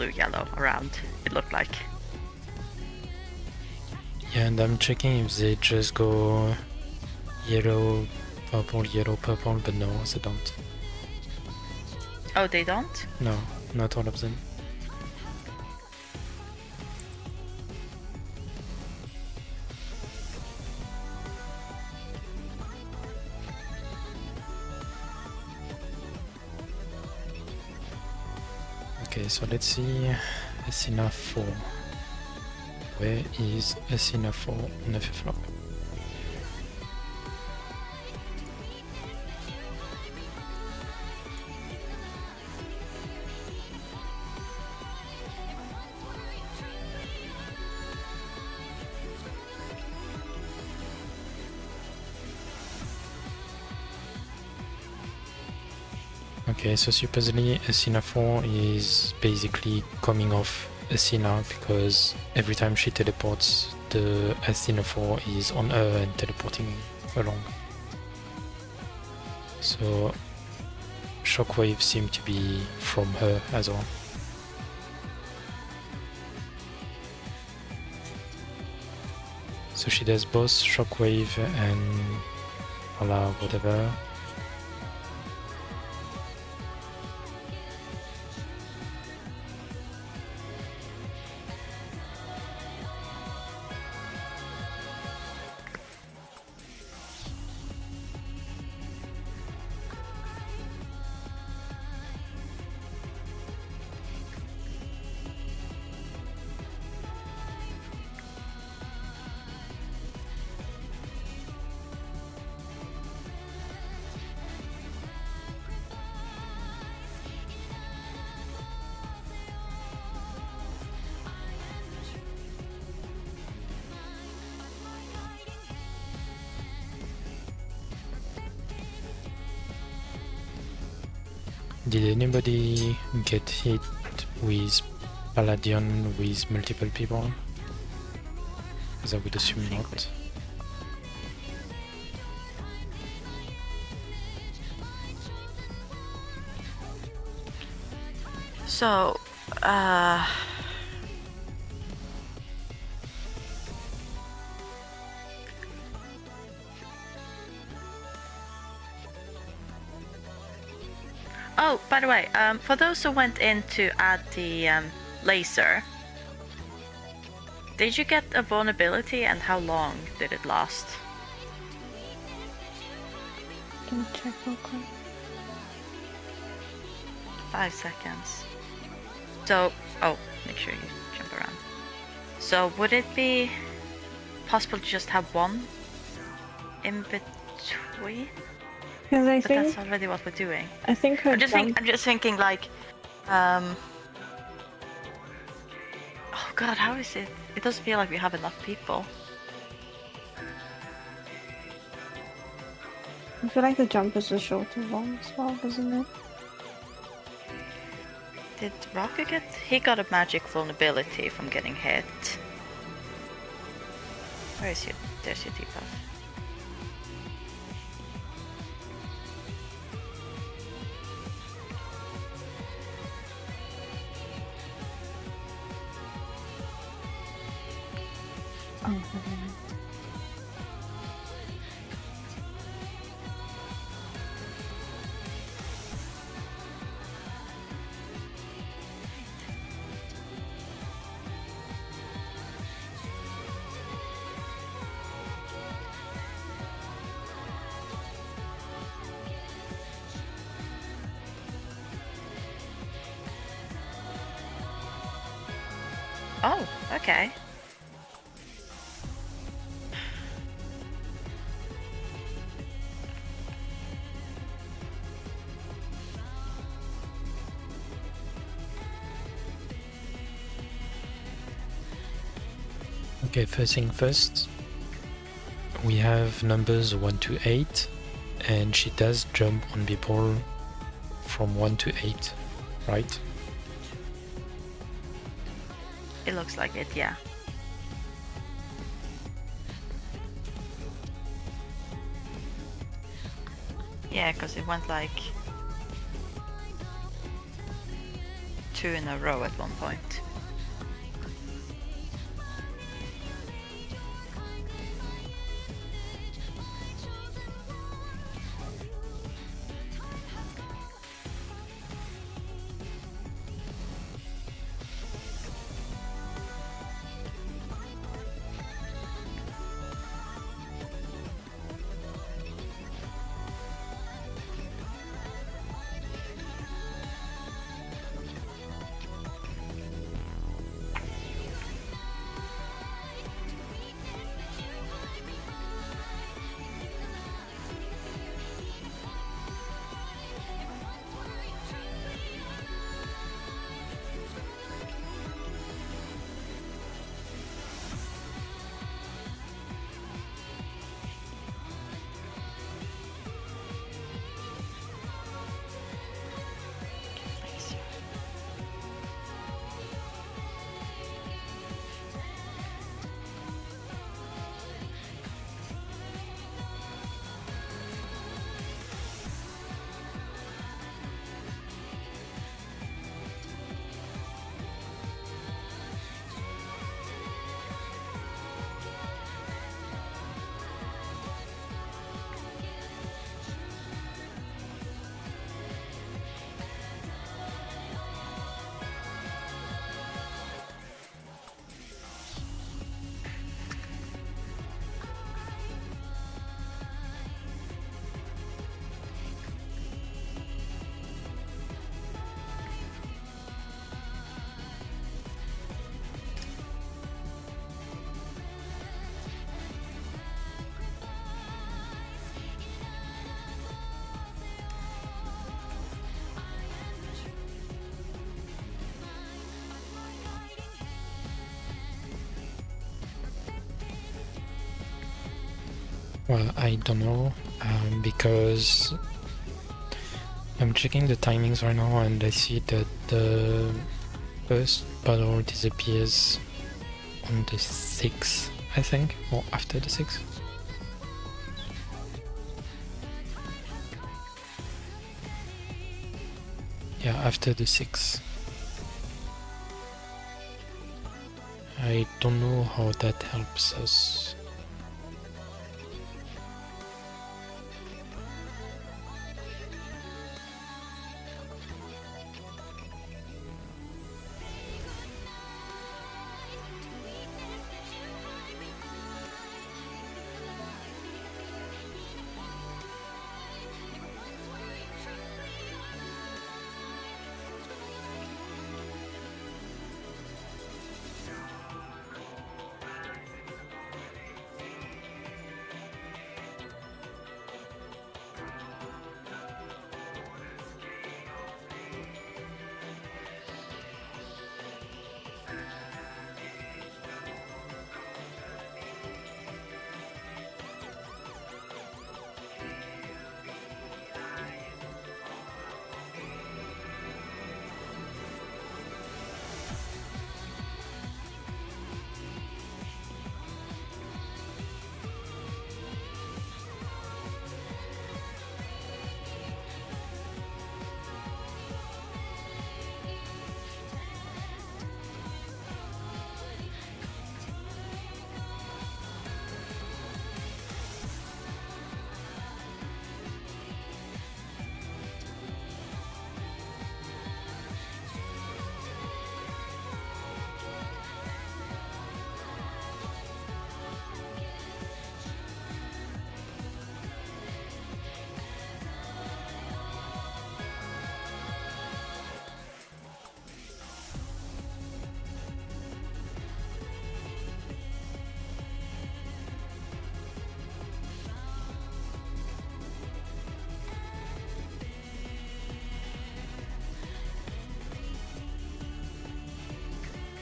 around, it looked like. Yeah, and I'm checking if they just go yellow, purple, but no, they don't. Oh, they don't? No, not all of them. Okay, so let's see Athena 4. Where is Athena 4 on the fifth flop? Okay, so supposedly Athena 4 is basically coming off Athena because every time she teleports, the Athena 4 is on her and teleporting along. So Shockwave seem to be from her as well. So she does both Shockwave and whatever. Did anybody get hit with Palladion with multiple people? Because I would assume not. So, oh, by the way, for those who went in to add the laser, did you get a vulnerability and how long did it last? Can you check real quick? 5 seconds. So, oh, make sure you jump around. So, would it be possible to just have one in between? Because I But think that's already what we're doing. I think her I'm just thinking like, oh god, how is it? It doesn't feel like we have enough people. I feel like the jump is a shorter one as well, doesn't it? Did Rocket get? He got a magic vulnerability from getting hit. Where is your? There's your debuff. Oh, okay. Oh, okay. Okay, first thing first, we have numbers 1 to 8, and she does jump on people from 1 to 8, right? It looks like it, yeah. Yeah, because it went like 2 in a row at one point. Well, I don't know, because I'm checking the timings right now and I see that the first battle disappears on the 6th, I think, or after the 6th. Yeah, after the 6th. I don't know how that helps us.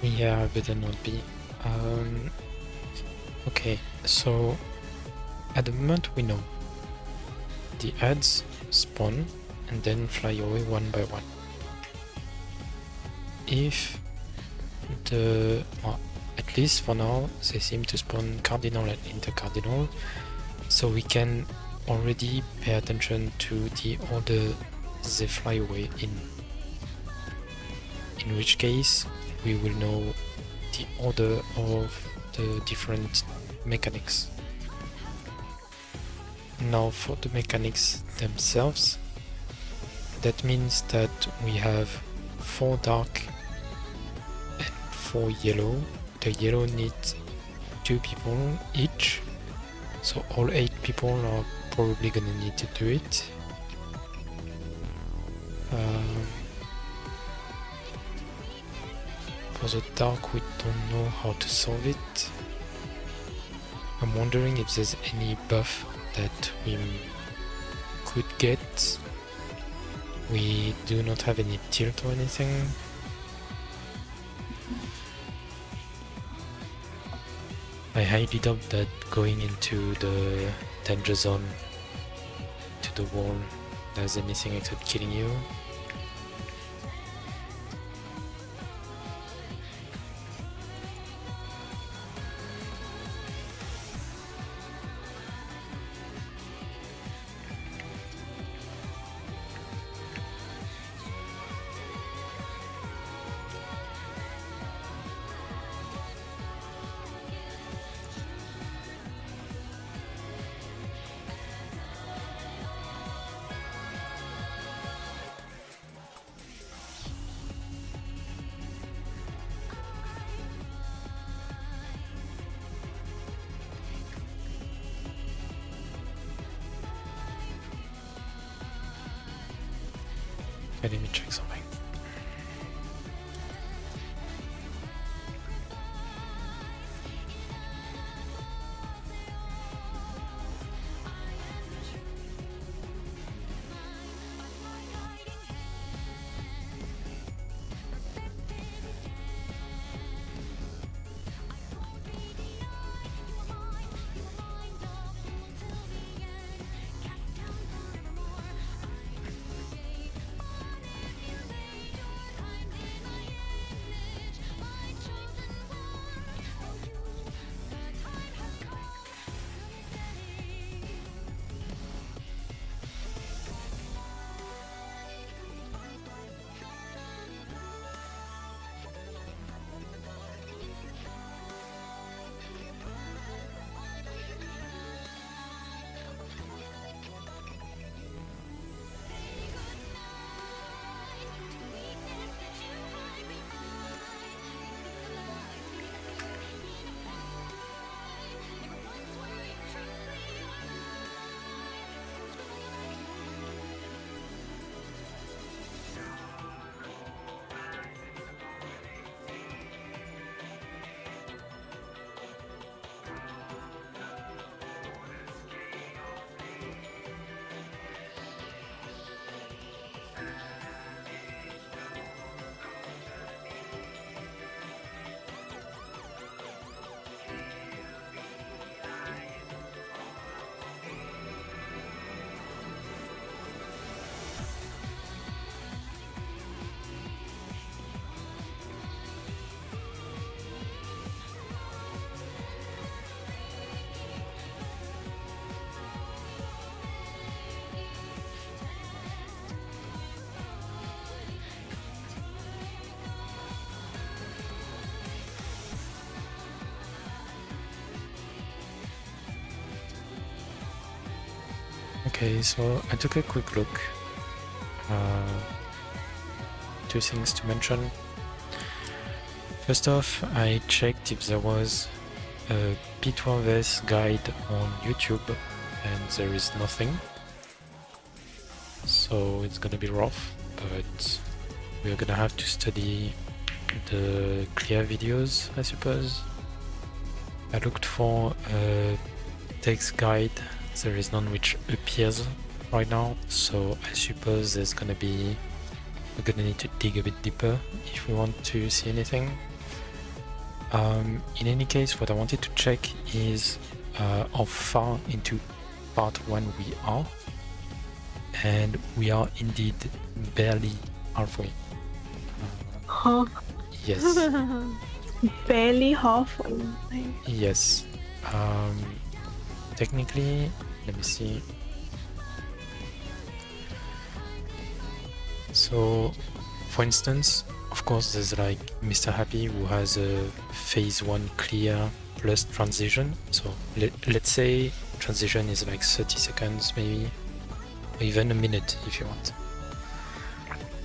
Yeah, better not be. Okay, so at the moment we know the ads spawn and then fly away one by one. If well, at least for now, they seem to spawn cardinal and intercardinal, so we can already pay attention to the order they fly away in which case we will know the order of the different mechanics. Now for the mechanics themselves, that means that we have 4 dark and 4 yellow. The yellow needs 2 people each, so all 8 people are probably gonna need to do it. For the dark, we don't know how to solve it. I'm wondering if there's any buff that we could get. We do not have any tilt or anything. I highly doubt that going into the danger zone to the wall does anything except killing you. Okay, let me check something. Okay, so I took a quick look. Two things to mention. First off, I checked if there was a P12S guide on YouTube, and there is nothing. So it's gonna be rough, but we're gonna have to study the clear videos, I suppose. I looked for a text guide. There is none which appears right now, so I suppose there's gonna be, we're gonna need to dig a bit deeper if we want to see anything. In any case, what I wanted to check is how far into part 1 we are, and we are indeed barely halfway. Huh. Yes. Barely halfway. Yes. Technically, let me see. So, for instance, of course, there's like Mr. Happy who has a phase 1 clear plus transition. So let's say transition is like 30 seconds maybe, or even a minute if you want.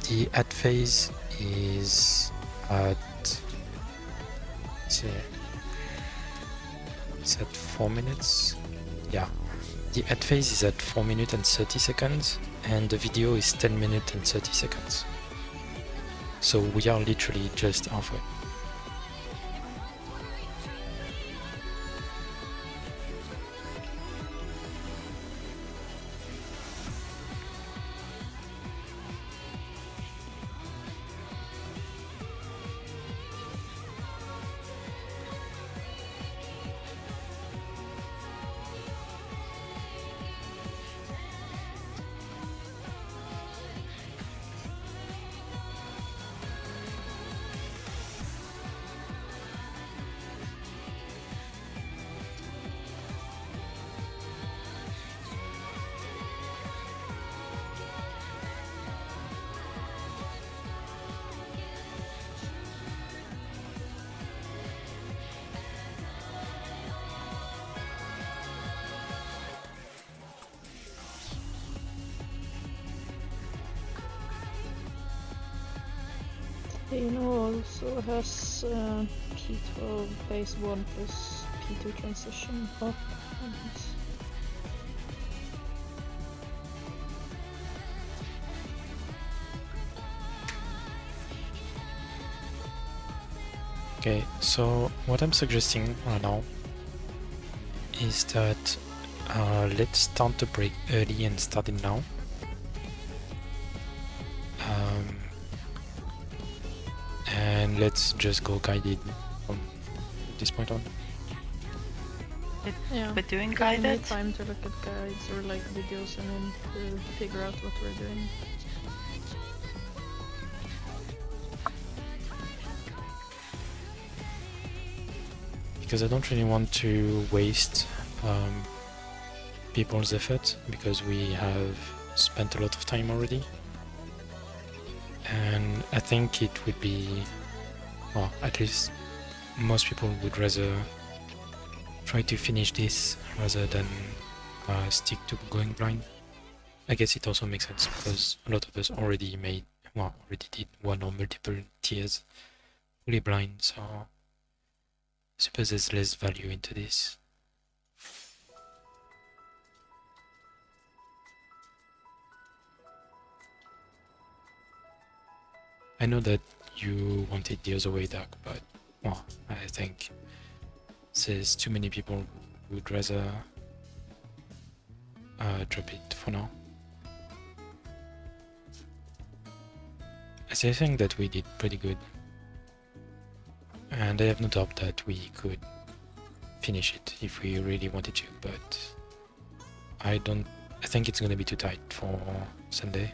The add phase is at, let's see, it's at 4 minutes. Yeah, the add phase is at 4 minutes and 30 seconds, and the video is 10 minutes and 30 seconds. So we are literally just halfway. Dino also has P12 phase 1 plus P2 transition up. Okay, so what I'm suggesting right now is that let's start the break early and start it now. And let's just go guided from this point on. Yeah. We're doing We guided. need time to look at guides or like videos and then to figure out what we're doing. Because I don't really want to waste people's effort, because we have spent a lot of time already. And I think it would be, well, at least most people would rather try to finish this rather than stick to going blind. I guess it also makes sense because a lot of us already did one or multiple tiers fully blind, so I suppose there's less value into this. I know that you want it the other way, Doug, but well, I think there's too many people who would rather drop it for now. I think that we did pretty good, and I have no doubt that we could finish it if we really wanted to, but I think it's gonna be too tight for Sunday.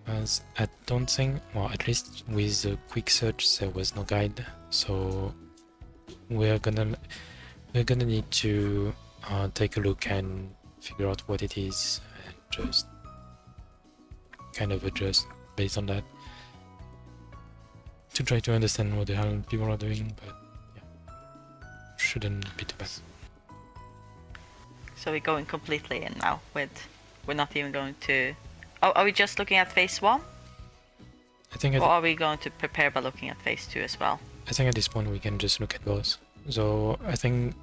As I don't think, well, at least with the quick search there was no guide, so we're gonna need to take a look and figure out what it is and just kind of adjust based on that. to try to understand what the hell people are doing, but yeah, shouldn't be too bad. So we're going completely in now we're not even going to. Oh, are we just looking at phase 1? I think Or are we going to prepare by looking at phase 2 as well? I think at this point we can just look at both. So I think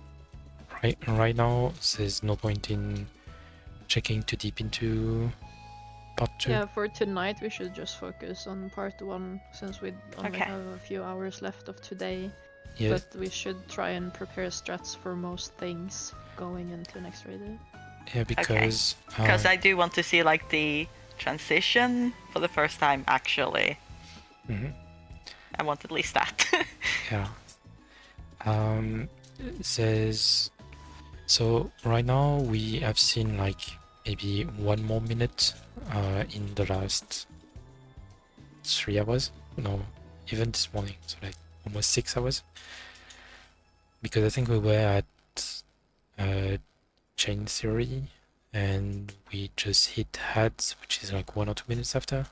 right now there's no point in checking too deep into part 2. Yeah, for tonight we should just focus on part 1 since we only Okay. have a few hours left of today. Yes. But we should try and prepare strats for most things going into next raid. Yeah, because Because I do want to see like the transition for the first time actually. mhm. I want at least that. Yeah. Says so right now we have seen like maybe 1 more minute in the last 3 hours. No, even this morning, so like almost 6 hours. Because I think we were at chain theory and we just hit heads, which is like 1 or 2 minutes after.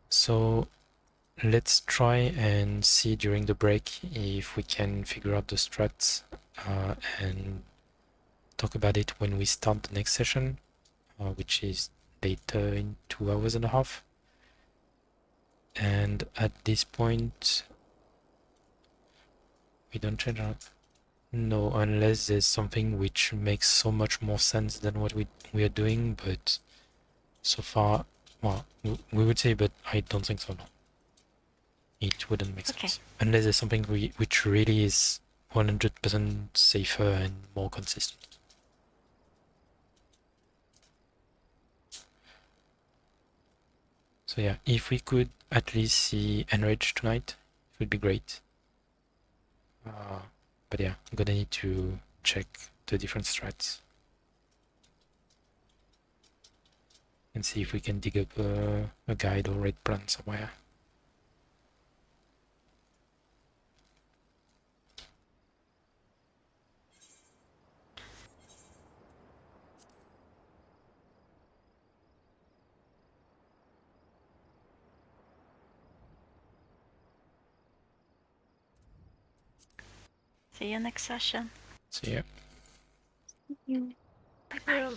So let's try and see during the break if we can figure out the strats and talk about it when we start the next session, which is later in 2 hours and a half. And at this point, we don't change our... No, unless there's something which makes so much more sense than what we are doing, but so far, well, we would say, but I don't think so, no. It wouldn't make Okay. sense. Unless there's something which really is 100% safer and more consistent. So yeah, if we could at least see Enrage tonight, it would be great. But yeah, I'm gonna need to check the different strats and see if we can dig up a guide or raid plan somewhere. See you next session. So yeah. You. Bye bye.